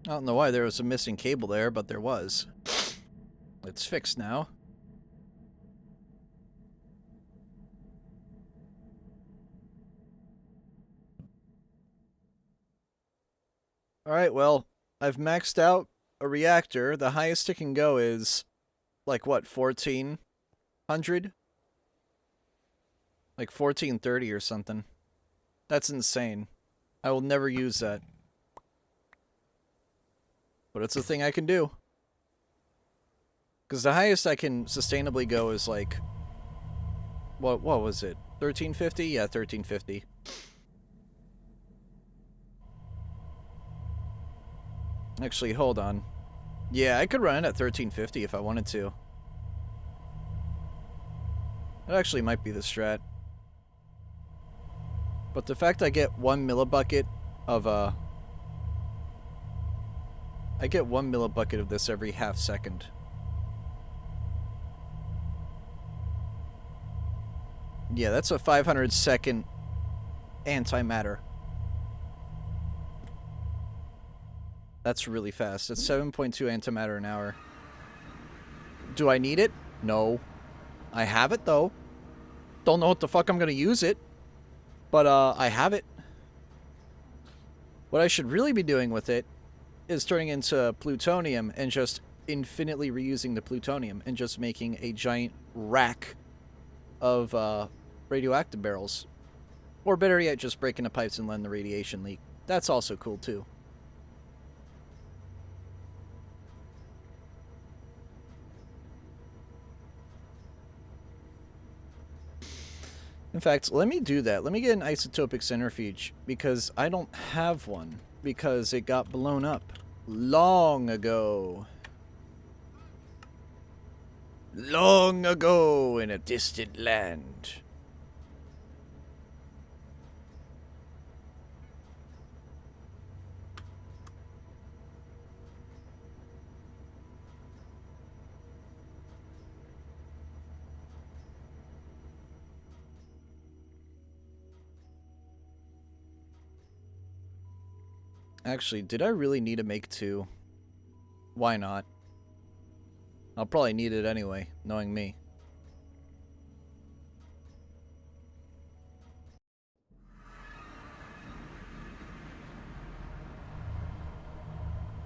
I don't know why there was a missing cable there, but there was. It's fixed now. Alright, well, I've maxed out a reactor. The highest it can go is, like, what, 1400? Like 1430 or something. That's insane. I will never use that. But it's a thing I can do. Because the highest I can sustainably go is like... What was it? 1350? Yeah, 1350. Actually, hold on. Yeah, I could run it at 1350 if I wanted to. That actually might be the strat. But the fact I get 1 millibucket of I get 1 millibucket of this every half second. Yeah, that's a 500 second antimatter. That's really fast. It's 7.2 antimatter an hour. Do I need it? No. I have it though. Don't know what the fuck I'm gonna use it. But I have it. What I should really be doing with it is turning into plutonium and just infinitely reusing the plutonium and just making a giant rack of radioactive barrels. Or better yet, just breaking the pipes and letting the radiation leak. That's also cool too. In fact, let me do that. Let me get an isotopic centrifuge because I don't have one because it got blown up long ago. Long ago in a distant land. Actually, did I really need to make 2? Why not? I'll probably need it anyway, knowing me.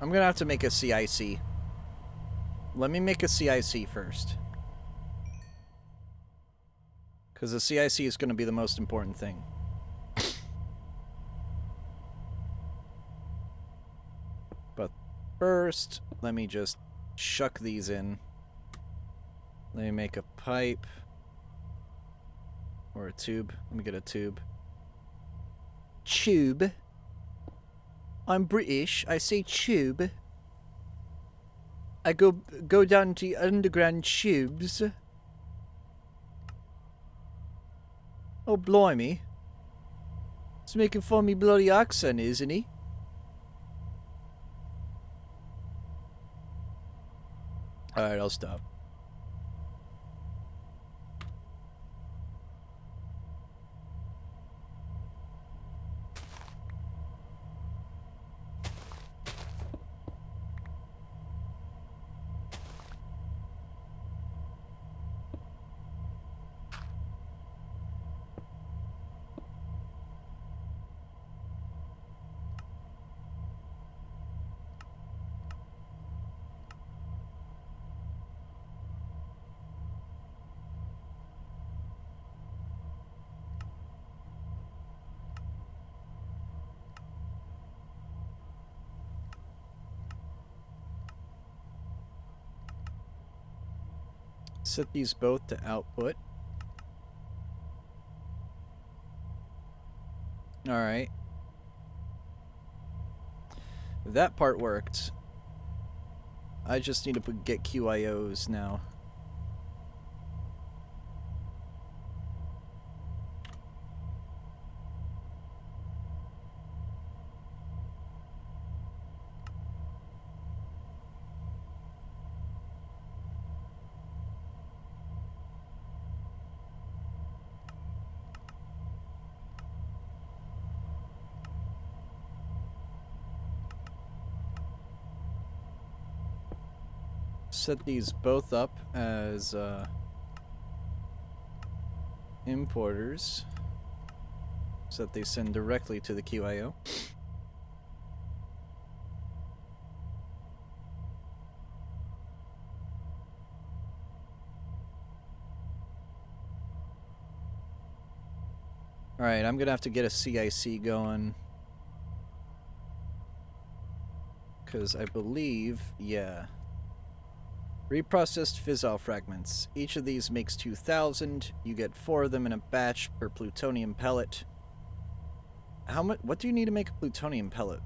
I'm gonna have to make a CIC. Let me make a CIC first. Because the CIC is gonna be the most important thing. But first, let me just shuck these in. Let me make a pipe. Or a tube. Let me get a tube. Tube. I'm British. I say tube. I go down to underground tubes. Oh, blimey. He's making fun of me bloody accent, isn't he? Alright, I'll stop. Set these both to output. Alright. That part worked. I just need to get QIOs now. Set these both up as importers so that they send directly to the QIO. Alright, I'm gonna have to get a CIC going. Because I believe, yeah. Reprocessed fissile fragments. Each of these makes 2,000. You get 4 of them in a batch per plutonium pellet. How much? What do you need to make a plutonium pellet?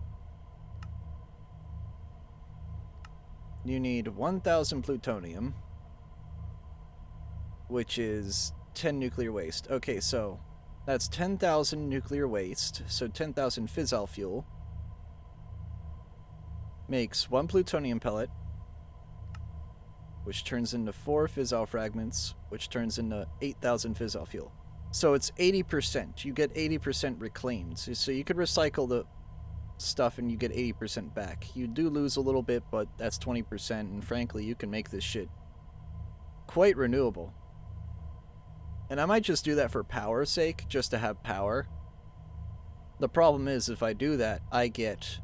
You need 1,000 plutonium, which is 10 nuclear waste. Okay, so that's 10,000 nuclear waste. So 10,000 fissile fuel makes 1 plutonium pellet, which turns into 4 fissile fragments, which turns into 8,000 fissile fuel. So it's 80%. You get 80% reclaimed. So you could recycle the stuff and you get 80% back. You do lose a little bit, but that's 20%, and frankly, you can make this shit quite renewable. And I might just do that for power's sake, just to have power. The problem is, if I do that, I get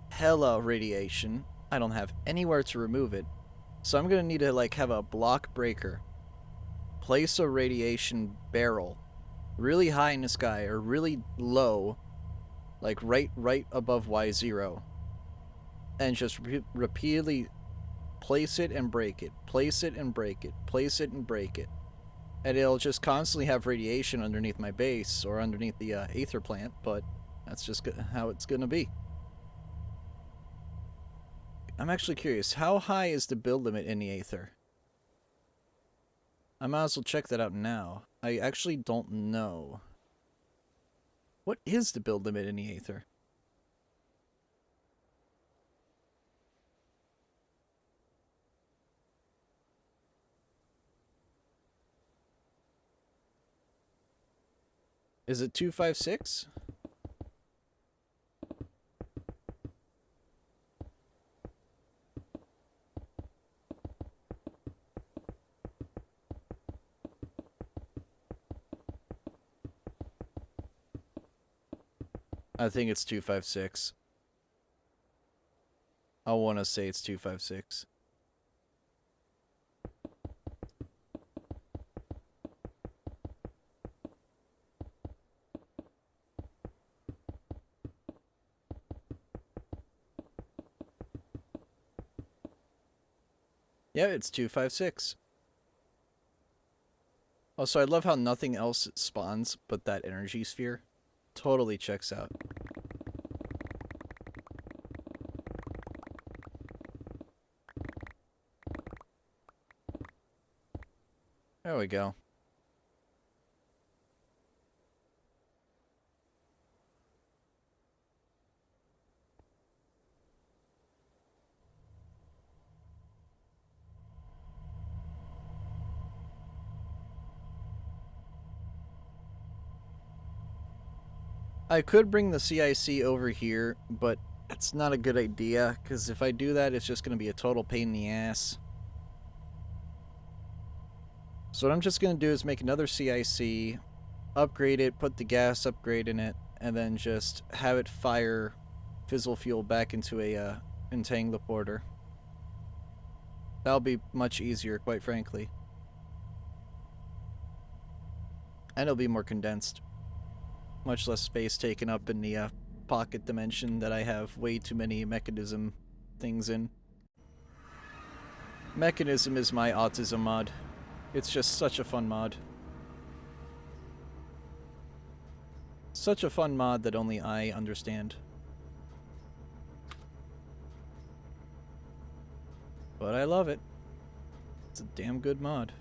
hella radiation. I don't have anywhere to remove it. So I'm gonna need to like have a block breaker, place a radiation barrel really high in the sky or really low, like right above Y0, and just repeatedly place it and break it, place it and break it, place it and break it, and it'll just constantly have radiation underneath my base or underneath the aether plant. But that's just how it's gonna be. I'm actually curious, how high is the build limit in the Aether? I might as well check that out now. I actually don't know. What is the build limit in the Aether? Is it 256? I think it's 256. I want to say it's 256. Yeah, it's 256. Also, I love how nothing else spawns but that energy sphere. Totally checks out. we go. I could bring the CIC over here, but it's not a good idea, because if I do that, it's just going to be a total pain in the ass. So what I'm just going to do is make another CIC, upgrade it, put the gas upgrade in it, and then just have it fire fizzle fuel back into a entangler. That'll be much easier, quite frankly. And it'll be more condensed. Much less space taken up in the pocket dimension that I have way too many mechanism things in. Mechanism is my autism mod. It's just such a fun mod. Such a fun mod that only I understand. But I love it. It's a damn good mod.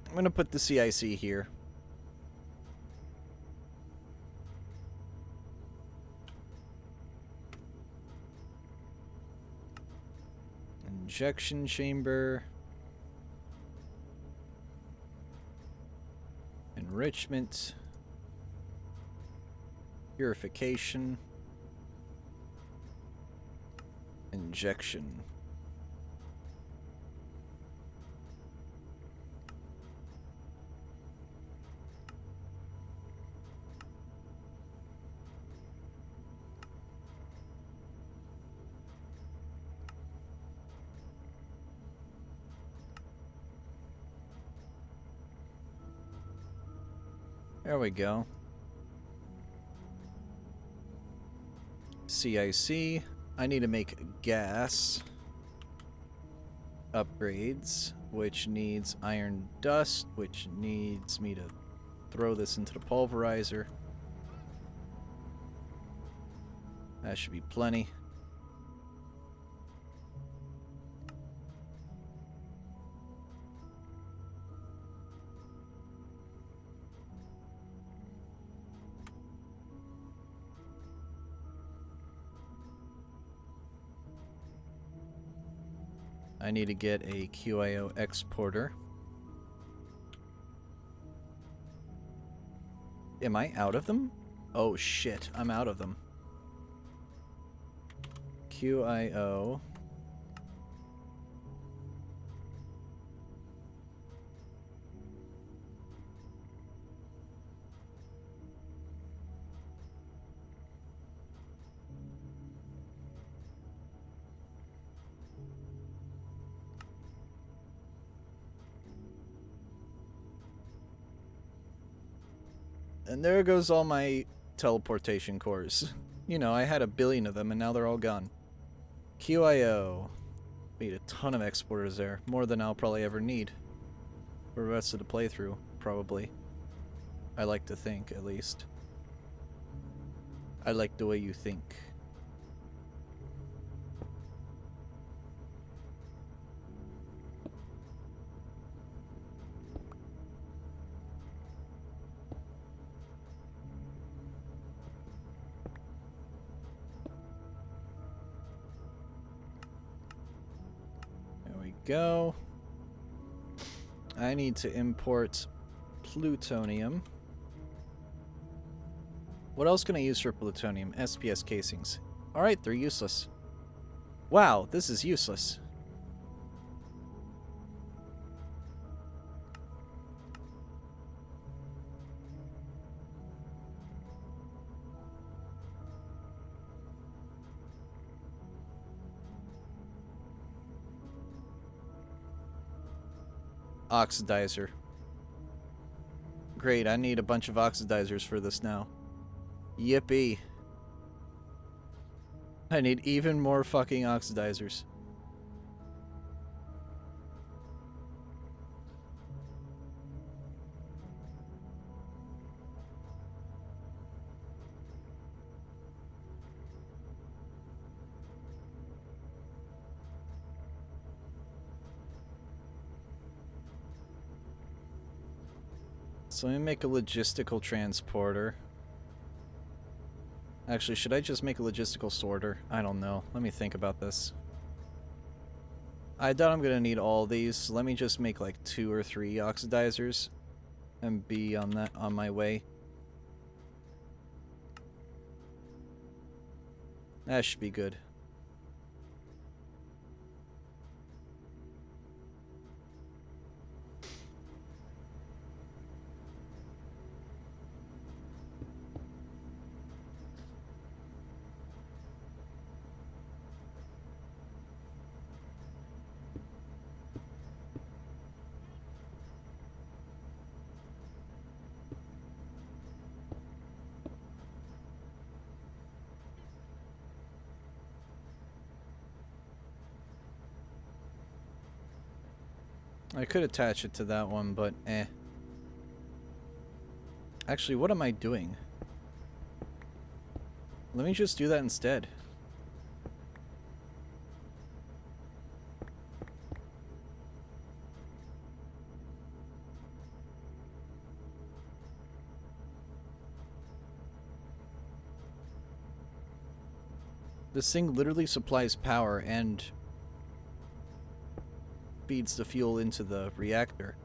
I'm gonna put the CIC here. Injection chamber. Enrichment. Purification. Injection. There we go. CIC. I need to make gas upgrades, which needs iron dust, which needs me to throw this into the pulverizer. That should be plenty. I need to get a QIO exporter. Am I out of them? Oh shit, I'm out of them. QIO. And there goes all my teleportation cores. You know, I had a billion of them and now they're all gone. QIO. Need a ton of exporters there. More than I'll probably ever need. For the rest of the playthrough, probably. I like to think, at least. I like the way you think. Go. I need to import plutonium. What else can I use for plutonium? SPS casings. Alright, they're useless. Wow, this is useless. Oxidizer. Great, I need a bunch of oxidizers for this now. Yippee. I need even more fucking oxidizers. So let me make a logistical transporter. Actually, should I just make a logistical sorter? I don't know. Let me think about this. I doubt I'm gonna need all these, so let me just make like 2 or 3 oxidizers and be on my way. That should be good. I could attach it to that one, but eh. Actually, what am I doing? Let me just do that instead. This thing literally supplies power and feeds the fuel into the reactor.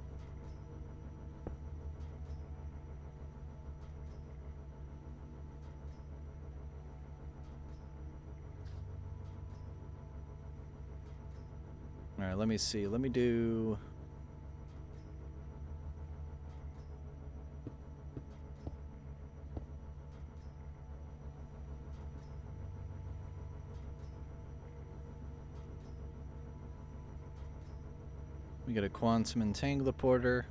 Alright, let me see. Let me do... We get a quantum entangler,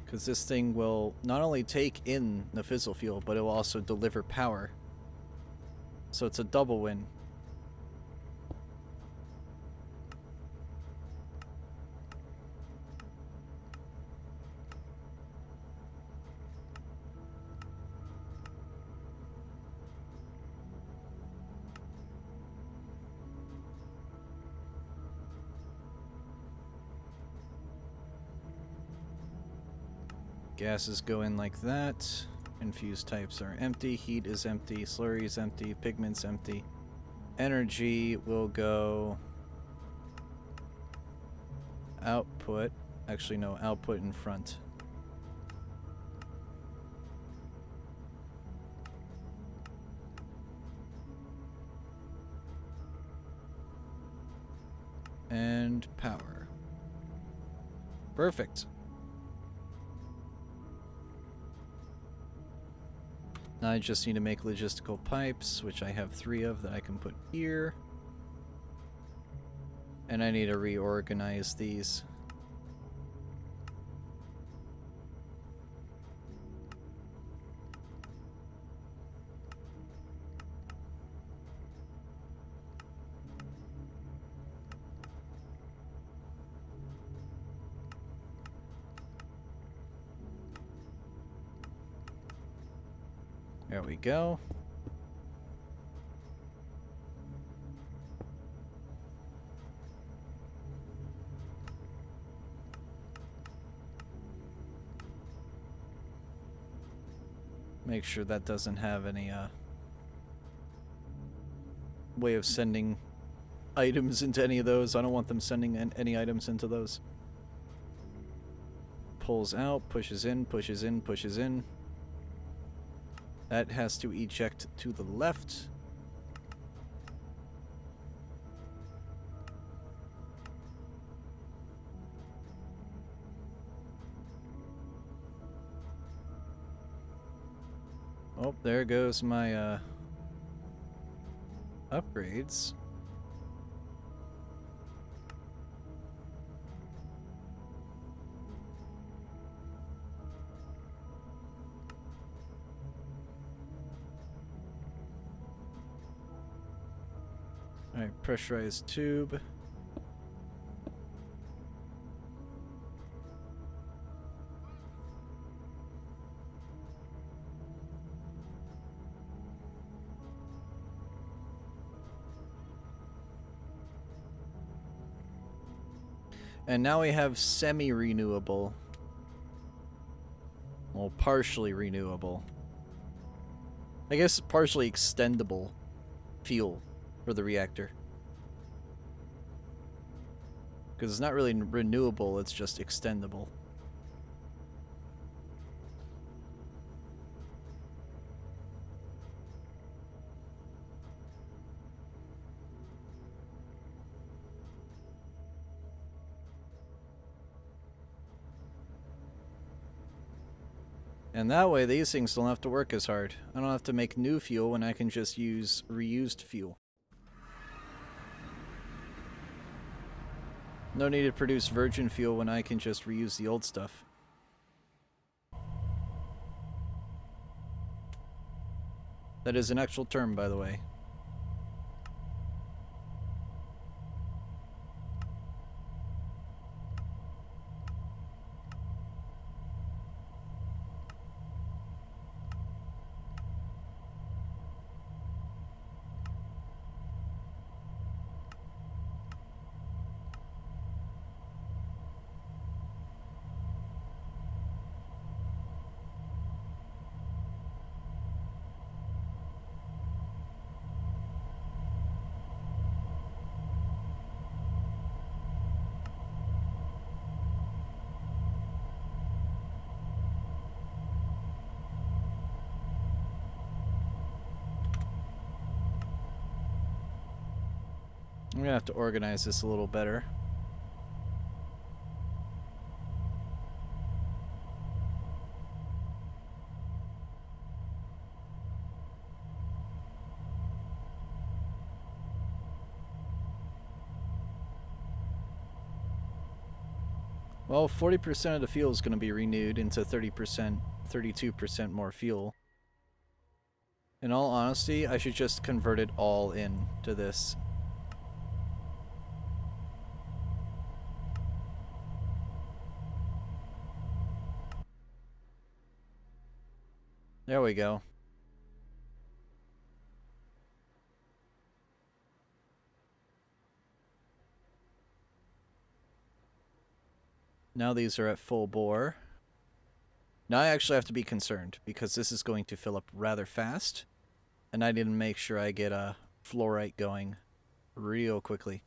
because this thing will not only take in the fissile fuel, but it will also deliver power. So it's a double win. Gases go in like that. Infused types are empty. Heat is empty. Slurry is empty. Pigment's empty. Energy will go... output. Actually, no. Output in front. And power. Perfect. Now I just need to make logistical pipes, which I have 3 of that I can put here. And I need to reorganize these. There we go. Make sure that doesn't have any way of sending items into any of those. I don't want them sending any items into those. Pulls out, pushes in, pushes in, pushes in. That has to eject to the left. Oh, there goes my upgrades. Alright, pressurized tube. And now we have semi-renewable. Well, partially renewable. I guess partially extendable fuel for the reactor. Because it's not really renewable, it's just extendable. And that way, these things don't have to work as hard. I don't have to make new fuel when I can just use reused fuel. No need to produce virgin fuel when I can just reuse the old stuff. That is an actual term, by the way. I'm gonna have to organize this a little better. Well, 40% of the fuel is going to be renewed into 30%, 32% more fuel. In all honesty, I should just convert it all in to this. There we go. Now these are at full bore. Now I actually have to be concerned because this is going to fill up rather fast. And I didn't make sure I get a fluorite going real quickly.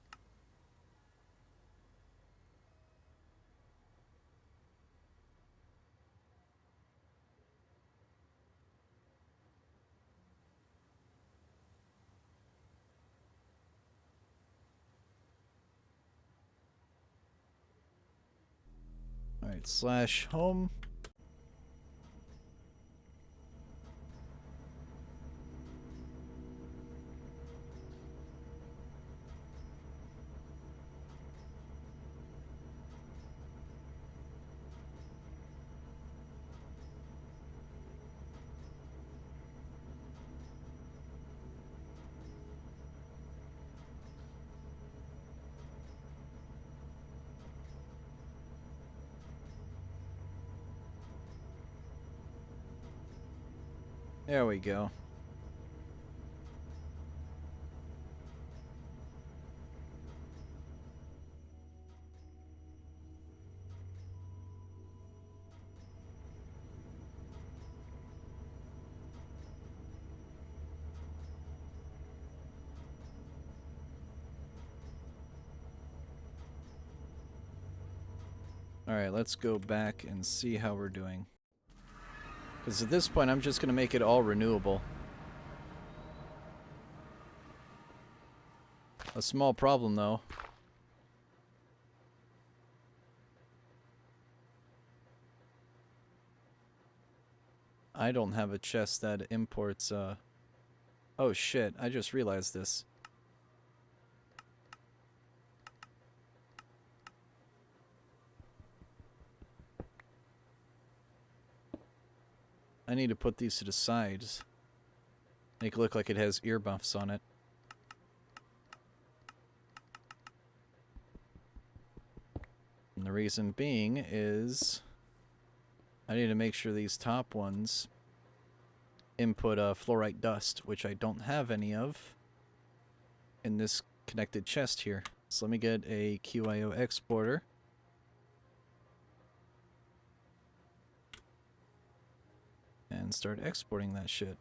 Alright, slash home. There we go. Alright, let's go back and see how we're doing. Because at this point, I'm just going to make it all renewable. A small problem, though. I don't have a chest that imports, Oh shit, I just realized this. I need to put these to the sides. Make it look like it has earmuffs on it. And the reason being is I need to make sure these top ones input fluorite dust, which I don't have any of in this connected chest here. So let me get a QIO exporter. and start exporting that shit.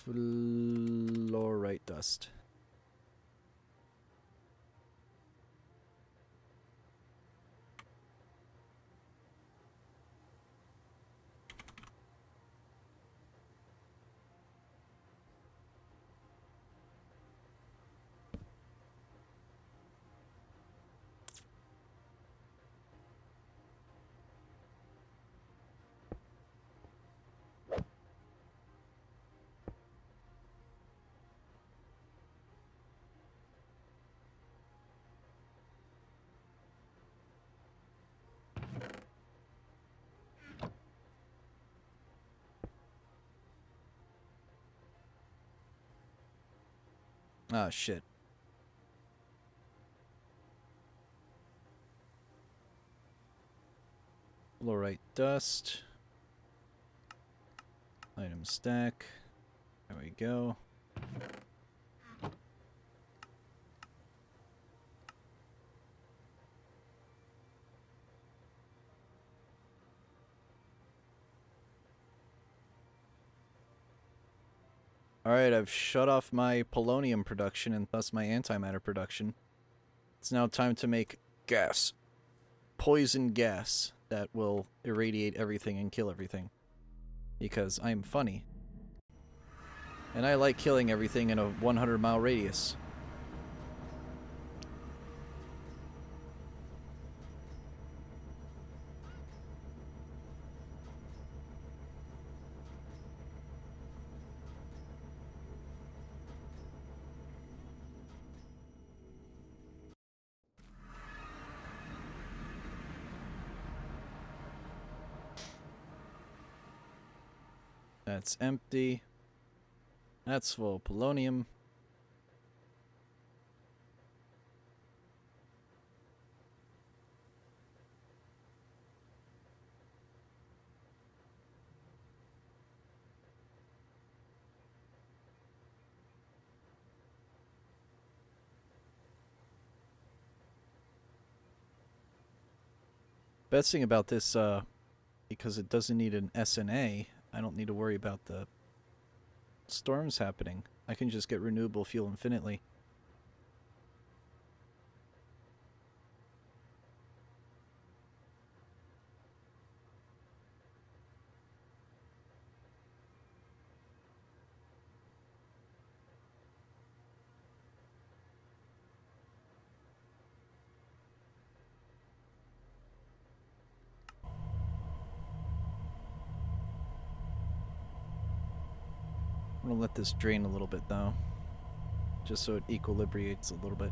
Fluorite dust. Ah, shit. Fluorite dust. Item stack. There we go. Alright, I've shut off my polonium production and thus my antimatter production. It's now time to make gas. Poison gas that will irradiate everything and kill everything. Because I'm funny. And I like killing everything in a 100-mile radius. That's empty. That's full of polonium. Best thing about this, because it doesn't need an SNA, I don't need to worry about the storms happening. I can just get renewable fuel infinitely. I'm gonna let this drain a little bit though, just so it equilibrates a little bit.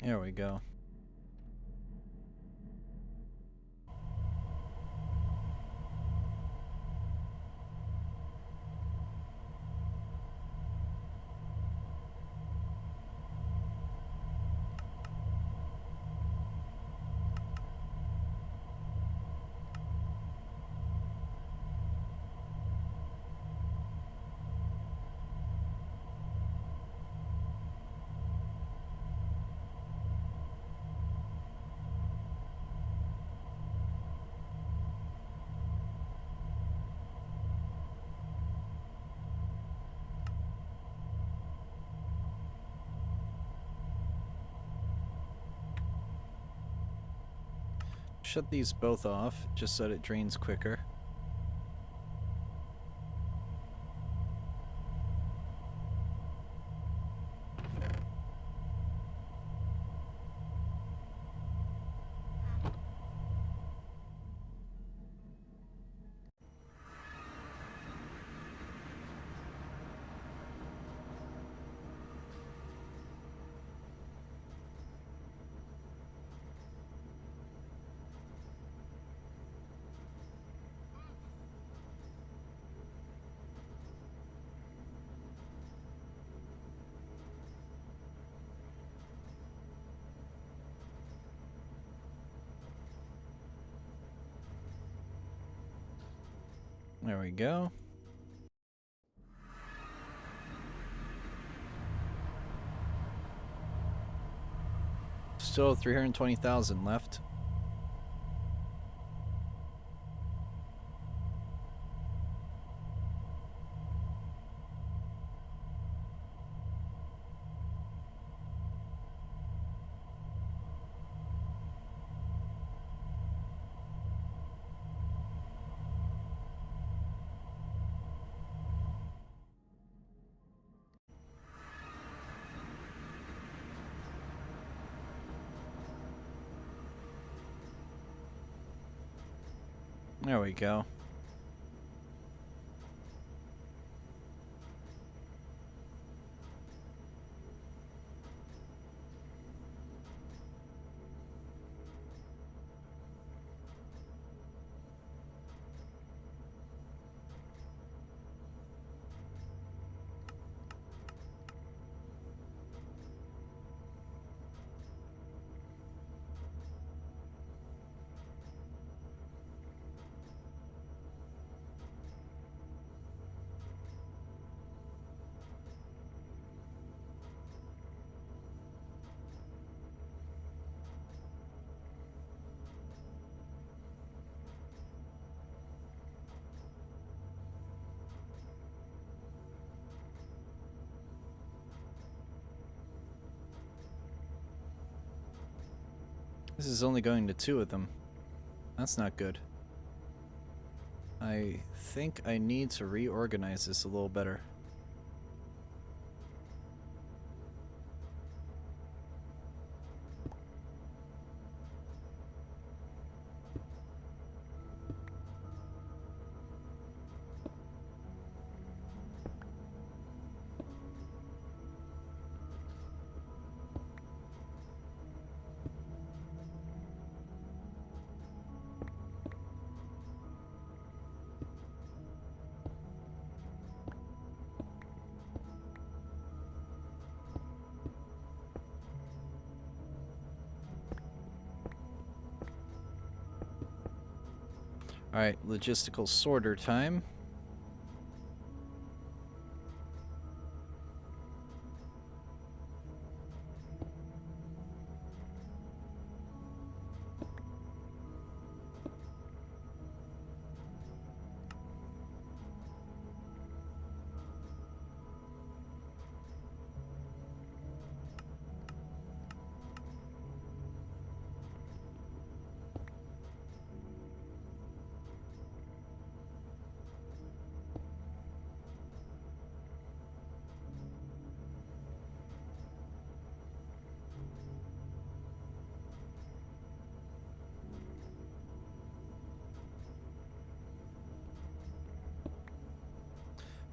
There we go. Shut these both off, just so that it drains quicker. There we go. Still 320,000 left. There we go. This is only going to 2 of them. That's not good. I think I need to reorganize this a little better. Alright, logistical sorter time.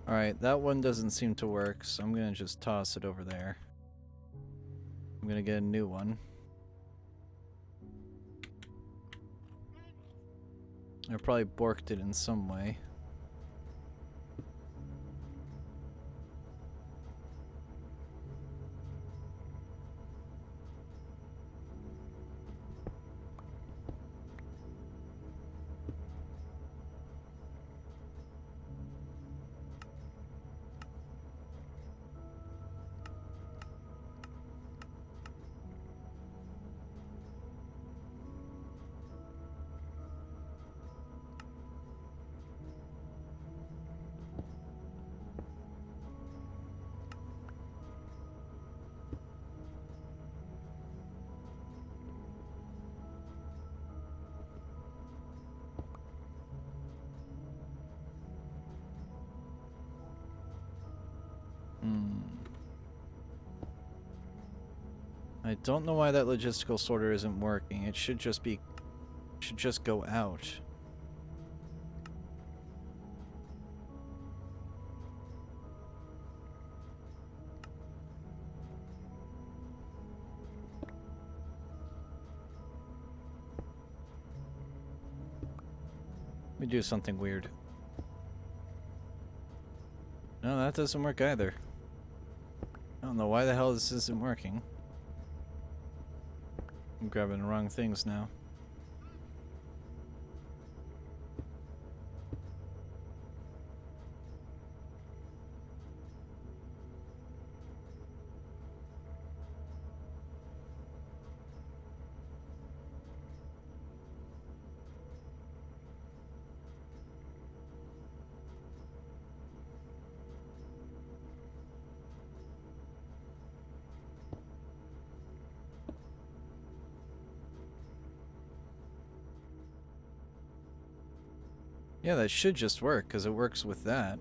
Alright, that one doesn't seem to work, so I'm gonna just toss it over there. I'm gonna get a new one. I probably borked it in some way. I don't know why that logistical sorter isn't working. It should just be... should just go out. Let me do something weird. No, that doesn't work either. I don't know why the hell this isn't working. I'm grabbing the wrong things now. Yeah, that should just work, because it works with that.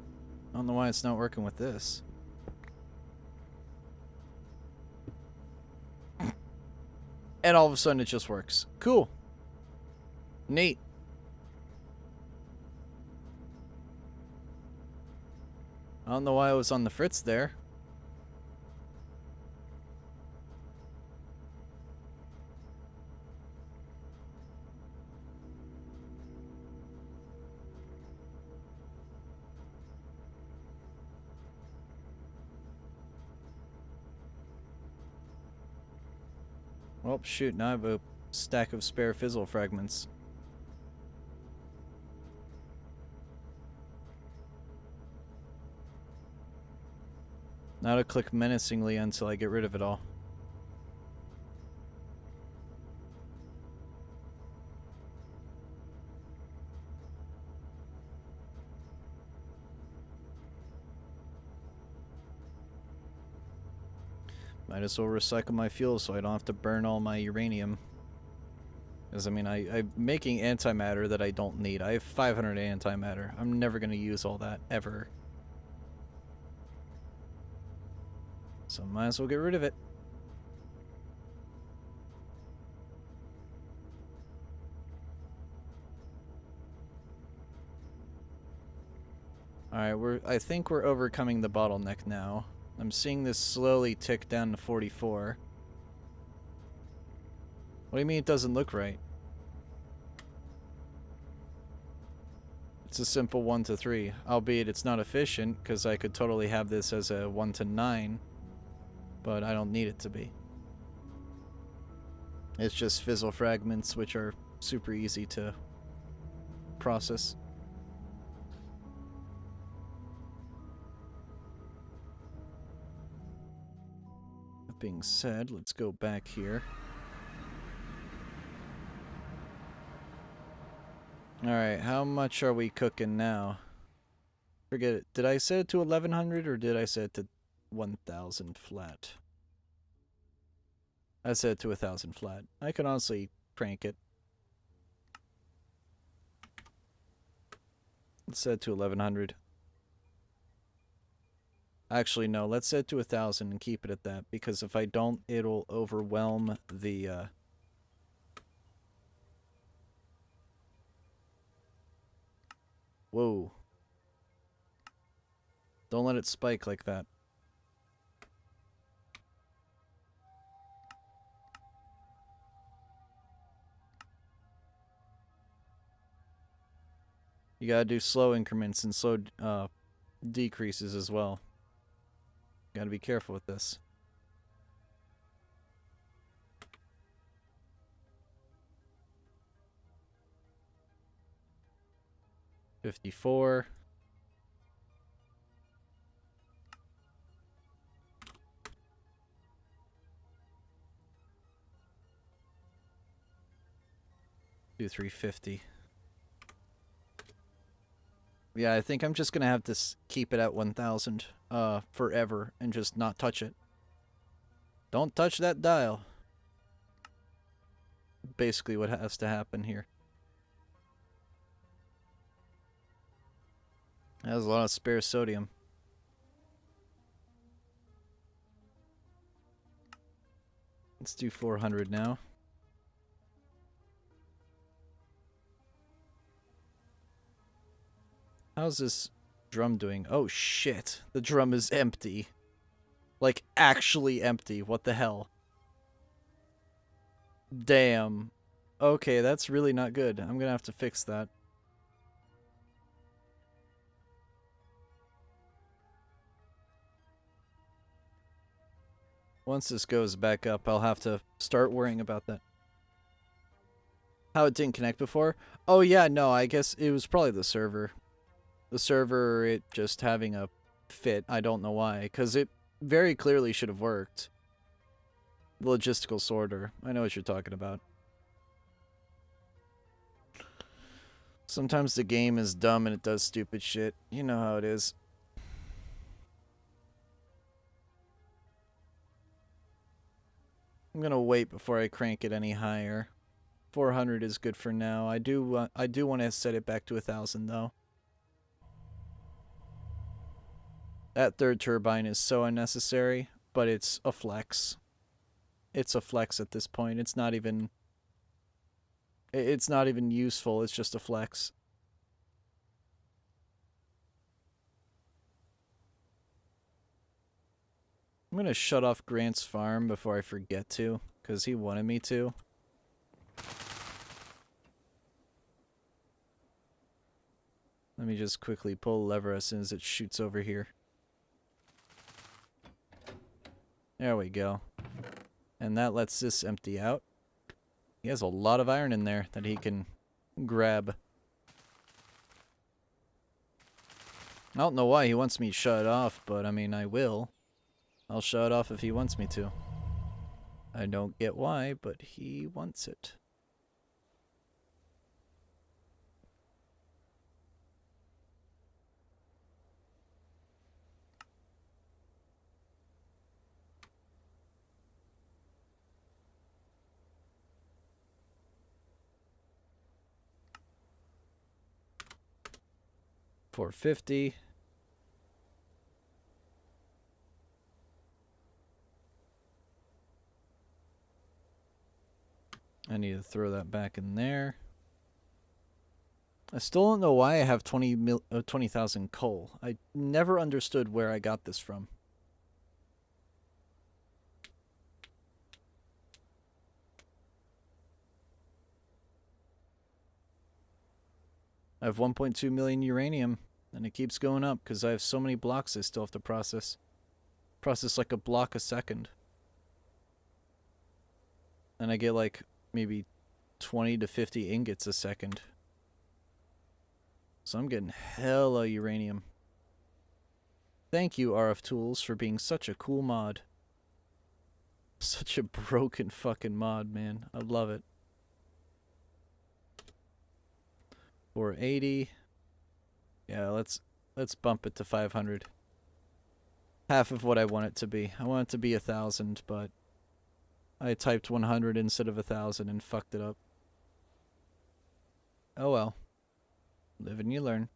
I don't know why it's not working with this. And all of a sudden it just works. Cool. Neat. I don't know why I was on the fritz there. Well, shoot, now I have a stack of spare fizzle fragments. Now to click menacingly until I get rid of it all. Might as well recycle my fuel so I don't have to burn all my uranium. Because, I mean, I'm making antimatter that I don't need. I have 500 antimatter. I'm never going to use all that, ever. So might as well get rid of it. Alright, I think we're overcoming the bottleneck now. I'm seeing this slowly tick down to 44. What do you mean it doesn't look right? It's a simple 1 to 3, albeit it's not efficient, because I could totally have this as a 1 to 9, but I don't need it to be. It's just fizzle fragments, which are super easy to process. That being said, let's go back here. Alright, how much are we cooking now? Forget it. Did I set it to 1100 or did I set it to 1000 flat? I set it to 1000 flat. I can honestly crank it. Let's set it to 1100. Actually, no. Let's set it to 1000 and keep it at that, because if I don't, it'll overwhelm the, Whoa. Don't let it spike like that. You gotta do slow increments and slow decreases as well. Gotta be careful with this. $54. Do 350. Yeah, I think I'm just gonna have to keep it at 1000 forever and just not touch it. Don't touch that dial. Basically what has to happen here. It has a lot of spare sodium. Let's do 400 now. How's this drum doing? Oh shit, the drum is empty. Like, actually empty. What the hell? Damn. Okay, that's really not good. I'm gonna have to fix that. Once this goes back up, I'll have to start worrying about that. How it didn't connect before? Oh yeah, no, I guess it was probably the server. The server, it just having a fit. I don't know why, because it very clearly should have worked. The logistical sorter. I know what you're talking about. Sometimes the game is dumb and it does stupid shit. You know how it is. I'm gonna wait before I crank it any higher. 400 is good for now. I do want to set it back to 1,000 though. That third turbine is so unnecessary, but it's a flex. It's a flex at this point. It's not even useful. It's just a flex. I'm going to shut off Grant's farm before I forget to, because he wanted me to. Let me just quickly pull a lever as soon as it shoots over here. There we go. And that lets this empty out. He has a lot of iron in there that he can grab. I don't know why he wants me to shut it off, but I mean, I will. I'll shut it off if he wants me to. I don't get why, but he wants it. $450. I need to throw that back in there. I still don't know why I have 20,000 coal. I never understood where I got this from. I have 1.2 million uranium, and it keeps going up because I have so many blocks I still have to process. Process like a block a second. And I get like maybe 20 to 50 ingots a second. So I'm getting hella uranium. Thank you, RF Tools, for being such a cool mod. Such a broken fucking mod, man. I love it. 480. Yeah, let's bump it to 500. Half of what I want it to be. I want it to be 1,000, but I typed 100 instead of 1,000 and fucked it up. Oh well. Live and you learn.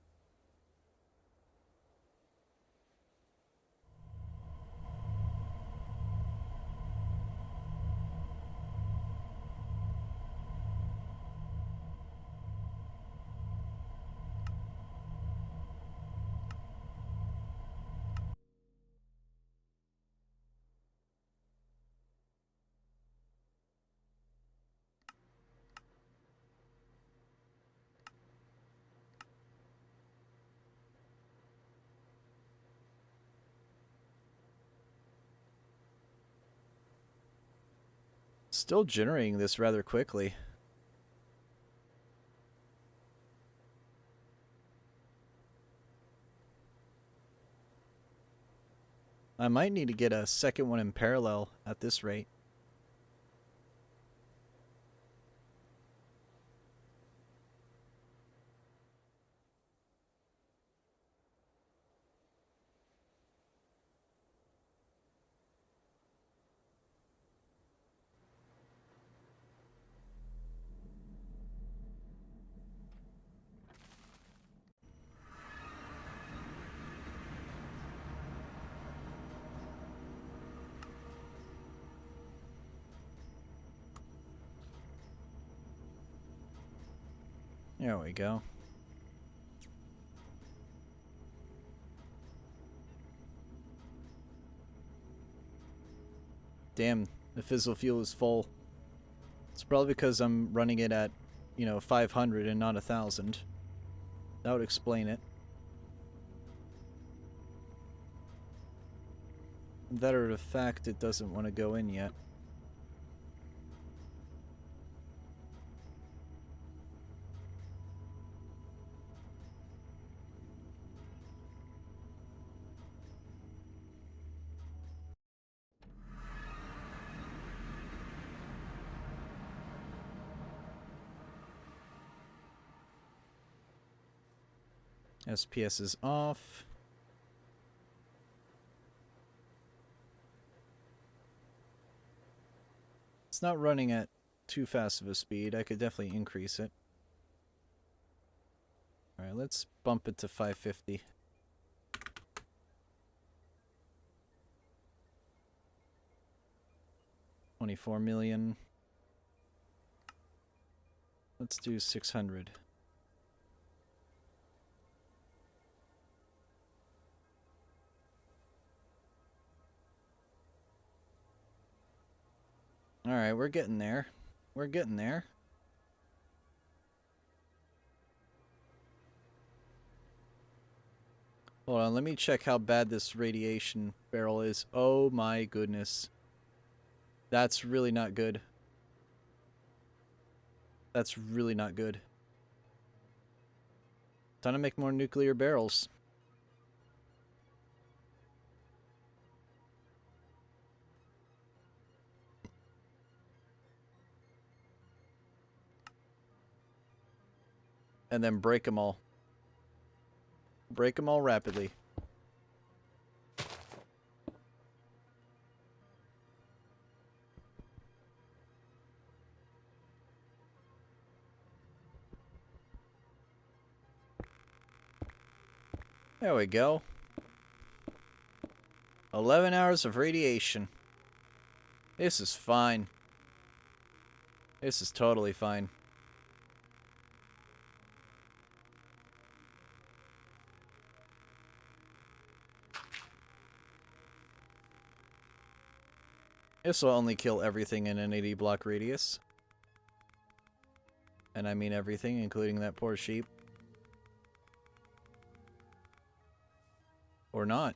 Still generating this rather quickly. I might need to get a second one in parallel at this rate. There we go. Damn, the fizzle fuel is full. It's probably because I'm running it at, 500 and not 1,000. That would explain it. That or the fact it doesn't want to go in yet. SPS is off. It's not running at too fast of a speed. I could definitely increase it. Alright, let's bump it to 550. $24 million. Let's do 600. Alright, we're getting there. We're getting there. Hold on, let me check how bad this radiation barrel is. Oh my goodness. That's really not good. That's really not good. Time to make more nuclear barrels. And then break them all. Break them all rapidly. There we go. 11 hours of radiation. This is fine. This is totally fine. This will only kill everything in an 80 block radius. And I mean everything, including that poor sheep. Or not.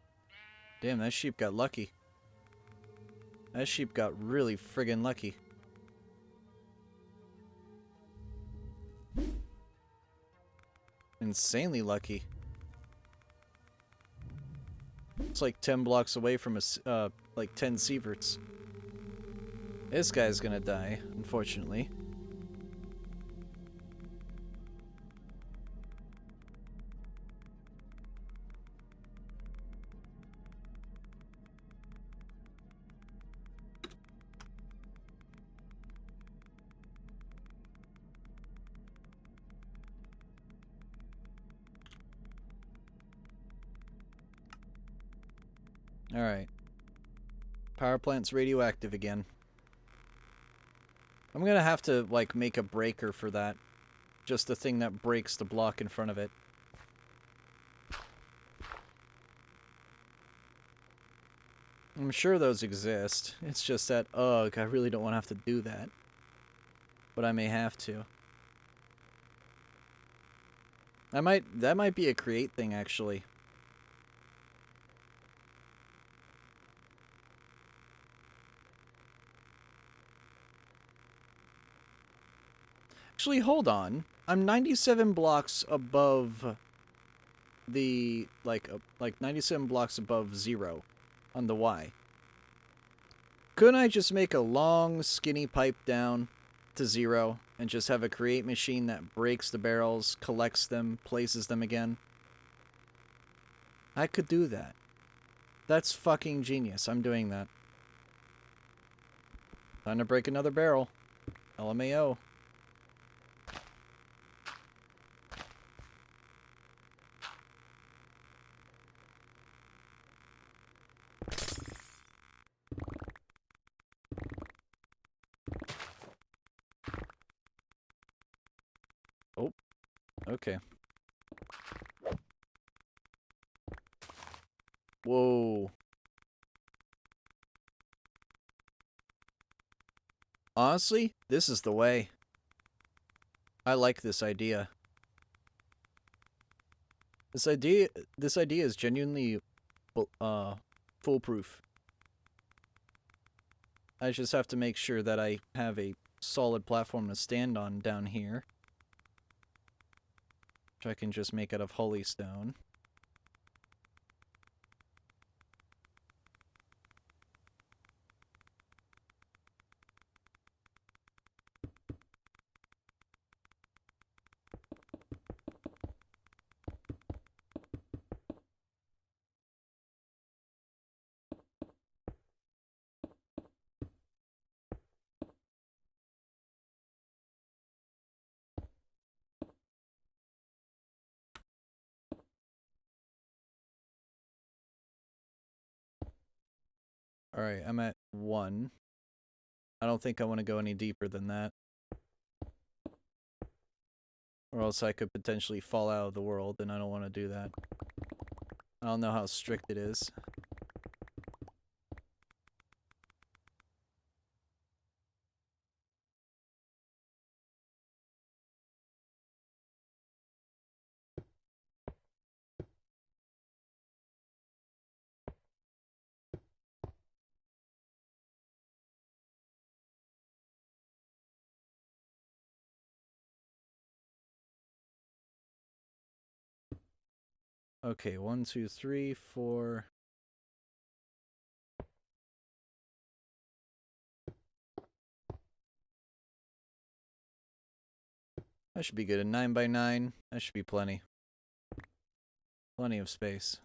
Damn, that sheep got lucky. That sheep got really friggin' lucky. Insanely lucky. It's like 10 blocks away from a, like 10 sieverts. This guy's gonna die, unfortunately. Alright. Power plant's radioactive again. I'm gonna have to, like, make a breaker for that. Just the thing that breaks the block in front of it. I'm sure those exist. It's just that, ugh, I really don't want to have to do that. But I may have to. That might be a create thing, actually. Actually, hold on. I'm 97 blocks above the, like 97 blocks above 0 on the Y. Couldn't I just make a long, skinny pipe down to 0 and just have a create machine that breaks the barrels, collects them, places them again? I could do that. That's fucking genius. I'm doing that. Time to break another barrel. LMAO. Oh, okay. Whoa. Honestly, this is the way. I like this idea. This idea is genuinely foolproof. I just have to make sure that I have a solid platform to stand on down here. Which I can just make out of holy stone. Alright, I'm at 1. I don't think I want to go any deeper than that. Or else I could potentially fall out of the world, and I don't want to do that. I don't know how strict it is. Okay, 1, 2, 3, 4. That should be good. A 9 by 9. That should be plenty. Plenty of space.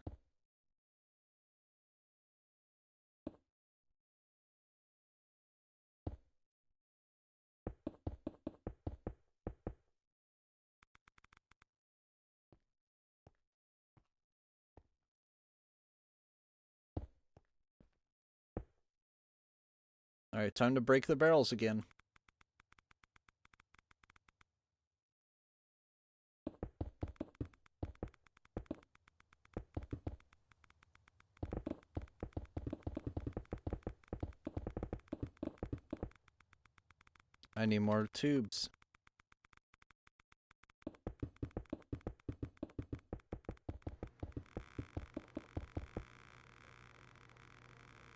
Alright, time to break the barrels again. I need more tubes.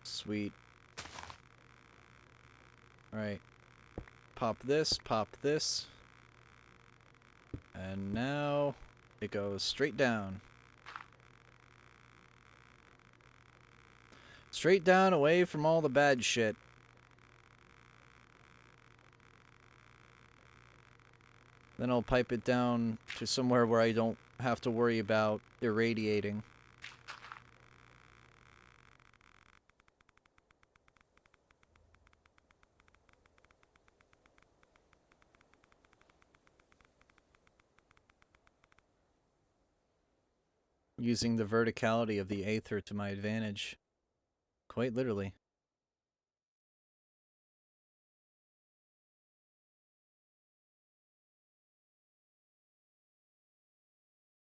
Sweet. Alright. Pop this, and now it goes straight down. Straight down, away from all the bad shit. Then I'll pipe it down to somewhere where I don't have to worry about irradiating. Using the verticality of the aether to my advantage. Quite literally.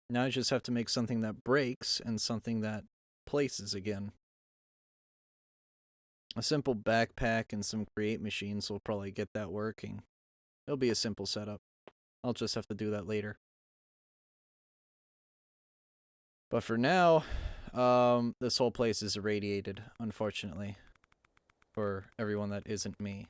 Now I just have to make something that breaks and something that places again. A simple backpack and some create machines will probably get that working. It'll be a simple setup. I'll just have to do that later. But for now, this whole place is irradiated, unfortunately. For everyone that isn't me.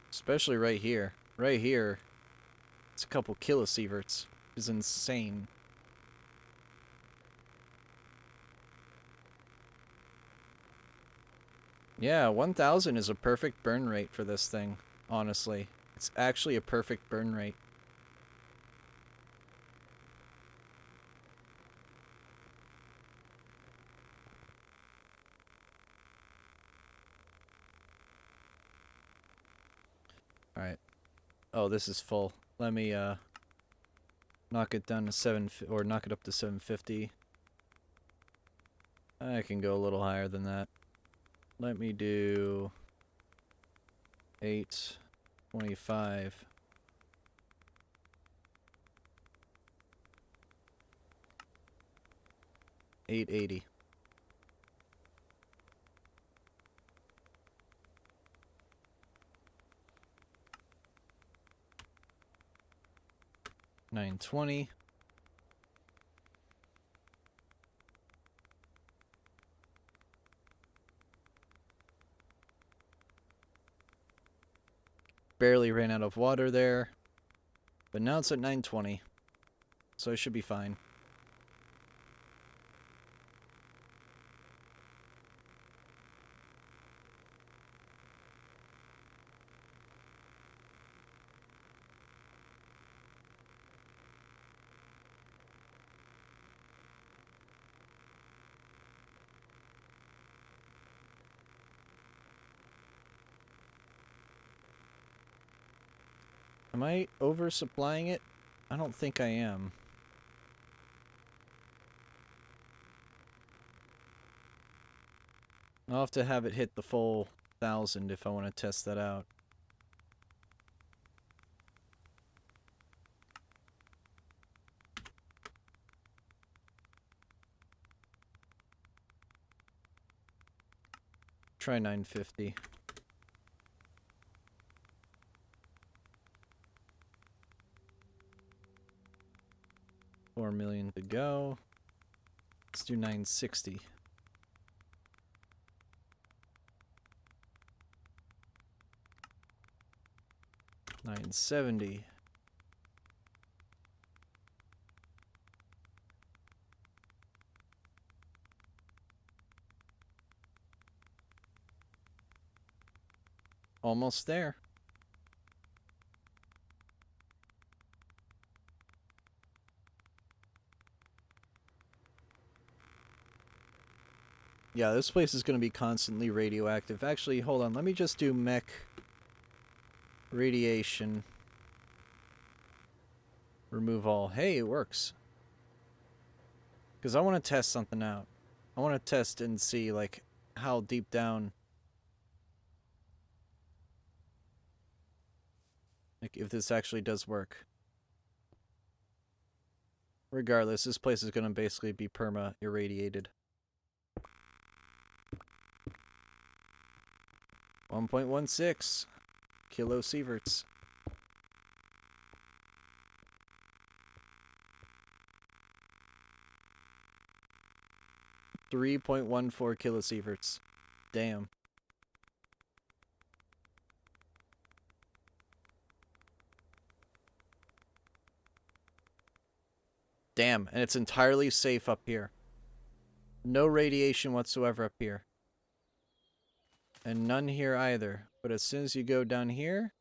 Especially right here. Right here, it's a couple kilosieverts. It's insane. Yeah, 1000 is a perfect burn rate for this thing, honestly. It's actually a perfect burn rate. Alright. Oh, this is full. Let me, knock it down to knock it up to 750. I can go a little higher than that. Let me do 825. 880. $920. Barely ran out of water there. But now it's at 920. So it should be fine. Am I oversupplying it? I don't think I am. I'll have to have it hit the full 1,000 if I want to test that out. Try 950. $4 million to go. Let's do 960. $970. Almost there. Yeah, this place is going to be constantly radioactive. Actually, hold on. Let me just do mech radiation. Remove all. Hey, it works. Because I want to test something out. I want to test and see, like, how deep down... Like, if this actually does work. Regardless, this place is going to basically be perma-irradiated. 1.16 kilosieverts. .14 kilosieverts. Damn. Damn, and it's entirely safe up here. No radiation whatsoever up here. And none here either. But as soon as you go down here...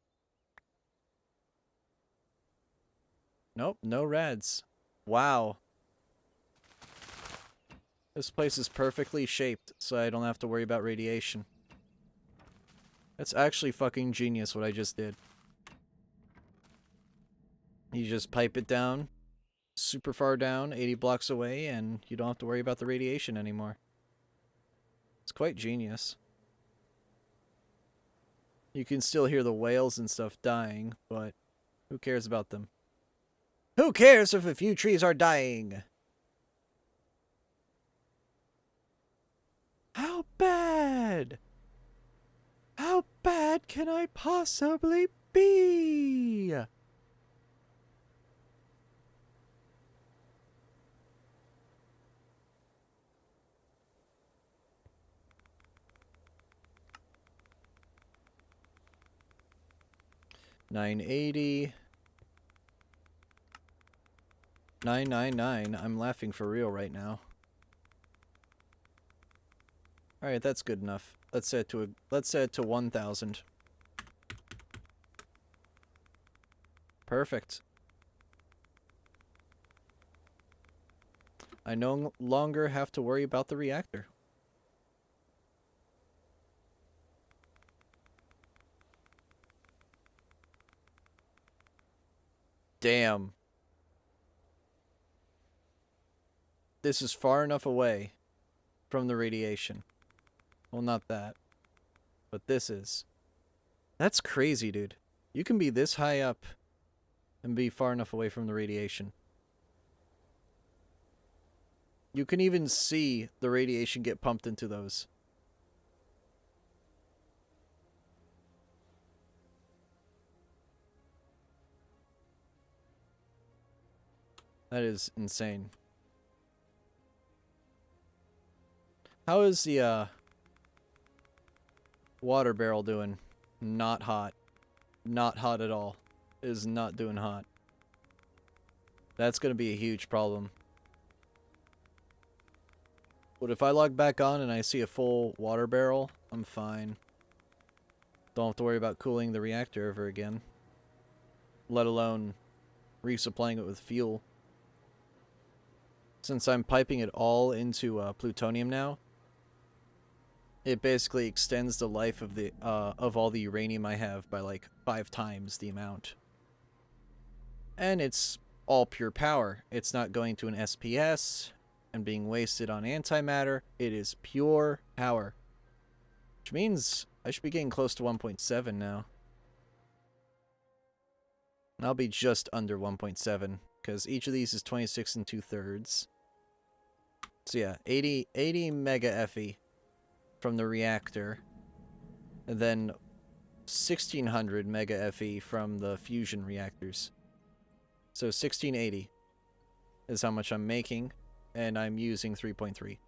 Nope, no rads. Wow. This place is perfectly shaped, so I don't have to worry about radiation. That's actually fucking genius what I just did. You just pipe it down, super far down, 80 blocks away, and you don't have to worry about the radiation anymore. It's quite genius. You can still hear the whales and stuff dying, but who cares about them? Who cares if a few trees are dying? How bad? How bad can I possibly be? $980. $999. I'm laughing for real right now. Alright, that's good enough. Let's set it to 1,000. Perfect. I no longer have to worry about the reactor. Damn. This is far enough away from the radiation. Well, not that. But this is. That's crazy, dude. You can be this high up and be far enough away from the radiation. You can even see the radiation get pumped into those. That is insane. How is the water barrel doing? Not hot. Not hot at all. It is not doing hot. That's going to be a huge problem. But if I log back on and I see a full water barrel, I'm fine. Don't have to worry about cooling the reactor ever again. Let alone resupplying it with fuel. Since I'm piping it all into plutonium now, it basically extends the life of the of all the uranium I have by like 5 times the amount. And it's all pure power. It's not going to an SPS and being wasted on antimatter. It is pure power. Which means I should be getting close to 1.7 now. And I'll be just under 1.7, because each of these is 26 and 2/3. So yeah, 80 mega FE from the reactor, and then 1600 mega FE from the fusion reactors. So 1680 is how much I'm making, and I'm using 3.3.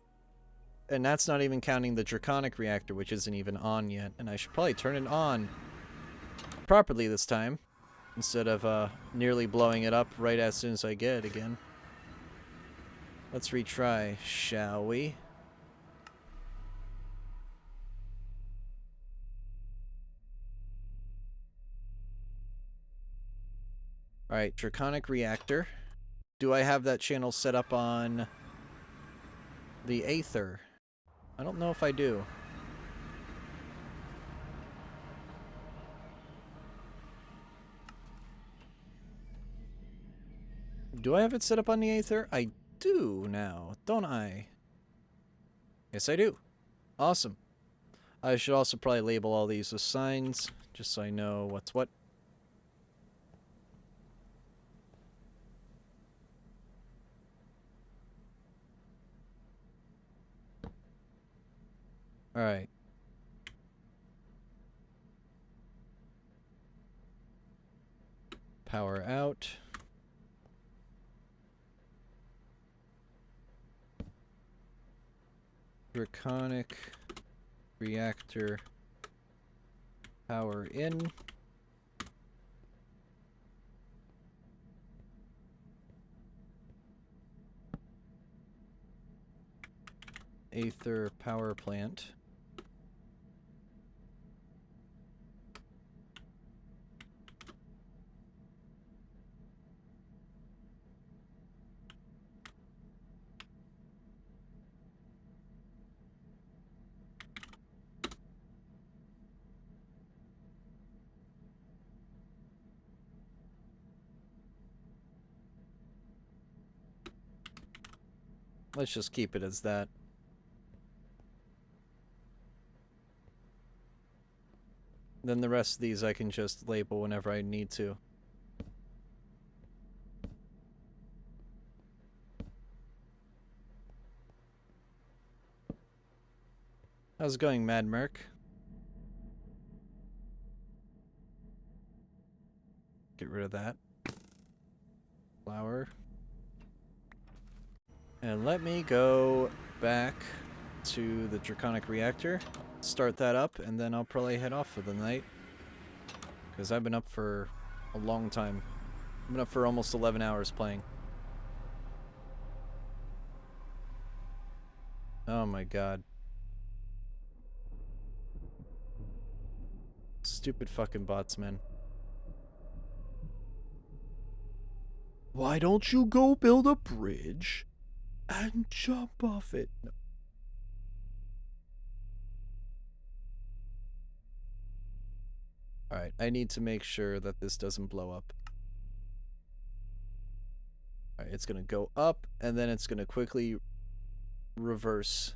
And that's not even counting the draconic reactor, which isn't even on yet, and I should probably turn it on properly this time, instead of nearly blowing it up right as soon as I get it again. Let's retry, shall we? Alright, draconic reactor. Do I have that channel set up on the Aether? I don't know if I do. Do I have it set up on the Aether? I do now, don't I? Yes, I do. Awesome. I should also probably label all these with signs, just so I know what's what. Alright. Power out. Draconic reactor power in. Aether power plant. Let's just keep it as that. Then the rest of these I can just label whenever I need to. How's it going, Mad Merc? Get rid of that. Flower. And let me go back to the draconic reactor, start that up, and then I'll probably head off for the night. Because I've been up for a long time. I've been up for almost 11 hours playing. Oh my god. Stupid fucking bots, man. Why don't you go build a bridge and jump off it? No. Alright, I need to make sure that this doesn't blow up. Alright, it's gonna go up, and then it's gonna quickly reverse.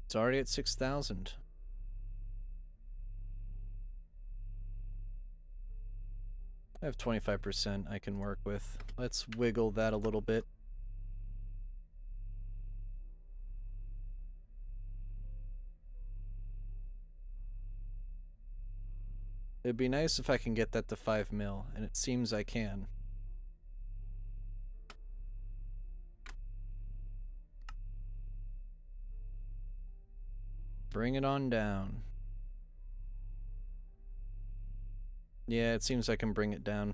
It's already at 6,000. I have 25% I can work with. Let's wiggle that a little bit. It'd be nice if I can get that to 5 mil, and it seems I can. Bring it on down. Yeah, it seems I can bring it down.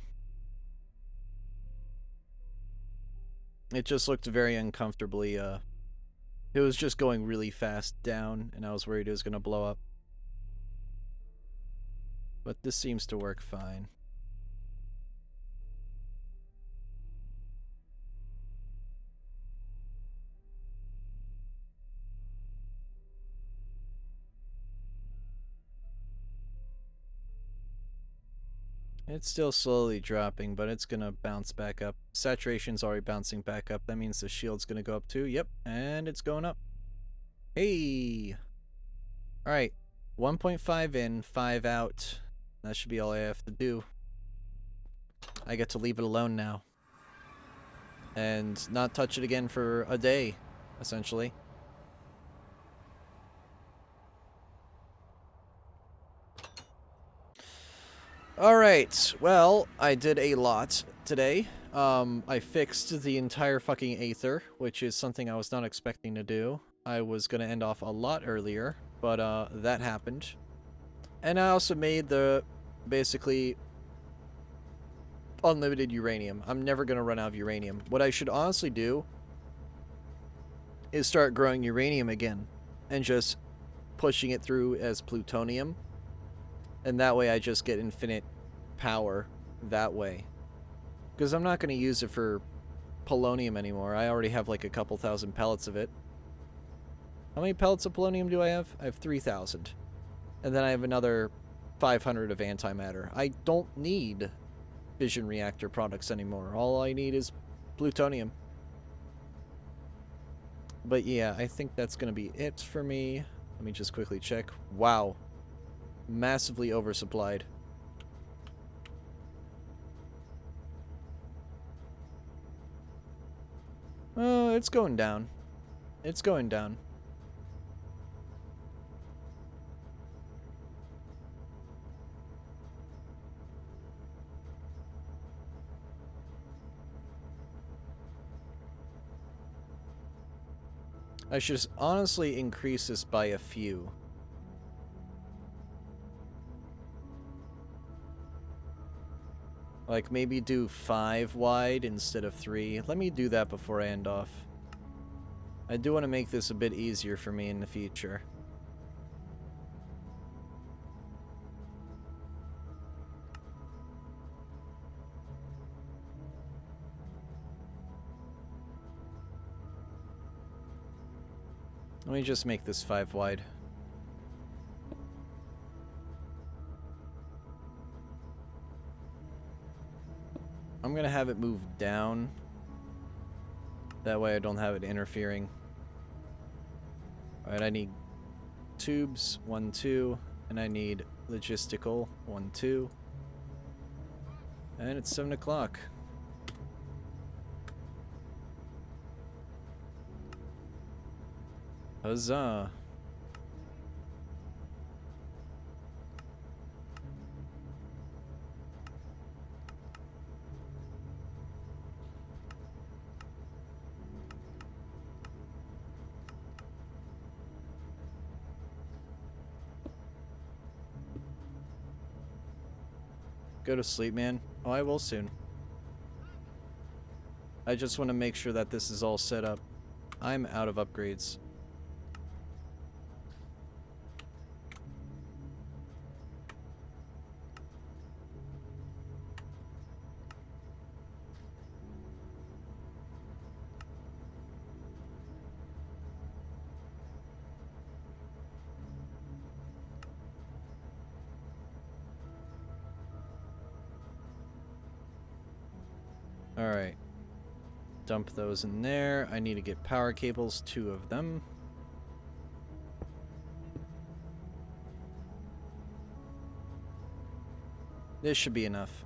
It just looked very uncomfortably, it was just going really fast down, and I was worried it was gonna blow up. But this seems to work fine. It's still slowly dropping, but it's gonna bounce back up. Saturation's already bouncing back up. That means the shield's gonna go up too. Yep, and it's going up. Hey! Alright, 1.5 in, 5 out. That should be all I have to do. I get to leave it alone now. And not touch it again for a day, essentially. Alright, well, I did a lot today. I fixed the entire fucking Aether, which is something I was not expecting to do. I was gonna end off a lot earlier, but that happened. And I also made the, basically, unlimited uranium. I'm never gonna run out of uranium. What I should honestly do is start growing uranium again, and just pushing it through as plutonium. And that way I just get infinite power that way. Because I'm not going to use it for polonium anymore. I already have like a couple thousand pellets of it. How many pellets of polonium do I have? I have 3,000. And then I have another 500 of antimatter. I don't need fission reactor products anymore. All I need is plutonium. But yeah, I think that's going to be it for me. Let me just quickly check. Wow. Massively oversupplied. Oh, it's going down. It's going down. I should honestly increase this by a few. Like, maybe do 5 wide instead of 3. Let me do that before I end off. I do want to make this a bit easier for me in the future. Let me just make this 5 wide. I'm gonna have it move down. That way I don't have it interfering. Alright, I need tubes, 1, 2, and I need logistical, 1, 2. And it's 7 o'clock. Huzzah. Go to sleep, man. Oh, I will soon. I just want to make sure that this is all set up. I'm out of upgrades. Alright. Dump those in there. I need to get power cables, 2 of them. This should be enough.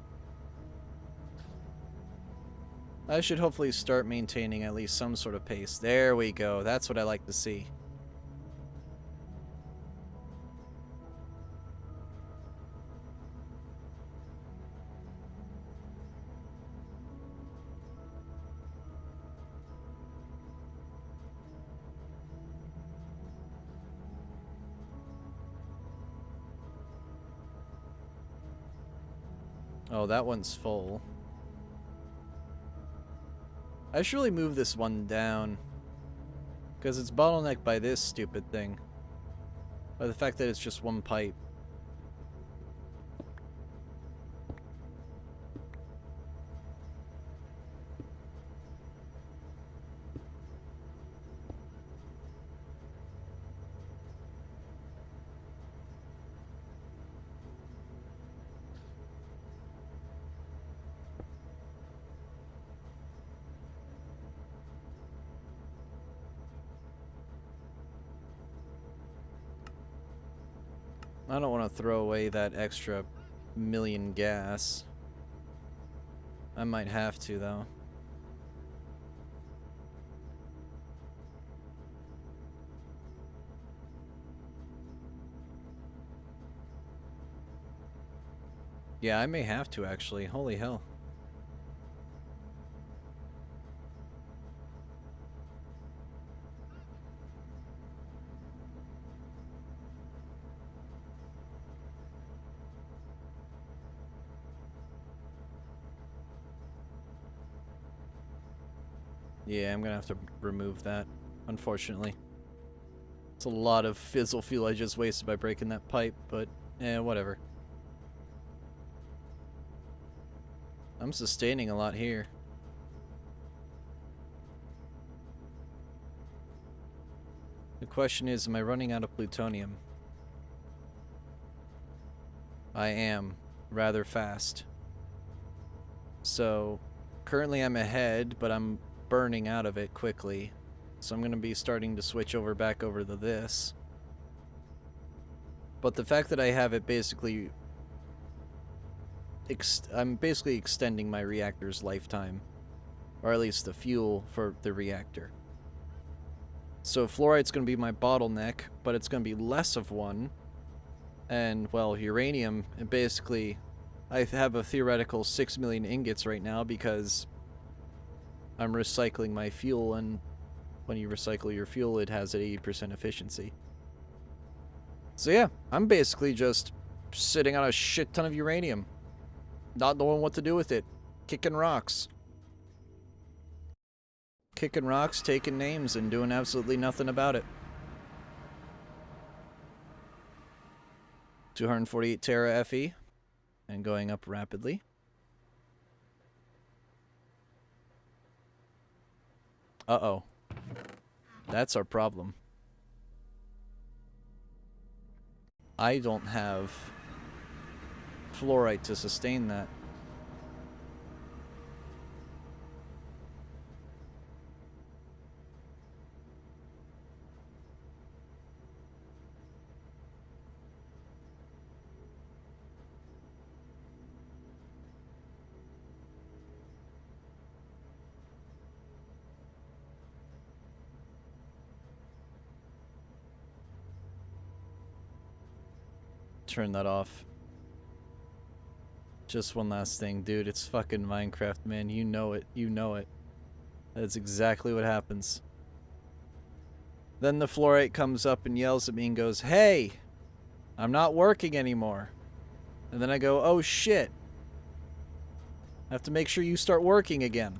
I should hopefully start maintaining at least some sort of pace. There we go. That's what I like to see. Oh, that one's full. I should really move this one down. Because it's bottlenecked by this stupid thing. By the fact that it's just one pipe. I don't want to throw away that extra million gas. I might have to, though. Yeah, I may have to, actually. Holy hell. Yeah, I'm gonna have to remove that, unfortunately. It's a lot of fizzle fuel I just wasted by breaking that pipe, but whatever. I'm sustaining a lot here. The question is, am I running out of plutonium? I am, rather fast. So, currently I'm ahead, but I'm burning out of it quickly. So I'm going to be starting to switch over back over to this. But the fact that I have it basically... I'm basically extending my reactor's lifetime. Or at least the fuel for the reactor. So fluoride's going to be my bottleneck, but it's going to be less of one. And, well, uranium, and basically... I have a theoretical 6 million ingots right now because I'm recycling my fuel, and when you recycle your fuel, it has an 80% efficiency. So yeah, I'm basically just sitting on a shit ton of uranium, not knowing what to do with it, kicking rocks. Kicking rocks, taking names, and doing absolutely nothing about it. 248 Tera FE. And going up rapidly. Uh-oh. That's our problem. I don't have fluoride to sustain that. Turn that off. Just one last thing, dude. It's fucking Minecraft, man. You know it. You know it. That's exactly what happens. Then the fluorite comes up and yells at me and goes, "Hey, I'm not working anymore." And then I go, "Oh shit. I have to make sure you start working again."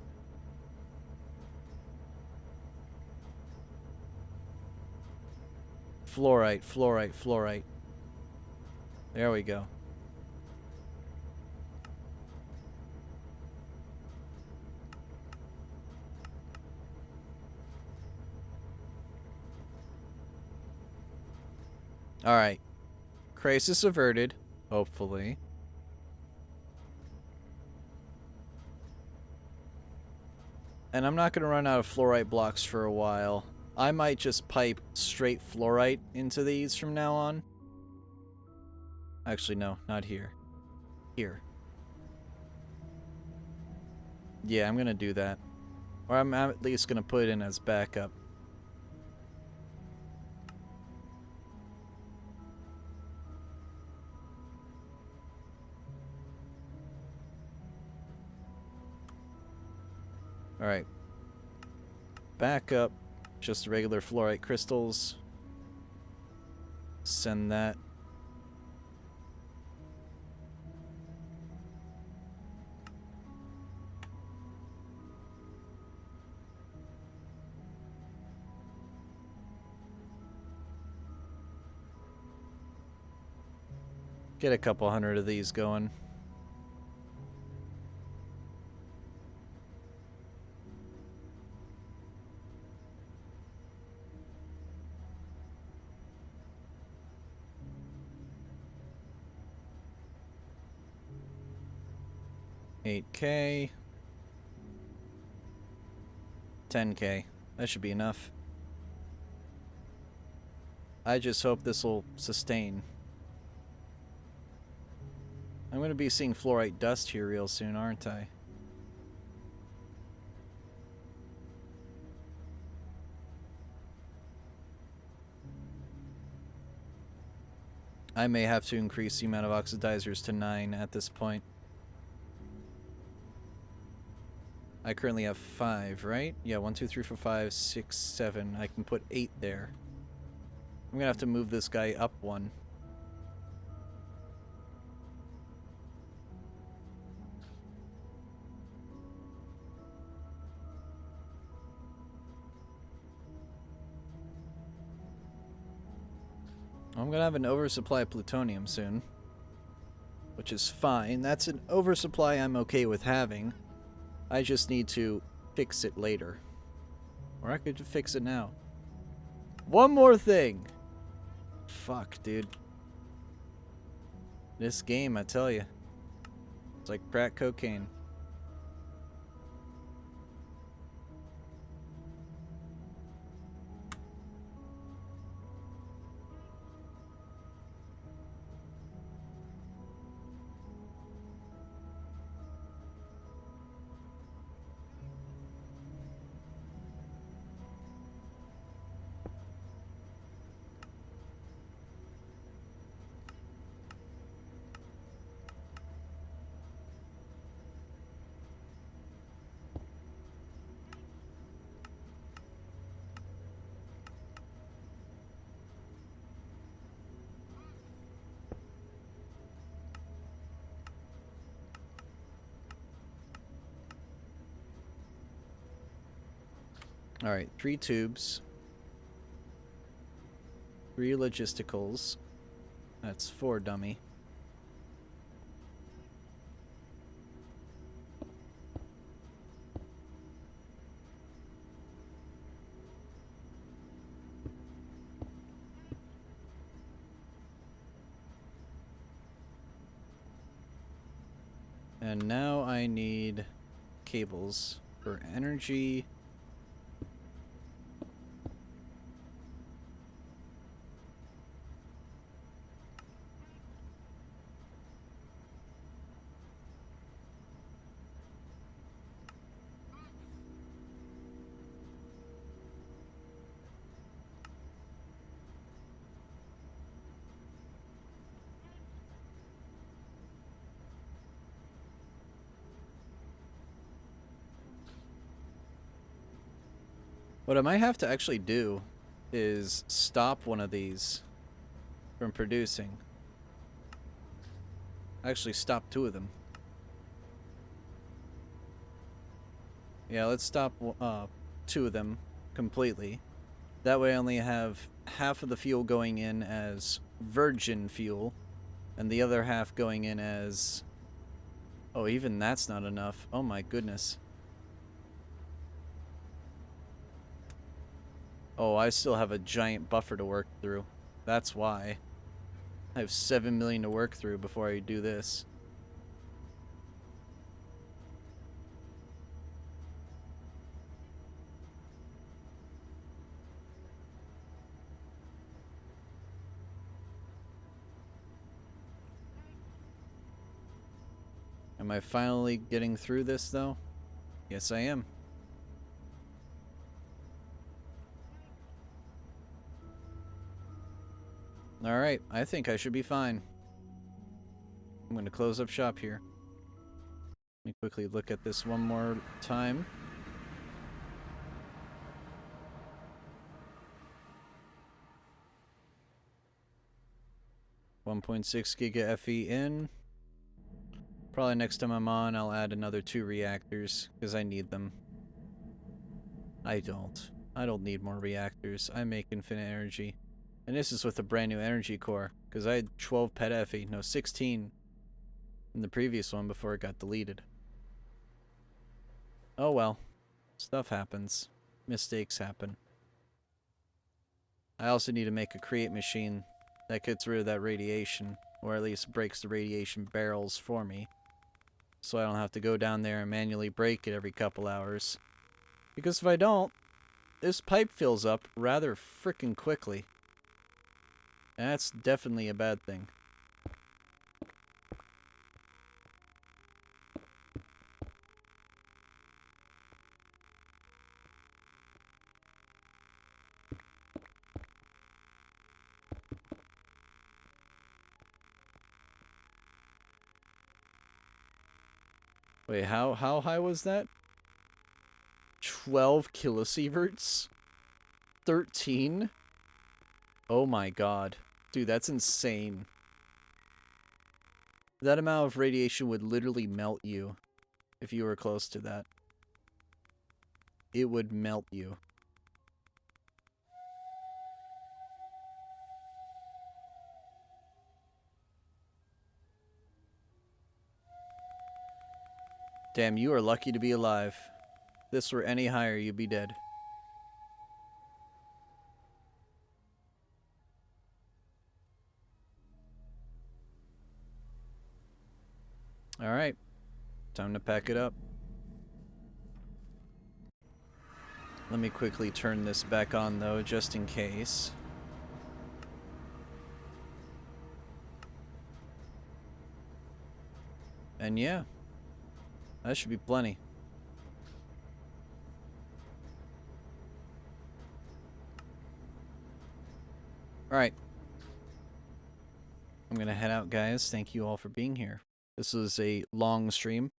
Fluorite, fluorite, fluorite. There we go. Alright. Crisis averted, hopefully. And I'm not going to run out of fluorite blocks for a while. I might just pipe straight fluorite into these from now on. Actually, no, not here. Here. Yeah, I'm going to do that. Or I'm at least going to put it in as backup. Alright. Backup. Just regular fluorite crystals. Send that. Get a couple hundred of these going. $8K. $10K. That should be enough. I just hope this will sustain. I'm going to be seeing fluorite dust here real soon, aren't I? I may have to increase the amount of oxidizers to 9 at this point. I currently have 5, right? Yeah, 1, 2, 3, 4, 5, 6, 7. I can put 8 there. I'm gonna have to move this guy up 1. I'm gonna have an oversupply of plutonium soon, which is fine. That's an oversupply I'm okay with having. I just need to fix it later. Or I could fix it now. One more thing! Fuck, dude. This game, I tell you. It's like crack cocaine. Alright, 3 tubes. 3 logisticals. That's 4 dummy. And now I need cables for energy. What I might have to actually do is stop one of these from producing. Actually, stop 2 of them. Yeah, let's stop 2 of them completely. That way I only have half of the fuel going in as virgin fuel, and the other half going in as... Oh, even that's not enough. Oh my goodness. Oh, I still have a giant buffer to work through. That's why. I have 7 million to work through before I do this. Am I finally getting through this, though? Yes, I am. Alright, I think I should be fine. I'm going to close up shop here. Let me quickly look at this one more time. .6 giga FE in. Probably next time I'm on, I'll add another 2 reactors, because I need them. I don't need more reactors. I make infinite energy. And this is with a brand new energy core. Because I had 12 petaFE, no, 16 in the previous one before it got deleted. Oh well. Stuff happens. Mistakes happen. I also need to make a create machine that gets rid of that radiation, or at least breaks the radiation barrels for me, so I don't have to go down there and manually break it every couple hours. Because if I don't, this pipe fills up rather frickin' quickly. And that's definitely a bad thing. Wait, how high was that? 12 kilosieverts? 13? Oh my god. Dude, that's insane. That amount of radiation would literally melt you if you were close to that. It would melt you. Damn, you are lucky to be alive. If this were any higher, you'd be dead. Alright. Time to pack it up. Let me quickly turn this back on, though, just in case. And yeah. That should be plenty. Alright. I'm gonna head out, guys. Thank you all for being here. This was a long stream.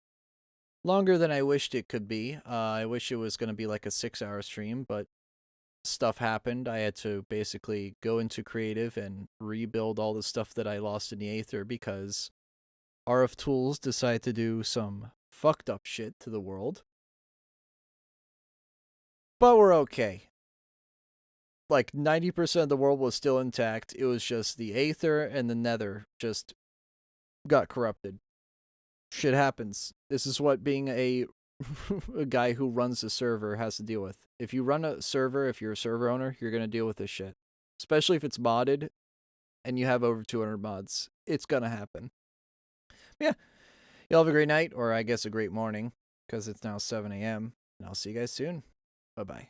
Longer than I wished it could be. I wish it was gonna be like a 6-hour stream, but stuff happened. I had to basically go into creative and rebuild all the stuff that I lost in the Aether because RF Tools decided to do some fucked up shit to the world. But we're okay. Like 90% of the world was still intact. It was just the Aether and the Nether just got corrupted. Shit happens. This is what being a guy who runs a server has to deal with. If you run a server, if you're a server owner, you're going to deal with this shit. Especially if it's modded and you have over 200 mods. It's going to happen. Yeah. Y'all have a great night, or I guess a great morning, because it's now 7 a.m. And I'll see you guys soon. Bye-bye.